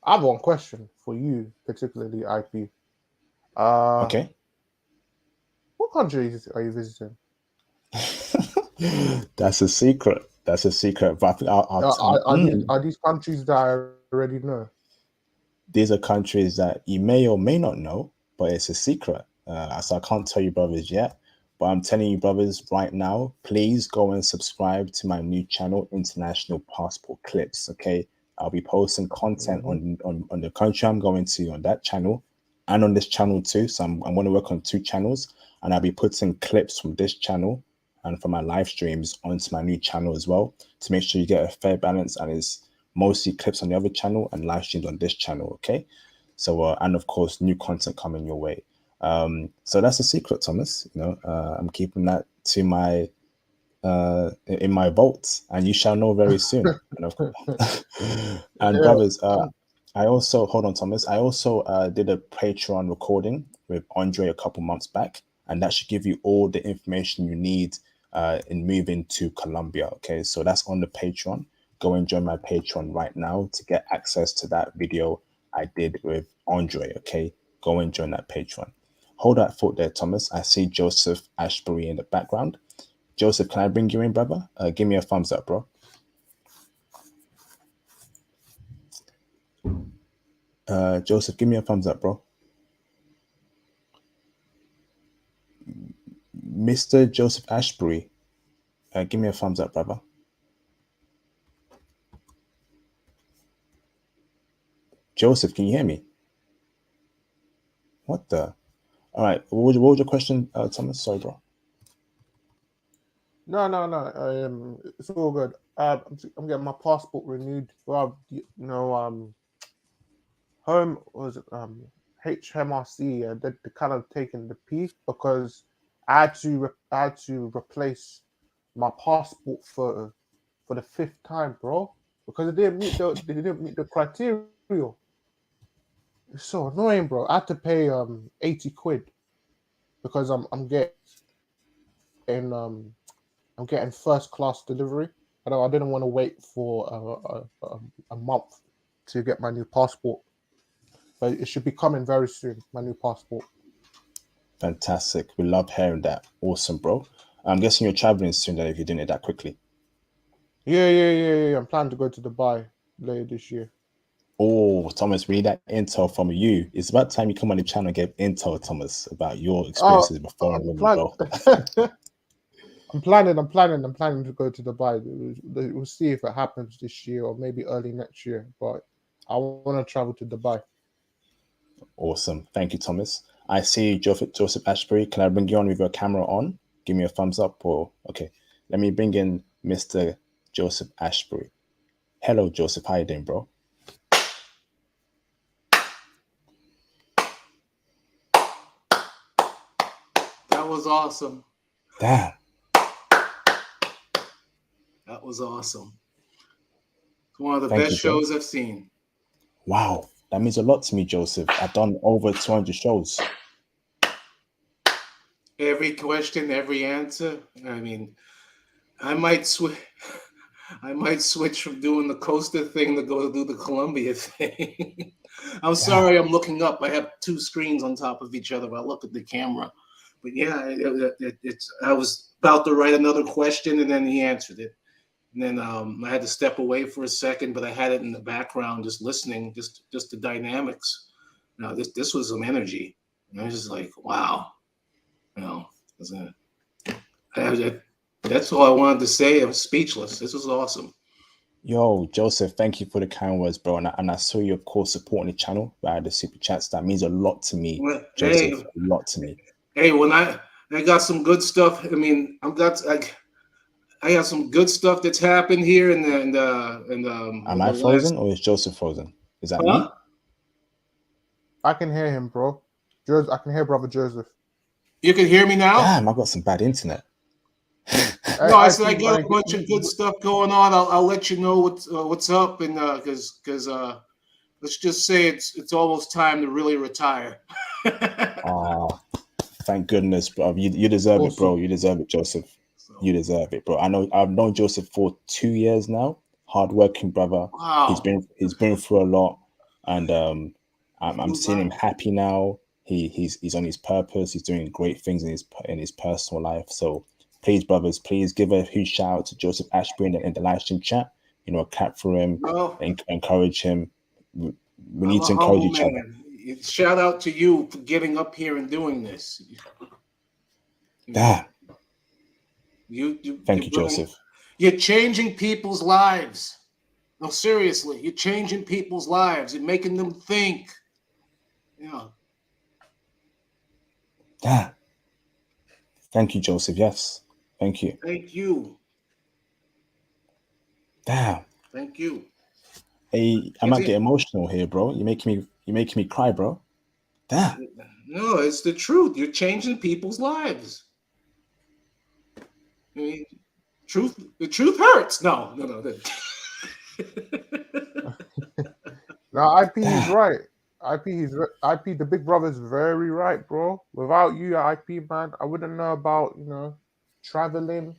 have one question for you, particularly IP. Okay. What countries are you visiting? That's a secret. But I think are these countries that I already know? These are countries that you may or may not know, but it's a secret. So I can't tell you, brothers, yet. But I'm telling you, brothers, right now, please go and subscribe to my new channel, International Passport Clips. Okay, I'll be posting content on the country I'm going to on that channel and on this channel too. So I'm going to work on 2 channels, and I'll be putting clips from this channel and from my live streams onto my new channel as well, to make sure you get a fair balance, and it's mostly clips on the other channel and live streams on this channel. Okay, so and of course new content coming your way. So that's a secret, Thomas. You know, I'm keeping that to my in my vault, and you shall know very soon. And of course, and brothers, I also, hold on, Thomas. I also did a Patreon recording with Andre a couple months back, and that should give you all the information you need in moving to Colombia. Okay, so that's on the Patreon. Go and join my Patreon right now to get access to that video I did with Andre. Okay, go and join that Patreon. Hold that thought there, Thomas. I see Joseph Ashbury in the background. Joseph, can I bring you in, brother? Give me a thumbs up, bro. Joseph, give me a thumbs up, bro. Mr. Joseph Ashbury, give me a thumbs up, brother. Joseph, can you hear me? What the? All right. What was your question, Thomas? Sorry, bro. No. It's all good. I'm getting my passport renewed. Well, home was HMRC. They kind of taking the piece because I had to replace my passport photo for the 5th time, bro, because they didn't meet the criteria. It's so annoying, bro. I had to pay 80 quid because I'm getting in I'm getting first class delivery. I didn't want to wait for a month to get my new passport, but it should be coming very soon. My new passport. Fantastic. We love hearing that. Awesome, bro. I'm guessing you're traveling soon then if you're doing it that quickly. Yeah. I'm planning to go to Dubai later this year. Oh, Thomas, we need that intel from you. It's about time you come on the channel and give intel, Thomas, about your experiences before and women, bro. I'm planning to go to Dubai. We'll see if it happens this year or maybe early next year. But I want to travel to Dubai. Awesome. Thank you, Thomas. I see Joseph Ashbury. Can I bring you on with your camera on? Give me a thumbs up or okay. Let me bring in Mr. Joseph Ashbury. Hello, Joseph. How you doing, bro? That was awesome. Damn. That was awesome. It's one of the Thank best you, bro. shows I've seen. Wow. That means a lot to me, Joseph. I've done over 200 shows. Every question, every answer. I mean, I might switch. I might switch from doing the Costa thing to go do the Colombia thing. I'm sorry, I'm looking up. I have two screens on top of each other. I look at the camera, but yeah, it's. I was about to write another question, and then he answered it. And then I had to step away for a second, but I had it in the background, just listening, just the dynamics. You know, this was some energy. And I was just like, wow. You know, that's all I wanted to say. I was speechless. This was awesome. Yo, Joseph, thank you for the kind words, bro. And I saw your core supporting the channel via the super chats. That means a lot to me, Well, Joseph. A lot to me. Hey, when I got some good stuff. I mean, I got some good stuff that's happened here, and Am I frozen or is Joseph frozen? Is that me? I can hear him, bro. I can hear brother Joseph. You can hear me now? Damn, I got some bad internet. No, I said I got a bunch of good stuff going on. I'll let you know what's up, and because let's just say it's almost time to really retire. Oh, thank goodness, bro. You deserve it, bro. You deserve it, Joseph. You deserve it, bro. I've known Joseph for 2 years now. Hardworking brother. Wow. He's been through a lot, and I'm seeing him happy now. He's on his purpose. He's doing great things in his personal life. So please, brothers, please give a huge shout out to Joseph Ashbury in the live stream chat. You know, clap for him, encourage him. We need to encourage each other. Shout out to you for getting up here and doing this. Damn. Thank you, Joseph. You're changing people's lives. No, seriously, you're changing people's lives. You're making them think. Yeah. Damn. Thank you, Joseph. Yes. Thank you. Thank you. Damn. Thank you. Hey, I might get emotional here, bro. You're making me cry, bro. Damn. No, it's the truth. You're changing people's lives. I mean, the truth hurts. No. No, IP is right. IP, the big brother's very right, bro. Without you, IP, man, I wouldn't know about, traveling,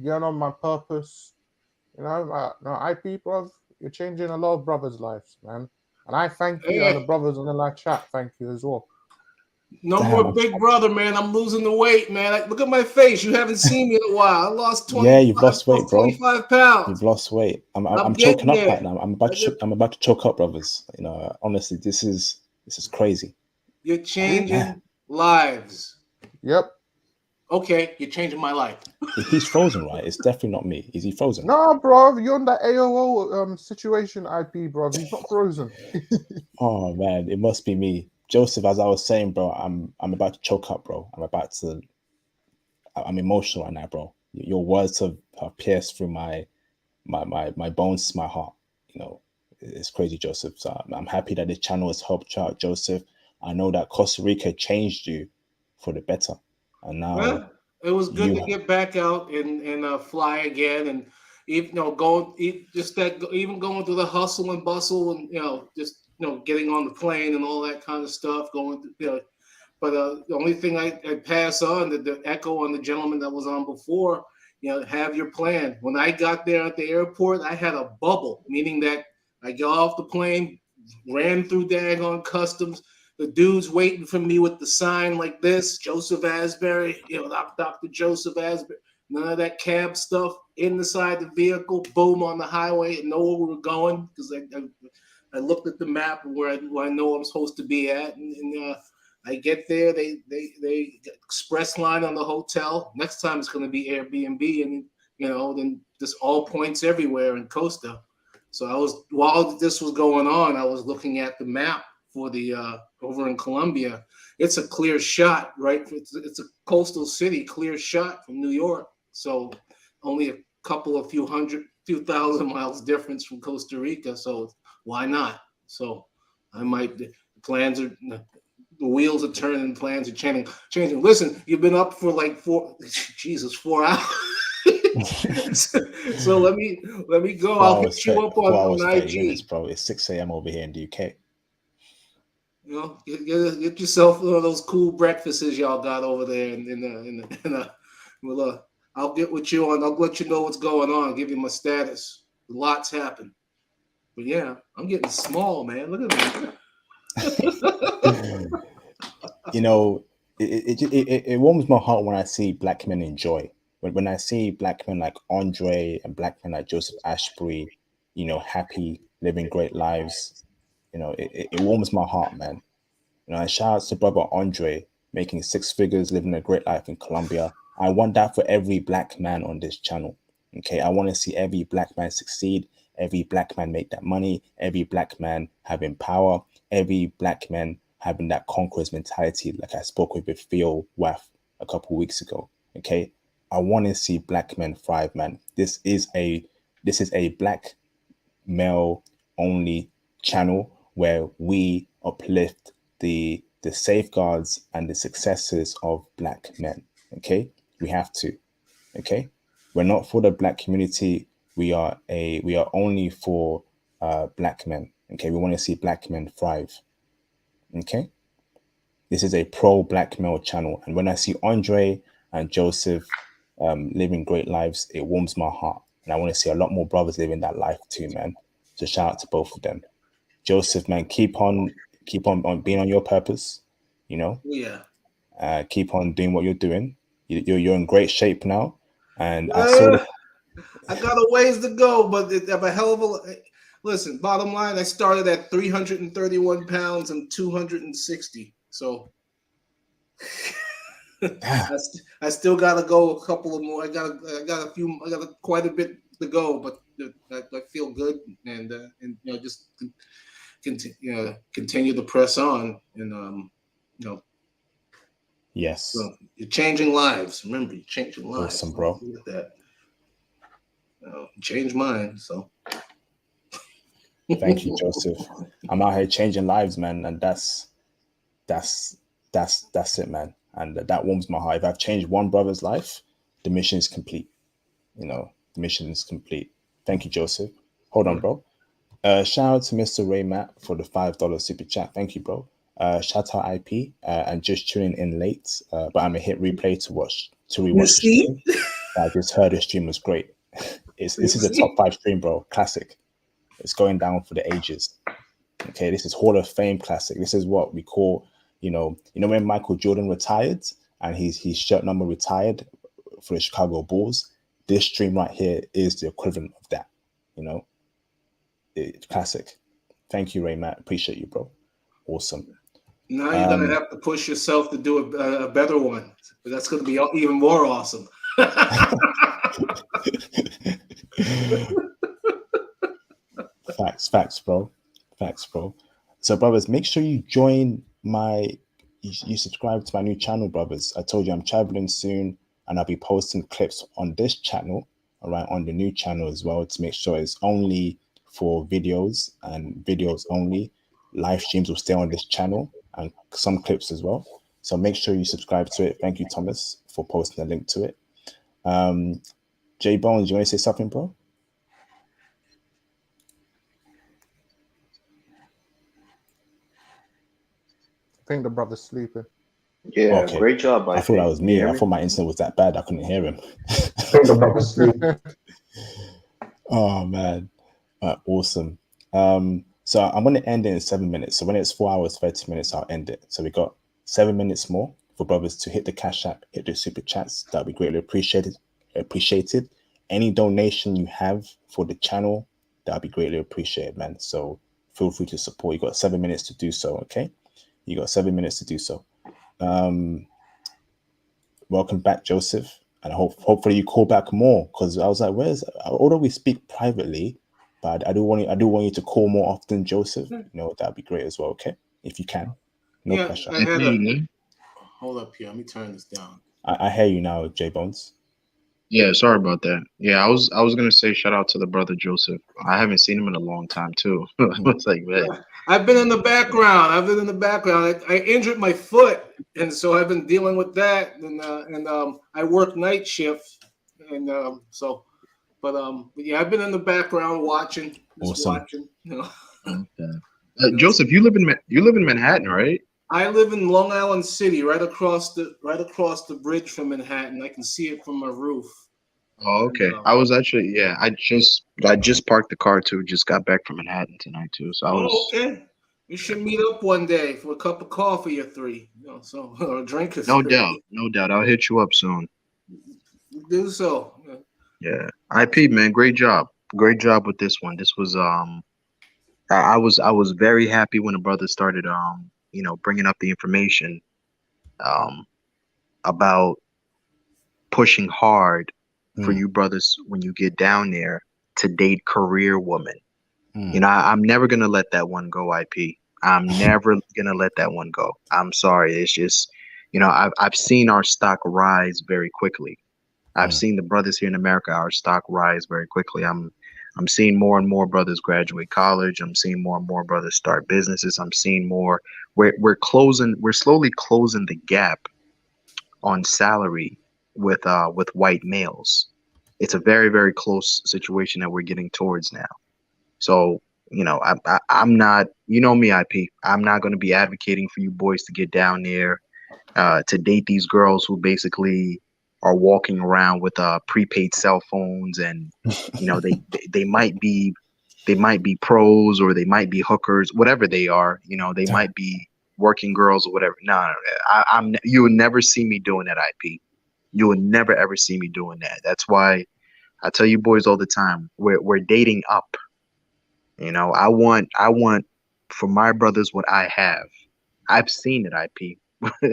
getting on my purpose. IP, bro, you're changing a lot of brothers' lives, man. And I thank you, and the brothers on the live chat, thank you as well. No more big brother, man. I'm losing the weight, man. Look at my face. You haven't seen me in a while. I lost 20. Yeah, you've lost weight, bro. 25 pounds. You've lost weight. I'm choking up right now. I'm about to choke up, brothers. You know, honestly, this is crazy. You're changing lives. Yep. Okay, you're changing my life. He's frozen, right? It's definitely not me. Is he frozen? No, bro. You're in that AOL situation, IP, bro. He's not frozen. Oh man, it must be me. Joseph, as I was saying, bro, I'm about to choke up, bro. I'm emotional right now, bro. Your words have pierced through my bones to my heart. You know, it's crazy, Joseph. So I'm happy that this channel has helped you out, Joseph. I know that Costa Rica changed you for the better, and now it was good to get back out and fly again, and even even going through the hustle and bustle, and just getting on the plane and all that kind of stuff, going through, But the only thing I pass on, the echo on the gentleman that was on before, have your plan. When I got there at the airport, I had a bubble, meaning that I got off the plane, ran through daggone customs. The dude's waiting for me with the sign like this, Joseph Asbury, Dr. Joseph Asbury. None of that cab stuff inside the vehicle. Boom, on the highway, and know where we were going because I looked at the map where I know I'm supposed to be at, and I get there. They express line on the hotel. Next time it's going to be Airbnb, and then just all points everywhere in Costa. So while this was going on, I was looking at the map for the over in Colombia. It's a clear shot, right? It's a coastal city, clear shot from New York. So only a few thousand miles difference from Costa Rica. So why not? So the wheels are turning, plans are changing. Listen, you've been up for like 4 hours. So let me go. I'll hit you up 4 hours, on 30 minutes, IG. bro. It's 6 a.m. over here in the UK. Get yourself one of those cool breakfasts y'all got over there I'll get with you on. I'll let you know what's going on. I'll give you my status. Lots happen. But yeah, I'm getting small, man. Look at me. It warms my heart when I see black men enjoy. When I see black men like Andre and black men like Joseph Ashbury, happy, living great lives. It warms my heart, man. And shout out to brother Andre, making 6 figures, living a great life in Colombia. I want that for every black man on this channel. Okay, I want to see every black man succeed, every black man make that money, every black man having power, every black man having that conqueror's mentality, like I spoke with Theo Waff a couple weeks ago. Okay, I want to see black men thrive, man. This is a black male only channel where we uplift the safeguards and the successes of black men. Okay, we have to. Okay, we're not for the black community. We are only for black men. Okay, we want to see black men thrive. Okay, this is a pro black male channel, and when I see Andre and Joseph living great lives, it warms my heart, and I want to see a lot more brothers living that life too, man. So shout out to both of them. Joseph, man, keep on being on your purpose. Yeah. Keep on doing what you're doing. You're in great shape now, and I saw. I got a ways to go, but I have a hell of a. Listen, bottom line, I started at 331 pounds and 260. So I still got to go a couple of more. I got quite a bit to go, but I feel good and just continue to press on and Yes. So you're changing lives. Remember, you're changing lives. Awesome, bro. With that. Change mine. So thank you, Joseph. I'm out here changing lives, man, and that's it, man. And that warms my heart. If I've changed one brother's life, the mission is complete. The mission is complete. Thank you, Joseph. Hold on, bro. Shout out to Mr. Ray Matt for the $5 super chat. Thank you, bro. Shout out IP and just tuning in late, but I'm a hit replay to rewatch the stream. I just heard the stream was great. This is a top 5 stream, bro. Classic. It's going down for the ages. Okay, this is Hall of Fame classic. This is what we call, when Michael Jordan retired and his shirt number retired for the Chicago Bulls. This stream right here is the equivalent of that. It's classic. Thank you, Ray Matt. Appreciate you, bro. Awesome. Now you're gonna have to push yourself to do a better one. That's gonna be even more awesome. Facts, bro. So, brothers, make sure you join you subscribe to my new channel, brothers. I told you I'm traveling soon, and I'll be posting clips on this channel, on the new channel as well, to make sure it's only for videos and videos only. Live streams will stay on this channel and some clips as well. So make sure you subscribe to it. Thank you, Thomas, for posting a link to it. J Bones, you want to say something, bro? I think the brother's sleeping. Yeah, Okay. great job, I thought that was Can you me. hear I me? thought my internet was that bad. I couldn't hear him. think about the sleep. Oh man, awesome. So I'm going to end it in 7 minutes. So when it's 4 hours 30 minutes, I'll end it. So we got 7 minutes more for brothers to hit the cash app, hit the super chats. That'd be greatly appreciated. Appreciated. Any donation you have for the channel, that'd be greatly appreciated, man. So feel free to support. You got 7 minutes to do so. Okay, you got 7 minutes to do so. Welcome back, Joseph, and hopefully you call back more, because I was like, although we speak privately, but I do want you to call more often, Joseph. You know, that'd be great as well. Okay, if you can, no Yeah, pressure. I had a hold up here. Let me turn this down. I hear you now, J Bones. Yeah, sorry about that. Yeah, I was gonna say shout out to the brother Joseph. I haven't seen him in a long time too. I was like, man. Yeah, I've been in the background. I injured my foot, and so I've been dealing with that. And I work night shift, and but yeah, I've been in the background watching, Awesome. watching. You know. Okay. Joseph, you live in Manhattan, right? I live in Long Island City, right across the bridge from Manhattan. I can see it from my roof. Oh, okay. And, I was actually, yeah, I just parked the car too. Just got back from Manhattan tonight too. So I was okay. We should meet up one day for a cup of coffee or three, so or a drink or no three. doubt. I'll hit you up soon. Do so. Yeah. IP, man, great job. Great job with this one. This was I was very happy when the brother started bringing up the information um about pushing hard for you brothers when you get down there to date career women. You know, I'm never gonna let that one go, IP. I'm never gonna let that one go. I'm sorry. It's just, I've seen our stock rise very quickly. I've seen the brothers here in America, our stock rise very quickly. I'm seeing more and more brothers graduate college. I'm seeing more and more brothers start businesses. I'm seeing more. We're slowly closing the gap on salary with white males. It's a very, very close situation that we're getting towards now. So, I'm not, you know me, IP. I'm not going to be advocating for you boys to get down there to date these girls who basically are walking around with prepaid cell phones, and they might be pros, or they might be hookers, whatever they are. They might be working girls or whatever. No, you will never see me doing that, IP. You will never ever see me doing that. That's why I tell you boys all the time, we're dating up. I want for my brothers what I have. I've seen it, IP.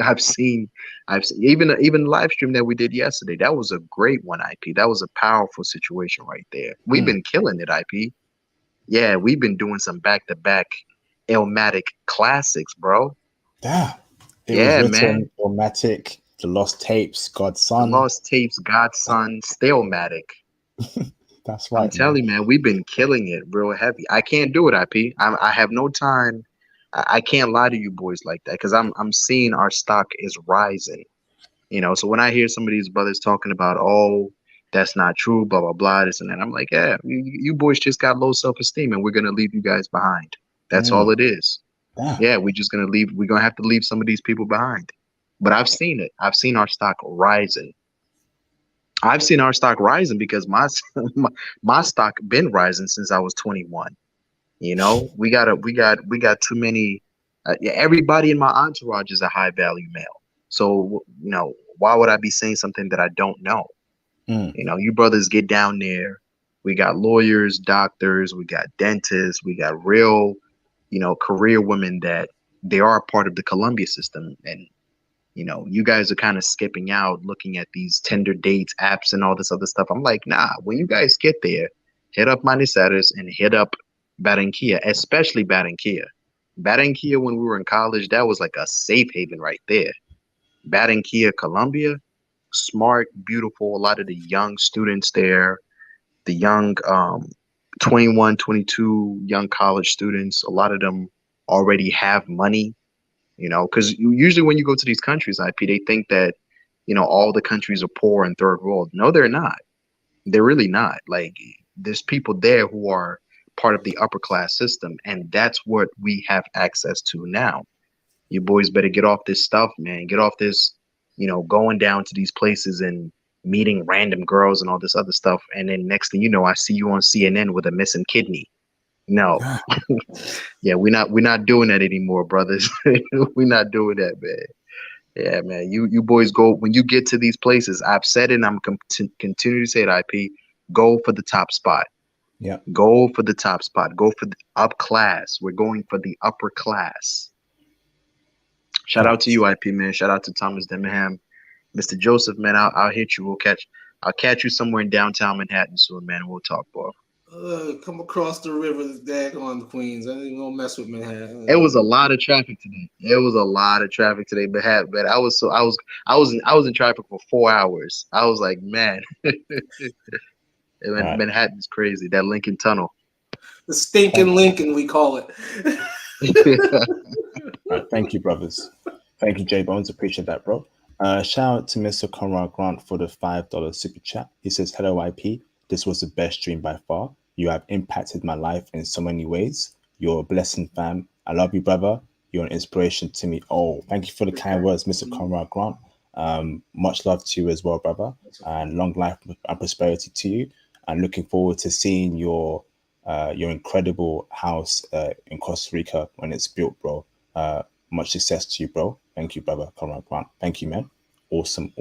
I've seen even live stream that we did yesterday. That was a great one, IP. That was a powerful situation right there. We've been killing it, IP. Yeah, we've been doing some back-to-back Illmatic classics, bro. Yeah. It was Yeah, written, man. Illmatic, The Lost Tapes, God's The Son. Lost Tapes, Godson, Stillmatic. That's I'm right, man. telling you, man, we've been killing it real heavy. I can't do it, IP. I have no time. I can't lie to you boys like that, because I'm seeing our stock is rising. So when I hear some of these brothers talking about, oh, that's not true, blah blah blah, this and that, I'm like, yeah, you boys just got low self-esteem, and we're gonna leave you guys behind. That's all it is. Yeah. Yeah, we're just gonna leave. We're gonna have to leave some of these people behind. But I've seen it. I've seen our stock rising. I've seen our stock rising because my stock been rising since I was 21. We got too many. Yeah, everybody in my entourage is a high value male. So why would I be saying something that I don't know? You brothers get down there. We got lawyers, doctors, we got dentists, we got real, career women that they are a part of the Columbia system. And you guys are kind of skipping out, looking at these Tinder dates, apps, and all this other stuff. I'm like, nah, when you guys get there, hit up Maniceres and hit up Barranquilla, especially Barranquilla. Barranquilla, when we were in college, that was like a safe haven right there. Barranquilla, Colombia, smart, beautiful, a lot of the young students there, the young 21, 22 young college students, a lot of them already have money. Because usually when you go to these countries, IP, they think that, all the countries are poor and third world. No, they're not. They're really not. Like, there's people there who are part of the upper class system, and that's what we have access to now. You boys better get off this stuff, man. Get off this, going down to these places and meeting random girls and all this other stuff. And then next thing you know, I see you on CNN with a missing kidney. No. Yeah, we're not doing that anymore, brothers. We're not doing that, man. Yeah, man. You boys go when you get to these places. I've said it and I'm continue to say it, IP. Go for the top spot. Yeah. Go for the top spot. Go for the up class. We're going for the upper class. Shout out to you, IP, man. Shout out to Thomas Demenham. Mr. Joseph, man, I'll hit you. I'll catch you somewhere in downtown Manhattan soon, man. We'll talk, bro. Come across the river, daggone Queens. I ain't gonna mess with Manhattan. It was a lot of traffic today. Manhattan, man. I was in traffic for 4 hours. I was like, man, Right. Manhattan's crazy. That Lincoln Tunnel. The stinking Lincoln, we call it. All right, thank you, brothers. Thank you, J Bones. Appreciate that, bro. Shout out to Mr. Conrad Grant for the $5 super chat. He says, "Hello, IP. This was the best stream by far. You have impacted my life in so many ways. You're a blessing, fam. I love you, brother. You're an inspiration to me." Oh, thank you for the kind words, Mr. Conrad Grant. Much love to you as well, brother, and long life and prosperity to you. And looking forward to seeing your incredible house in Costa Rica when it's built, bro. Much success to you, bro. Thank you, brother Conrad Grant. Thank you, man. Awesome.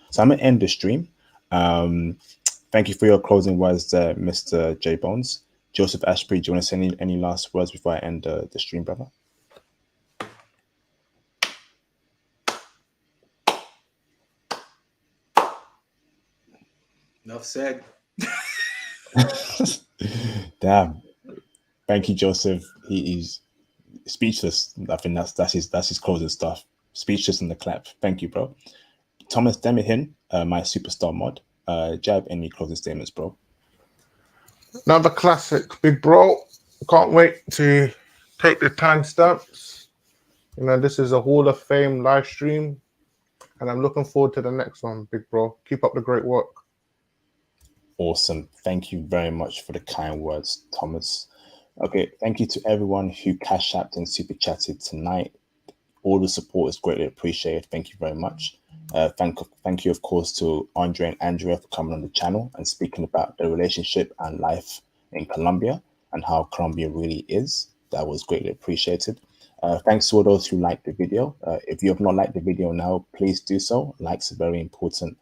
So I'm gonna end the stream. Thank you for your closing words there, Mr. J Bones. Joseph Ashbury, do you want to say any last words before I end the stream, brother? Enough said. Damn. Thank you, Joseph. He's speechless. I think that's his closing stuff. Speechless in the clap. Thank you, bro. Thomas Demihin, my superstar mod. Jab, any closing statements, bro? Another classic, big bro. Can't wait to take the timestamps. This is a Hall of Fame live stream, and I'm looking forward to the next one, big bro. Keep up the great work. Awesome. Thank you very much for the kind words, Thomas. Okay, thank you to everyone who cash apped and super chatted tonight. All the support is greatly appreciated. Thank you very much. Thank you, of course, to Andre and Andrea for coming on the channel and speaking about their relationship and life in Colombia and how Colombia really is. That was greatly appreciated. Thanks to all those who liked the video. If you have not liked the video now, please do so. Likes are very important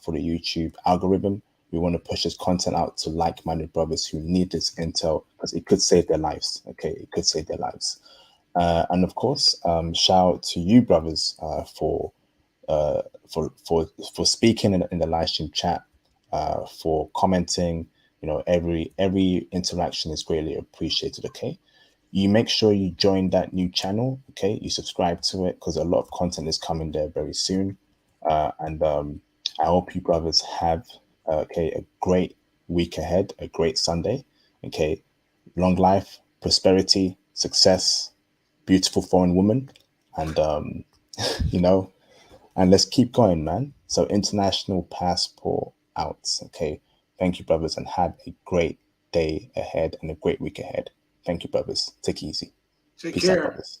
for the YouTube algorithm. We want to push this content out to like-minded brothers who need this intel because it could save their lives. Okay, it could save their lives. And of course, shout out to you, brothers, for speaking in the live stream chat, for commenting. Every interaction is greatly appreciated. Okay, you make sure you join that new channel. Okay, you subscribe to it because a lot of content is coming there very soon. And I hope you brothers have a great week ahead, a great Sunday. Okay, long life, prosperity, success, beautiful foreign woman, and and let's keep going, man. So international passport out. Okay, thank you, brothers, and have a great day ahead and a great week ahead. Thank you, brothers. Take it easy. Take Peace out, care. brothers.